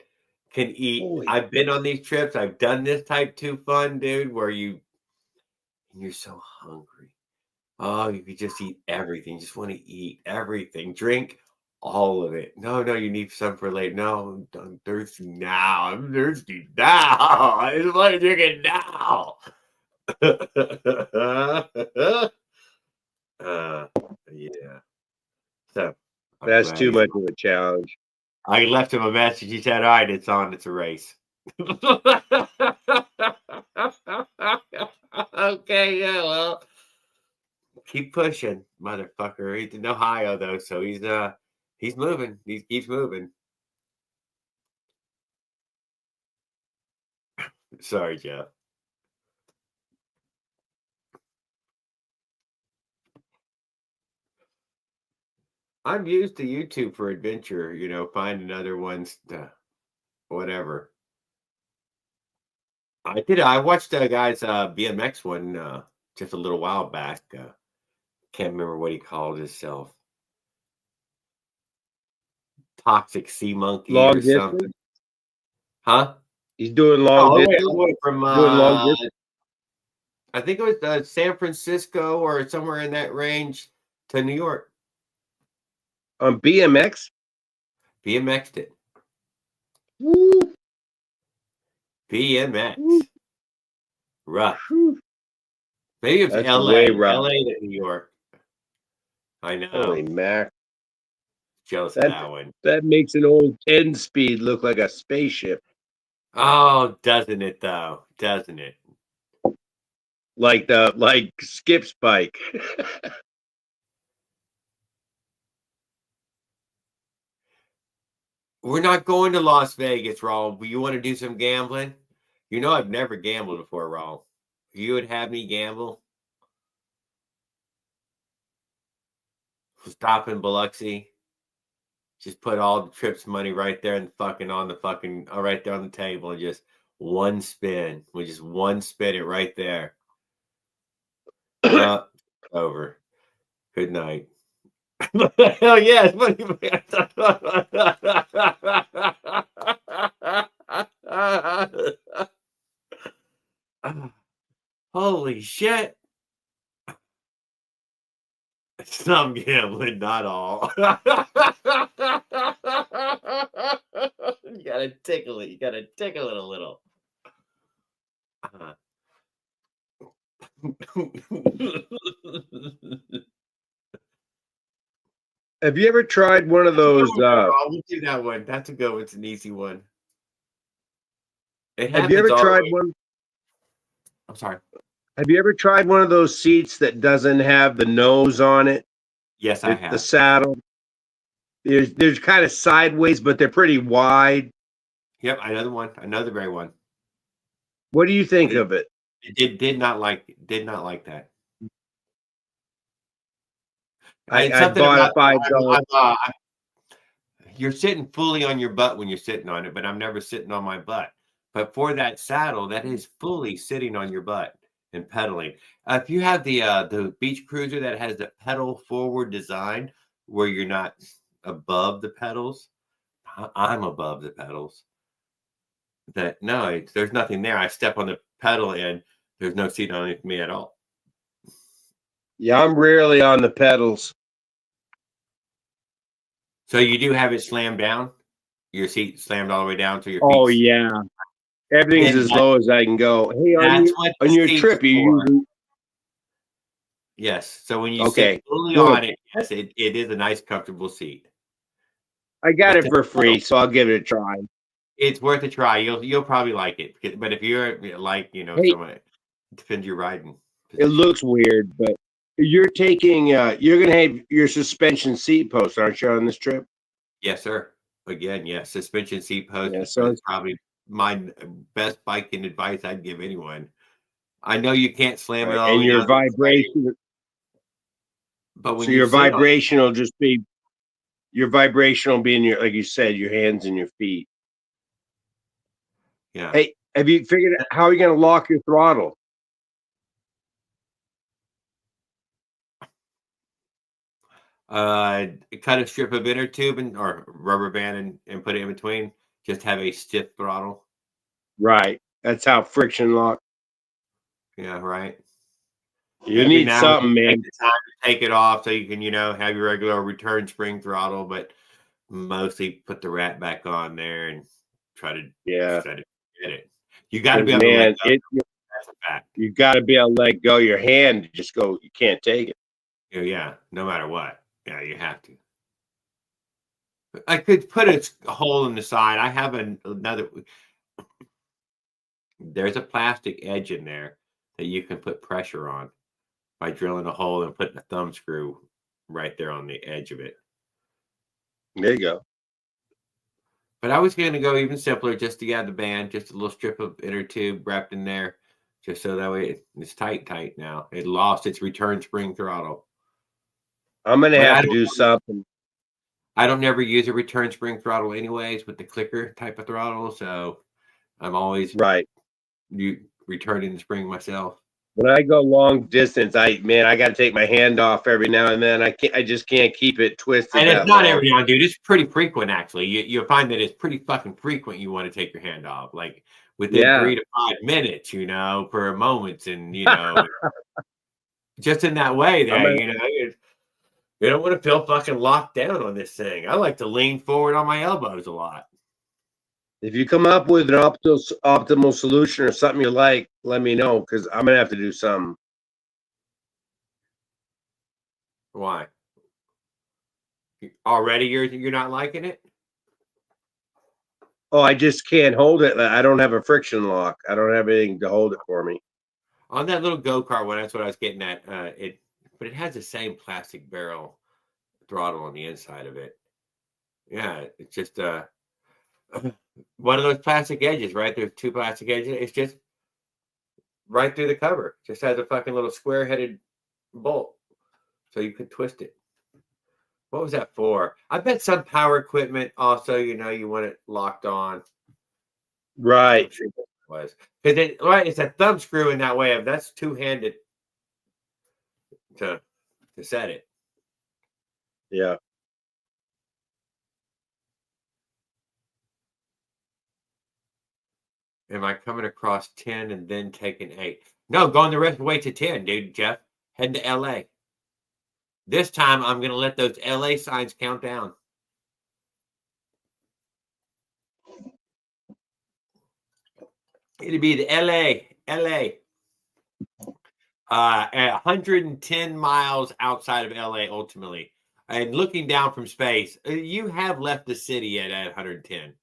A: Can eat. Holy I've been on these trips. I've done this type 2 fun, dude, where you're so hungry. Oh, you could just eat everything. You just want to eat everything. Drink all of it. No, you need some for later. No, I'm thirsty now. I'm thirsty now. I just want to drink it now. Yeah. So
M: that's too much of a challenge.
A: I left him a message. He said, "All right, it's on. It's a race." Okay, yeah, well, keep pushing, motherfucker. He's in Ohio though, so he's moving. He keeps moving. Sorry, Jeff. I'm used to YouTube for adventure, finding other ones to whatever. I watched the guy's BMX one just a little while back. Can't remember what he called himself. Toxic Sea Monkey
M: long
A: or something.
M: distance?
A: Huh?
M: He's doing long distance.
A: From
M: doing long distance.
A: I think it was San Francisco or somewhere in that range to New York.
M: On BMX?
A: BMX'd it.
M: Woo.
A: BMX.
M: Woo.
A: Rough. Woo. Maybe it was LA. LA to New York. I know.
M: Holy Mac.
A: Jealous of that one.
M: That makes an old 10-speed look like a spaceship.
A: Oh, doesn't it though? Doesn't it?
M: Like Skip's bike.
A: We're not going to Las Vegas, Raul. You want to do some gambling? I've never gambled before, Raul. You would have me gamble? Stop in Biloxi. Just put all the trips money right there and right there on the table and just one spin. We just one spin it right there. Over. Good night. Hell yes. Holy shit. Some gambling, not all. You gotta tickle it. You gotta tickle it a little.
M: Have you ever tried one of those?
A: We'll do that one. That's a good one. It's an easy one.
M: Have you ever tried one?
A: I'm sorry.
M: Have you ever tried one of those seats that doesn't have the nose on it?
A: Yes, I have.
M: The saddle. There's kind of sideways, but they're pretty wide.
A: Yep, another gray one.
M: What do you think of it?
A: It did not like that.
M: I bought a $5.
A: You're sitting fully on your butt when you're sitting on it, but I'm never sitting on my butt. But for that saddle, that is fully sitting on your butt and pedaling. If you have the beach cruiser that has the pedal forward design where you're not above the pedals, I'm above the pedals. There's nothing there. I step on the pedal and there's no seat underneath me at all.
M: Yeah, I'm rarely on the pedals.
A: So you do have it slammed down? Your seat slammed all the way down to your feet?
M: Oh, yeah. Everything's as low as I can go. Hey, on your trip, you
A: Yes. So when you sit fully on it, yes, it is a nice, comfortable seat.
M: I got it for free, so I'll give it a try.
A: It's worth a try. You'll probably like it. But if you're like, someone, it depends your riding.
M: It looks weird, but you're taking you're gonna have your suspension seat post, aren't you, on this trip?
A: Yes, sir. Again, yes, suspension seat post.
M: Yeah, so
A: it's probably my best biking advice I'd give anyone. I know you can't slam it all.
M: And your vibration,
A: but when
M: so your vibration will just be your vibration will be in your, like you said, your hands and your feet.
A: Yeah.
M: Hey, have you figured out how you're gonna lock your throttle?
A: Cut a strip of inner tube or rubber band and put it in between. Just have a stiff throttle.
M: Right. That's how friction lock.
A: Yeah, right.
M: You need something, man.
A: Take the time to take it off so you can, have your regular return spring throttle, but mostly put the rat back on there and try to get it. You got to be able to let go. That's a fact.
M: You got to be able to let go. Your hand just go. You can't take it.
A: Yeah, no matter what. Yeah, you have to. I could put a hole in the side. I have another. There's a plastic edge in there that you can put pressure on by drilling a hole and putting a thumb screw right there on the edge of it.
M: There you go.
A: But I was going to go even simpler, just to add the band, just a little strip of inner tube wrapped in there, just so that way it's tight now. It lost its return spring throttle.
M: I'm going to have to do something.
A: I don't never use a return spring throttle anyways with the clicker type of throttle, so I'm always returning the spring myself.
M: When I go long distance, I got to take my hand off every now and then. I just can't keep it twisted.
A: And it's not every now, dude. It's pretty frequent, actually. You'll find that it's pretty fucking frequent. You want to take your hand off, like within 3 to 5 minutes, for a moment, and just in that way, you don't want to feel fucking locked down on this thing. I like to lean forward on my elbows a lot.
M: If you come up with an optimal solution or something you like, let me know, because I'm gonna have to do something.
A: Why? Already you're not liking it?
M: Oh, I just can't hold it. I don't have a friction lock. I don't have anything to hold it for me.
A: On that little go-kart one, that's what I was getting at. But it has the same plastic barrel throttle on the inside of it. Yeah, it's just one of those plastic edges, right? There's 2 plastic edges. It's just right through the cover. Just has a fucking little square-headed bolt, so you could twist it. What was that for? I bet some power equipment also, you want it locked on.
M: Right.
A: Was because it's a thumb screw in that way. That's two-handed to set it.
M: Yeah.
A: Am I coming across 10 and then taking 8? No, going the rest of the way to 10, dude, Jeff. Heading to LA. This time I'm going to let those LA signs count down. It'll be the LA. 110 miles outside of LA, ultimately. And looking down from space, you have left the city at 110.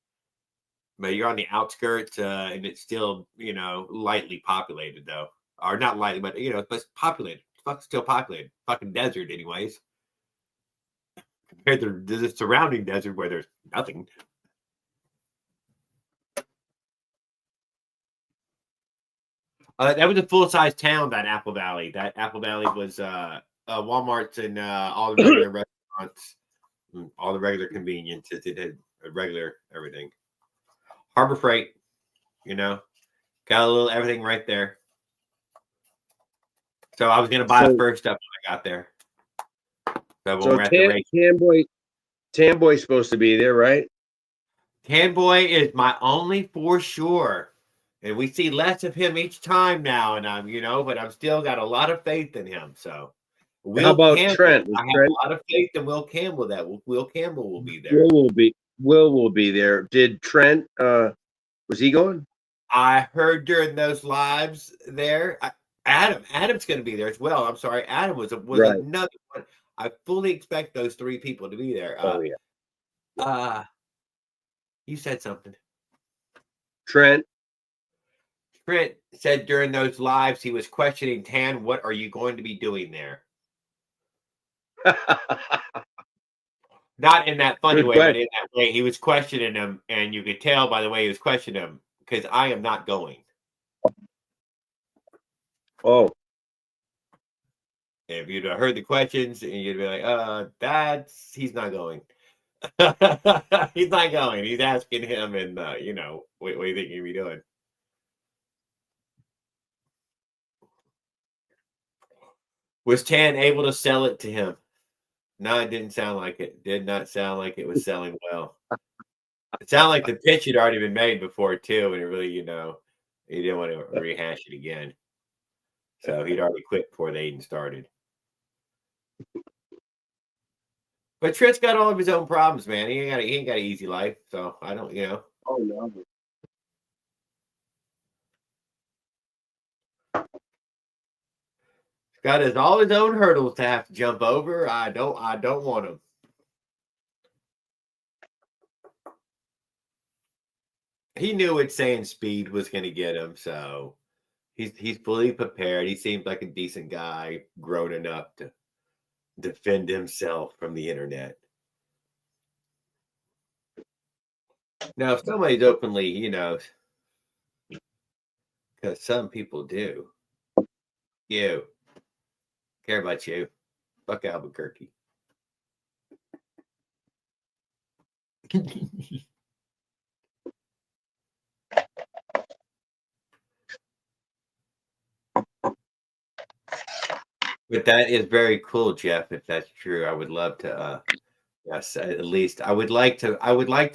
A: But you're on the outskirts, and it's still, lightly populated, though. Or not lightly, but, it's populated. Fuck, still populated. Fucking desert, anyways. Compared to the surrounding desert where there's nothing. That was a full-size town, that Apple Valley. That Apple Valley was Walmart's and all the regular restaurants, all the regular conveniences. It had regular everything. Harbor Freight, got a little everything right there. So I was going to buy the first stuff when I got there. So when we're at the race.
M: Tanboy's supposed to be there, right?
A: Tanboy is my only for sure. And we see less of him each time now. And but I've still got a lot of faith in him. So
M: how about
A: Campbell,
M: Trent?
A: I have a lot of faith in Will Campbell that Will Campbell will be there.
M: Will will be there. Did Trent was he going?
A: I heard during those lives there. Adam's going to be there as well. I'm sorry, Adam was
M: Right.
A: another one. I fully expect those three people to be there.
M: Oh yeah.
A: You said something.
M: Trent
A: said during those lives he was questioning Tan. What are you going to be doing there? Not in that funny way, but in that way, he was questioning him, and you could tell by the way he was questioning him, because I am not going.
M: Oh.
A: If you'd have heard the questions, and you'd be like, he's not going. He's not going. He's asking him, and, what do you think you'd be doing? Was Tan able to sell it to him? No, it didn't sound like it. Did not sound like it was selling well. It sounded like the pitch had already been made before, too, and it really, he didn't want to rehash it again. So he'd already quit before they even started. But Trent's got all of his own problems, man. He ain't got an easy life, so I don't,
M: Oh no.
A: Got all his own hurdles to have to jump over. I don't want him. He knew what saying speed was going to get him, so he's fully prepared. He seems like a decent guy, grown enough to defend himself from the internet. Now, if somebody's openly, because some people do, you care about you. Fuck Albuquerque. But that is very cool, Jeff. If that's true, I would love to. Yes, at least I would like to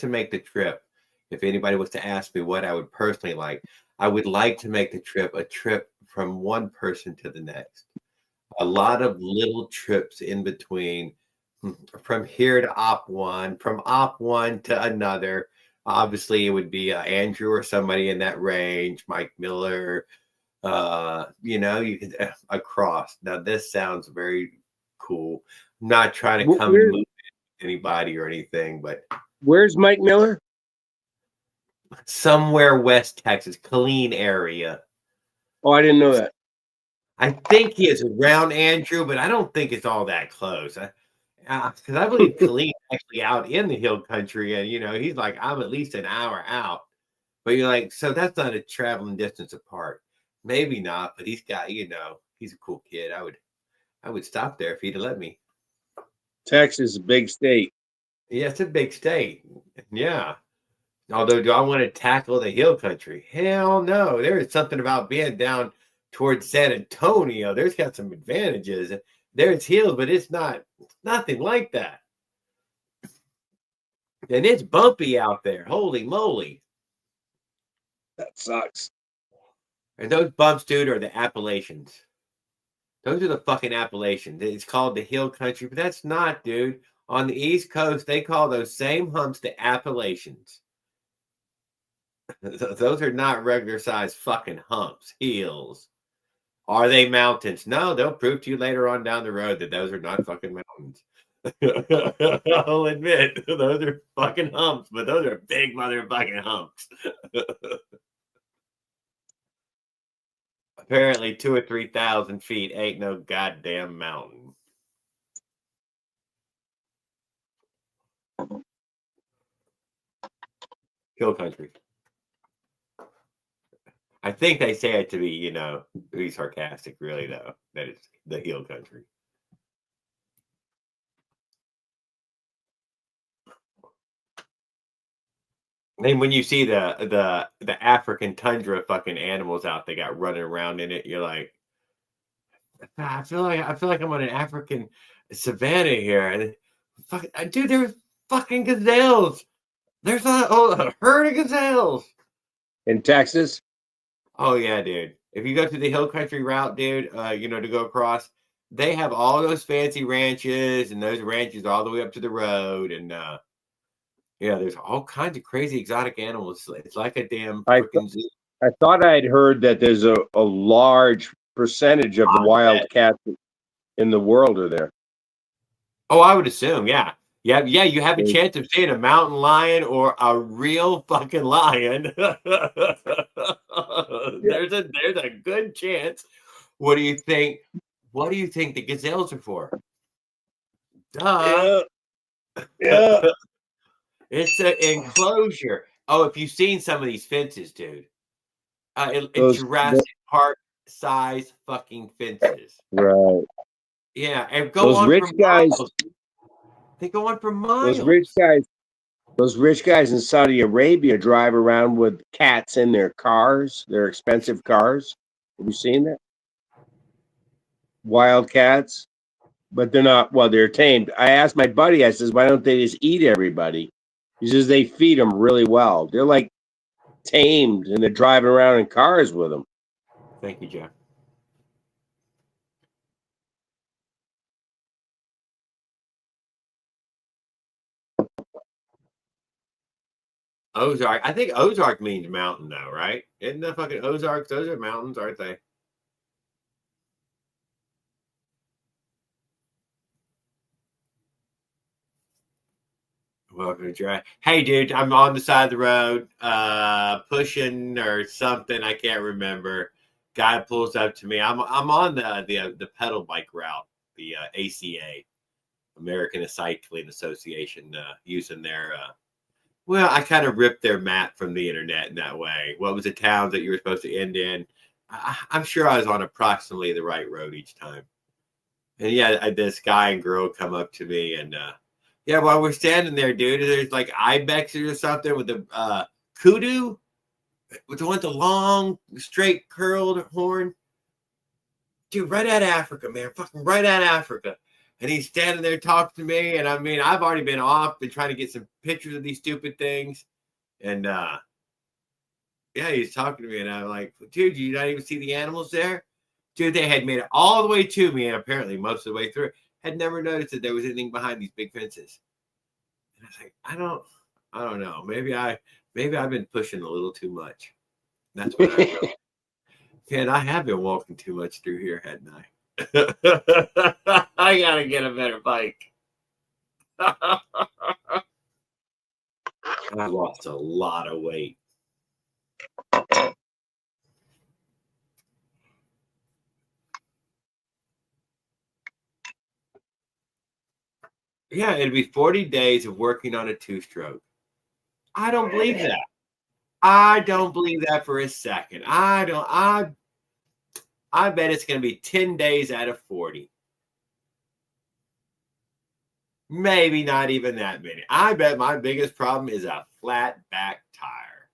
A: make the trip. If anybody was to ask me what I would personally like, I would like to make the trip a trip from one person to the next. A lot of little trips in between, from here to Op One, from Op One to another. Obviously, it would be Andrew or somebody in that range, Mike Miller. You could across. Now, this sounds very cool. I'm not trying to come move anybody or anything, but
M: where's Mike Miller?
A: Somewhere West Texas, Killeen area.
M: Oh, I didn't know that.
A: I think he is around Andrew, but I don't think it's all that close. Because I believe Killeen actually out in the hill country, and he's like, I'm at least an hour out. But you're like, so that's not a traveling distance apart. Maybe not, but he's got, he's a cool kid. I would stop there if he'd let me.
M: Texas is a big state.
A: Yeah, it's a big state. Yeah. Although, do I want to tackle the hill country? Hell no. There is something about being down towards San Antonio. There's got some advantages. There's hills, but it's nothing like that. And it's bumpy out there. Holy moly.
M: That sucks.
A: And those bumps, dude, are the Appalachians. Those are the fucking Appalachians. It's called the hill country, but that's not, dude. On the East Coast, they call those same humps the Appalachians. Those are not regular size fucking humps, hills. Are they mountains? No, they'll prove to you later on down the road that those are not fucking mountains. I'll admit, those are fucking humps, but those are big motherfucking humps. Apparently, 2,000 or 3,000 feet ain't no goddamn mountain. Hill country. I think they say it to be, be sarcastic, really, though, that it's the hill country. And when you see the African tundra fucking animals out they got running around in it, you're like, I feel like I'm on an African savanna here. And dude, there's fucking gazelles. There's a herd of gazelles
M: in Texas.
A: Oh yeah, dude. If you go to the hill country route, dude, to go across, they have all those fancy ranches, and those ranches all the way up to the road, and there's all kinds of crazy exotic animals. It's like a damn freaking zoo.
M: I thought I'd heard that there's a large percentage of the wildcats in the world are there.
A: Oh, I would assume, yeah. Yeah, you have a chance of seeing a mountain lion or a real fucking lion. There's a good chance. What do you think? What do you think the gazelles are for? Duh.
M: Yeah.
A: It's an enclosure. Oh, if you've seen some of these fences, dude. It's Jurassic Park size fucking fences.
M: Right.
A: Yeah, and go
M: those
A: on
M: rich
A: for
M: guys.
A: miles. They go on for miles.
M: Those rich guys in Saudi Arabia drive around with cats in their cars, their expensive cars. Have you seen that? Wild cats, but they're not. Well, they're tamed. I asked my buddy. I says, "Why don't they just eat everybody?" He says they feed them really well. They're like tamed, and they're driving around in cars with them.
A: Thank you, Jeff. Ozark. I think Ozark means mountain, though, right? Isn't the fucking Ozarks? Those are mountains, aren't they? Welcome to Dry. Hey, dude, I'm on the side of the road, pushing or something. I can't remember. Guy pulls up to me. I'm on the pedal bike route, the ACA, American Cycling Association, using their. Well, I kind of ripped their map from the internet in that way. What was the towns that you were supposed to end in? I'm sure I was on approximately the right road each time. And yeah, this guy and girl come up to me and. Yeah, while we're standing there, dude, there's like ibexes or something with the kudu, with the one with the long, straight, curled horn. Dude, right at Africa, man. Fucking right at Africa. And he's standing there talking to me. And I mean, I've already been off, been trying to get some pictures of these stupid things. And yeah, he's talking to me. And I'm like, dude, you not even see the animals there? Dude, they had made it all the way to me. And apparently most of the way through. Had never noticed that there was anything behind these big fences. And I was like, I don't know. Maybe I've been pushing a little too much. That's what I know. Man, I have been walking too much through here, hadn't I? I gotta get a better bike. I lost a lot of weight. Yeah, it'd be 40 days of working on a two-stroke. I don't believe that. I don't believe that for a second. I bet it's going to be 10 days out of 40. Maybe not even that many. I bet my biggest problem is a flat back tire.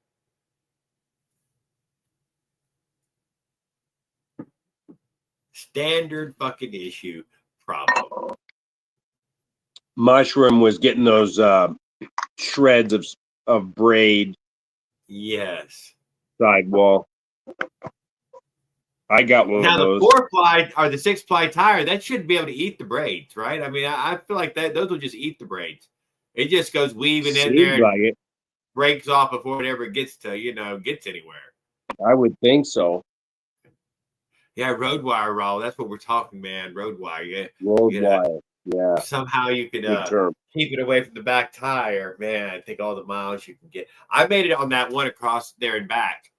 A: Standard fucking issue problem.
M: Mushroom was getting those shreds of braid.
A: Yes.
M: Sidewall. I got one
A: now,
M: of those.
A: Now, the 4-ply or the 6-ply tire, that should be able to eat the braids, right? I mean, I feel like those will just eat the braids. It just goes weaving in there.
M: Like it.
A: Breaks off before it ever gets to, gets anywhere.
M: I would think so.
A: Yeah, road wire roll. That's what we're talking, man. Road wire. Yeah.
M: Road wire. Yeah.
A: Somehow you could
M: Good term.
A: keep it away from the back tire. Man, I think all the miles you can get. I made it on that one across there and back.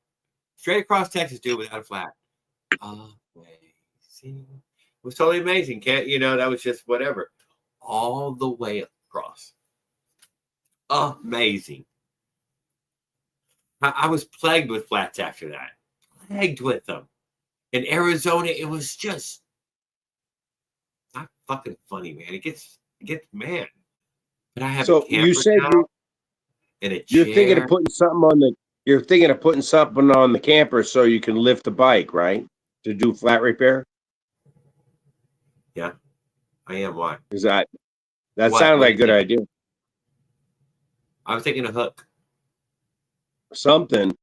A: Straight across Texas, dude, without a flat. Amazing. It was totally amazing. Can't that was just whatever. All the way across. Amazing. I was plagued with flats after that. Plagued with them. In Arizona, it was just not fucking funny, man. It gets man. But I have
M: So
A: a camper
M: you said
A: now and a
M: you're thinking
A: chair.
M: of putting something on the camper so you can lift the bike, right? To do flat repair?
A: Yeah, I am. Why?
M: Is that
A: What?
M: sounded
A: What
M: like a
A: do you
M: good
A: think?
M: idea.
A: I was thinking a hook.
M: Something.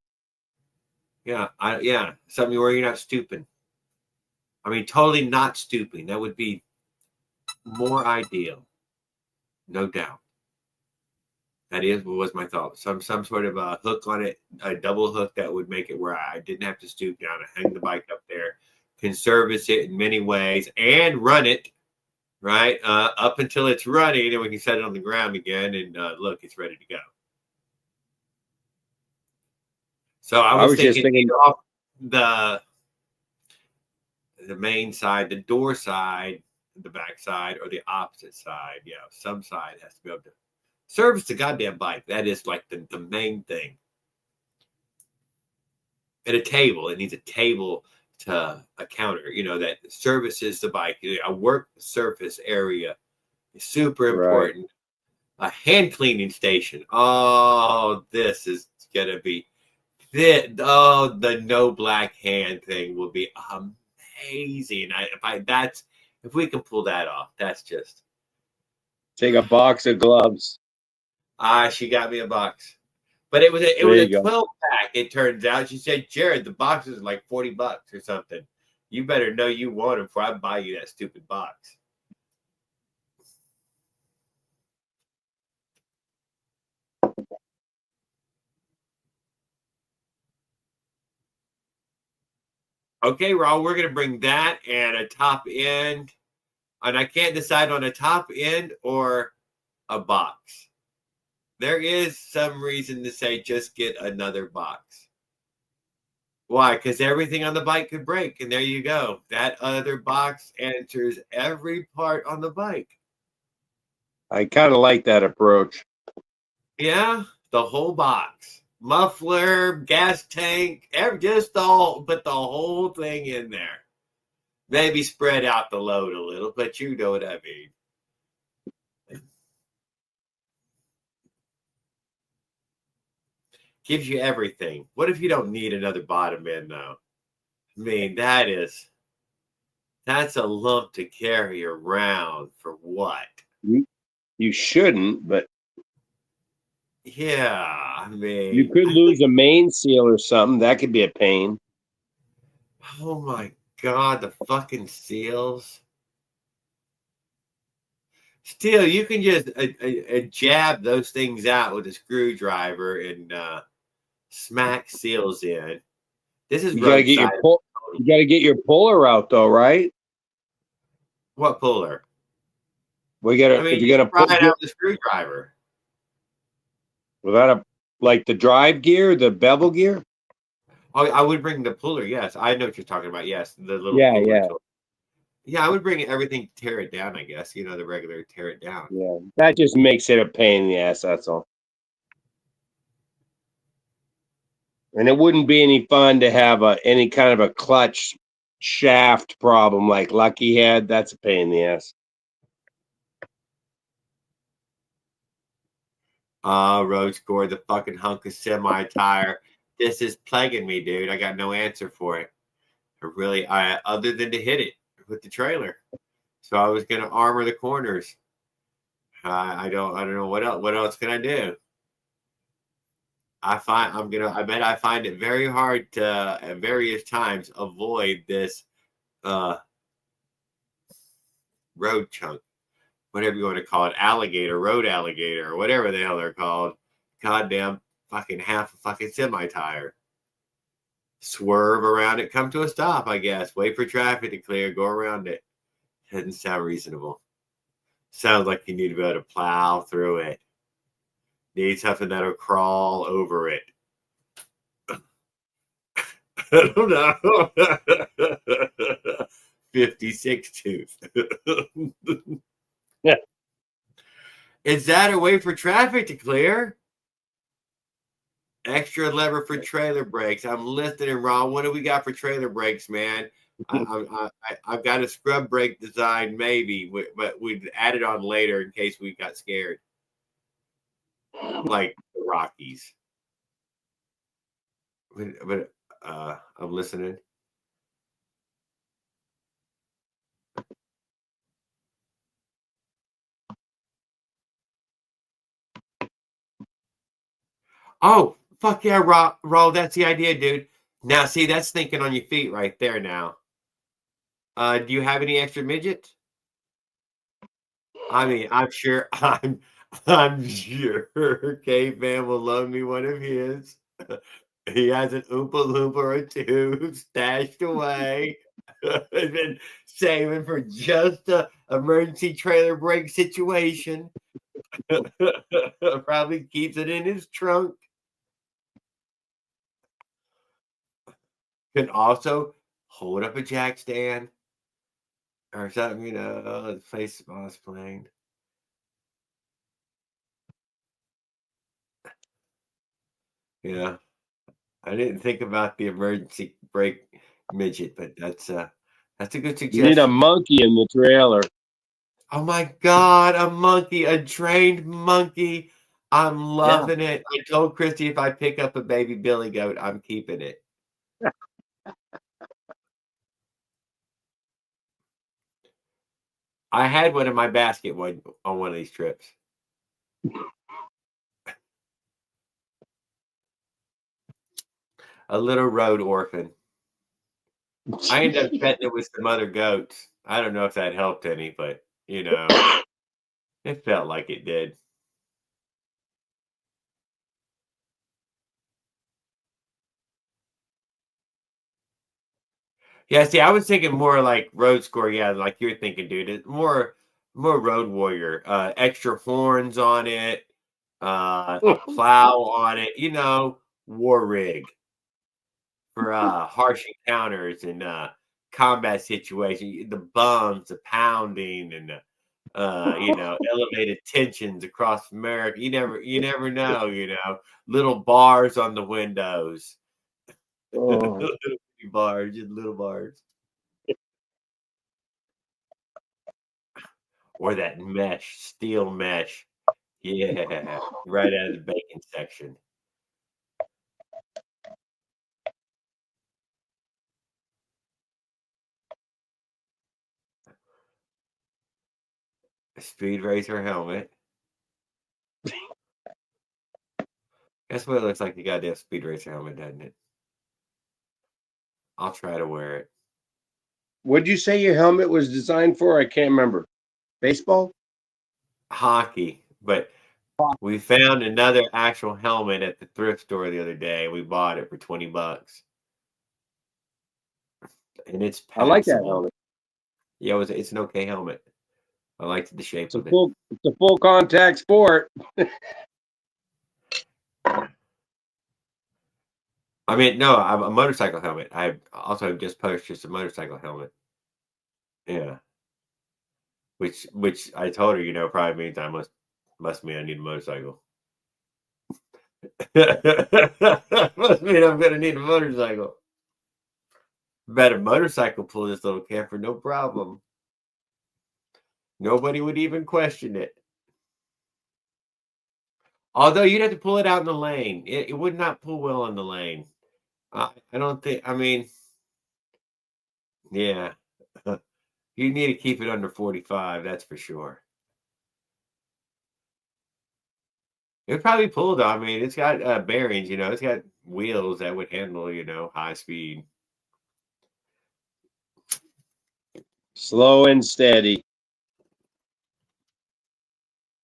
A: Yeah, something where you're not stooping. I mean, totally not stooping. That would be more ideal, no doubt. That was my thought. Some sort of a hook on it, a double hook that would make it where I didn't have to stoop down and hang the bike up there, can service it in many ways, and run it right up until it's running, and we can set it on the ground again. And look, it's ready to go. So I was
M: just
A: thinking
M: thinking
A: either off the main side, the door side, the back side, or the opposite side. Yeah, some side has to be able to service the goddamn bike. That is like the main thing. And a table. It needs a table to a counter, that services the bike. A work surface area is super important. A hand cleaning station. Oh, this is gonna be the no black hand thing will be amazing. If we can pull that off, that's just
M: Take a box of gloves.
A: she got me a box. But it was a 12-pack, it turns out. She said, Jared, the box is like $40 or something. You better know you want them before I buy you that stupid box. Okay, Raul, we're going to bring that and a top end. And I can't decide on a top end or a box. There is some reason to say just get another box. Why? Because everything on the bike could break. And there you go. That other box answers every part on the bike.
M: I kind of like that approach.
A: Yeah, the whole box. Muffler, gas tank, put the whole thing in there. Maybe spread out the load a little, but you know what I mean. Gives you everything. What if you don't need another bottom end, though? I mean, that's a lump to carry around for what?
M: You shouldn't, but
A: yeah, I mean,
M: you could lose a main seal or something. That could be a pain.
A: Oh my God, the fucking seals. Still, you can just jab those things out with a screwdriver and smack seals in. This is
M: You gotta get your puller out though, right?
A: What puller?
M: We gotta.
A: I mean,
M: if you're gonna
A: pry it out with a screwdriver.
M: Without like the drive gear, the bevel gear.
A: Oh, I would bring the puller. Yes, I know what you're talking about. Yes, the little puller.
M: Yeah.
A: Yeah, I would bring everything, tear it down. I guess the regular tear it down.
M: Yeah, that just makes it a pain in the ass. That's all. And it wouldn't be any fun to have any kind of a clutch shaft problem like Lucky had. That's a pain in the ass.
A: Road scored the fucking hunk of semi tire. This is plaguing me, dude. I got no answer for it. Other than to hit it with the trailer. So I was gonna armor the corners. I don't know what else. What else can I do? I bet I find it very hard to at various times avoid this road chunk, whatever you want to call it, road alligator, or whatever the hell they're called. Goddamn fucking half a fucking semi tire. Swerve around it, come to a stop, I guess. Wait for traffic to clear, go around it. Doesn't sound reasonable. Sounds like you need to be able to plow through it. Need something that'll crawl over it. I don't know. 56 tooth.
M: Yeah.
A: Is that a way for traffic to clear? Extra lever for trailer brakes. I'm listening, Ron. What do we got for trailer brakes, man? I've got a scrub brake design, maybe, but we'd add it on later in case we got scared. Like the Rockies. But I'm listening. Oh, fuck yeah, Raw. That's the idea, dude. Now, see, that's thinking on your feet right there now. Do you have any extra midgets? I mean, I'm sure K-Fan will loan me one of his. He has an Oompa Loompa or two stashed away. Been saving for just a emergency trailer brake situation. Probably keeps it in his trunk. Can also hold up a jack stand or something, the place was playing. Yeah. I didn't think about the emergency brake midget, but that's a good suggestion.
M: You need a monkey in the trailer.
A: Oh my God, a monkey, a trained monkey. I'm loving it. I told Christy if I pick up a baby billy goat, I'm keeping it. I had one in my basket on one of these trips. A little road orphan. I ended up petting it with some other goats. I don't know if that helped any, but it felt like it did. Yeah, see, I was thinking more like road score. Yeah, like you're thinking, dude. It's more road warrior. Extra horns on it. A plow on it. War rig for harsh encounters and combat situations. The bums, the pounding, and elevated tensions across America. You never know. Little bars on the windows.
G: Oh.
A: Bars, just little bars. Or that mesh, steel mesh. Yeah, right out of the bacon section. A Speed Racer helmet. That's what it looks like, the goddamn Speed Racer helmet, doesn't it? I'll try to wear it.
M: What did you say your helmet was designed for? I can't remember. Baseball?
A: Hockey. But we found another actual helmet at the thrift store the other day. We bought it for $20. And it's passable.
M: I like that helmet.
A: Yeah, it's an okay helmet. I liked the shape of it.
M: It's a full contact sport.
A: I mean, no, I'm a motorcycle helmet. I also just purchased a motorcycle helmet. Yeah. Which I told her, probably means I must mean I need a motorcycle. Must mean I'm gonna need a motorcycle. Bet a motorcycle pull this little camper, no problem. Nobody would even question it. Although you'd have to pull it out in the lane. It would not pull well in the lane. I don't think, yeah. You need to keep it under 45, that's for sure. It probably pull though. It's got bearings, it's got wheels that would handle, high speed.
M: Slow and steady.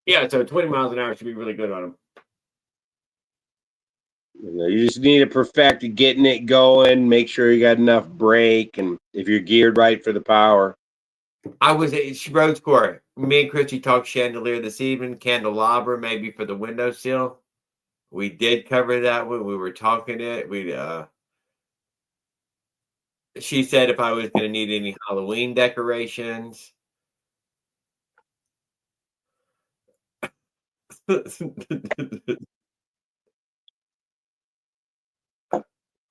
A: Yeah, so 20 miles an hour should be really good on them.
M: You just need to perfect getting it going, make sure you got enough brake, and if you're geared right for the power.
A: Road Score. Me and Chrissy talked chandelier this evening, candelabra maybe for the windowsill. We did cover that when we were talking it. She said if I was going to need any Halloween decorations.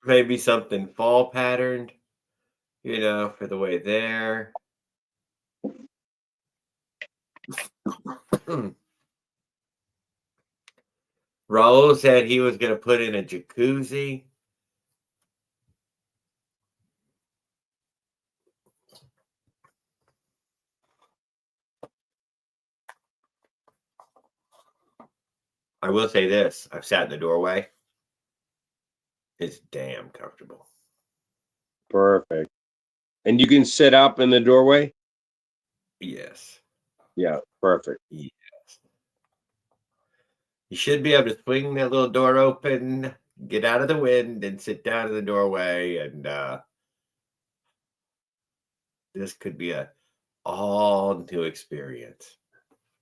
A: Maybe something fall patterned, for the way there. Raul said he was going to put in a jacuzzi. I will say this. I've sat in the doorway. It's damn comfortable.
M: Perfect. And you can sit up in the doorway?
A: Yes.
M: Yeah, perfect.
A: Yes. You should be able to swing that little door open, get out of the wind, and sit down in the doorway. And this could be a all new experience.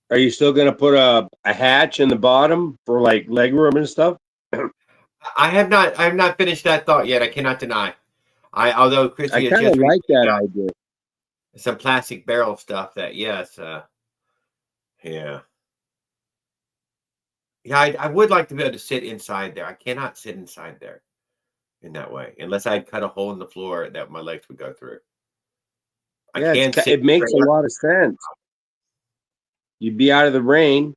M: Are you still going to put a hatch in the bottom for like leg room and stuff?
A: I have not finished that thought yet. I cannot deny. Although Chrissy
M: I
A: has
M: kind of
A: just
M: like that idea.
A: some plastic barrel stuff that yes, yeah. Yeah, I would like to be able to sit inside there. I cannot sit inside there in that way unless I cut a hole in the floor that my legs would go through.
M: Yeah, it makes a lot of sense. You'd be out of the rain.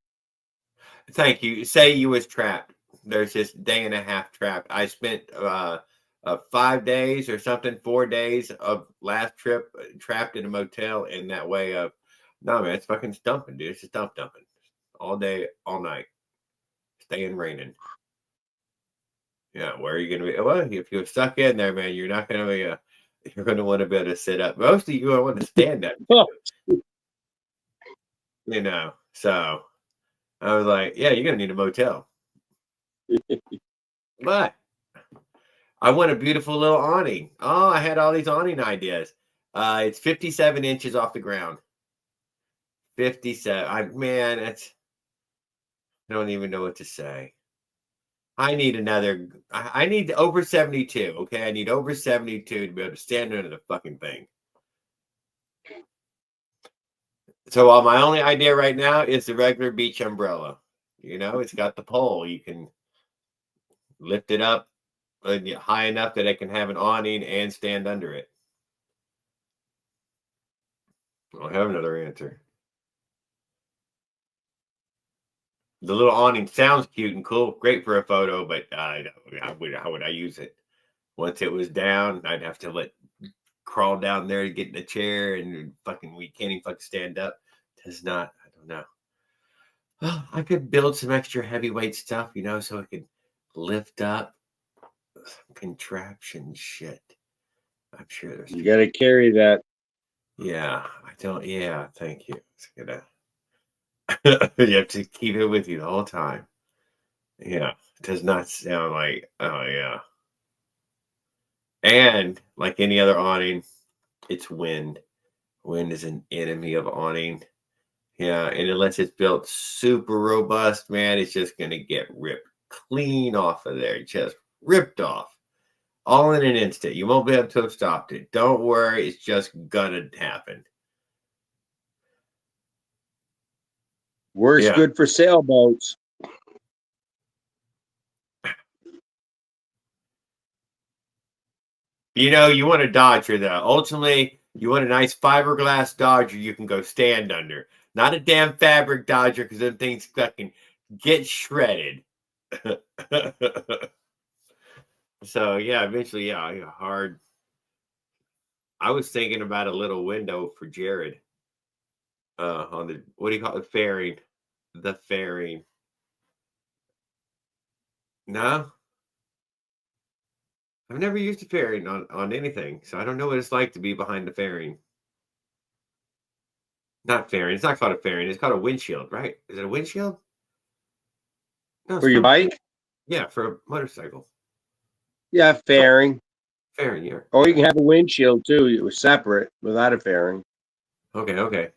A: Thank you. Say you was trapped. There's this day and a half trapped. I spent 5 days or something, 4 days of last trip trapped in a motel in that way of, no, man, it's fucking stumping, dude. It's just dumping all day, all night. Staying raining. Yeah, where are you going to be? Well, if you're stuck in there, man, you're not going to be, you're going to want to be able to sit up. Most of you are want to stand up. So I was like, yeah, you're going to need a motel. But I want a beautiful little awning. Oh, I had all these awning ideas. It's 57 inches off the ground. 57. Man, I don't even know what to say. I need I need over 72. Okay, I need over 72 to be able to stand under the fucking thing. So my only idea right now is the regular beach umbrella. It's got the pole. You can lift it up high enough that it can have an awning and stand under it. I don't have another answer. The little awning sounds cute and cool, great for a photo, but how would I use it? Once it was down, I'd have to crawl down there to get in the chair, and we can't even fucking stand up. Does not. I don't know. Well, I could build some extra heavyweight stuff, so it could lift up some contraption shit. I'm sure there's.
M: You got to carry that.
A: Yeah, I don't. Yeah, thank you. It's gonna. You have to keep it with you the whole time. Yeah, it does not sound like. Oh yeah. And like any other awning, it's wind. Wind is an enemy of awning. Yeah, and unless it's built super robust, man, it's just gonna get ripped clean off of there. Just ripped off. All in an instant. You won't be able to have stopped it. Don't worry, it's just gonna happen.
M: Works good for sailboats.
A: You want a Dodger, though. Ultimately, you want a nice fiberglass Dodger you can go stand under. Not a damn fabric Dodger, because them things fucking get shredded. So, yeah, eventually, hard. I was thinking about a little window for Jared. On the, what do you call it? Fairing. The fairing. No? I've never used a fairing on anything, so I don't know what it's like to be behind the fairing. Not fairing. It's not called a fairing. It's called a windshield, right? Is it a windshield? No,
M: for your bike?
A: Yeah, for a motorcycle.
M: Yeah, fairing.
A: Fairing, yeah.
M: Or you can have a windshield too. It was separate without a fairing.
A: Okay.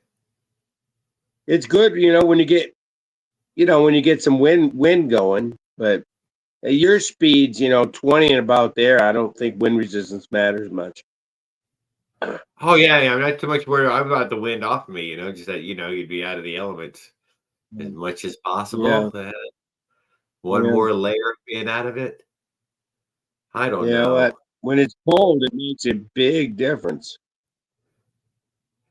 M: It's good, when you get, some wind going, but at your speeds, 20 and about there, I don't think wind resistance matters much.
A: Oh yeah, I'm not too much worried. I'm about the wind off of me, just that you'd be out of the elements as much as possible. One
M: Yeah.
A: more layer of being out of it. I don't
M: Yeah,
A: know.
M: when it's cold, it makes a big difference.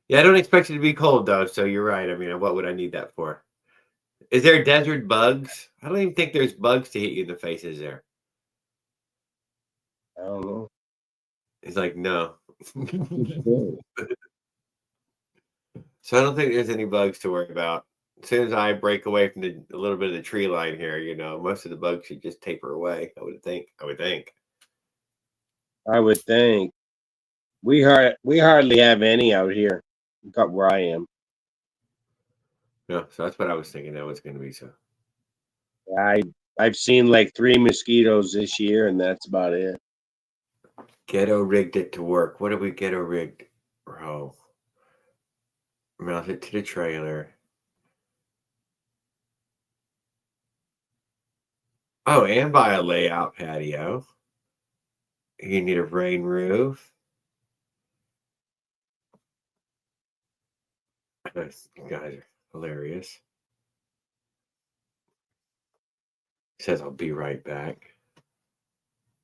A: Yeah, I don't expect it to be cold though, so you're right. I mean, what would I need that for? Is there desert bugs? I don't even think there's bugs to hit you in the face, is there?
M: I don't know.
A: It's like, no. So I don't think there's any bugs to worry about. As soon as I break away from a little bit of the tree line here, most of the bugs should just taper away. I would think.
M: I would think. We hardly have any out here, where I am.
A: Yeah, so that's what I was thinking that was going to be. So
M: I've seen like 3 mosquitoes this year, and that's about it.
A: Ghetto rigged it to work. What did we ghetto rigged? Bro. Mount it to the trailer. Oh, and buy a layout patio. You need a rain roof. You guys are hilarious. Says I'll be right back.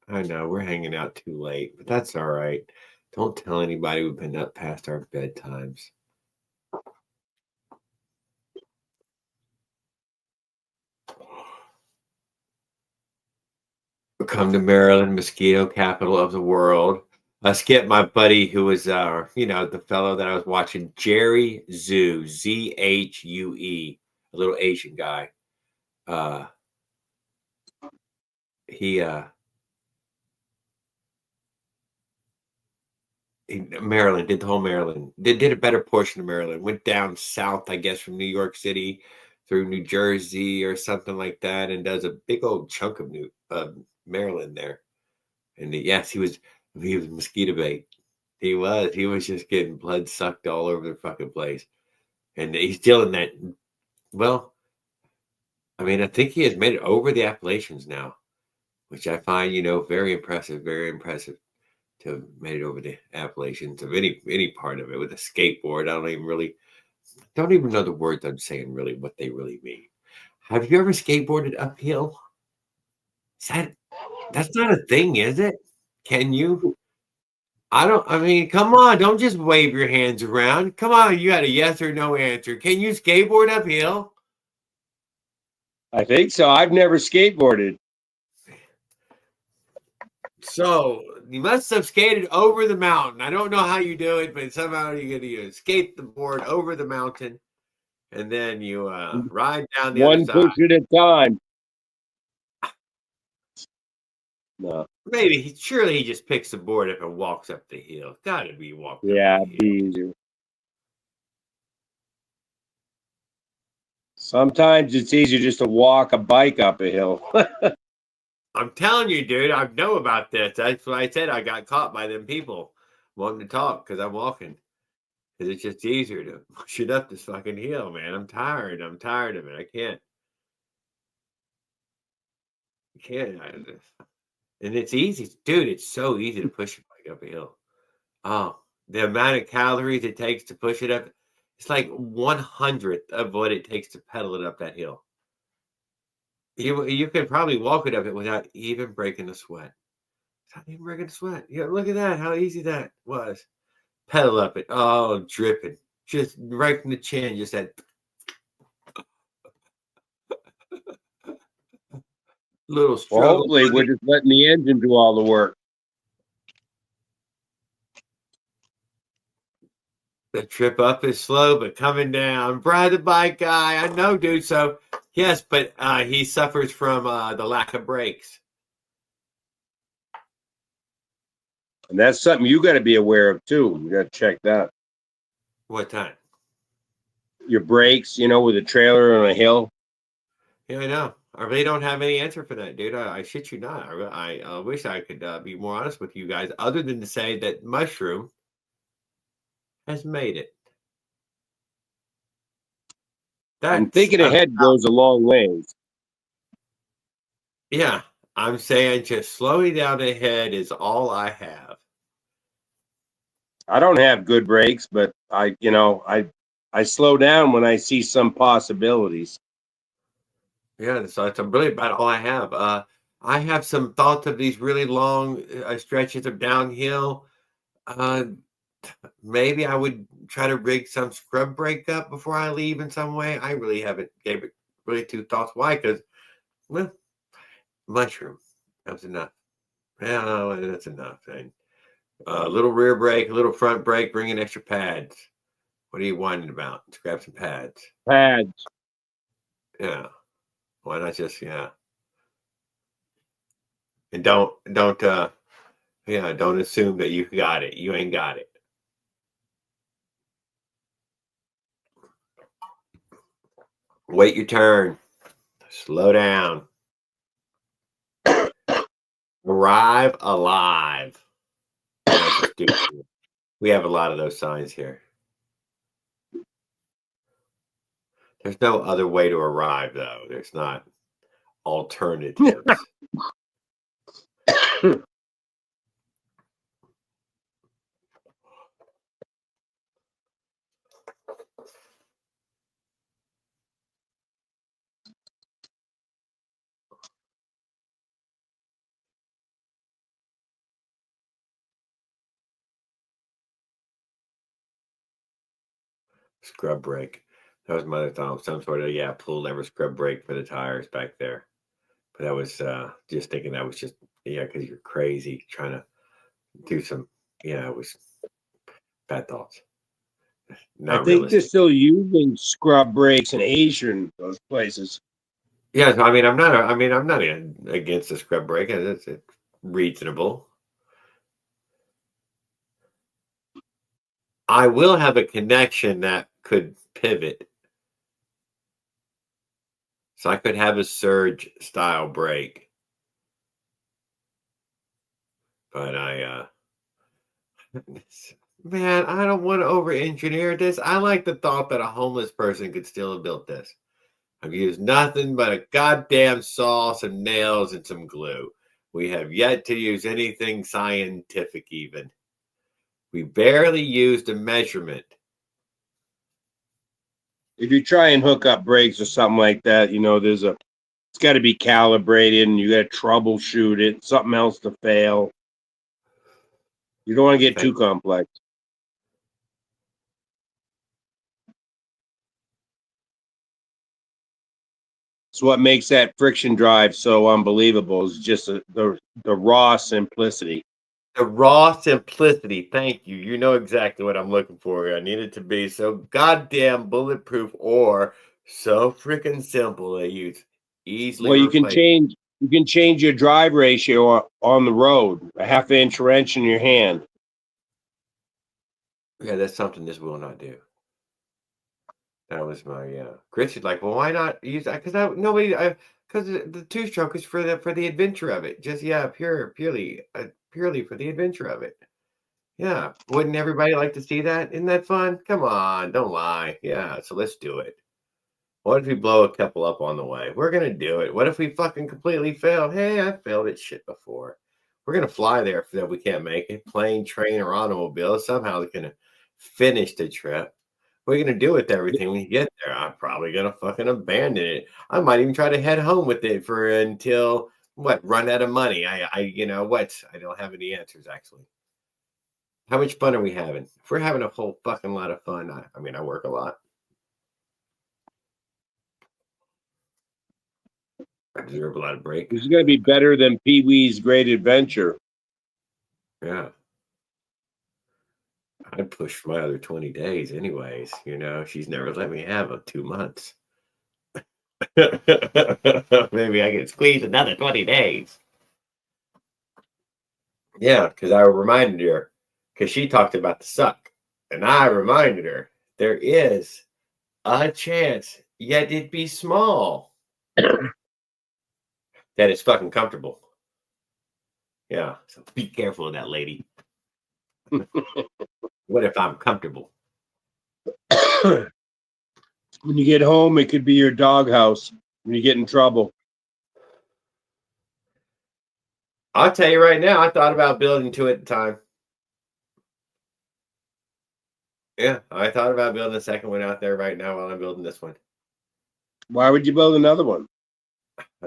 A: I know we're hanging out too late, but that's all right. Don't tell anybody we've been up past our bedtimes. Come to Maryland, mosquito capital of the world. Skip, my buddy who was, the fellow that I was watching, Jerry Zhu, Zhue, a little Asian guy. Maryland, did the whole Maryland. Did a better portion of Maryland. Went down south, I guess, from New York City through New Jersey or something like that, and does a big old chunk of Maryland there. And yes, he was mosquito bait. He was just getting blood sucked all over the fucking place. And he's still in that. Well, I mean, I think he has made it over the Appalachians now, which I find, very impressive, to have made it over the Appalachians of any part of it with a skateboard. I don't even know the words I'm saying really what they really mean. Have you ever skateboarded uphill? That's not a thing, is it? Can you? Come on, don't just wave your hands around. Come on, you got a yes or no answer. Can you skateboard uphill?
M: I think so. I've never skateboarded.
A: So you must have skated over the mountain. I don't know how you do it, but somehow you're going to skate the board over the mountain, and then you ride down the other side.
M: One push at a time. No.
A: Surely he just picks the board up and walks up the hill. Got to be walking.
M: Yeah, it'd be easier. Sometimes it's easier just to walk a bike up a hill.
A: I'm telling you, dude, I know about this. That's why I said I got caught by them people wanting to talk because I'm walking. Because it's just easier to push it up this fucking hill, man. I'm tired. I'm tired of it. I can't. And it's easy. Dude, it's so easy to push a bike up a hill. Oh, the amount of calories it takes to push it up, it's like 1/100th of what it takes to pedal it up that hill. You could probably walk it up it without even breaking a sweat. Without even breaking a sweat. Yeah, look at that. How easy that was. Pedal up it. Oh, dripping. Just right from the chin. Just that little struggle.
M: Well, hopefully, we're just letting the engine do all the work.
A: The trip up is slow, but coming down. Brad, the bike guy. I know, dude. So, yes, but he suffers from the lack of brakes.
M: And that's something you got to be aware of, too. You got to check that.
A: What time?
M: Your brakes, with a trailer on a hill.
A: Yeah, I know. I really don't have any answer for that, dude. I shit you not. I wish I could be more honest with you guys, other than to say that Mushroom has made it.
M: I'm thinking ahead goes a long ways.
A: Yeah, I'm saying just slowing down ahead is all I have.
M: I don't have good brakes, but I slow down when I see some possibilities.
A: Yeah, so that's really about all I have. I have some thoughts of these really long stretches of downhill. Maybe I would try to rig some scrub brake up before I leave in some way. I really haven't gave it really two thoughts. Why? Because, well, mushroom. That was enough. Yeah, that's enough. And a little rear brake, a little front brake, bring in extra pads. What are you whining about? Let's grab some pads.
M: Pads.
A: Yeah. Why not just, yeah. And don't assume that you got it. You ain't got it. Wait your turn. Slow down. Arrive alive. We have a lot of those signs here. There's no other way to arrive, though. There's not alternatives. Scrub brake. That was my other thought. Some sort of, pull lever scrub brake for the tires back there. But that was just thinking that was just, because you're crazy trying to do some, it was bad thoughts. Not
M: I think
A: realistic.
M: they're still using scrub brakes in Asian those places.
A: Yeah, so, I'm not against the scrub brake. It's reasonable. I will have a connection that could pivot. So I could have a surge style brake. But man, I don't want to over engineer this. I like the thought that a homeless person could still have built this. I've used nothing but a goddamn saw, some nails, and some glue. We have yet to use anything scientific even. We barely used a measurement.
M: If you try and hook up brakes or something like that, it's got to be calibrated and you got to troubleshoot it. Something else to fail. You don't want to get too complex. So what makes that friction drive so unbelievable is just the raw simplicity.
A: The raw simplicity. Thank you. You know exactly what I'm looking for. I need it to be so goddamn bulletproof or so freaking simple that you easily
M: Well, you can
A: replace.
M: change your drive ratio on the road, a half-inch wrench in your hand.
A: Yeah, that's something this will not do. That was my Chris is like, well, why not use that? Because because the two-stroke is for the adventure of it. Just purely for the adventure of it. Yeah, wouldn't everybody like to see that? Isn't that fun? Come on, don't lie. Yeah, so let's do it. What if we blow a couple up on the way? We're gonna do it. What if we fucking completely fail? Hey, I failed at shit before. We're gonna fly there if we can't make it. Plane, train, or automobile. Somehow they're gonna finish the trip. What are you gonna do with everything when you get there? I'm probably gonna fucking abandon it. I might even try to head home with it until run out of money. I don't have any answers actually. How much fun are we having? If we're having a whole fucking lot of fun, I work a lot. I deserve a lot of break.
M: This is going to be better than Pee-wee's Great Adventure.
A: Yeah. I'd push for my other 20 days anyways. She's never let me have 2 months. Maybe I can squeeze another 20 days. Yeah, because I reminded her, because she talked about the suck. And I reminded her, there is a chance, yet it be small, that it's fucking comfortable. Yeah, so be careful of that, lady. What if I'm comfortable?
M: When you get home, it could be your doghouse when you get in trouble.
A: I'll tell you right now, I thought about building two at the time. Yeah, I thought about building a second one out there right now while I'm building this one.
M: Why would you build another one?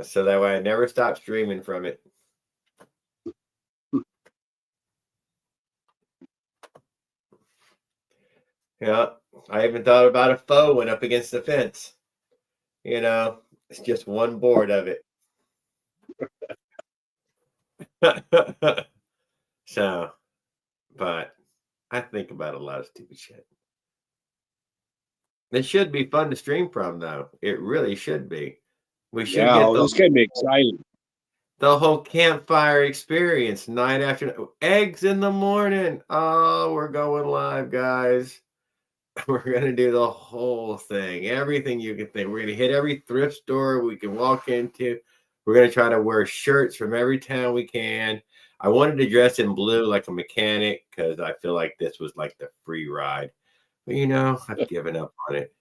A: So that way I never stop streaming from it. Yeah, I even thought about a faux one up against the fence. You know, it's just one board of it. So, but I think about a lot of stupid shit. It should be fun to stream from, though. It really should be. We should get
M: this can be exciting.
A: The whole campfire experience, night after eggs in the morning. Oh, we're going live, guys. We're gonna do the whole thing, everything you can think. We're gonna hit every thrift store we can walk into. We're gonna try to wear shirts from every town we can. I wanted to dress in blue like a mechanic because I feel like this was like the free ride. But you know, I've given up on it.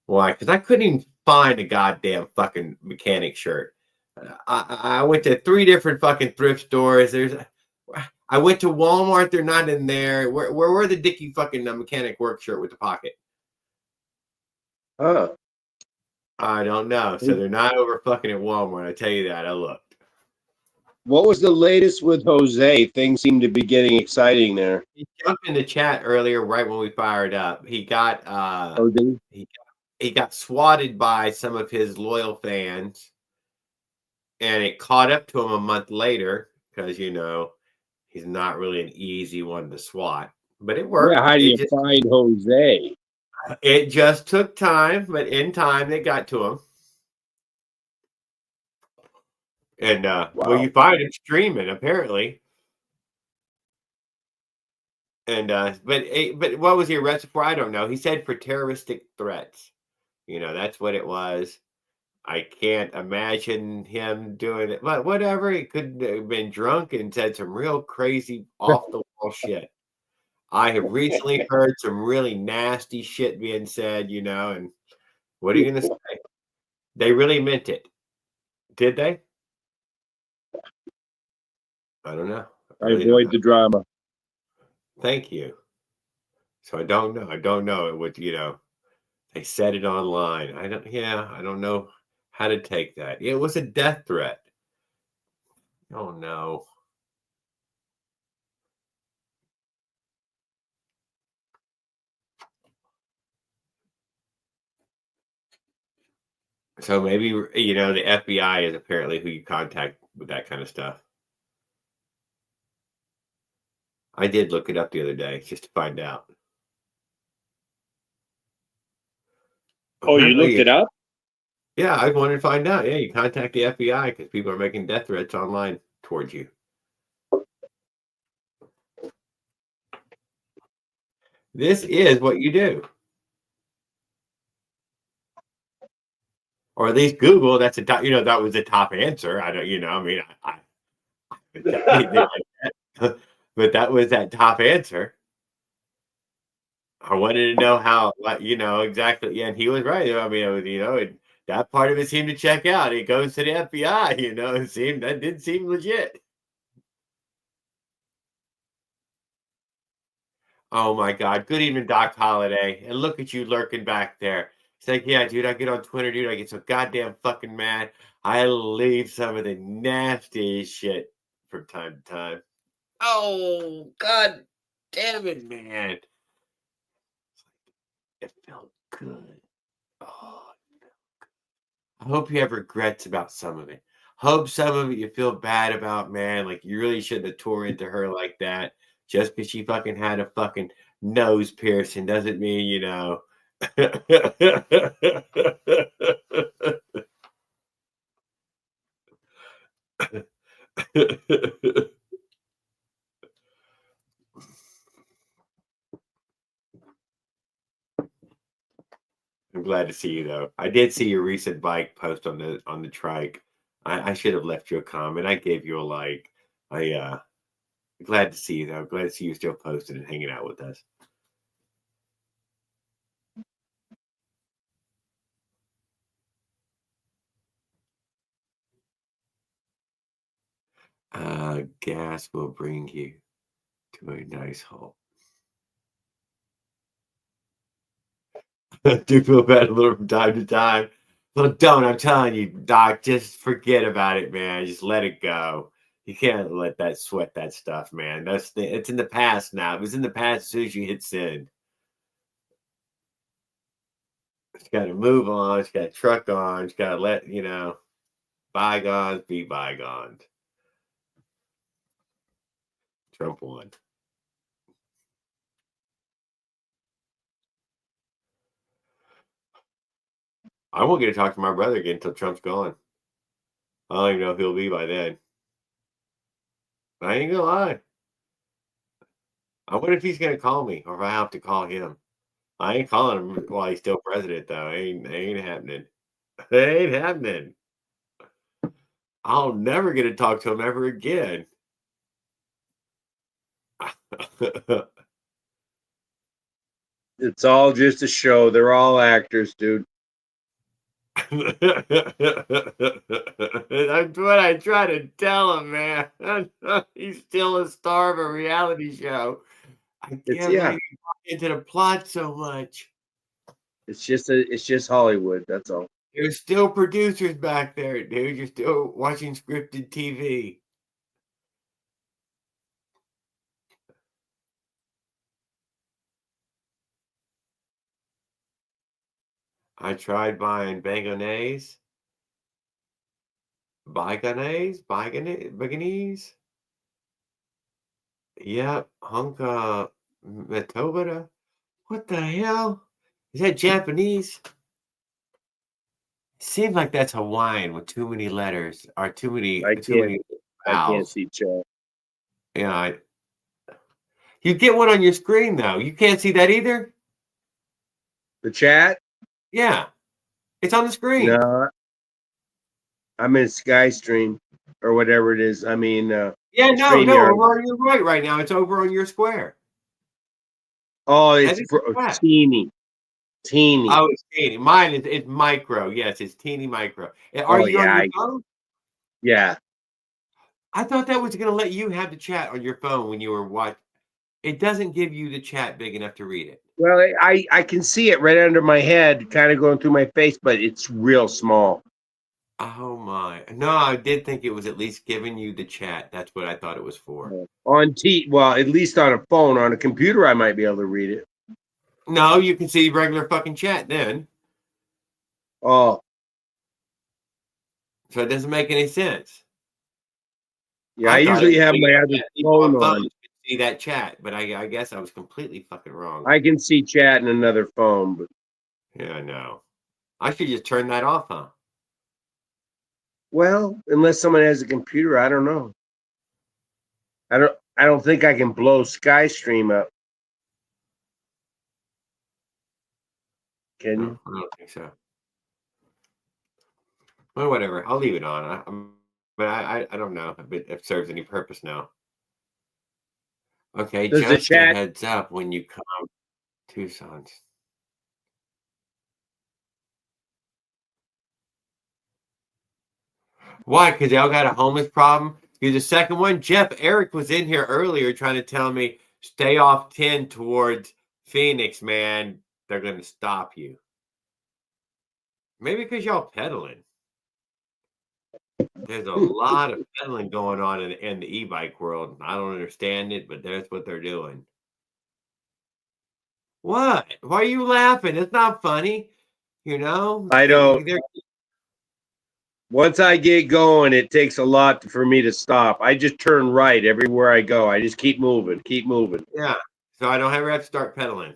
A: Why? Because I couldn't even find a goddamn fucking mechanic shirt. I went to 3 different fucking thrift stores. I went to Walmart. They're not in there. Where were the Dickie fucking mechanic work shirt with the pocket?
M: Huh.
A: I don't know. So they're not over fucking at Walmart. I tell you that. I looked.
M: What was the latest with Jose? Things seem to be getting exciting there.
A: He jumped in the chat earlier, right when we fired up. He got he got swatted by some of his loyal fans, and it caught up to him a month later because you know he's not really an easy one to swat, but it worked.
M: Yeah, how do you find Jose?
A: It just took time, but in time they got to him. And well, you find him streaming apparently. And but what was he arrested for? I don't know. He said for terroristic threats. You know, that's what it was. I can't imagine him doing it, but whatever. He could have been drunk and said some real crazy, off the wall shit. I have recently heard some really nasty shit being said, you know, and what are you going to say? They really meant it. Did they? I don't know.
M: I avoid the drama.
A: Thank you. So I don't know. I don't know. It would, you know, they said it online. I don't know how to take that. It was a death threat. Oh no. So maybe, you know, the FBI is apparently who you contact with that kind of stuff. I did look it up the other day just to find out.
M: Oh, you looked it up?
A: Yeah, I wanted to find out. Yeah, you contact the FBI because people are making death threats online towards you. This is what you do. Or at least Google, that's a top, you know, that was the top answer. I don't, you know, I mean, but that was that top answer. I wanted to know how, you know, exactly. Yeah, and he was right. I mean, it was, you know, that part of it seemed to check out. It goes to the FBI, you know, that did seem legit. Oh my God. Good evening, Doc Holiday. And look at you lurking back there. It's like, yeah, dude, I get on Twitter, dude. I get so goddamn fucking mad. I leave some of the nastiest shit from time to time. Oh, God damn it, man. It felt good. Oh, it felt good. I hope you have regrets about some of it. Hope some of it you feel bad about, man. Like you really shouldn't have tore into her like that. Just because she fucking had a fucking nose piercing doesn't mean, you know. I'm glad to see you though. I did see your recent bike post on the trike. I should have left you a comment. I gave you a like. Glad to see you though. Glad to see you still posting and hanging out with us. Gas will bring you to a nice halt. I do feel bad a little from time to time. But don't, I'm telling you, Doc, just forget about it, man. Just let it go. You can't let that sweat that stuff, man. It's in the past now. It was in the past as soon as you hit send. It's got to move on. It's got to truck on. It's got to let, bygones be bygones. Trump won. I won't get to talk to my brother again until Trump's gone. I don't even know if he'll be by then. I ain't gonna lie. I wonder if he's gonna call me or if I have to call him. I ain't calling him while he's still president, though. Ain't happening. It ain't happening. I'll never get to talk to him ever again.
M: It's all just a show. They're all actors, dude.
A: That's what I try to tell him, man. He's still a star of a reality show. I can't believe he got into the plot so much.
M: It's just Hollywood. That's all.
A: There's still producers back there, dude. You're still watching scripted TV. I tried buying Begonese. Begonese. Yep, Honka Metobara. What the hell? Is that Japanese? Seems like that's Hawaiian with too many letters or too many vowels.
M: I can't see chat.
A: Yeah, you get one on your screen though. You can't see that either.
M: The chat?
A: Yeah, it's on the screen.
M: No, I'm in Skystream or whatever it is. I mean,
A: no, over on your right now. It's over on your square.
M: Oh, it's teeny.
A: Oh, it's teeny. Mine is it's micro. Yes, it's teeny micro. Are you on your phone?
M: Yeah.
A: I thought that was going to let you have the chat on your phone when you were watching. It doesn't give you the chat big enough to read it.
M: Well, I can see it right under my head, kind of going through my face, but it's real small.
A: Oh my! No, I did think it was at least giving you the chat. That's what I thought it was for.
M: Well, at least on a phone. On a computer, I might be able to read it.
A: No, you can see regular fucking chat then.
M: Oh.
A: So it doesn't make any sense.
M: Yeah, I usually have my other phone on.
A: To see that chat, but I guess I was completely fucking wrong.
M: I can see chat in another phone, but
A: yeah, I know. I should just turn that off, huh?
M: Well, unless someone has a computer, I don't know. I don't think I can blow Skystream up. Can you?
A: I don't think so. Well, whatever. I'll leave it on. But I don't know if it serves any purpose now. Okay, just a heads up when you come Tucson's. Why? Because they all got a homeless problem? You're the second one? Eric was in here earlier trying to tell me, stay off 10 towards Phoenix, man. They're going to stop you. Maybe because y'all pedaling. There's a lot of pedaling going on in the e-bike world. I don't understand it, but that's what they're doing. What? Why are you laughing? It's not funny.
M: I don't. Once I get going, it takes a lot for me to stop. I just turn right everywhere I go. I just keep moving.
A: Yeah. So I don't ever have to start pedaling.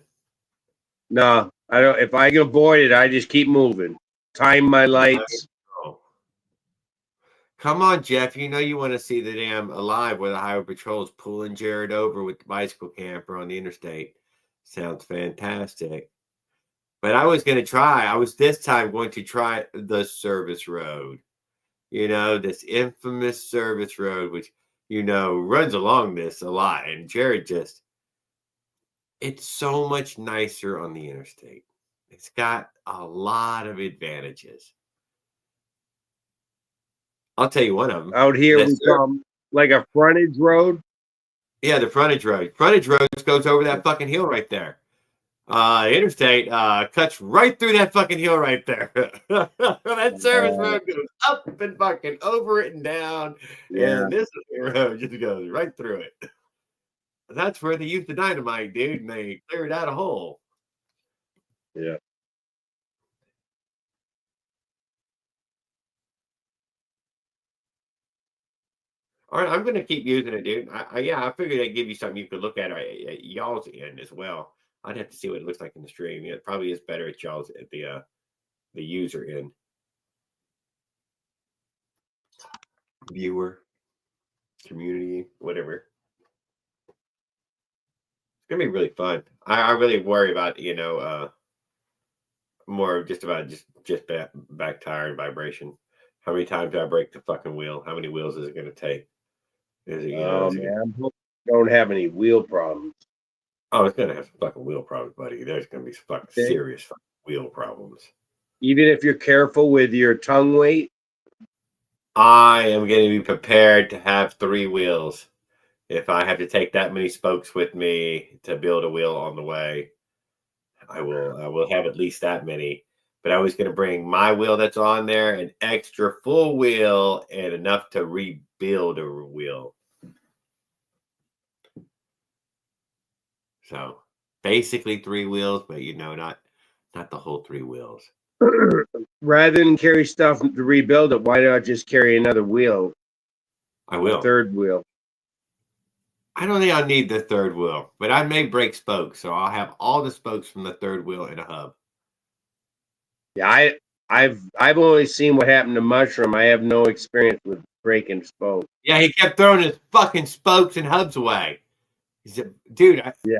M: No, I don't. If I can avoid it, I just keep moving. Time my lights.
A: Come on, Jeff. You know you want to see the damn Alive where the highway patrol is pulling Jared over with the bicycle camper on the interstate. Sounds fantastic. But I was this time going to try the service road. This infamous service road, which, runs along this a lot. And Jared it's so much nicer on the interstate. It's got a lot of advantages. I'll tell you one of them.
M: Out here, like a frontage road.
A: Yeah, the frontage road. Frontage road goes over that fucking hill right there. Interstate cuts right through that fucking hill right there. That service road goes up and fucking over it and down,
M: Yeah.
A: and this road just goes right through it. That's where they used the dynamite, dude, and they cleared out a hole.
M: Yeah.
A: All right, I'm gonna keep using it, dude. I figured I'd give you something you could look at y'all's end as well. I'd have to see what it looks like in the stream. It probably is better at y'all's at the user end. Viewer, community, whatever. It's gonna be really fun. I really worry about more just about just back tire and vibration. How many times do I break the fucking wheel? How many wheels is it gonna take? Is it,
M: Man, don't have any wheel problems.
A: Oh, it's gonna have some fucking wheel problems, buddy. There's gonna be some fucking serious fucking wheel problems.
M: Even if you're careful with your tongue weight.
A: I am going to be prepared to have 3 wheels. If I have to take that many spokes with me to build a wheel on the way, I will have at least that many. But I was going to bring my wheel that's on there, an extra full wheel, and enough to rebuild a wheel. So basically 3 wheels, but not the whole 3 wheels.
M: Rather than carry stuff to rebuild it, why not just carry another wheel?
A: I will.
M: A third wheel.
A: I don't think I'll need the 3rd wheel, but I may break spokes, so I'll have all the spokes from the 3rd wheel in a hub.
M: Yeah, I've only seen what happened to Mushroom. I have no experience with breaking spokes.
A: Yeah, he kept throwing his fucking spokes and hubs away. He said, dude,
M: yeah.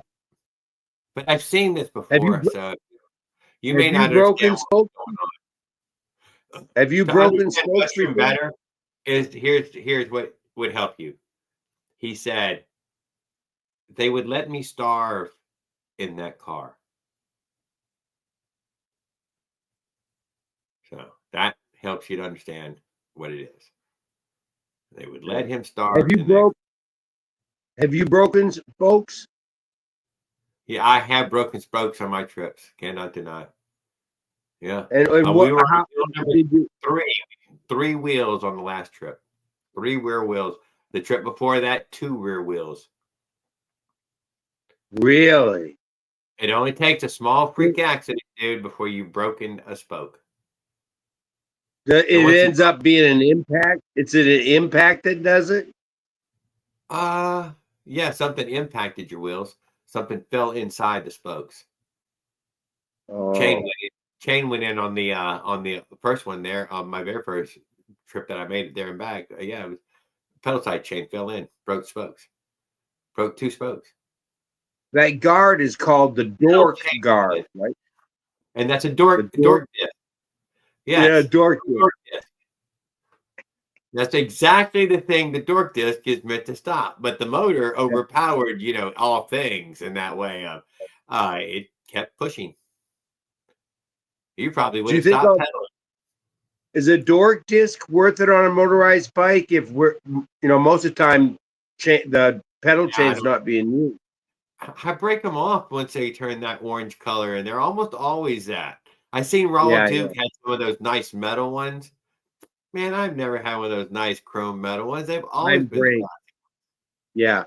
A: But I've seen this before, so you may not
M: broken
A: understand
M: spokes. Have you
A: to
M: broken spokes before?
A: better? Here's what would help you. He said they would let me starve in that car. So that helps you to understand what it is. They would let him starve.
M: Have you broken spokes?
A: Yeah, I have broken spokes on my trips. Cannot deny. Yeah.
M: And
A: we were
M: how
A: did you... three wheels on the last trip. 3 rear wheels. The trip before that, 2 rear wheels.
M: Really?
A: It only takes a small freak accident, dude, before you've broken a spoke.
M: It ends up being an impact. It's an impact that does it?
A: Yeah, something impacted your wheels. Something fell inside the spokes.
M: Oh.
A: Chain went in on the first one there on my very first trip that I made it there and back. Yeah, it was pedal side chain fell in, broke spokes, broke 2 spokes.
M: That guard is called the Dork guard, right?
A: And that's a dork disc. Yes.
M: Yeah, dork
A: disc. That's exactly the thing the dork disc is meant to stop. But the motor overpowered, all things in that way. It kept pushing. You probably would have stopped pedaling.
M: Is a dork disc worth it on a motorized bike if we're, most of the time the pedal chain's not being used?
A: I break them off once they turn that orange color, and they're almost always that. I seen Raul Duke had some of those nice metal ones. Man, I've never had one of those nice chrome metal ones. They've always been.
M: Yeah.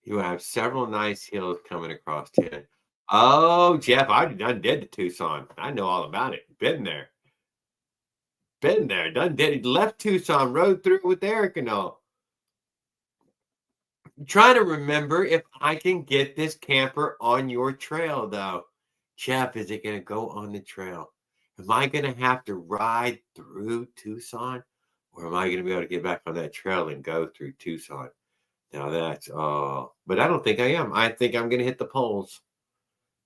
A: You have several nice hills coming across 10. Oh, Jeff, I done did the Tucson. I know all about it. Been there. Done did it. Left Tucson, rode through it with Eric and all. Trying to remember if I can get this camper on your trail, though. Jeff, is it going to go on the trail? Am I going to have to ride through Tucson? Or am I going to be able to get back on that trail and go through Tucson? Now that's, but I don't think I am. I think I'm going to hit the poles.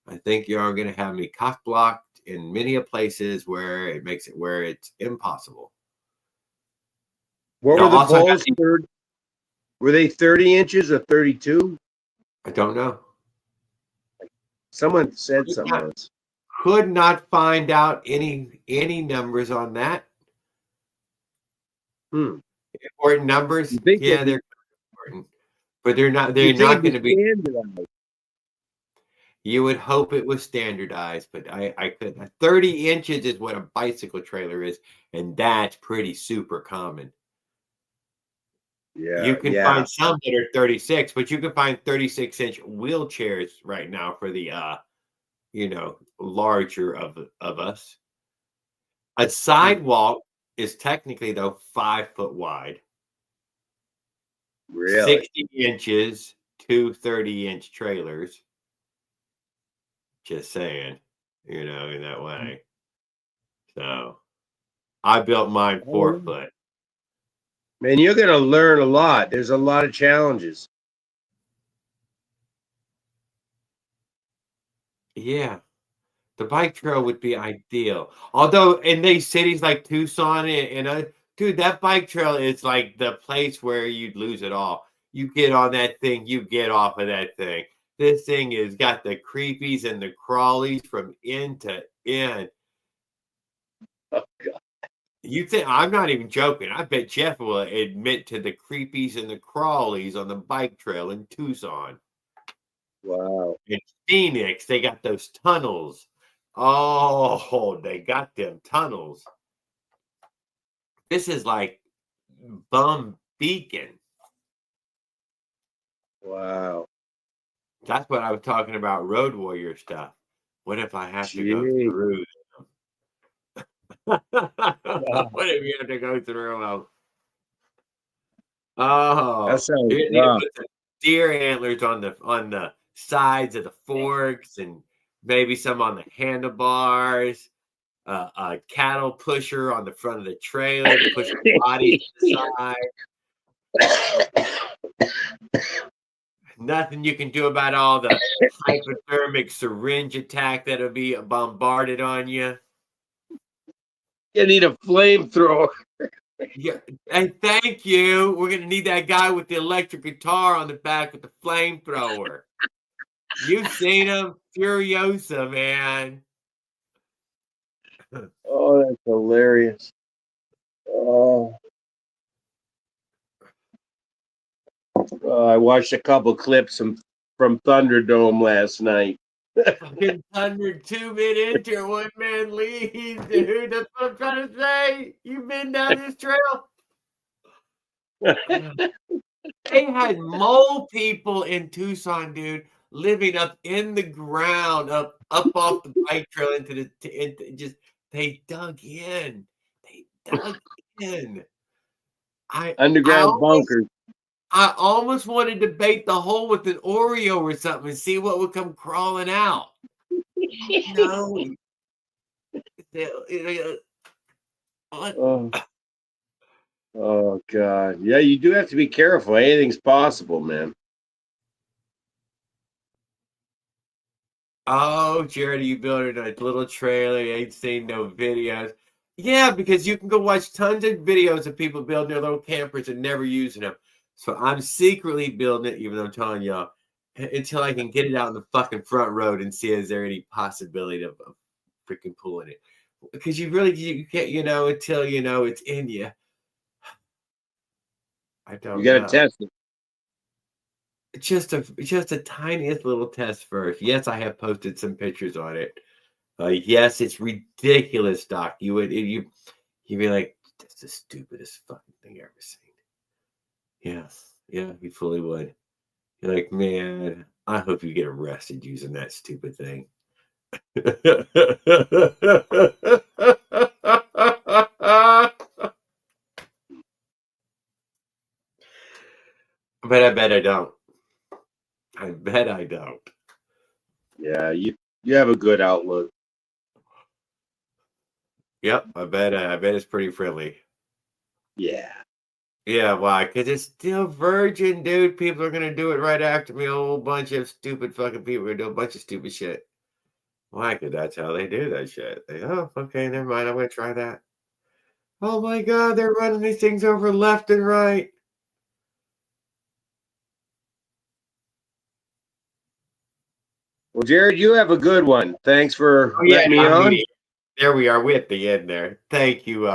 A: I think you're going to have me cock blocked in many places where it makes it where it's impossible.
M: What were the poles? Were they 30 inches or 32?
A: I don't know.
M: Someone said something.
A: Could not find out any numbers on that. Important numbers.
M: You think
A: Yeah,
M: they'd be-
A: they're important, but they're not.
M: you
A: They're
M: think
A: not
M: it'd be
A: going to be.
M: standardized.
A: You would hope it was standardized, but I could. 30 inches is what a bicycle trailer is, and that's pretty super common.
M: Yeah,
A: You can
M: yeah.
A: find some that are 36, but you can find 36-inch wheelchairs right now for the larger of us. A sidewalk is technically though 5 foot wide,
M: Really?
A: 60 inches, 2 30-inch trailers. Just saying, in that way. So I built mine 4 foot.
M: Man, you're gonna learn a lot. There's a lot of challenges.
A: Yeah. The bike trail would be ideal. Although in these cities like Tucson dude, that bike trail is like the place where you'd lose it all. You get on that thing, you get off of that thing. This thing has got the creepies and the crawlies from end to end.
M: Oh God.
A: You think I'm not even joking. I bet Jeff will admit to the creepies and the crawlies on the bike trail in Tucson.
M: Wow.
A: In Phoenix, they got those tunnels. Oh, they got them tunnels. This is like Bum Beacon.
M: Wow.
A: That's what I was talking about, Road Warrior stuff. What if I have to go
M: Gee.
A: through them? What if you have to go through them? Oh,
M: That sounds
A: you need to
M: rough.
A: put some deer antlers on the sides of the forks, and maybe some on the handlebars. A cattle pusher on the front of the trailer to push the body to the side. Nothing you can do about all the hypothermic syringe attack that'll be bombarded on you.
M: You need a flamethrower.
A: Yeah, and thank you. We're gonna need that guy with the electric guitar on the back with the flamethrower. You've seen him, Furiosa, man.
M: Oh, that's hilarious. Oh. I watched a couple clips from Thunderdome last night.
A: Fucking 102-minute enter, one-man lead, dude. That's what I'm trying to say. You've been down this trail. They had mole people in Tucson, dude, living up in the ground, up off the bike trail into they dug in. They dug in.
M: Underground bunkers.
A: I almost wanted to bait the hole with an Oreo or something and see what would come crawling out. No.
M: Oh God. Yeah, you do have to be careful. Anything's possible, man.
A: Oh, Jared, you building a little trailer. You ain't seen no videos. Yeah, because you can go watch tons of videos of people building their little campers and never using them. So I'm secretly building it, even though I'm telling y'all, until I can get it out in the fucking front road and see is there any possibility of freaking pulling it. Because you can't, until it's in you. I don't
M: You gotta
A: know.
M: test it.
A: Just a tiniest little test first. Yes, I have posted some pictures on it. Yes, it's ridiculous, Doc. You'd be like, that's the stupidest fucking thing I've ever seen. Yes, yeah, you fully would. You're like, man, I hope you get arrested using that stupid thing. But I bet I don't. I bet I don't.
M: Yeah, you have a good outlook.
A: Yep, I bet it's pretty friendly.
M: Yeah.
A: Yeah, why? Because it's still virgin, dude. People are gonna do it right after me. A whole bunch of stupid fucking people are gonna do a bunch of stupid shit. Why? Because that's how they do that shit. Okay, never mind. I'm gonna try that. Oh my God, they're running these things over left and right.
M: Well, Jared, you have a good one. Thanks for letting me on.
A: There we are. We at the end there. Thank you,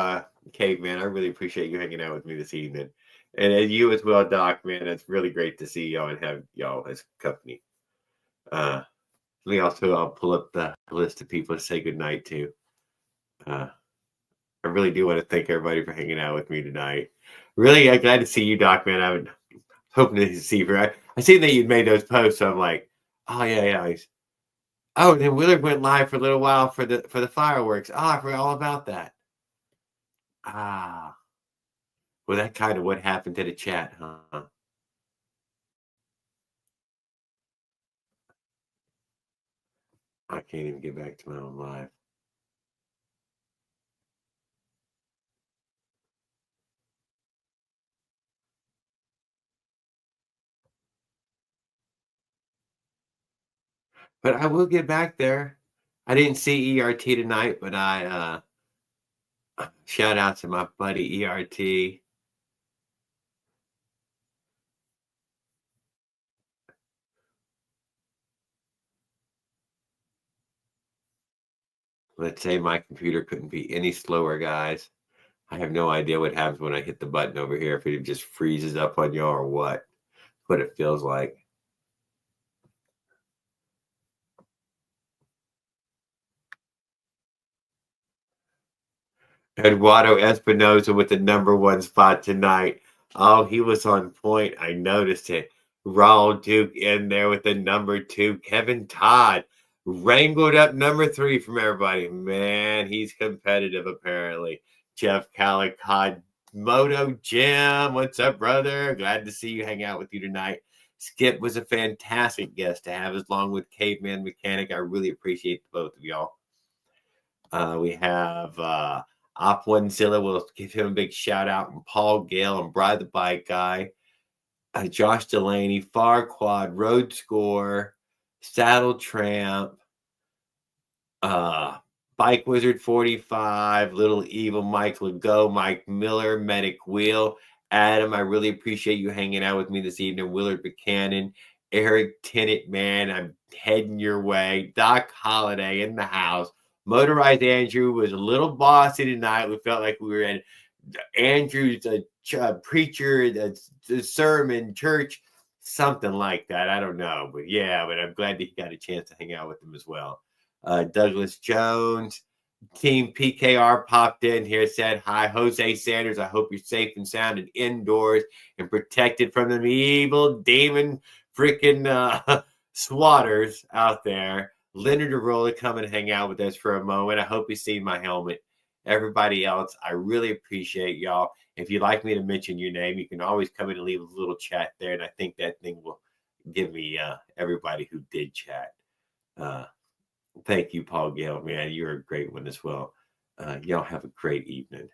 A: Caveman, I really appreciate you hanging out with me this evening. And you as well, Doc, man. It's really great to see y'all and have y'all as company. I'll pull up the list of people to say goodnight to. I really do want to thank everybody for hanging out with me tonight. Really, I'm glad to see you, Doc, man. I've been hoping to see you. I seen that you'd made those posts, so I'm like, oh, yeah. Oh, then Willard went live for a little while for the fireworks. Oh, I forgot all about that. Well, that kind of what happened to the chat, huh? I can't even get back to my own live. But I will get back there. I didn't see ERT tonight, but I shout out to my buddy ERT. Let's say my computer couldn't be any slower, guys. I have no idea what happens when I hit the button over here, if it just freezes up on y'all or what it feels like. Eduardo Espinosa with the #1 spot tonight. Oh, he was on point. I noticed it. Raul Duke in there with the #2. Kevin Todd wrangled up #3 from everybody. Man, he's competitive apparently. Jeff Calicott, Moto Jim, what's up, brother? Glad to see you, hang out with you tonight. Skip was a fantastic guest to have, along with Caveman Mechanic. I really appreciate both of y'all. We have Op Onezilla, we'll give him a big shout out, and Paul Gale and Bride the Bike Guy, Josh Delaney, Farquad, Road Score, Saddle Tramp, Bike Wizard 45, Little Evil, Mike Legault, Mike Miller, Medic Wheel, Adam. I really appreciate you hanging out with me this evening. Willard Buchanan, Eric Tennant, man, I'm heading your way. Doc Holiday in the house. Motorized Andrew was a little bossy tonight. We felt like we were in Andrew's preacher, the sermon, church, something like that. I don't know. But yeah, but I'm glad that he got a chance to hang out with him as well. Douglas Jones, Team PKR popped in here, said, hi, Jose Sanders. I hope you're safe and sound and indoors and protected from the evil demon freaking swatters out there. Leonard Arola, come and hang out with us for a moment. I hope you see my helmet. Everybody else, I really appreciate y'all. If you'd like me to mention your name, you can always come in and leave a little chat there, and I think that thing will give me everybody who did chat. Thank you, Paul Gale, man. You're a great one as well. Y'all have a great evening.